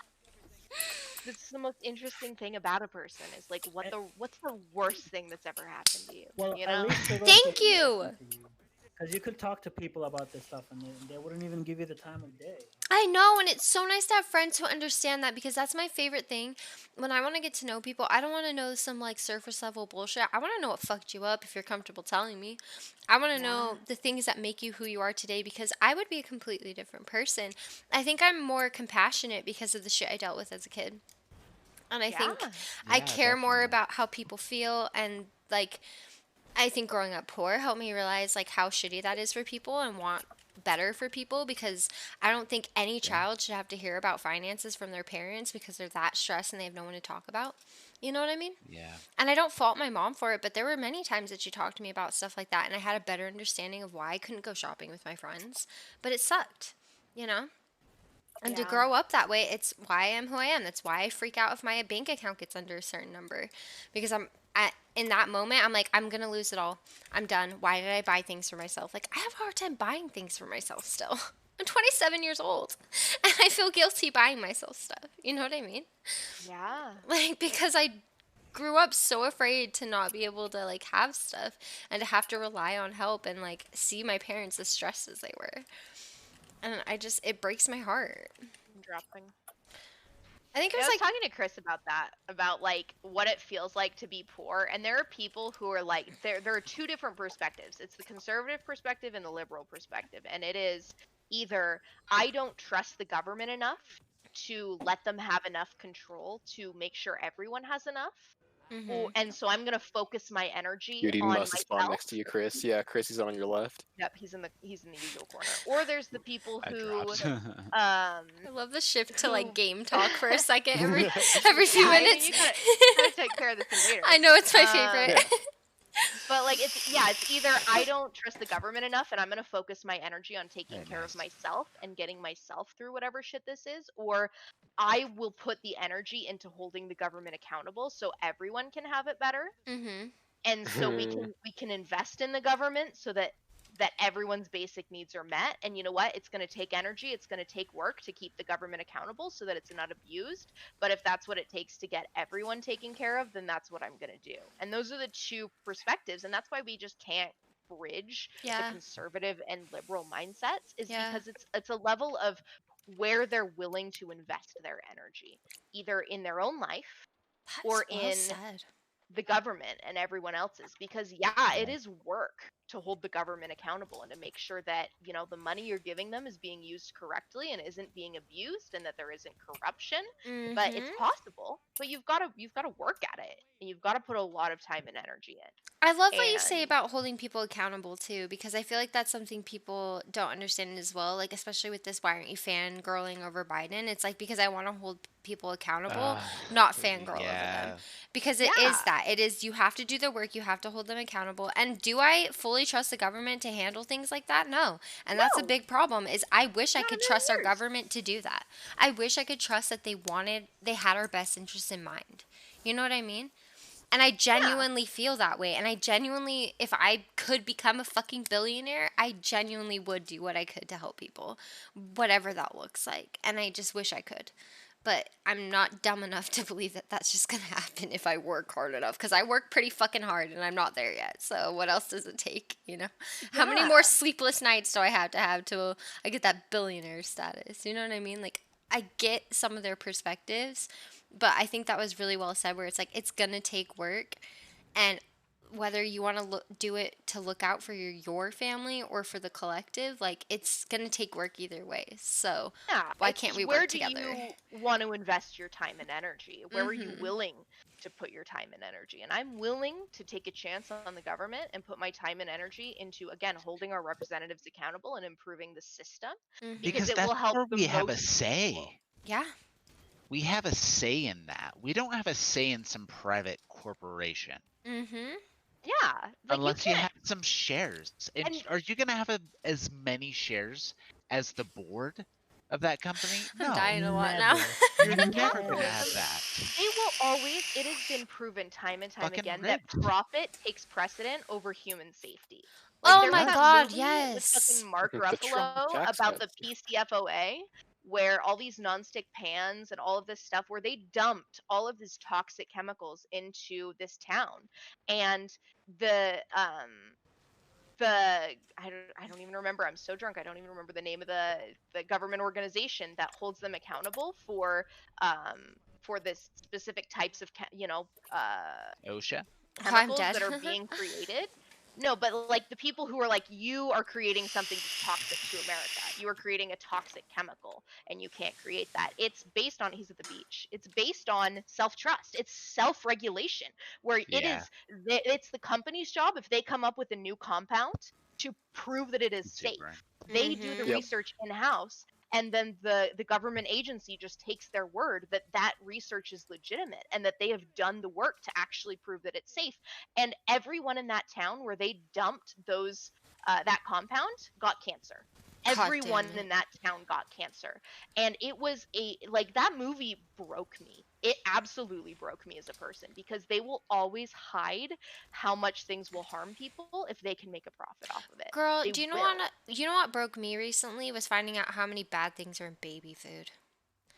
That's the most interesting thing about a person is like what's the worst thing that's ever happened to you? Well, You at know? least for those Thank people you. listen to you. Because you could talk to people about this stuff and they wouldn't even give you the time of day. I know, and it's so nice to have friends who understand that, because that's my favorite thing. When I want to get to know people, I don't want to know some like surface level bullshit. I want to know what fucked you up if you're comfortable telling me. I want to know the things that make you who you are today, because I would be a completely different person. I think I'm more compassionate because of the shit I dealt with as a kid. And I think I Yeah, care more definitely. about how people feel, and like I think growing up poor helped me realize like how shitty that is for people and want better for people, because I don't think any child should have to hear about finances from their parents because they're that stressed and they have no one to talk about. You know what I mean? Yeah. And I don't fault my mom for it, but there were many times that she talked to me about stuff like that, and I had a better understanding of why I couldn't go shopping with my friends. But it sucked, you know? And to Yeah. grow up that way, it's why I am who I am. That's why I freak out if my bank account gets under a certain number. Because in that moment, I'm like, I'm going to lose it all. I'm done. Why did I buy things for myself? Like, I have a hard time buying things for myself still. I'm 27 years old, and I feel guilty buying myself stuff. You know what I mean? Yeah. Like, because I grew up so afraid to not be able to, like, have stuff and to have to rely on help and, like, see my parents as stressed as they were. And it breaks my heart. I'm dropping. I think it I was was like, talking to Chris about that, about like what it feels like to be poor, and there are people who are like there are two different perspectives. It's the conservative perspective and the liberal perspective, and it is either I don't trust the government enough to let them have enough control to make sure everyone has enough, and so I'm gonna focus my energy Dude, Eden on must have spawned myself. next to you, Chris. Yeah, Chris is on your left. Yep, he's in the usual corner. Or there's the people I who dropped. I love the shift to like who- game talk for a second every few Yeah, I mean, minutes. you gotta take care of this later. I know, it's my Um, favorite. But like it's either I don't trust the government enough and I'm gonna focus my energy on taking Very care nice. of myself and getting myself through whatever shit this is, or I will put the energy into holding the government accountable so everyone can have it better. Mhm. And so we can invest in the government so that everyone's basic needs are met. And you know what? It's going to take energy, it's going to take work to keep the government accountable so that it's not abused. But if that's what it takes to get everyone taken care of, then that's what I'm going to do. And those are the two perspectives, and that's why we just can't bridge Yeah. the conservative and liberal mindsets, is Yeah. because it's a level of where they're willing to invest their energy, either in their own life or That's well in said. the government and everyone else's, because it is work to hold the government accountable and to make sure that the money you're giving them is being used correctly and isn't being abused and that there isn't corruption. But it's Mhm. possible, but you've got to work at it, and you've got to put a lot of time and energy in. I love what you say And- about holding people accountable too, because I feel like that's something people don't understand as well. Like, especially with this, why aren't you fangirling over Biden? It's like, because I want to hold people accountable, not fangirl over them. Because it is Yeah. that. It is, you have to do the work, you have to hold them accountable. And do I fully trust the government to handle things like that? No. And that's a No. big problem, is I wish I Not a could million trust our years. government to do that. I wish I could trust that they had our best interests in mind. You know what I mean? And I genuinely feel that way. And I genuinely, if I could become a fucking billionaire, I genuinely would do what I could to help people, whatever that looks like. And I just wish I could. But I'm not dumb enough to believe that that's just going to happen if I work hard enough. Because I work pretty fucking hard and I'm not there yet. So what else does it take, you know? How many more Yeah. sleepless nights do I have till I get that billionaire status? You know what I mean? Like, I get some of their perspectives, but I think that was really well said, where it's like, it's going to take work. And whether you want to do it to look out for your family or for the collective, like, it's going to take work either way. So Yeah. why it's can't we where work do together? you want to invest your time and energy? Where are you Mhm. willing to put your time and energy? And I'm willing to take a chance on the government and put my time and energy into, again, holding our representatives accountable and improving the system, Mhm. Because it that's will help where the we have a most say. people. Yeah. We have a say in that. We don't have a say in some private corporation. Mhm. Yeah, like you Unless you can't. have some shares. And And are you gonna have as many shares as the board of that company? I'm No. dying a lot now. Never. You're the never gonna have capitalism, that. they will always. It has been proven time and time Fucking again that rigged. profit takes precedent over human safety. Like Oh there was my that god, movie with fucking yes. Mark Like the Trump Ruffalo tax about the cuts. PCFOA, where all these nonstick pans and all of this stuff, where they dumped all of these toxic chemicals into this town, and the um I don't even remember. I'm so drunk. I don't even remember the name of the government organization that holds them accountable for this specific types of OSHA? Oh, I'm chemicals dead. that are being created. No, but like the people who are like, you are creating something toxic to America. You are creating a toxic chemical and you can't create that. It's based on, he's at the beach. It's based on self-trust. It's self-regulation where Yeah. it's the company's job if they come up with a new compound to prove that it is Keeps it safe. burning. They do the Mhm. Yep. research in-house, and then the government agency just takes their word that that research is legitimate and that they have done the work to actually prove that it's safe. And everyone in that town where they dumped those that compound got cancer. God Everyone damn it. in that town got cancer. And it was that movie broke me. It absolutely broke me as a person, because they will always hide how much things will harm people if they can make a profit off of it. Girl, They do you know will. what broke me recently was finding out how many bad things are in baby food.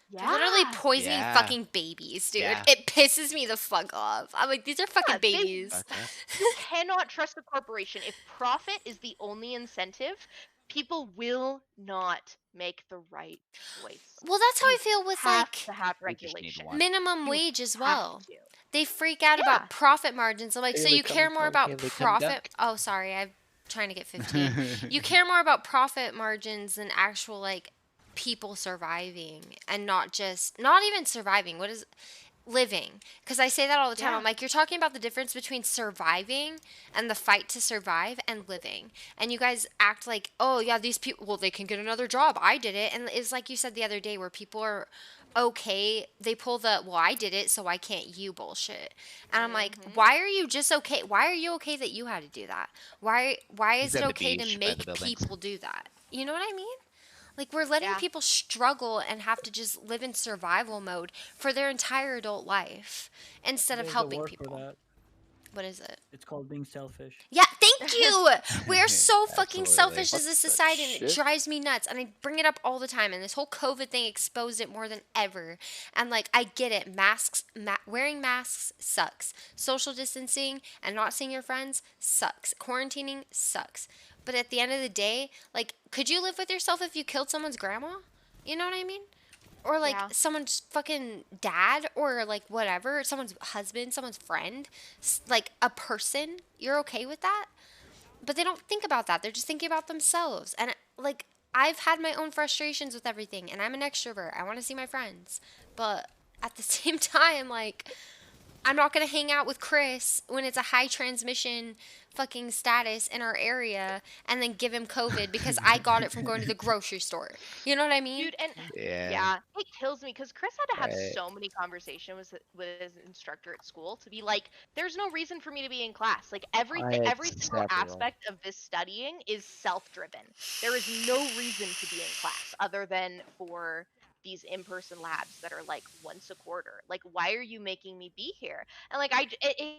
Yeah. They're literally poisoning Yeah. fucking babies, dude. Yeah. It pisses me the fuck off. I'm like, these are fucking Yeah, they- babies. Fuck that. You cannot trust a corporation. If profit is the only incentive, people will not make the right choice. Well, that's how I You feel with have like to have We just need regulation. one. minimum You wage as have well. to. They freak out Yeah. about profit margins. I'm like, so Haley, you come, care more come, about Haley, come profit? duck. Oh, sorry, I'm trying to get 15. You care more about profit margins than actual like people surviving, and not even surviving. What is living? Because I say that all the time. Yeah. I'm like, you're talking about the difference between surviving and the fight to survive and living. And you guys act like, oh yeah, these people, well, they can get another job. I did it. And it's like you said the other day, where people are okay, they pull the, well, I did it, so why can't you bullshit. And I'm like, Mhm. why are you just okay? Why are you okay that you had to do that? Why He's is it at the okay beach to by the make buildings. people do that? You know what I mean? Like, we're letting Yeah. people struggle and have to just live in survival mode for their entire adult life instead of There's a helping word for people. that. What is it? It's called being selfish. Yeah, thank you. We are so fucking Absolutely. selfish Fuck as a that society, and it shit. drives me nuts. And I bring it up all the time. And this whole COVID thing exposed it more than ever. And like, I get it. Wearing masks sucks. Social distancing and not seeing your friends sucks. Quarantining sucks. But at the end of the day, like, could you live with yourself if you killed someone's grandma? You know what I mean? Or like Yeah. someone's fucking dad, or like whatever, someone's husband, someone's friend, like a person. You're okay with that? But they don't think about that. They're just thinking about themselves. And like, I've had my own frustrations with everything, and I'm an extrovert. I want to see my friends. But at the same time, like, I'm not going to hang out with Chris when it's a high transmission fucking status in our area and then give him COVID because I got it from going to the grocery store. You know what I mean? Dude, and Yeah. it kills me because Chris had to have Right. so many conversations with his instructor at school to be like, there's no reason for me to be in class. Like every It's single several. aspect of this studying is self-driven. There is no reason to be in class other than for these in-person labs that are like once a quarter. Like, why are you making me be here? And like,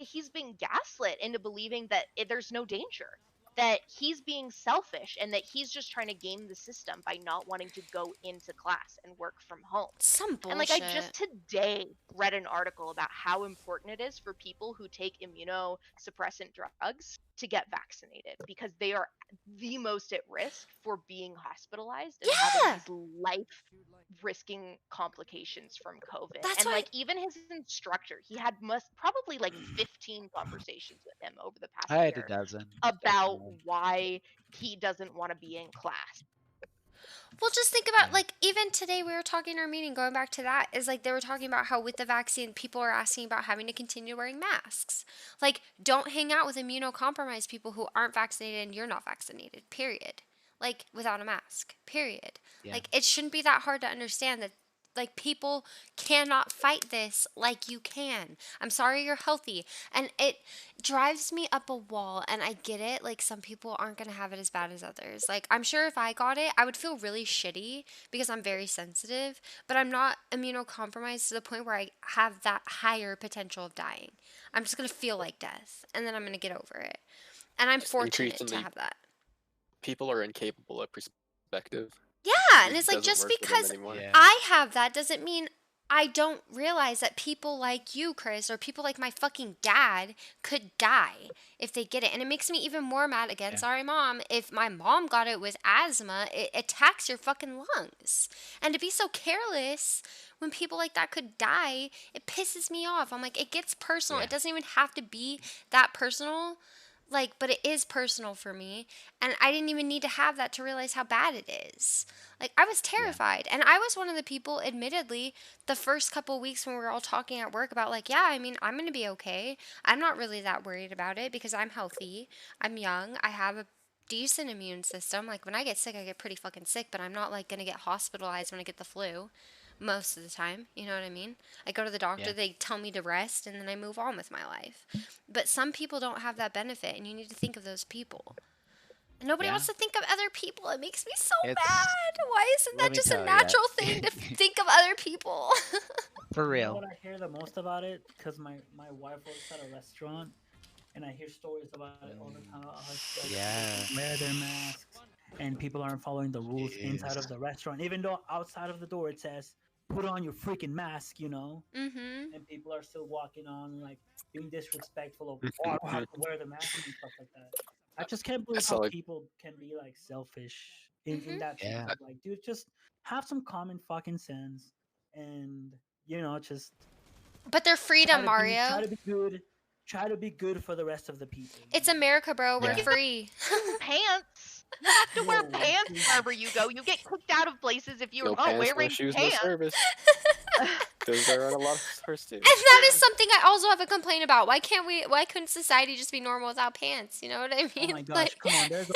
he's been gaslit into believing that there's no danger, that he's being selfish, and that he's just trying to game the system by not wanting to go into class and work from home. Some bullshit. And like, I just today read an article about how important it is for people who take immunosuppressant drugs to get vaccinated, because they are the most at risk for being hospitalized and Yeah. having these life risking complications from COVID. That's And why- like, even his instructor, he had probably like 15 conversations with him over the past I had a year dozen. about definitely. why he doesn't want to be in class. Well, just think about, Yeah. like, even today we were talking in our meeting, going back to that, is like they were talking about how with the vaccine, people are asking about having to continue wearing masks. Like, don't hang out with immunocompromised people who aren't vaccinated and you're not vaccinated, period. Like, without a mask, period. Yeah. Like, it shouldn't be that hard to understand that, like people cannot fight this like you can. I'm sorry you're healthy. And it drives me up a wall, and I get it. Like some people aren't going to have it as bad as others. Like I'm sure if I got it, I would feel really shitty because I'm very sensitive, but I'm not immunocompromised to the point where I have that higher potential of dying. I'm just going to feel like death, and then I'm going to get over it. And I'm Just fortunate to increasingly- have that. People are incapable of perspective. Yeah, and It it's like doesn't just work for them because anymore. Yeah. I have that doesn't mean I don't realize that people like you, Chris, or people like my fucking dad could die if they get it. And it makes me even more mad again. Yeah. Sorry, mom. If my mom got it with asthma, it attacks your fucking lungs. And to be so careless when people like that could die, it pisses me off. I'm like, it gets personal. Yeah. It doesn't even have to be that personal. Like, but it is personal for me. And I didn't even need to have that to realize how bad it is. Like, I was terrified. And I was one of the people, admittedly, the first couple weeks when we were all talking at work about, like, yeah, I mean, I'm going to be okay. I'm not really that worried about it because I'm healthy. I'm young. I have a decent immune system. Like, when I get sick, I get pretty fucking sick, but I'm not, like, going to get hospitalized when I get the flu most of the time. You know what I mean? I go to the doctor, Yeah. they tell me to rest, and then I move on with my life. But some people don't have that benefit, and you need to think of those people. And nobody Yeah. wants to think of other people. It makes me so It's- mad. Why isn't let that me just a tell ya. natural thing to think of other people? For You know real. what I hear the most about it? Because my wife works at a restaurant, and I hear stories about it all the time. About how like, Yeah. people wear their masks, and people aren't following the rules inside of Jeez. the restaurant. Even though outside of the door it says, "Put on your freaking mask," you know, Mm-hmm. and people are still walking on, like being disrespectful of, "Oh, I don't have to wear the mask," and stuff like that. I just can't believe saw how it. people can be like selfish in Mhm. that sense. Yeah. Of, like, dude, just have some common fucking sense, and just But they're freedom, try Mario. to be good. Try to be good for the rest of the people. It's America, bro. We're Yeah. free. Pants. You have to wear No, pants please. wherever you go. You get kicked out of places if you're No not pants, wearing no shoes, pants. no service. Those are on a lot of stores too. And that is something I also have a complaint about. Why couldn't society just be normal without pants? You know what I Oh mean? my gosh, Like, come on. There's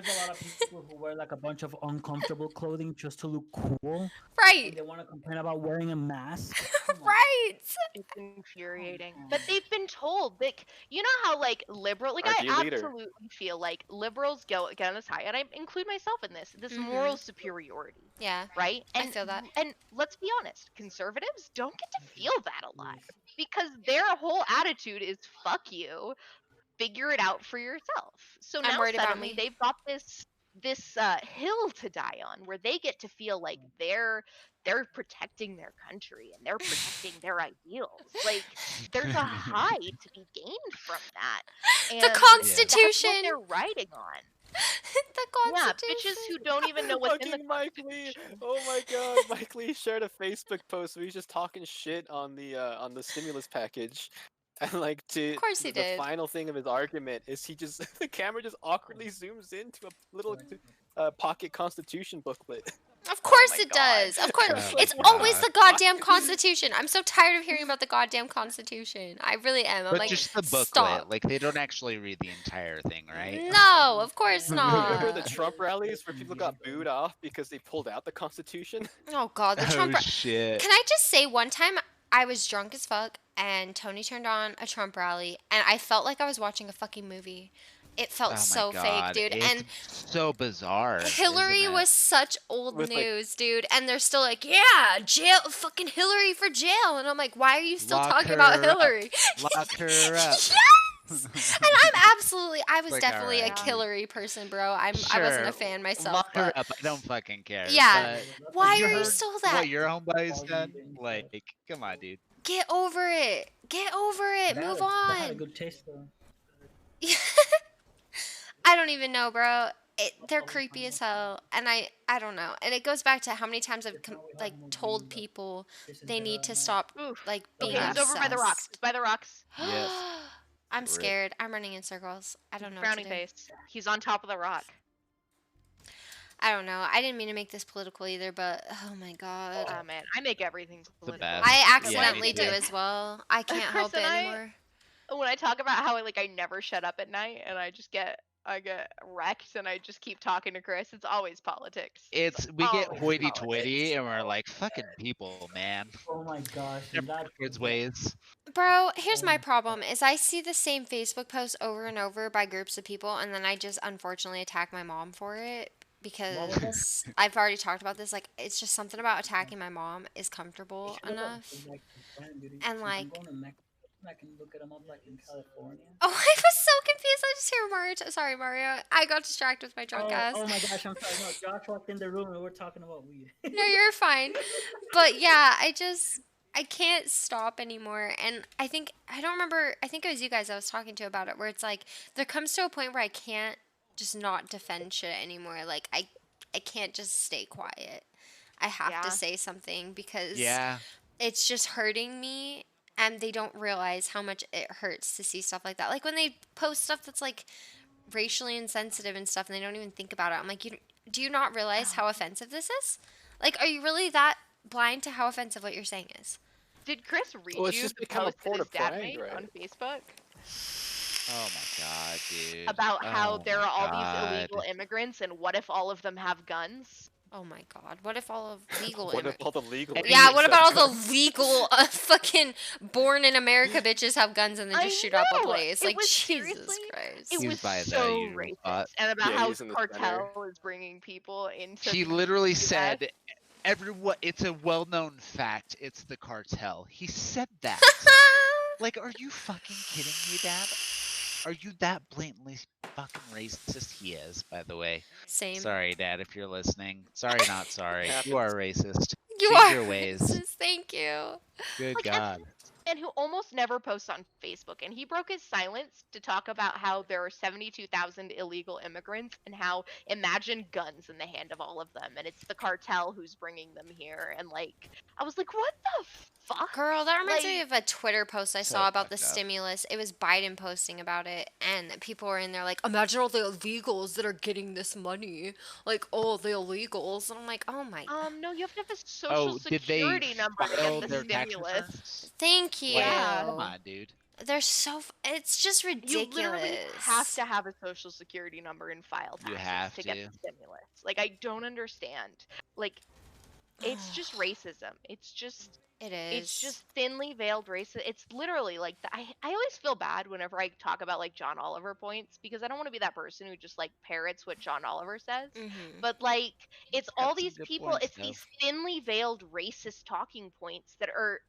a lot of people who wear like a bunch of uncomfortable clothing just to look cool, right. and they want to complain about wearing a mask. Come on. Right. It's infuriating. on. But they've been told, like, you know how like liberal, like RG I leader. absolutely feel like liberals get on this high, and I include myself in this Mhm. moral superiority, Yeah. right? I And feel that. And let's be honest, conservatives don't get to feel that a lot Yes. because their whole attitude is "fuck you, figure it out for yourself." So I'm now worried about suddenly me. they've got this hill to die on where they get to feel like they're protecting their country and they're protecting their ideals. Like there's a high to be gained from that. And The that's Constitution. what they're riding on. The Yeah, Constitution. bitches who don't even know what's in the Fucking Mike Lee! Constitution. Oh my god, Mike Lee shared a Facebook post where he's just talking shit on the stimulus package. And like Of course he the did. final thing of his argument is he just the camera just awkwardly zooms into a little pocket constitution booklet. Of course my it God. does. Of course. Oh It's my always God. the goddamn Constitution. I'm so tired of hearing about the goddamn Constitution. I really am. I'm But like, just the booklet. stop. Like they don't actually read the entire thing, right? No, of course Remember the not. Trump rallies where people got booed off because they pulled out the Constitution? Oh god, the Trump. Oh shit. Can I just say one time I was drunk as fuck and Tony turned on a Trump rally and I felt like I was watching a fucking movie. It felt Oh my so fake, God, dude. it's And so bizarre. Hillary isn't it? was such old With, like- news, dude. And they're still like, yeah, jail, fucking Hillary for jail. And I'm like, why are you still Lock talking about her up. Hillary? Lock her up. Yes! And I was Like, definitely a alright. Hillary person, bro. I wasn't Sure, a fan myself. Lock her But up. I don't fucking care. Yeah. But why you are you heard still that? what your homeboy All said? you did, Like, come on, dude. Get over it. Get over it. They Move had a on. good taste though. I don't even know, bro. They're creepy as hell, and I don't know. And it goes back to how many times I've told people they need to stop Oof. like being Okay, he's over by the rocks. obsessed. He's by the rocks. Yes. I'm Rip. scared. I'm running in circles. I don't know. What to Frowny do. face. He's on top of the rock. I don't know. I didn't mean to make this political either, but oh my god. Oh man, I make everything political. best. I Yeah, accidentally me do too. as well. I can't Chris help it and I- anymore. When I talk about how I never shut up at night and I just get I get wrecked and I just keep talking to Chris. It's always politics. We get always hoity-toity politics. and we're like, fucking people, man. Oh my gosh, They're and that kids' ways. Bro, here's Oh my my problem is I see the same Facebook post over and over by groups of people and then I just unfortunately attack my mom for it What was that? because I've already talked about this, like it's just something about attacking my mom is You comfortable should look up enough. like friend, dude. And Since like I'm going to Mexico, I can look at them up like in California. oh, I was so confused. I just hear Mario. Sorry, Mario. I got distracted with my drunk Oh, ass. oh my gosh, I'm sorry. No, Josh walked in the room and we're talking about weed. No, you're fine. But yeah, I can't stop anymore. And I think I don't remember. I think it was you guys I was talking to about it, where it's like there comes to a point where I can't just not defend shit anymore. Like I can't just stay quiet. I have Yeah. to say something because Yeah. it's just hurting me and they don't realize how much it hurts to see stuff like that. Like when they post stuff that's like racially insensitive and stuff and they don't even think about it. I'm like, do you not realize how offensive this is? Like, are you really that blind to how offensive what you're saying is? Did Chris read Well, it's you just the become a post that point his of dad pride, made right? on Facebook Oh my god, dude. about how Oh there my are all God. these illegal immigrants and what if all of them have guns? Oh my god. What if all of legal What if immigrants... all the legal? Yeah, what immigrants about have all guns? the legal fucking born in America bitches have guns and then I just shoot up a know! place? It Like, was Jesus seriously- Christ. It He's was by the so uterine racist, spot. and about Yeah, how he's in the center. cartel is bringing people into. He the literally US. said, "Everyone, it's a well-known fact. It's the cartel." He said that. Like, are you fucking kidding me, Dad? Are you that blatantly fucking racist? He is, by the way. Same. Sorry, Dad, if you're listening. Sorry, not sorry. Happens. You are racist. You Change are your ways. racist. Thank you. Good Like, God. And who almost never posts on Facebook, and he broke his silence to talk about how there are 72,000 illegal immigrants and how imagine guns in the hand of all of them, and it's the cartel who's bringing them here. And like, I was like, what the fuck? Girl, that reminds me Like- of a Twitter post I So saw about the fucked up. stimulus. It was Biden posting about it, and people were in there like, imagine all the illegals that are getting this money. Like, all the illegals. And I'm like, oh my. No, you have to have a social Did they security number to file get the their tax stimulus. returns? Thank you. Like, Yeah. come on, dude. They're so. It's just You ridiculous. literally have to have a social security number and file You taxes have to get to. the stimulus. Like, I don't understand. Like, it's just racism. It's just It is. it's just thinly veiled racism. It's literally like I always feel bad whenever I talk about like John Oliver points because I don't want to be that person who just like parrots what John Oliver says. Mhm. But like it's got all some these good people, points, it's though. these thinly veiled racist talking points that are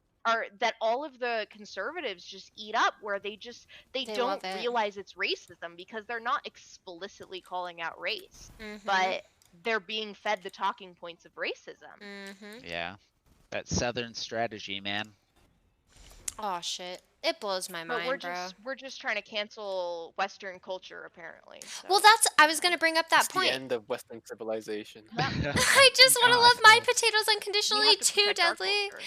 that all of the conservatives just eat up where they They don't love it. realize it's racism because they're not explicitly calling out race, Mhm. but they're being fed the talking points of racism. Mhm. Yeah. That Southern strategy, man. Oh shit. It blows my But mind, bro. we're just trying to cancel Western culture apparently. Well, so- that's. I was gonna bring up that It's the point. end of Western civilization. I just want to God. love my potatoes we unconditionally have to too, protect our Deadly. culture.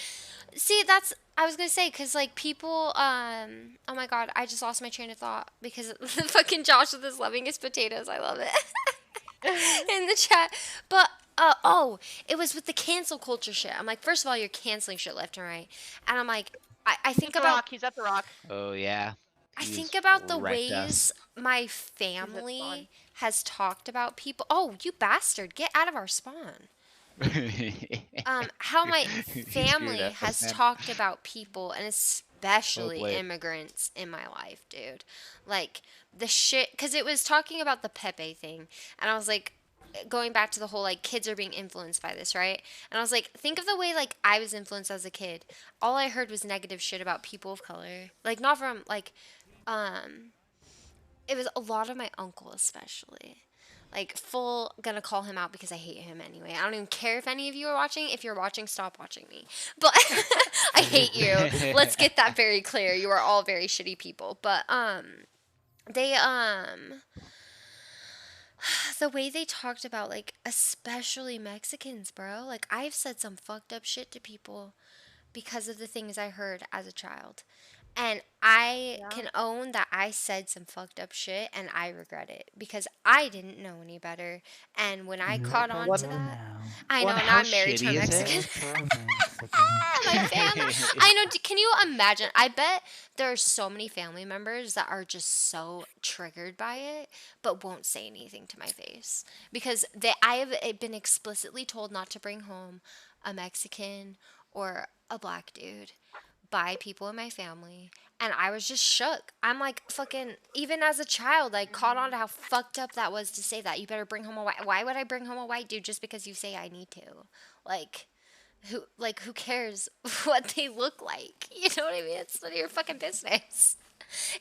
See, that's I was gonna say because like people, oh my god, I just lost my train of thought because fucking Josh with his loving his potatoes. I love it in the chat. But oh, it was with the cancel culture shit. I'm like, first of all, you're canceling shit left and right, and I'm like, I think He's at the about rock. He's at the rock. Oh, yeah. I He's think about the wrecked ways us. my spawn. family has talked about people. Oh, you bastard, get out of our spawn. How my He screwed family up, has man. talked about people and especially boy. immigrants in my life, dude. Like the shit, because it was talking about the Pepe thing, and I was like, going back to the whole like kids are being influenced by this, right? And I was like, think of the way like I was influenced as a kid. All I heard was negative shit about people of color, like not from like, it was a lot of my uncle especially. Like, full gonna call him out because I hate him anyway. I don't even care if any of you are watching. If you're watching, stop watching me. But I hate you. Let's get that very clear. You are all very shitty people. But they the way they talked about like especially Mexicans, bro. Like I've said some fucked up shit to people because of the things I heard as a child. And I Yeah. can own that I said some fucked up shit and I regret it because I didn't know any better. And when I caught on What? to that, now? I Well, know, and now how I'm married to a shitty is it? Mexican. So Mexican. My family. I know. Can you imagine? I bet there are so many family members that are just so triggered by it, but won't say anything to my face because I have been explicitly told not to bring home a Mexican or a black dude by people in my family, and I was just shook. I'm like, fucking, even as a child, I caught on to how fucked up that was to say that. You better bring home a white. Why would I bring home a white dude just because you say I need to? Like, who cares what they look like? You know what I mean? It's none of your fucking business.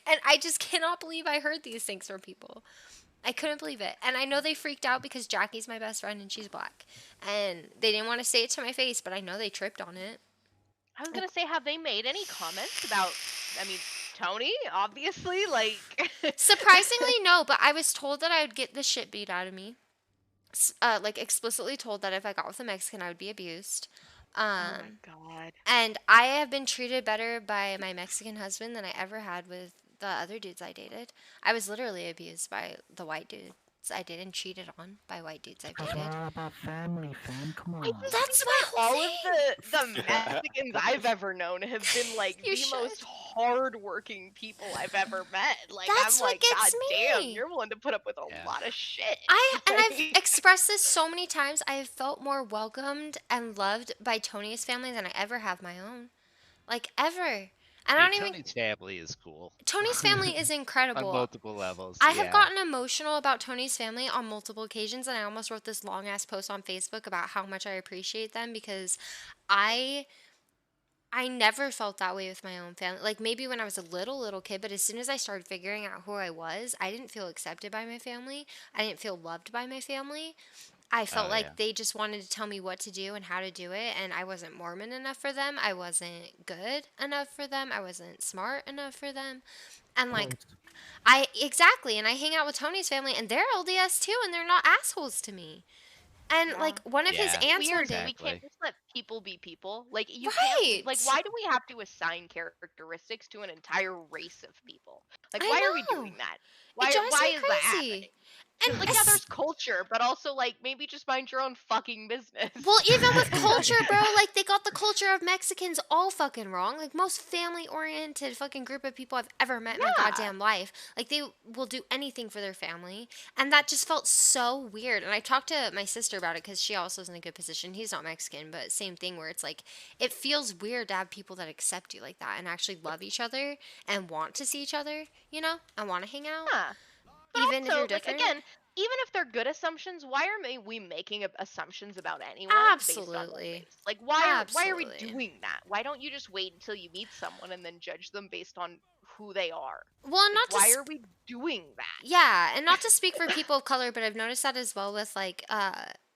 And I just cannot believe I heard these things from people. I couldn't believe it. And I know they freaked out because Jackie's my best friend and she's black. And they didn't want to say it to my face, but I know they tripped on it. I was gonna say, have they made any comments about? I mean, Tony, obviously, like. Surprisingly, no, but I was told that I would get the shit beat out of me. Like explicitly told that if I got with a Mexican, I would be abused. Oh my god. And I have been treated better by my Mexican husband than I ever had with the other dudes I dated. I was literally abused by the white dudes I dated and cheated on by white dudes I've It's dated. all about family, fam. Come on. That's my whole All of thing. the Mexicans I've ever known have been like You the should. most hardworking people I've ever met. Like That's I'm what like, gets God damn, me. you're willing to put up with a Yeah. lot of shit. I've Like, expressed this so many times. I have felt more welcomed and loved by Tony's family than I ever have my own. Like ever. And I I don't mean, even Tony's family is cool Tony's family is on incredible. multiple levels. I have Yeah. gotten emotional about Tony's family on multiple occasions, and I almost wrote this long ass post on Facebook about how much I appreciate them because I never felt that way with my own family. Like maybe when I was a little kid, but as soon as I started figuring out who I was, I didn't feel accepted by my family. I didn't feel loved by my family. I felt Oh, like yeah. they just wanted to tell me what to do and how to do it, and I wasn't Mormon enough for them. I wasn't good enough for them. I wasn't smart enough for them. And like exactly, and I hang out with Tony's family and they're LDS too and they're not assholes to me. And Yeah. like one of his Yeah, aunts one weird. day, We can't exactly. just let people be people. Like you can't. Like right? why do we have to assign characteristics to an entire race of people? Like I why are we know. doing that? It drives Why me is that happening? crazy. 'Cause, And like yeah, there's culture, but also like maybe just mind your own fucking business. well, even with culture, bro, like they got the culture of Mexicans all fucking wrong. Like most family-oriented fucking group of people I've ever met in my Yeah. goddamn life. Like they will do anything for their family, and that just felt so weird. And I talked to my sister about it because she also is in a good position. He's not Mexican, but same thing where it's like it feels weird to have people that accept you like that and actually love each other and want to see each other, you know, and want to hang out, Yeah. But even if also, you're like different. again, even if they're good assumptions, why are we making assumptions about anyone based on their Absolutely. race? Like why are we Absolutely. doing that? Why don't you just wait until you meet someone and then judge them based on who they are? Well, Like, not to why are we doing that? yeah, and not to speak for people of color, but I've noticed that as well with like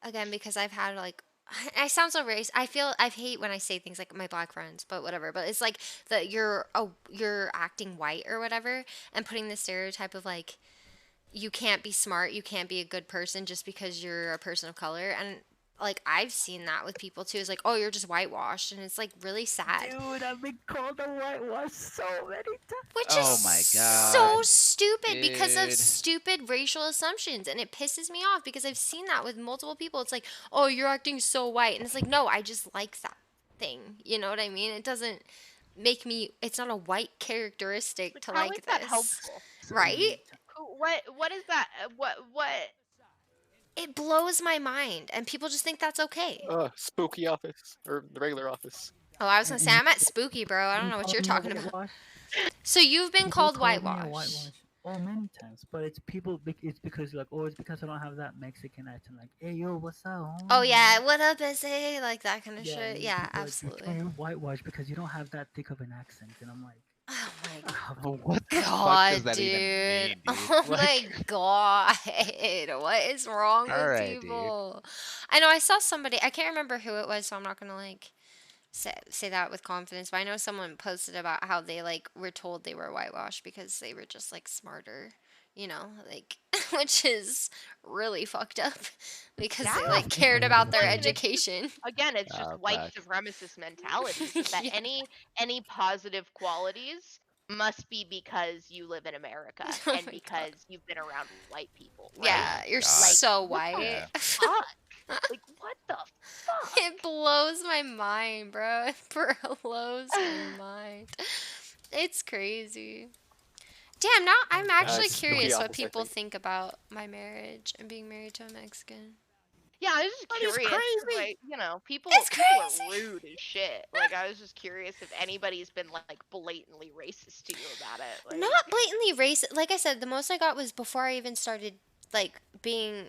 again because I've had like I sound so race. I hate when I say things like my black friends, but whatever. But it's like that you're acting white or whatever, and putting the stereotype of like you can't be smart, you can't be a good person just because you're a person of color, and like I've seen that with people too. It's like, oh, you're just whitewashed, and it's like really sad. Dude, I've been called a whitewash so many times. Which Oh is my so God, stupid because of dude. stupid racial assumptions. And it pisses me off because I've seen that with multiple people. It's like, oh, you're acting so white. And it's like, no, I just like that thing. You know what I mean? It doesn't make me, it's not a white characteristic Like, to how like is that this. helpful? Right? What is that? What It blows my mind. And people just think that's okay. Spooky office or the regular office. Oh, I was going to say, I'm at spooky, bro. I don't know what you're talking about. So you've been called whitewash. Oh, many times, but it's people. It's because like, oh, it's because I don't have that Mexican accent. Like, hey, yo, what's up? Oh, yeah. What up, SA? Like that kind of Yeah, shit. and Yeah, people are like, "Oh, absolutely. you're whitewash because you don't have that thick of an accent," and I'm like, Oh my Well, what the fuck God, does that dude. even mean, dude? Oh my Like, God. What is wrong with alright, dude. people? I know I saw somebody, I can't remember who it was, so I'm not going to like say that with confidence, but I know someone posted about how they like were told they were whitewashed because they were just like smarter, you know, like which is really fucked up because they Yeah. like cared about their Well, I mean, it's- education. Again, it's just Oh, white fuck. supremacist mentality. Is that Yeah. any positive qualities must be because you live in America Oh and my God. because you've been around white people. Right? Yeah, you're God. so what the white. Yeah. fuck? Like, what the fuck? It blows my mind, bro. It blows my mind. It's crazy. Damn, now I'm actually It's the curious what opposite, I people think. think about my marriage and being married to a Mexican. Yeah, I was just That is curious. 'Cause, crazy. like, you know, people It's are crazy. rude as shit. Like, I was just curious if anybody's been like blatantly racist to you about it. Like, Not blatantly racist. Like I said, the most I got was before I even started like being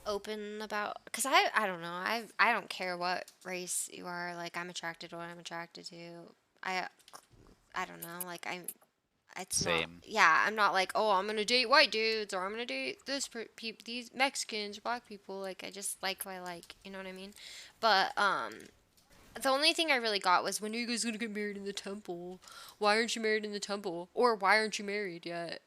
open about, because I don't know, I don't care what race you are. Like, I'm attracted to what I'm attracted to. I I don't know, like it's not, Same. yeah, I'm not like, oh, I'm gonna date white dudes or I'm gonna date these Mexicans or black people. Like, I just like who I like, you know what I mean? But the only thing I really got was, when are you guys gonna get married in the temple? Why aren't you married in the temple? Or why aren't you married yet?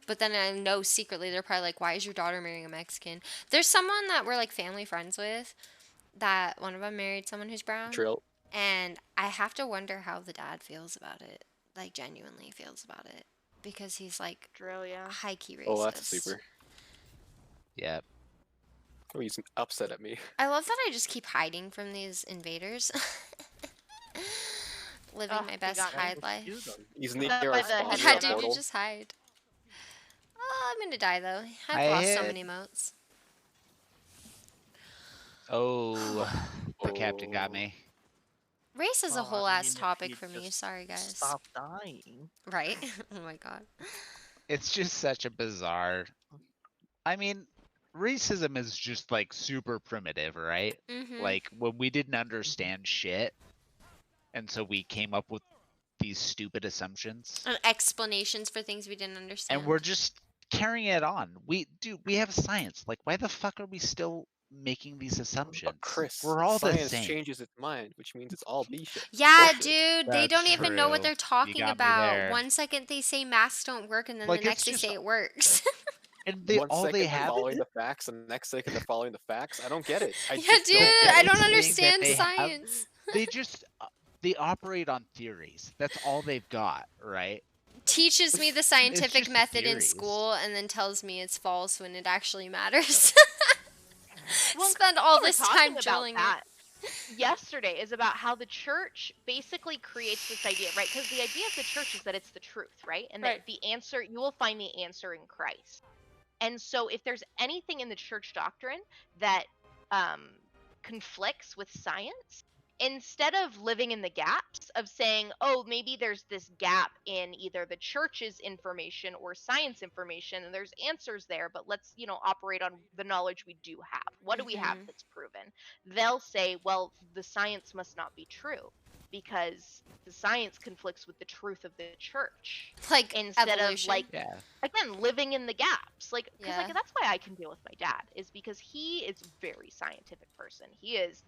But then I know secretly they're probably like, why is your daughter marrying a Mexican? There's someone that we're like family friends with, that one of them married someone who's brown. Trill. And I have to wonder how the dad feels about it. Like, genuinely feels about it. Because he's like drill, yeah. high key racist. Oh, that's a sleeper. Yep. Oh, he's upset at me. I love that I just keep hiding from these invaders. Living Ugh, my they best got me. hide life. He's that near by our the spawn. head near Yeah, our dude, you portal. just hide. Oh, I'm gonna die though. I've I lost so hid. many motes. Oh, the captain got me. Race is a Oh, whole I ass mean, if topic you for me. just Sorry, guys. Stop dying. Right? Oh my god. It's just such a bizarre. I mean, racism is just like super primitive, right? Mhm. Like, when we didn't understand shit, and so we came up with these stupid assumptions, And explanations for things we didn't understand. and we're just carrying it on. We have science. Like, why the fuck are we still making these assumptions? But Chris, We're all the science same. changes its mind, which means it's all B shit. Yeah, Bullshit. dude, they That's don't even know what true. they're You talking got me about. there. One second they say masks don't work, and then Like, the it's next they just say it works. And they One all second they they're have following the facts, and the next second they're following the facts. I don't get it. I Yeah, just dude, don't get I it. don't thing that understand they have- science. they just they operate on theories. That's all they've got, right? Teaches me the scientific just method in theories. school and then tells me it's false when it actually matters. Well, Spend all we were this talking time about drilling that yesterday is about how the church basically creates this idea, right? Because the idea of the church is that it's the truth, right? And Right. that the answer, you will find the answer in Christ. And so if there's anything in the church doctrine that conflicts with science, instead of living in the gaps of saying, oh, maybe there's this gap in either the church's information or science information, and there's answers there, but let's, operate on the knowledge we do have. What do we have Mhm. that's proven? They'll say, well, the science must not be true because the science conflicts with the truth of the church. Like Instead evolution. of like, Yeah. again, living in the gaps, like, because Yeah. like that's why I can deal with my dad, is because he is a very scientific person. He is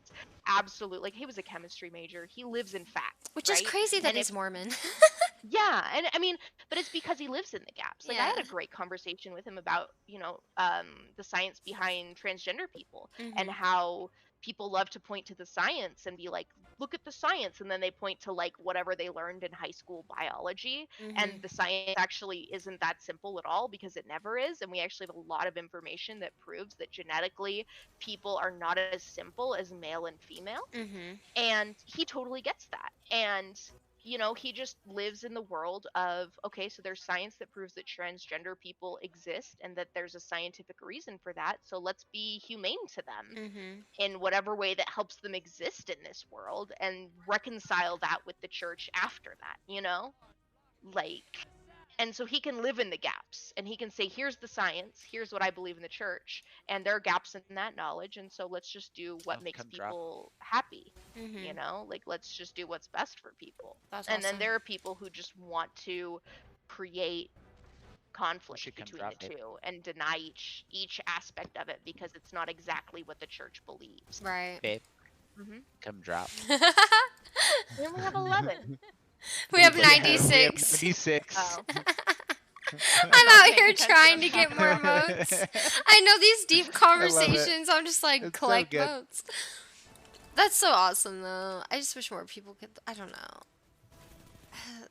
absolute, like, he was a chemistry major, he lives in fact, Which right? is crazy that And he's if- Mormon. yeah, and I mean, but it's because he lives in the gaps. Like, I had Yeah. a great conversation with him about the science behind transgender people and Mhm. how people love to point to the science and be like, look at the science, and then they point to like whatever they learned in high school biology, and Mhm. the science actually isn't that simple at all, because it never is. And we actually have a lot of information that proves that genetically people are not as simple as male and female. Mhm. And he totally gets that. And he just lives in the world of, okay, so there's science that proves that transgender people exist and that there's a scientific reason for that, so let's be humane to them Mhm. in whatever way that helps them exist in this world, and reconcile that with the church after that, like. And so he can live in the gaps, and he can say, here's the science, here's what I believe in the church, and there are gaps in that knowledge, and so let's just do what Oh, makes come drop. people happy. Mhm. Like, let's just do what's best for people. That's And then awesome. there are people who just want to create conflict should come between drop the it. two and deny each aspect of it because it's not exactly what the church believes. Right. Babe, Mhm. come drop. We only have 11. We have Yeah, we have 96. 96. Oh. I'm out Paying here attention trying to on get top more of it. motes. I know these deep love it. conversations. I'm just like, It's so collect good. motes. That's so awesome, though. I just wish more people could. I don't know.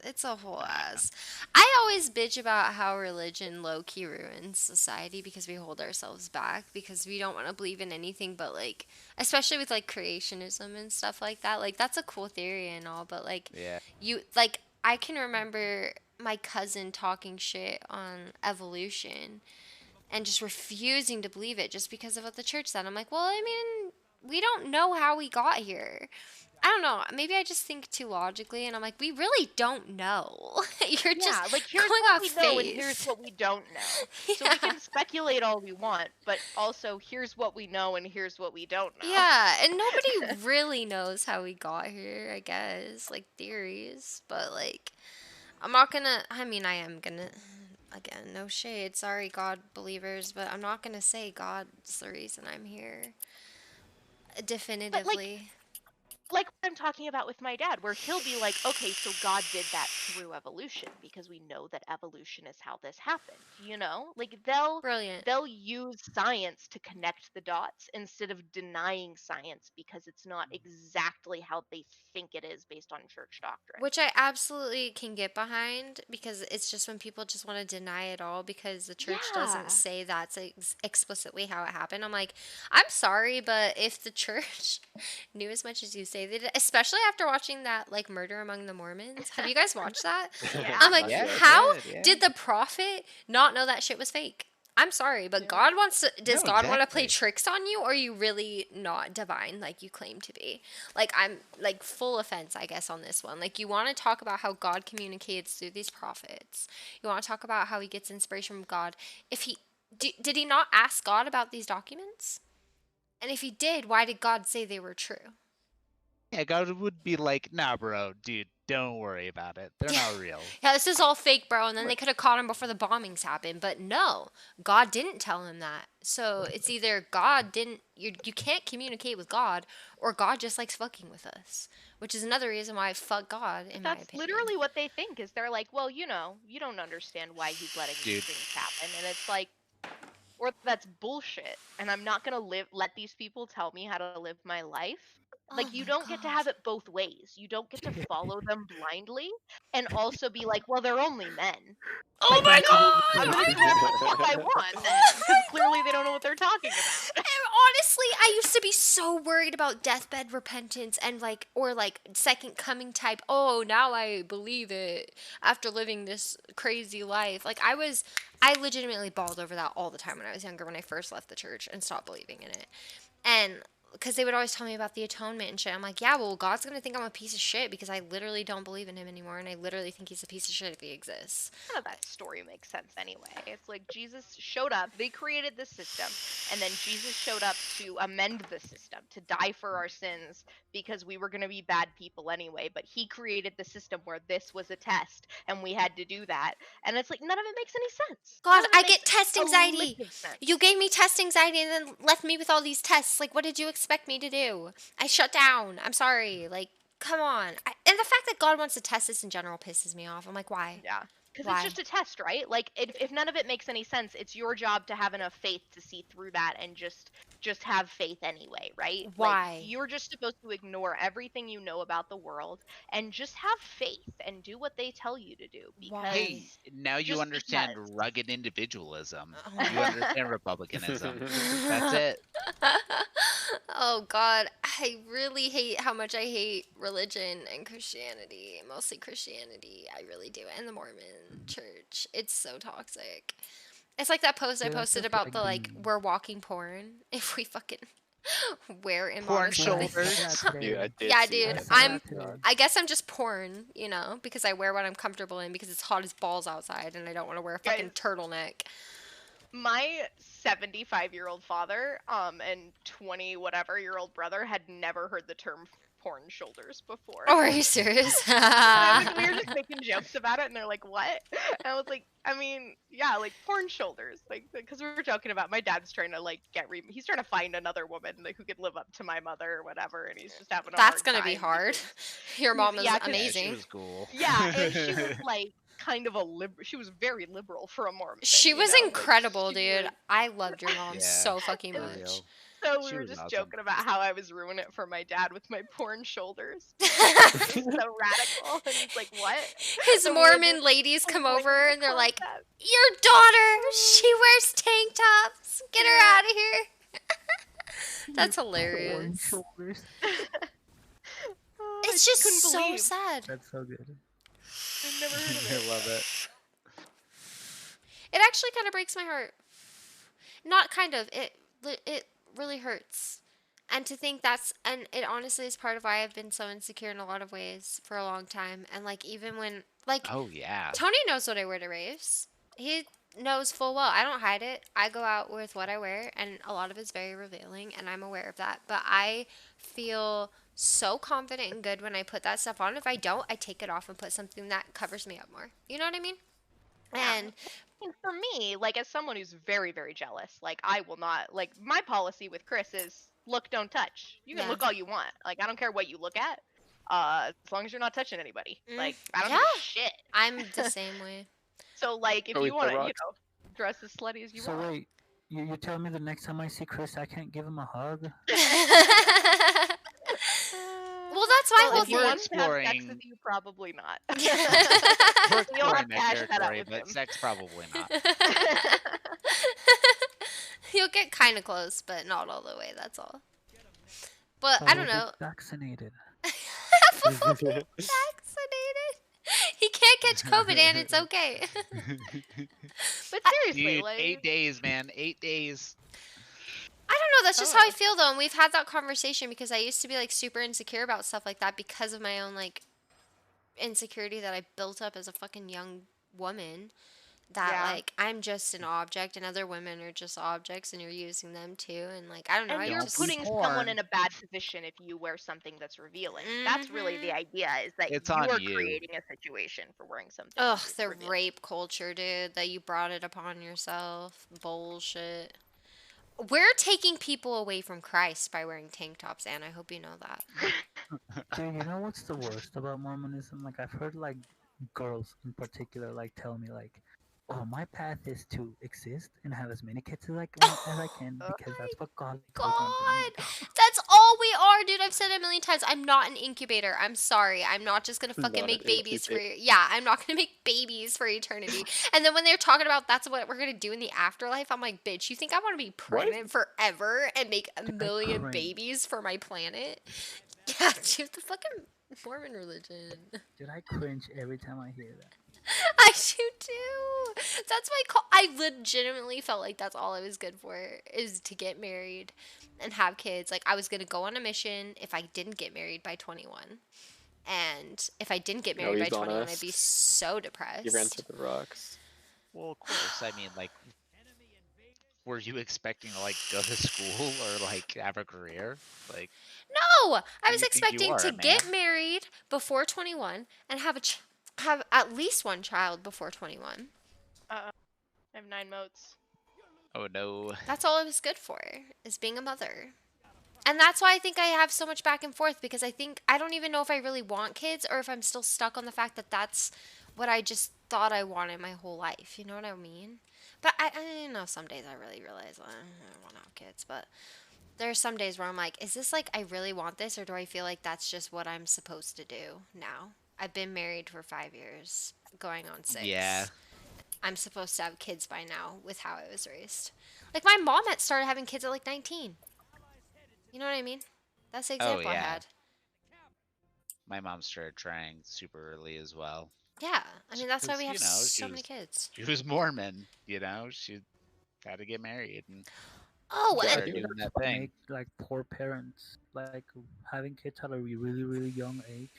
It's a whole ass. I always bitch about how religion low key ruins society because we hold ourselves back because we don't want to believe in anything but like, especially with like creationism and stuff like that. Like, that's a cool theory and all, but like, Yeah. I can remember my cousin talking shit on evolution and just refusing to believe it just because of what the church said. I'm like, well, I mean, we don't know how we got here. I don't know. Maybe I just think too logically, and I'm like, we really don't know. You're Yeah, just like here's going what off we faith. know and here's what we don't know. So we Yeah. can speculate all we want, but also here's what we know and here's what we don't know. Yeah, and nobody really knows how we got here, I guess. Like theories, but like I'm not gonna I mean I am gonna again, no shade. Sorry God believers, but I'm not gonna say God's the reason I'm here. Definitively. Like what I'm talking about with my dad, where he'll be like, okay, so God did that through evolution because we know that evolution is how this happened, you know? Like Brilliant. they'll use science to connect the dots instead of denying science because it's not exactly how they think it is based on church doctrine. Which I absolutely can get behind because it's just when people just want to deny it all because the church Yeah. doesn't say that's explicitly how it happened. I'm like, I'm sorry, but if the church knew as much as you say they did, especially after watching that like Murder Among the Mormons. Have you guys watched that? Yeah. I'm like, Yeah, how good, yeah. did the prophet not know that shit was fake? I'm sorry, but God wants to. Does No, God want to play exactly. tricks on you, or are you really not divine like you claim to be? Like I'm like full offense, I guess, on this one. Like you want to talk about how God communicates through these prophets. You want to talk about how he gets inspiration from God. If he did he not ask God about these documents? And if he did, why did God say they were true? Yeah, God would be like, nah, bro, dude, don't worry about it. They're not real. Yeah, this is all fake, bro. And then they could have caught him before the bombings happened. But no, God didn't tell him that. So it's either God didn't, you can't communicate with God, or God just likes fucking with us. Which is another reason why I fuck God, in my That's opinion. literally what they think is they're like, well, you know, you don't understand why he's letting these Dude. things happen. And it's like, or that's bullshit. And I'm not gonna let these people tell me how to live my life. Like Oh you my don't get to God. have it both ways. You don't get to follow them blindly and also be like, well, they're only men. Oh Like, my I'm God! gonna do whatever the fuck I want then, because clearly they don't know what they're talking about. And honestly, I used to be so worried about deathbed repentance and like, or like second coming type. Oh, now I believe it after living this crazy life. Like I legitimately bawled over that all the time when I was younger, when I first left the church and stopped believing in it. And because they would always tell me about the atonement and shit. I'm like, yeah, well, God's going to think I'm a piece of shit because I literally don't believe in him anymore. And I literally think he's a piece of shit if he exists. None of that story makes sense anyway. It's like Jesus showed up, they created the system, and then Jesus showed up to amend the system, to die for our sins because we were going to be bad people anyway. But he created the system where this was a test and we had to do that. And it's like, none of it makes any sense. God, None of it I makes get test a anxiety. lick of sense. You gave me test anxiety and then left me with all these tests. Like, what did you expect me to do? I shut down. I'm sorry. Like, come on. And the fact that God wants to test this in general pisses me off. I'm like, why? Yeah. Because Why? it's just a test, right? Like, if none of it makes any sense, it's your job to have enough faith to see through that and just have faith anyway, right? Why? Like, you're just supposed to ignore everything you know about the world and just have faith and do what they tell you to do. Because Hey, now you just understand because. rugged individualism. Oh my You understand republicanism. That's it. Oh God, I really hate how much I hate religion and Christianity, mostly Christianity. I really do, and the Mormon church. It's so toxic. It's like that post I Yeah, that's posted just about the like like- we're walking porn if we fucking wear Porn immodest clothing. shoulders. Dude, I did Yeah, see dude, that. I'm- Oh my God. I guess I'm just porn, you know, because I wear what I'm comfortable in because it's hot as balls outside and I don't want to wear a fucking Guys. turtleneck. My 75-year-old father and 20-whatever-year-old brother had never heard the term porn shoulders before. Oh, are you serious? And I was like, we were just making jokes about it, and they're like, "What?" And I was like, "I mean, yeah, like porn shoulders, like because we were joking about my dad's trying to like he's trying to find another woman like, who could live up to my mother or whatever, and he's just having a That's hard gonna be time hard. because- Your mom is yeah, 'cause- Yeah, she amazing. was cool. Yeah, and she was like kind of she was very liberal for a Mormon. She you was know, like, incredible, she dude. was- I loved your mom Yeah, so fucking for much. real. So we She were was just awesome. joking about how I was ruining it for my dad with my porn shoulders. It's so radical, and he's like, "What?" His And we had Mormon this ladies come whole thing over in and they're the like, closet. "Your daughter, she wears tank tops. Get her Yeah. out of here." That's Porn hilarious. shoulders. Oh, It's I just couldn't so believe. sad. That's so good. I've never heard of it. I love it. It actually kind of breaks my heart. Not kind of. It really hurts. And to think and it honestly is part of why I've been so insecure in a lot of ways for a long time. And like even when Oh yeah. Tony knows what I wear to raves. He knows full well. I don't hide it. I go out with what I wear, and a lot of it's very revealing, and I'm aware of that. But I feel so confident and good when I put that stuff on. If I don't, I take it off and put something that covers me up more. You know what I mean? Yeah. And And for me, like as someone who's very, very jealous, like I will not like my policy with Chris is look, don't touch. You can Yeah. look all you want. Like I don't care what you look at. As long as you're not touching anybody. Like I don't give yeah. a shit. I'm the same way. So like if Or you with the want to, rocks. dress as slutty as you So want. wait, you tell me the next time I see Chris, I can't give him a hug? Well, that's my Well, whole if he we're thing. wants to have sex exploring- with you, probably not. We're You'll have exploring to that hash that out territory, with but him. sex probably not. You'll get kind of close, but not all the way. That's all. But But I don't we'll know. get vaccinated. Vaccinated. He can't catch COVID, and it's okay. But seriously, Dude, like 8 days, man. 8 days. I don't know. That's just how I Oh. feel, though. And we've had that conversation because I used to be like super insecure about stuff like that because of my own like insecurity that I built up as a fucking young woman. That Yeah. like I'm just an object and other women are just objects and you're using them too. And like I don't know. and I you're just putting porn. someone in a bad position if you wear something that's revealing. That's really the idea, is that It's you on are you. creating a situation for wearing something. ugh, that's the revealing. rape culture, dude. That you brought it upon yourself. Bullshit. We're taking people away from Christ by wearing tank tops, and I hope you know that. Dude, you know what's the worst about Mormonism? Like I've heard like girls in particular like tell me like, oh, my path is to exist and have as many kids as I can because that's what God told me to God, that's all we are, dude. I've said it a million times. I'm not an incubator. I'm sorry. I'm not just gonna fucking Not make an babies for incubator. yeah. I'm not gonna make babies for eternity. And then when they're talking about that's what we're gonna do in the afterlife, I'm like, bitch, you think I want to be pregnant forever and make a million cringe. babies for my planet? Yeah, dude, the fucking Mormon religion. Dude, I cringe every time I hear that. I do too. That's my call. I legitimately felt like that's all I was good for is to get married and have kids. Like I was gonna go on a mission if I didn't get married by 21, and if I didn't get No, married by he's on 21, I'd us. be so depressed. You ran to the rocks. Well, of course. I mean, like, were you expecting to like go to school or like have a career? Like, No, I Who was do you think you expecting to are, get man? married before 21 and have at least one child before 21. I have 9 motes. oh no. That's all I was good for, is being a mother. And that's why I think I have so much back and forth, because I don't even know if I really want kids or if I'm still stuck on the fact that that's what I just thought I wanted my whole life. You know what I mean? But I know some days I really realize I don't want to have kids. But there are some days where I'm like, is this like I really want this, or do I feel like that's just what I'm supposed to do now? I've been married for 5 years, going on 6. Yeah. I'm supposed to have kids by now with how I was raised. Like my mom had started having kids at like 19. You know what I mean? That's the example I yeah. had. My mom started trying super early as well. Yeah, I mean that's why we have Because, so she many was- kids. She was Mormon, you know. She had to get married and Oh, Yeah, and started dude. doing that thing. Make like poor parents like having kids at a really really young age.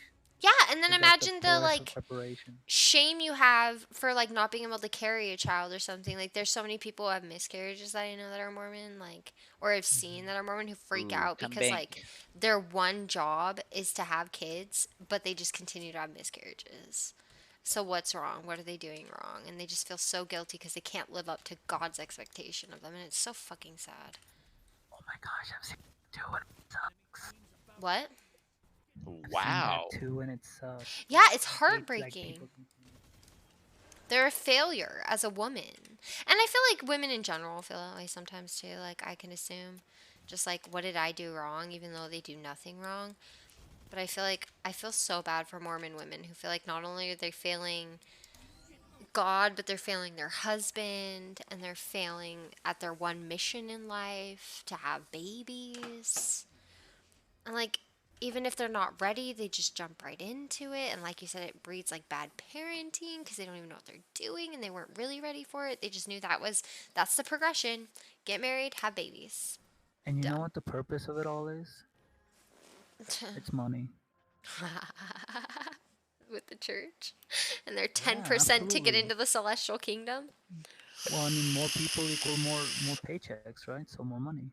yeah, and then is, like, imagine the purest of like preparation. shame you have for like not being able to carry a child or something. Like there's so many people who have miscarriages that I know that are Mormon, like, or have seen that are Mormon, who freak Ooh, out come because back. like their one job is to have kids, but they just continue to have miscarriages. So what's wrong? What are they doing wrong? And they just feel so guilty because they can't live up to God's expectation of them, and it's so fucking sad. Oh my gosh, I've seen it too and it sucks. What? I've seen that Wow. too and it sucks. Yeah, it's I hate, like, heartbreaking. people They're a failure as a woman. And I feel like women in general feel that way sometimes too, like I can assume. Just like, what did I do wrong, even though they do nothing wrong. But I feel so bad for Mormon women who feel like not only are they failing God, but they're failing their husband, and they're failing at their one mission in life, to have babies. And like, even if they're not ready, they just jump right into it. And like you said, it breeds like bad parenting because they don't even know what they're doing and they weren't really ready for it. They just knew that's the progression. Get married, have babies. And you know Done. what the purpose of it all is? It's money. With the church. And their 10% Yeah, to get absolutely. into the celestial kingdom. Well, I mean, more people equal more paychecks, right? So more money.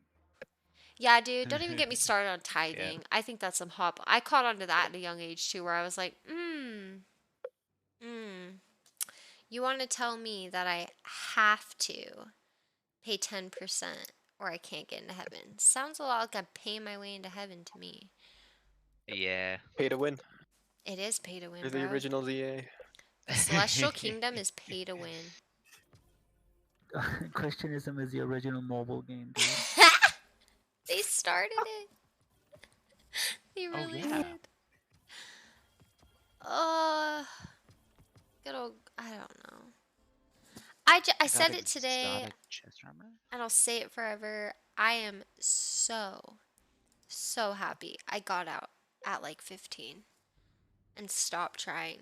Yeah, dude, don't even get me started on tithing. I think that's some hop. I caught on to that at a young age too, where I was like, you want to tell me that I have to pay 10% or I can't get into heaven? Sounds a lot like I'm paying my way into heaven to me. Yeah. Pay to win. It is pay to win, You're bro. the original ZA. The celestial kingdom is pay to win. Christianism is the original mobile game, dude. They started it. They really yeah. did. Good old, I don't know. I said Got it today, exotic chest armor? and I'll say it forever. I am so happy I got out at like 15 and stopped trying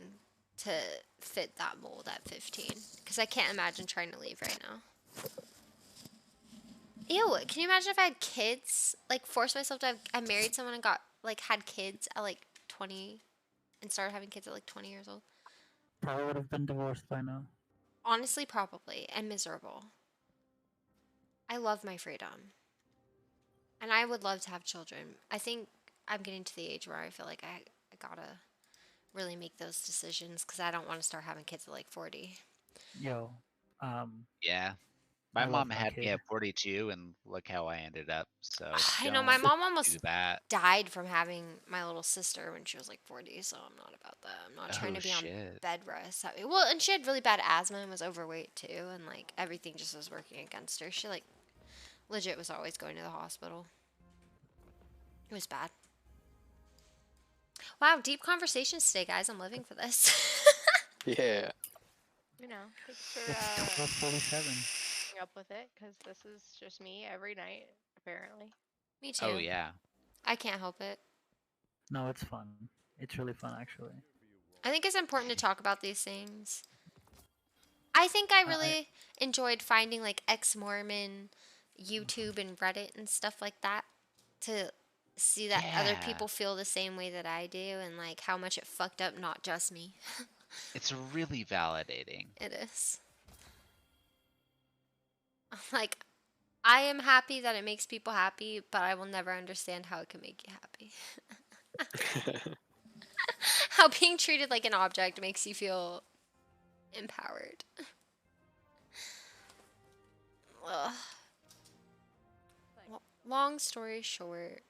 to fit that mold at 15 because I can't imagine trying to leave right now. Ew, can you imagine if I had kids? Like, forced myself to have, I married someone and got, like, had kids at, like, 20 and started having kids at, like, 20 years old. Probably would have been divorced by now. Honestly, probably. And miserable. I love my freedom. And I would love to have children. I think I'm getting to the age where I feel like I gotta really make those decisions because I don't want to start having kids at, like, 40. Yo, Yeah. My I love mom my had me kid. at 42, and look how I ended up. So I know, my mom don't almost do that. died from having my little sister when she was like 40, so I'm not about that. I'm not trying Oh, to be on shit. bed rest. Well, and she had really bad asthma and was overweight too, and like everything just was working against her. She like legit was always going to the hospital. It was bad. Wow, deep conversations today, guys. I'm living for this. Yeah. You know, thanks It's for 12:47. putting up with it, because this is just me every night, apparently. Me too. Oh, yeah. I can't help it. No, it's fun. It's really fun, actually. I think it's important to talk about these things. I think I really enjoyed finding like ex-Mormon YouTube and Reddit and stuff like that to see that other Yeah. people feel the same way that I do and like how much it fucked up not just me. It's really validating. It is. Like, I am happy that it makes people happy, but I will never understand how it can make you happy. How being treated like an object makes you feel empowered. Ugh. Long story short,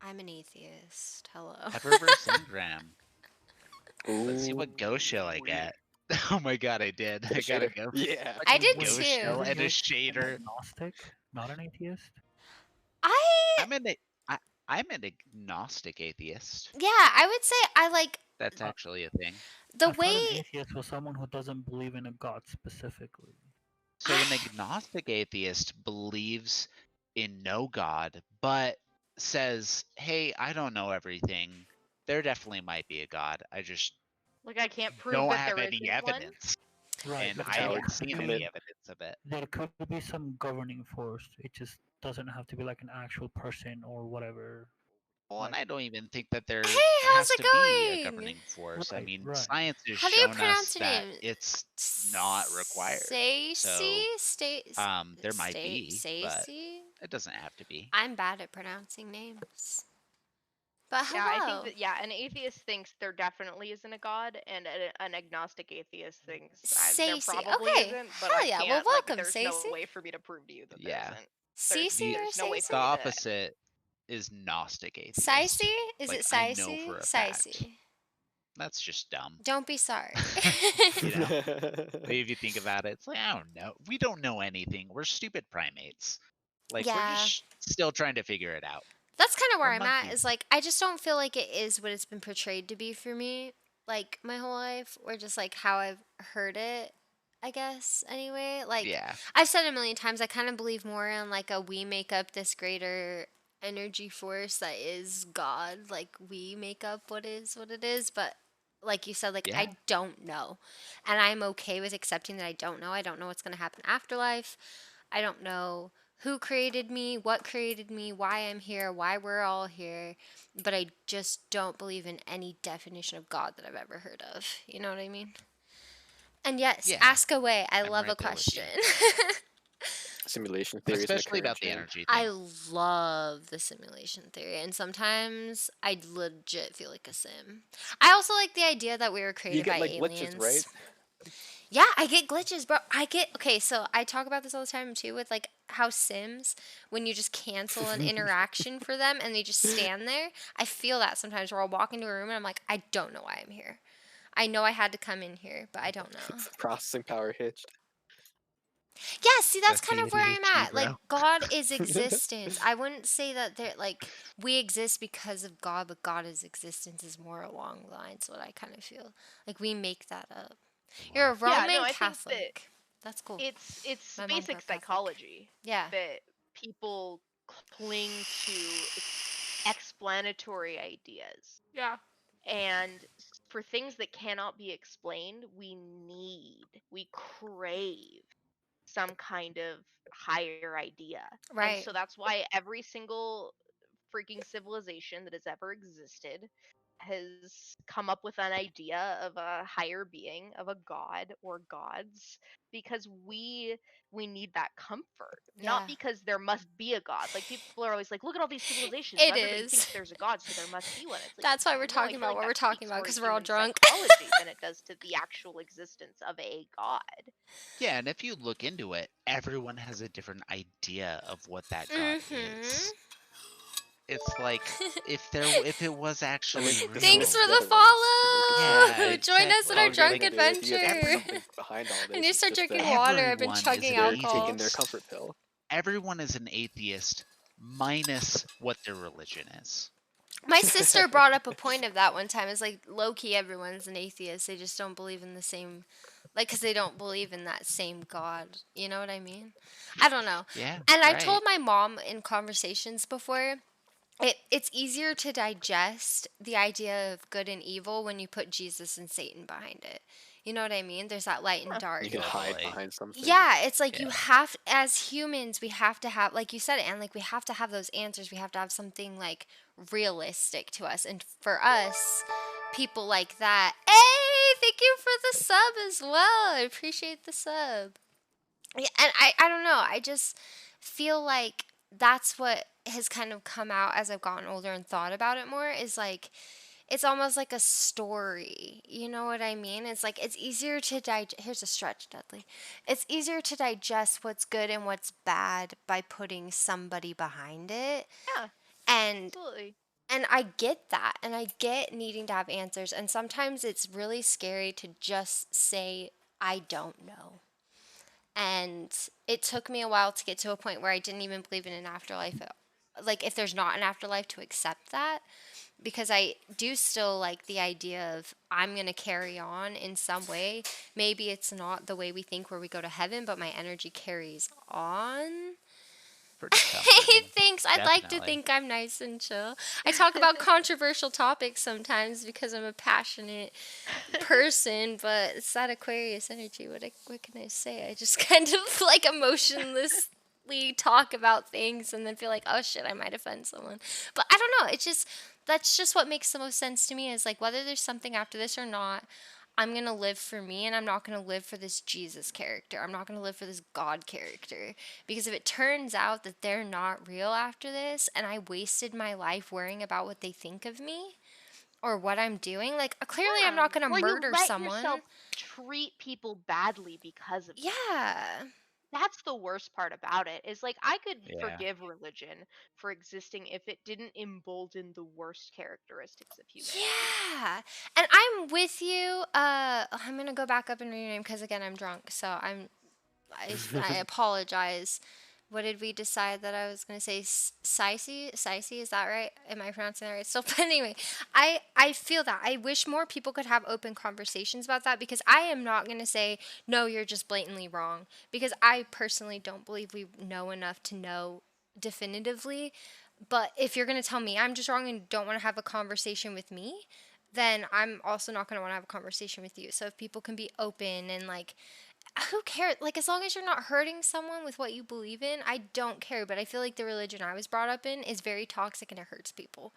I'm an atheist. Hello. Eververse Engram. Let's see what Ooh. ghost shell I get. Oh my god, I did. I Ghost got a shader. ghost. Yeah. I did Ghost too. shell and a An shader. agnostic, not an atheist. I'm an agnostic atheist. Yeah, I would say I like That's actually a thing. the I thought an way. atheist was someone who doesn't believe in a god specifically. So an agnostic atheist believes in no god, but says, "Hey, I don't know everything. There definitely might be a god. I just Like, I can't prove don't that have there any isn't one. evidence, Right. and That's I how haven't it's seen come any in. evidence of it." There could be some governing force. It just doesn't have to be like an actual person or whatever. Well, and Like- I don't even think that there Hey, how's has it to be a going? governing force. I Right, mean, right. science has How do you shown pronounce us your that name? it's not required. Stacey? There might be, but Stacey? it doesn't have to be. I'm bad at pronouncing names. But hello. Yeah, I think that, an atheist thinks there definitely isn't a god, and an agnostic atheist thinks there Stacey, probably okay, isn't, but hell I yeah, can't, well, welcome, there's Stacey. no way for me to prove to you that Yeah. there isn't. Cece or there's no way Stacey? for The me to- opposite is Gnostic atheist. Cicey? Is Like, it I know Cicey? for a fact. Cicey. That's just dumb. Don't be sorry. You know? If you think about it, it's like, I don't know. We don't know anything. We're stupid primates. Like we're Yeah. just still trying to figure it out. That's kind of where We're I'm at, monkeys. is like, I just don't feel like it is what it's been portrayed to be for me, like, my whole life, or just like how I've heard it, I guess, anyway. Like, Yeah. I've said it a million times, I kind of believe more in like a we make up this greater energy force that is God. Like, we make up what it is, but like you said, like, Yeah. I don't know. And I'm okay with accepting that I don't know. I don't know what's going to happen afterlife. I don't know who created me, what created me, why I'm here, why we're all here, but I just don't believe in any definition of God that I've ever heard of. You know what I mean? And yes, Yeah. ask away. I I'm love a right there with you. question. Simulation theory is an Especially about the occurrence, energy thing. I love the simulation theory, and sometimes I legit feel like a sim. I also like the idea that we were You created get by like aliens. glitches, right? Yeah, I get glitches, bro. Okay, so I talk about this all the time too with like how Sims, when you just cancel an interaction for them and they just stand there, I feel that sometimes where I'll walk into a room and I'm like, I don't know why I'm here. I know I had to come in here, but I don't know. Processing power hitched. Yeah, see, that's kind of where I'm ADHD, at. Like, bro. God is existence. I wouldn't say that they're like we exist because of God, but God is existence is more along the lines what I kind of feel. Like we make that up. You're a Yeah, Roman no, I think Catholic. That's cool. it's My mom basic grew up Catholic. psychology Yeah. that people cling to explanatory ideas. Yeah. And for things that cannot be explained, we crave some kind of higher idea. And Right. so that's why every single freaking civilization that has ever existed has come up with an idea of a higher being, of a god or gods, because we need that comfort, not Yeah. because there must be a god. Like people are always like, look at all these civilizations, It so everybody is. thinks there's a god, so there must be one. It's like, That's why we're no, I talking feel about like what that we're talking speaks about more because to we're all human drunk. psychology than it does to the actual existence of a god. Yeah, and if you look into it, everyone has a different idea of what that god is. It's like if it was actually make the real. Thanks for the together follow. Yeah, Join us in our exactly. drunk Getting there, adventure. there's something behind all I this. need to It's start just drinking that water. I've been Everyone is chugging an they're alcohol. taking their atheist. comfort pill. Everyone is an atheist minus what their religion is. My sister brought up a point of that one time. It's like low key, everyone's an atheist. They just don't believe in the same, like, because they don't believe in that same God. You know what I mean? I don't know. Yeah. And I right. told my mom in conversations before, it's easier to digest the idea of good and evil when you put Jesus and Satan behind it. You know what I mean? There's that light and Huh. dark. You can hide Totally. behind something. Yeah, it's like you Yeah. have, as humans, we have to have, like you said, and like we have to have those answers. We have to have something like realistic to us. And for us, people like that, hey, thank you for the sub as well. I appreciate the sub. Yeah, and I don't know. I just feel like that's what has kind of come out as I've gotten older and thought about it more is like it's almost like a story. You know what I mean? It's like it's easier to digest. Here's a stretch, Dudley. It's easier to digest what's good and what's bad by putting somebody behind it. Yeah, And absolutely. and I get that. And I get needing to have answers. And sometimes it's really scary to just say, I don't know. And it took me a while to get to a point where I didn't even believe in an afterlife. Like, if there's not an afterlife, to accept that. Because I do still like the idea of I'm going to carry on in some way. Maybe it's not the way we think where we go to heaven, but my energy carries on. Pretty Hey, comforting. thanks. I'd like to Definitely. think I'm nice and chill. I talk about controversial topics sometimes because I'm a passionate person, but it's that Aquarius energy. What can I say? I just kind of like emotionlessly talk about things and then feel like, oh shit, I might offend someone. But I don't know. It's just that's just what makes the most sense to me is like whether there's something after this or not. I'm going to live for me and I'm not going to live for this Jesus character. I'm not going to live for this God character. Because if it turns out that they're not real after this and I wasted my life worrying about what they think of me or what I'm doing, like clearly I'm not going to Or murder you let someone. yourself treat people badly because of it. Yeah. That's the worst part about it. Is like I could Yeah. forgive religion for existing if it didn't embolden the worst characteristics of humanity. Yeah. And I'm with you. I'm going to go back up and read your name because again I'm drunk. So I apologize. what did we decide that I was gonna say? Sicey, Sicey, is that right? Am I pronouncing that right? Still, but anyway, I feel that I wish more people could have open conversations about that because I am not gonna say no, you're just blatantly wrong because I personally don't believe we know enough to know definitively. But if you're gonna tell me I'm just wrong and don't want to have a conversation with me, then I'm also not gonna want to have a conversation with you. So if people can be open and like who cares? Like, as long as you're not hurting someone with what you believe in, I don't care. But I feel like the religion I was brought up in is very toxic and it hurts people.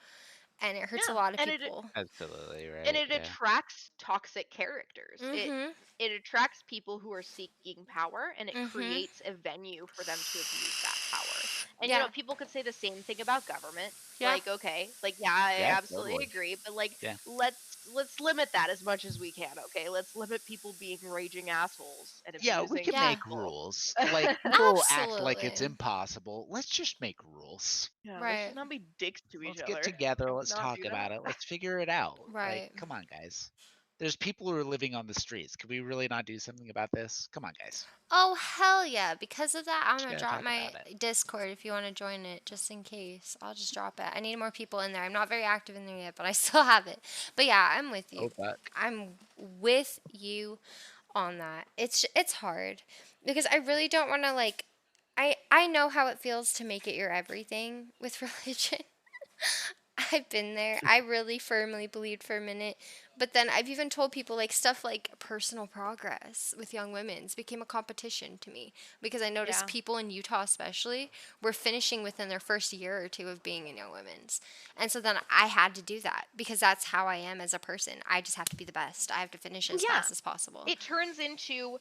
And it hurts a Yeah, lot of and it people. Absolutely and right. it Yeah. attracts toxic characters. It Mm it attracts people who are seeking power, and it hmm. Mm hmm. creates a venue for them to abuse that power. And Yeah. people could say the same thing about government. Yeah. Like, okay, like yeah, I Yeah. absolutely Totally. agree, but like Yeah. let's limit that as much as we can, okay? Let's limit people being raging assholes and Yeah, we abusing can make people. rules. Like people act like it's Absolutely. impossible. Let's just make rules. Yeah, let's Right. just not be dicks to each Let's get other. together. Can we Let's not talk do about that? it. Let's figure it out. Like, Right. come on, guys. There's people who are living on the streets. Can we really not do something about this? Come on, guys. Oh, hell yeah. Because of that, I'm Just going to gotta drop talk my about it. Discord if you want to join it, just in case. I'll just drop it. I need more people in there. I'm not very active in there yet, but I still have it. But yeah, I'm with you. Oh, fuck. I'm with you on that. It's hard because I really don't want to like I know how it feels to make it your everything with religion. I've been there. I really firmly believed for a minute. But then I've even told people like stuff like personal progress with young women's became a competition to me because I noticed Yeah. people in Utah especially were finishing within their first year or two of being in young women's. And so then I had to do that because that's how I am as a person. I just have to be the best. I have to finish Well, as yeah. fast as possible. It turns into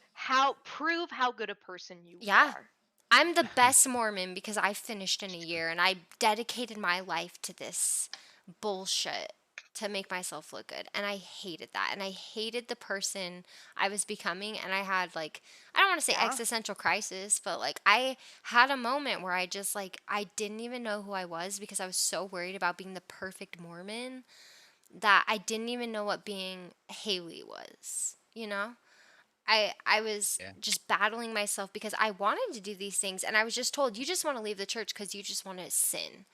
prove how good a person you Yeah. are. I'm the best Mormon because I finished in a year and I dedicated my life to this bullshit to make myself look good. And I hated that. And I hated the person I was becoming. And I had like, I don't want to say Yeah. existential crisis, but like I had a moment where I just like, I didn't even know who I was because I was so worried about being the perfect Mormon that I didn't even know what being Haley was, you know? I was Yeah. just battling myself because I wanted to do these things and I was just told you just want to leave the church because you just want to sin.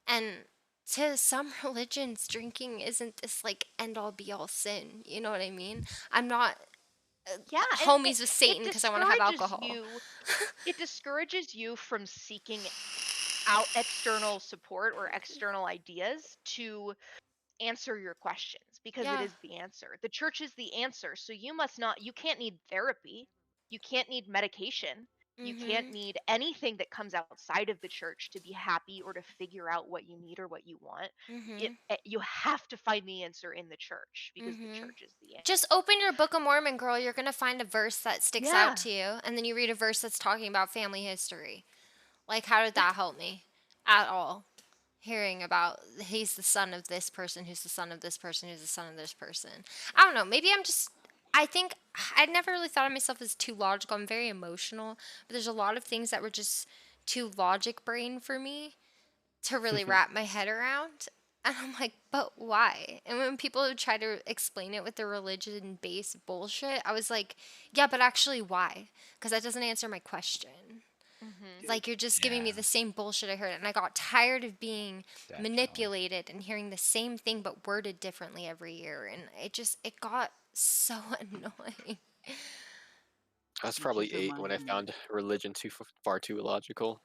And to some religions, drinking isn't this like end all be all sin. You know what I mean? I'm not Yeah, and homies with Satan because I want to have alcohol. It discourages you from seeking out external support or external ideas to answer your questions because it Yeah. is the answer. The church is the answer. So you can't need therapy. You can't need medication. You can't Mhm. need anything that comes outside of the church to be happy or to figure out what you need or what you want. Mhm. You have to find the answer in the church because the Mhm. church is the answer. Just open your Book of Mormon, girl. You're going to find a verse that sticks Yeah. out to you and then you read a verse that's talking about family history. Like how did that help me at all? Hearing about he's the son of this person, who's the son of this person, who's the son of this person. I don't know. Maybe I think I never really thought of myself as too logical. I'm very emotional, but there's a lot of things that were just too logic brain for me to really wrap my head around. And I'm like, but why? And when people would try to explain it with the religion based bullshit, I was like, yeah, but actually, why? Because that doesn't answer my question. Mhm. Like you're just giving me the same bullshit I heard, and I got tired of being Definitely. manipulated and hearing the same thing but worded differently every year, and it got so annoying. I was You probably just 8 when I reminded me. found religion far too illogical.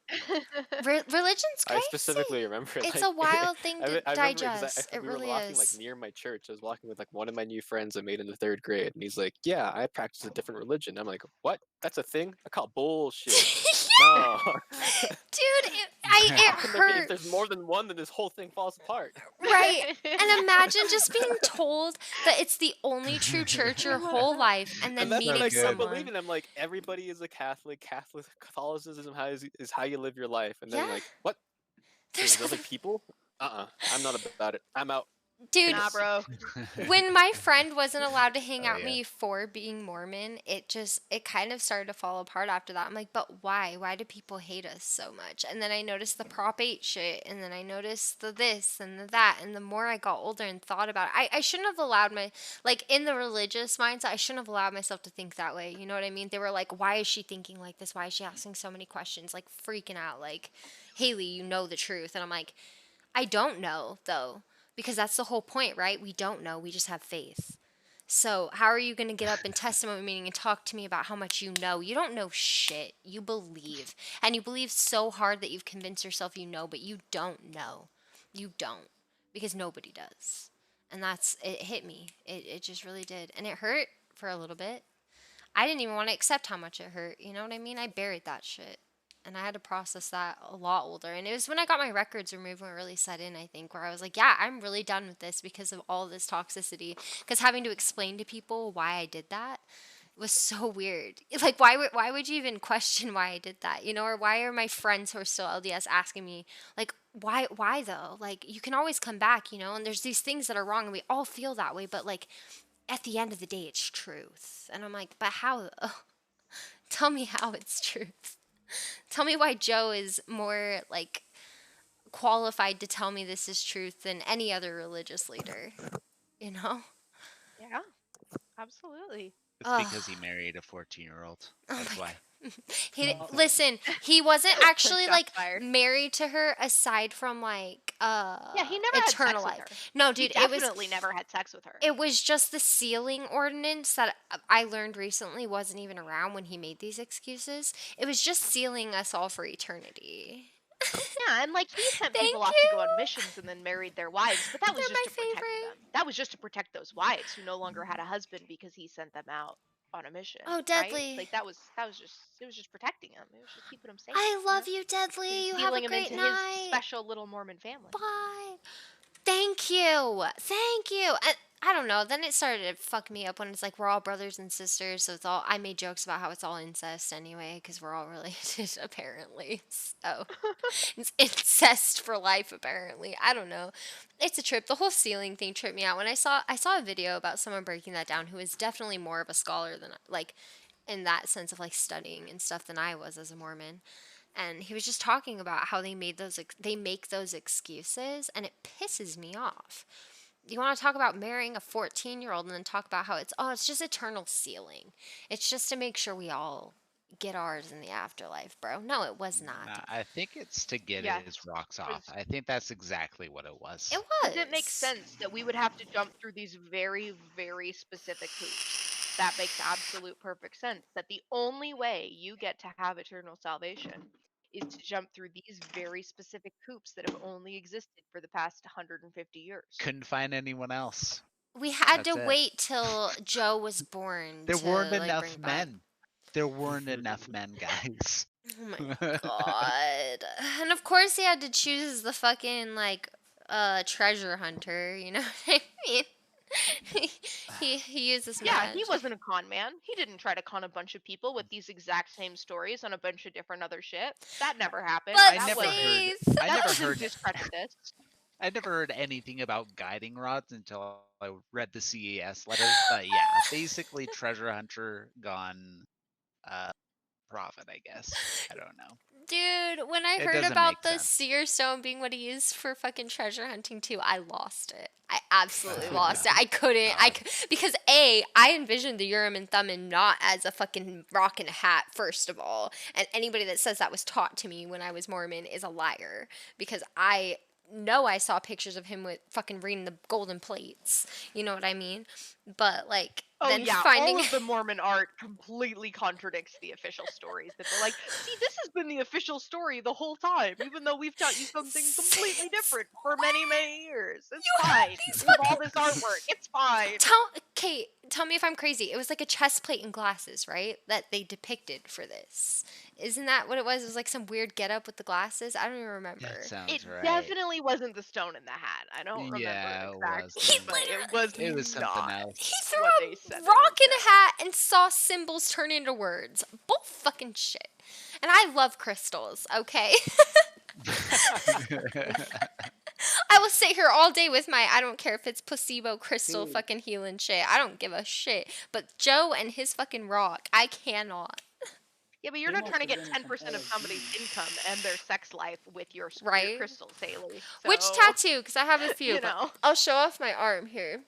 Religion's I crazy. specifically remember It's like a wild thing to I remember because digest. It we were really walking like is. near my church. I was walking with like one of my new friends I made in the 3rd grade, and he's like, "Yeah, I practice a different religion." I'm like, "What? That's a thing? I call bullshit." No. Dude, it How can there be? If hurt. there's more than one, then this whole thing falls apart. Right. And imagine just being told that it's the only true church your whole life and then And that's what meeting I couldn't someone. believe in. I'm like, everybody is a Catholic. Catholicism is how you live your life. And then Yeah. like, what? There's There's other people? I'm not about it. I'm out. Dude, Nah, bro. when my friend wasn't allowed to hang Oh, out yeah. me for being Mormon, it kind of started to fall apart after that. I'm like, but why? Why do people hate us so much? And then I noticed the Prop 8 shit, and then I noticed the this and the that, and the more I got older and thought about it, I shouldn't have allowed like, in the religious mindset, I shouldn't have allowed myself to think that way. You know what I mean? They were like, why is she thinking like this? Why is she asking so many questions? Like, freaking out, like, Haley, you know the truth. And I'm like, I don't know, though. Because that's the whole point, right? We don't know. We just have faith. So, how are you going to get up in testimony meeting and talk to me about how much you know? You don't know shit. You believe. And you believe so hard that you've convinced yourself you know, but you don't know. You don't. Because nobody does. And it hit me. It just really did. And it hurt for a little bit. I didn't even want to accept how much it hurt. You know what I mean? I buried that shit. And I had to process that a lot older. And it was when I got my records removed when it really set in, I think, where I was like, yeah, I'm really done with this because of all this toxicity. Because having to explain to people why I did that was so weird. Like, why would you even question why I did that? You know, or why are my friends who are still LDS asking me, like, why though? Like, you can always come back, you know, and there's these things that are wrong and we all feel that way, but like, at the end of the day, it's truth. And I'm like, but how though? Tell me how it's truth. Tell me why Joe is more, like, qualified to tell me this is truth than any other religious leader. You know? Yeah, absolutely. It's because he married a 14-year-old. Oh That's my why. Listen, he wasn't actually, Shots like, fired. married to her aside from, like, Yeah, he never had sex eternal with life. her. No, dude, He it was... definitely never had sex with her. It was just the sealing ordinance that I learned recently wasn't even around when he made these excuses. It was just sealing us all for eternity. Yeah, and like he sent Thank people off to go on you. missions and then married their wives, but that was They're just my to protect favorite. them. That was just to protect those wives who no longer had a husband because he sent them out on a mission. Oh, right? Deadly. Like that was just protecting them. It was just keeping them safe. I love you know? you, Deadly. You have a Sealing him great into his night. special little Mormon family. Bye. Thank you. Thank you. And I don't know. Then it started to fuck me up when it's like we're all brothers and sisters. So it's all. I made jokes about how it's all incest anyway because we're all related apparently. So it's incest for life apparently. I don't know. It's a trip. The whole ceiling thing tripped me out. When I saw a video about someone breaking that down who is definitely more of a scholar than like in that sense of like studying and stuff than I was as a Mormon. And he was just talking about how they make those excuses and it pisses me off. You want to talk about marrying a 14-year-old and then talk about how it's just eternal sealing. It's just to make sure we all get ours in the afterlife, bro. No, it was not. Nah, I think it's to get Yeah, his rocks it was- off. I think that's exactly what it was. It was. It makes sense that we would have to jump through these very, very specific hoops. That makes absolute perfect sense. That the only way you get to have eternal salvation is to jump through these very specific hoops that have only existed for the past 150 years. Couldn't find anyone else. We had That's to it. wait till Joe was born. There to, weren't like, enough bring it back. men. There weren't enough men, guys. Oh my god. And of course he had to choose the fucking like treasure hunter, you know what I mean? he used this Yeah, match. he wasn't a con man. He didn't try to con a bunch of people with these exact same stories on a bunch of different other shit. That never happened. But that never was, heard- faith. I that never doesn't heard- discredit this. I never heard anything about guiding rods until I read the CES letter. But yeah, basically treasure hunter gone profit, I guess. I don't know. Dude, when I It heard doesn't about make the sense. seer stone being what he used for fucking treasure hunting too, I lost it. I absolutely Oh, lost yeah. it. I couldn't. Because I envisioned the Urim and Thummim not as a fucking rock and a hat, first of all. And anybody that says that was taught to me when I was Mormon is a liar. Because I know I saw pictures of him with fucking reading the golden plates. You know what I mean? But like Oh then yeah, finding all of the Mormon art completely contradicts the official stories. That they're like, see, this has been the official story the whole time, even though we've taught you something completely different for many, many years. It's You have fine. these With all this artwork, it's fine. Tell me if I'm crazy. It was like a chest plate and glasses, right? That they depicted for this. Isn't that what it was? It was like some weird getup with the glasses. I don't even remember. That sounds It right. definitely wasn't the stone in the hat. I don't remember Yeah, it it exactly, wasn't. but it was It was not. something else. He threw what a they said it rock was in a hat and saw symbols turn into words. Bull fucking shit. And I love crystals, okay? I will sit here all day with my, I don't care if it's placebo, crystal, Dude. fucking healing shit. I don't give a shit. But Joe and his fucking rock, I cannot. Yeah, but you're They not trying to must get have been 10% of some somebody's income and their sex life with your Right? crystals, Haley. Which So, tattoo? Because I have a few. You but know. I'll show off my arm here.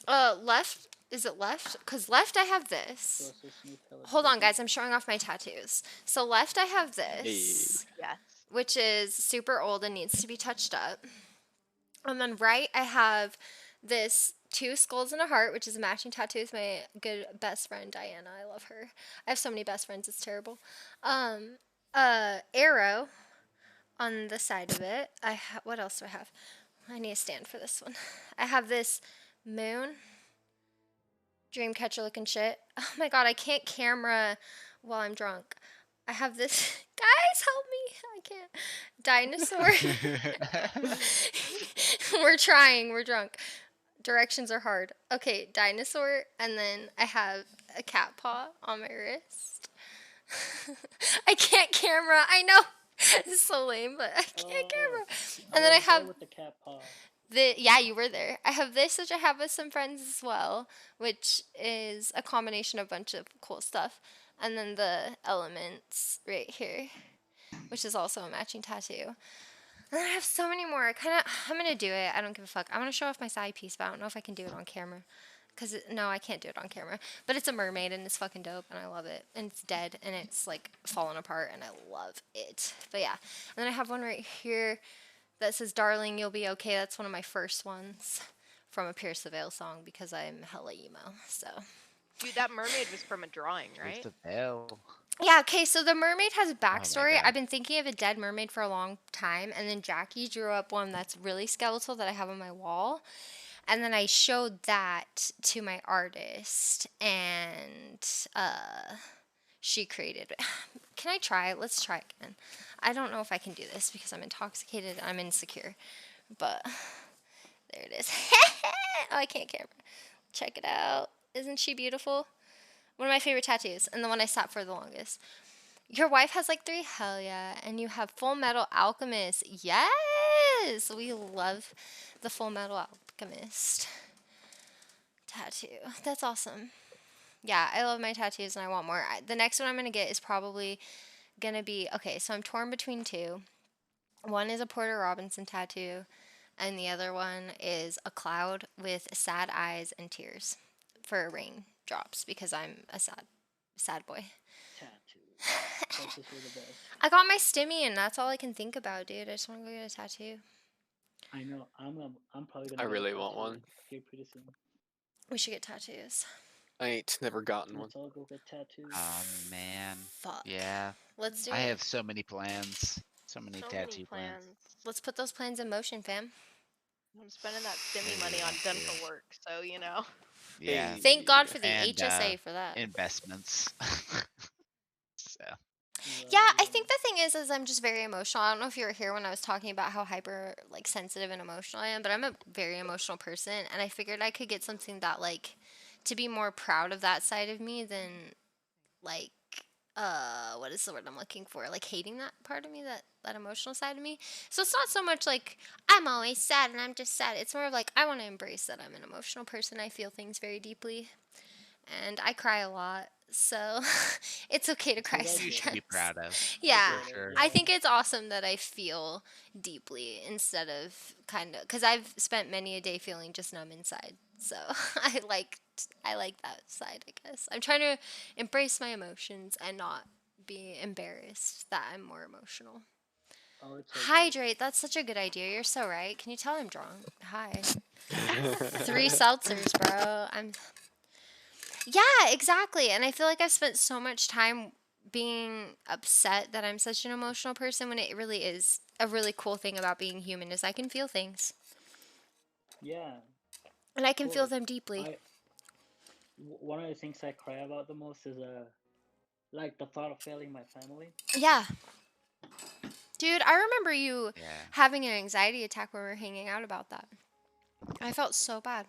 Left. Is it left? Because left I have this. Joseph Smith Hellas Hold on, Baby. guys. I'm showing off my tattoos. So left I have this, Yes. which is super old and needs to be touched up. And then right I have this 2 skulls and a heart, which is a matching tattoo with my good best friend Diana. I love her. I have so many best friends. It's terrible. Arrow on the side of it. What else do I have? I need a stand for this one. I have this moon. Dreamcatcher looking shit. Oh my god, I can't camera while I'm drunk. I have this. Guys, help me. I can't. Dinosaur. We're trying. We're drunk. Directions are hard. Okay, dinosaur. And then I have a cat paw on my wrist. I can't camera. I know. It's so lame, but I can't camera. And then I was there have with the cat paw. yeah, you were there. I have this, which I have with some friends as well, which is a combination of a bunch of cool stuff. And then the elements right here, which is also a matching tattoo. And then I have so many more. I'm gonna do it. I don't give a fuck. I want to show off my side piece, but I don't know if I can do it on camera. No, I can't do it on camera. But it's a mermaid and it's fucking dope and I love it. And it's dead and it's like falling apart and I love it. But yeah. And then I have one right here that says "Darling, You'll Be Okay." That's one of my first ones from a Pierce the Veil song because I'm hella emo. So Dude, that mermaid was from a drawing, Here's right? the bell. yeah, okay. So the mermaid has a backstory. God. I've been thinking of a dead mermaid for a long time, and then Jackie drew up one that's really skeletal that I have on my wall. And then I showed that to my artist, and she created it. Can I try it? Let's try it again. I don't know if I can do this because I'm intoxicated. I'm insecure. But there it is. Oh, I can't camera. Check it out. Isn't she beautiful? One of my favorite tattoos, and the one I sat for the longest. Your wife has like 3. Hell yeah. And you have Full Metal Alchemist. Yes! We love the Full Metal Alchemist tattoo. That's awesome. Yeah, I love my tattoos and I want more. The next one I'm going to get is probably going to be... Okay, so I'm torn between 2. One is a Porter Robinson tattoo, and the other one is a cloud with sad eyes and tears for raindrops because I'm a sad boy. Tattoos. Tattoos were the best. I got my stimmy and that's all I can think about, dude. I just want to go get a tattoo. I know. I'm probably gonna. I get a really want tattoo one. here pretty soon. We should get tattoos. I ain't never gotten one. Let's all go get tattoos. Oh man. Fuck. Yeah. Let's do I it. have so many plans. So many tattoo plans. Let's put those plans in motion, fam. I'm spending that stimmy money on dental work, so you know. Yeah. Hey. Thank God for the And, HSA for that. Investments. So Yeah, I think the thing is I'm just very emotional. I don't know if you were here when I was talking about how hyper like sensitive and emotional I am, but I'm a very emotional person, and I figured I could get something that like to be more proud of that side of me than like what is the word I'm looking for? Like hating that part of me, that emotional side of me. So it's not so much like I'm always sad and I'm just sad. It's more of like I want to embrace that I'm an emotional person. I feel things very deeply, and I cry a lot. So it's okay to cry that's you sometimes. should be proud of. Yeah, For sure. I think it's awesome that I feel deeply instead of kind of because I've spent many a day feeling just numb inside. So I like that side. I guess I'm trying to embrace my emotions and not be embarrassed that I'm more emotional. Oh, it's okay. Hydrate. That's such a good idea. You're so right. Can you tell I'm drunk? Hi. 3 seltzers, bro. Yeah, exactly. And I feel like I've spent so much time being upset that I'm such an emotional person when it really is a really cool thing about being human is I can feel things. Yeah. And I can feel Cool. them deeply. One of the things I cry about the most is like the thought of failing my family. Yeah. Dude, I remember you Yeah. having an anxiety attack when we were hanging out about that. I felt so bad.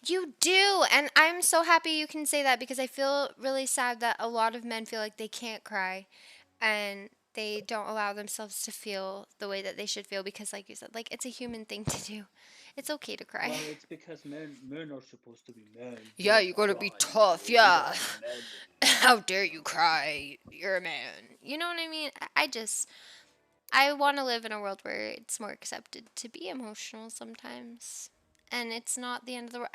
You do, and I'm so happy you can say that because I feel really sad that a lot of men feel like they can't cry. And they don't allow themselves to feel the way that they should feel because, like you said, like it's a human thing to do. It's okay to cry. Well, it's because men are supposed to be men. They Yeah, don't you gotta be cry, tough. you know, Yeah. we don't men. How dare you cry? You're a man. You know what I mean? I want to live in a world where it's more accepted to be emotional sometimes. And it's not the end of the world.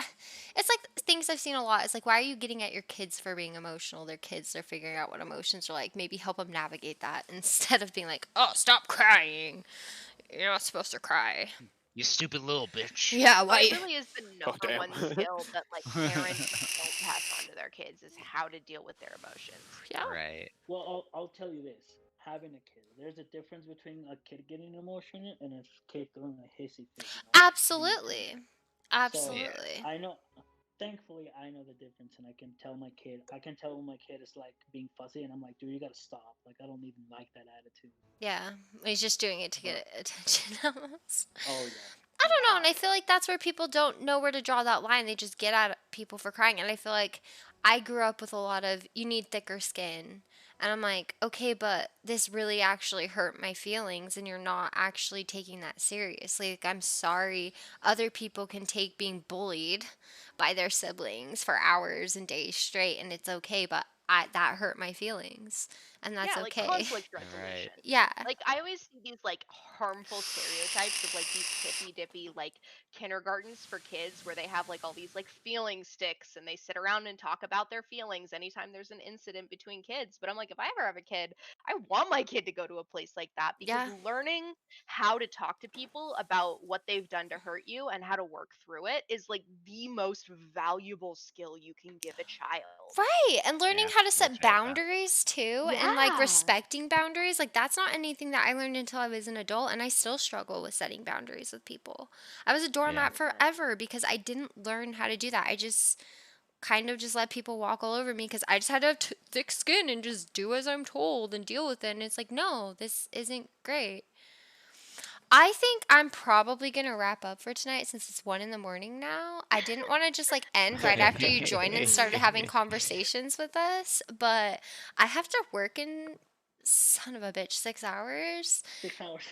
It's like things I've seen a lot. It's like, why are you getting at your kids for being emotional? They're kids. They're figuring out what emotions are like. Maybe help them navigate that instead of being like, oh, stop crying. You're not supposed to cry. You stupid little bitch. Yeah, Well, it why? really is the Oh, number damn. one skill that like parents don't pass on to their kids is how to deal with their emotions. Yeah. Right. Well, I'll tell you this: having a kid, there's a difference between a kid getting emotional and a kid throwing a hissy fit. Absolutely. Absolutely. I know. Thankfully, I know the difference, and I can tell my kid. I can tell when my kid is like being fussy, and I'm like, dude, you gotta stop. Like, I don't even like that attitude. Yeah. He's just doing it to get attention almost. Oh yeah. I don't know, and I feel like that's where people don't know where to draw that line. They just get at people for crying, and I feel like I grew up with a lot of you need thicker skin, and I'm like, okay, but this really actually hurt my feelings, and you're not actually taking that seriously. Like, I'm sorry, other people can take being bullied by their siblings for hours and days straight, and it's okay, but that hurt my feelings, and that's Yeah, like okay. conflict Right. resolution. Yeah. Like I always see these like harmful stereotypes of like these hippy dippy like kindergartens for kids where they have like all these like feeling sticks and they sit around and talk about their feelings anytime there's an incident between kids. But I'm like, if I ever have a kid, I want my kid to go to a place like that because Yeah. learning how to talk to people about what they've done to hurt you and how to work through it is like the most valuable skill you can give a child. Right, and learning Yeah, how to we'll set take that. boundaries too, and like Yeah. respecting boundaries. Like that's not anything that I learned until I was an adult, and I still struggle with setting boundaries with people. I was a doormat forever because I didn't learn how to do that. I just kind of just let people walk all over me because I just had to have thick skin and just do as I'm told and deal with it. And it's like, no, this isn't great. I think I'm probably gonna wrap up for tonight since it's 1 in the morning now. I didn't want to just like end right after you joined and started having conversations with us, but I have to work in son of a bitch 6 hours. 6 hours.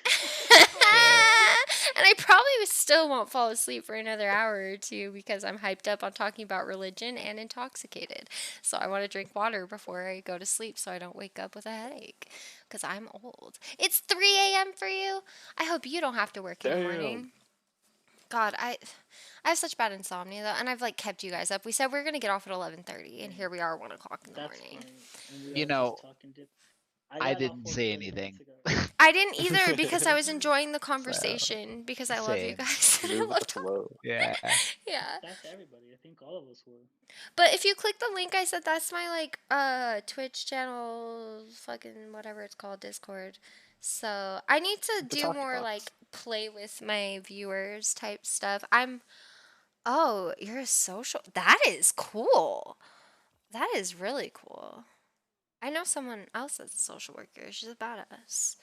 And I probably still won't fall asleep for another hour or two because I'm hyped up on talking about religion and intoxicated. So I want to drink water before I go to sleep so I don't wake up with a headache because I'm old. It's 3 a.m. for you. I hope you don't have to work in the Damn. morning. God, I have such bad insomnia though, and I've like kept you guys up. We said we are gonna get off at 11:30, and here we are 1 o'clock in the That's morning. funny. And we You all know, just talking dip. I got off didn't work say 30 minutes anything. ago. I didn't either because I was enjoying the conversation because I love you Same. guys. And I Move love with the flow. Yeah. yeah. That's everybody. I think all of us were. But if you click the link I said, that's my like Twitch channel, fucking whatever it's called, Discord. So I need to The do Talkie more Talks. like play with my viewers type stuff. Oh, you're a social. That is cool. That is really cool. I know someone else that's a social worker. She's a badass.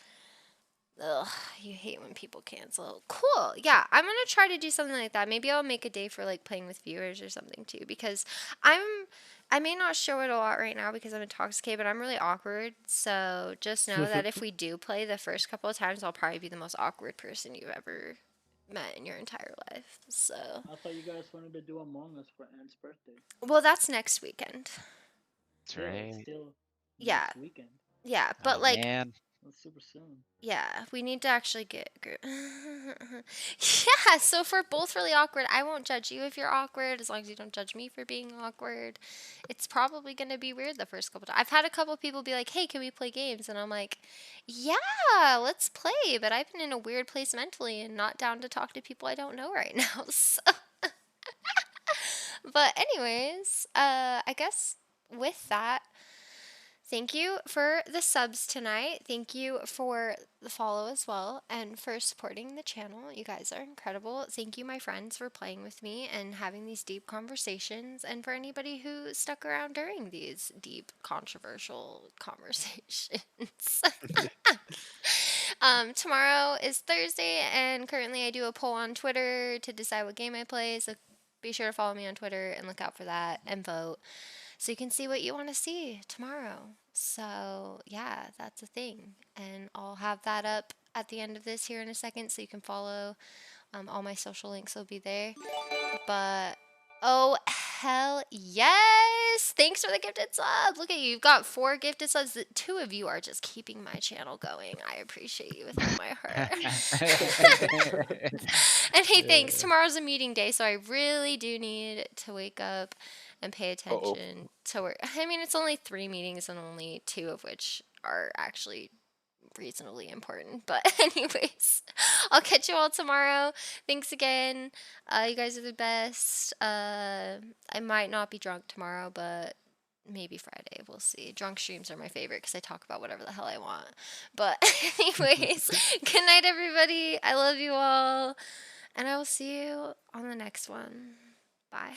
Ugh, you hate when people cancel. Cool. Yeah, I'm gonna try to do something like that. Maybe I'll make a day for like playing with viewers or something too, because I may not show it a lot right now because I'm intoxicated, but I'm really awkward. So just know that if we do play the first couple of times, I'll probably be the most awkward person you've ever met in your entire life. So, I thought you guys wanted to do Among Us for Anne's birthday. well, that's next weekend. That's Still, it's right. still Yeah. next weekend. Yeah, but Oh, like man. That's super soon. yeah, we need to actually get yeah, so if we're both really awkward, I won't judge you if you're awkward as long as you don't judge me for being awkward. It's probably going to be weird the first couple times. I've had a couple people be like, "Hey, can we play games?" And I'm like, "Yeah, let's play." But I've been in a weird place mentally and not down to talk to people I don't know right now. So but anyways, I guess with that, thank you for the subs tonight. Thank you for the follow as well and for supporting the channel. You guys are incredible. Thank you, my friends, for playing with me and having these deep conversations, and for anybody who stuck around during these deep, controversial conversations. Tomorrow is Thursday, and currently I do a poll on Twitter to decide what game I play, so be sure to follow me on Twitter and look out for that and vote. so you can see what you want to see tomorrow. So yeah, that's a thing, and I'll have that up at the end of this here in a second, so you can follow. All my social links will be there. But oh hell yes! Thanks for the gifted sub. Look at you. You've got 4 gifted subs. 2 of you are just keeping my channel going. I appreciate you with all my heart. And hey, thanks. Tomorrow's a meeting day, so I really do need to wake up and pay attention to work. I mean, it's only 3 meetings and only 2 of which are actually reasonably important. But anyways, I'll catch you all tomorrow. Thanks again. You guys are the best. I might not be drunk tomorrow, but maybe Friday. We'll see. Drunk streams are my favorite because I talk about whatever the hell I want. But anyways, good night, everybody. I love you all. And I will see you on the next one. Bye.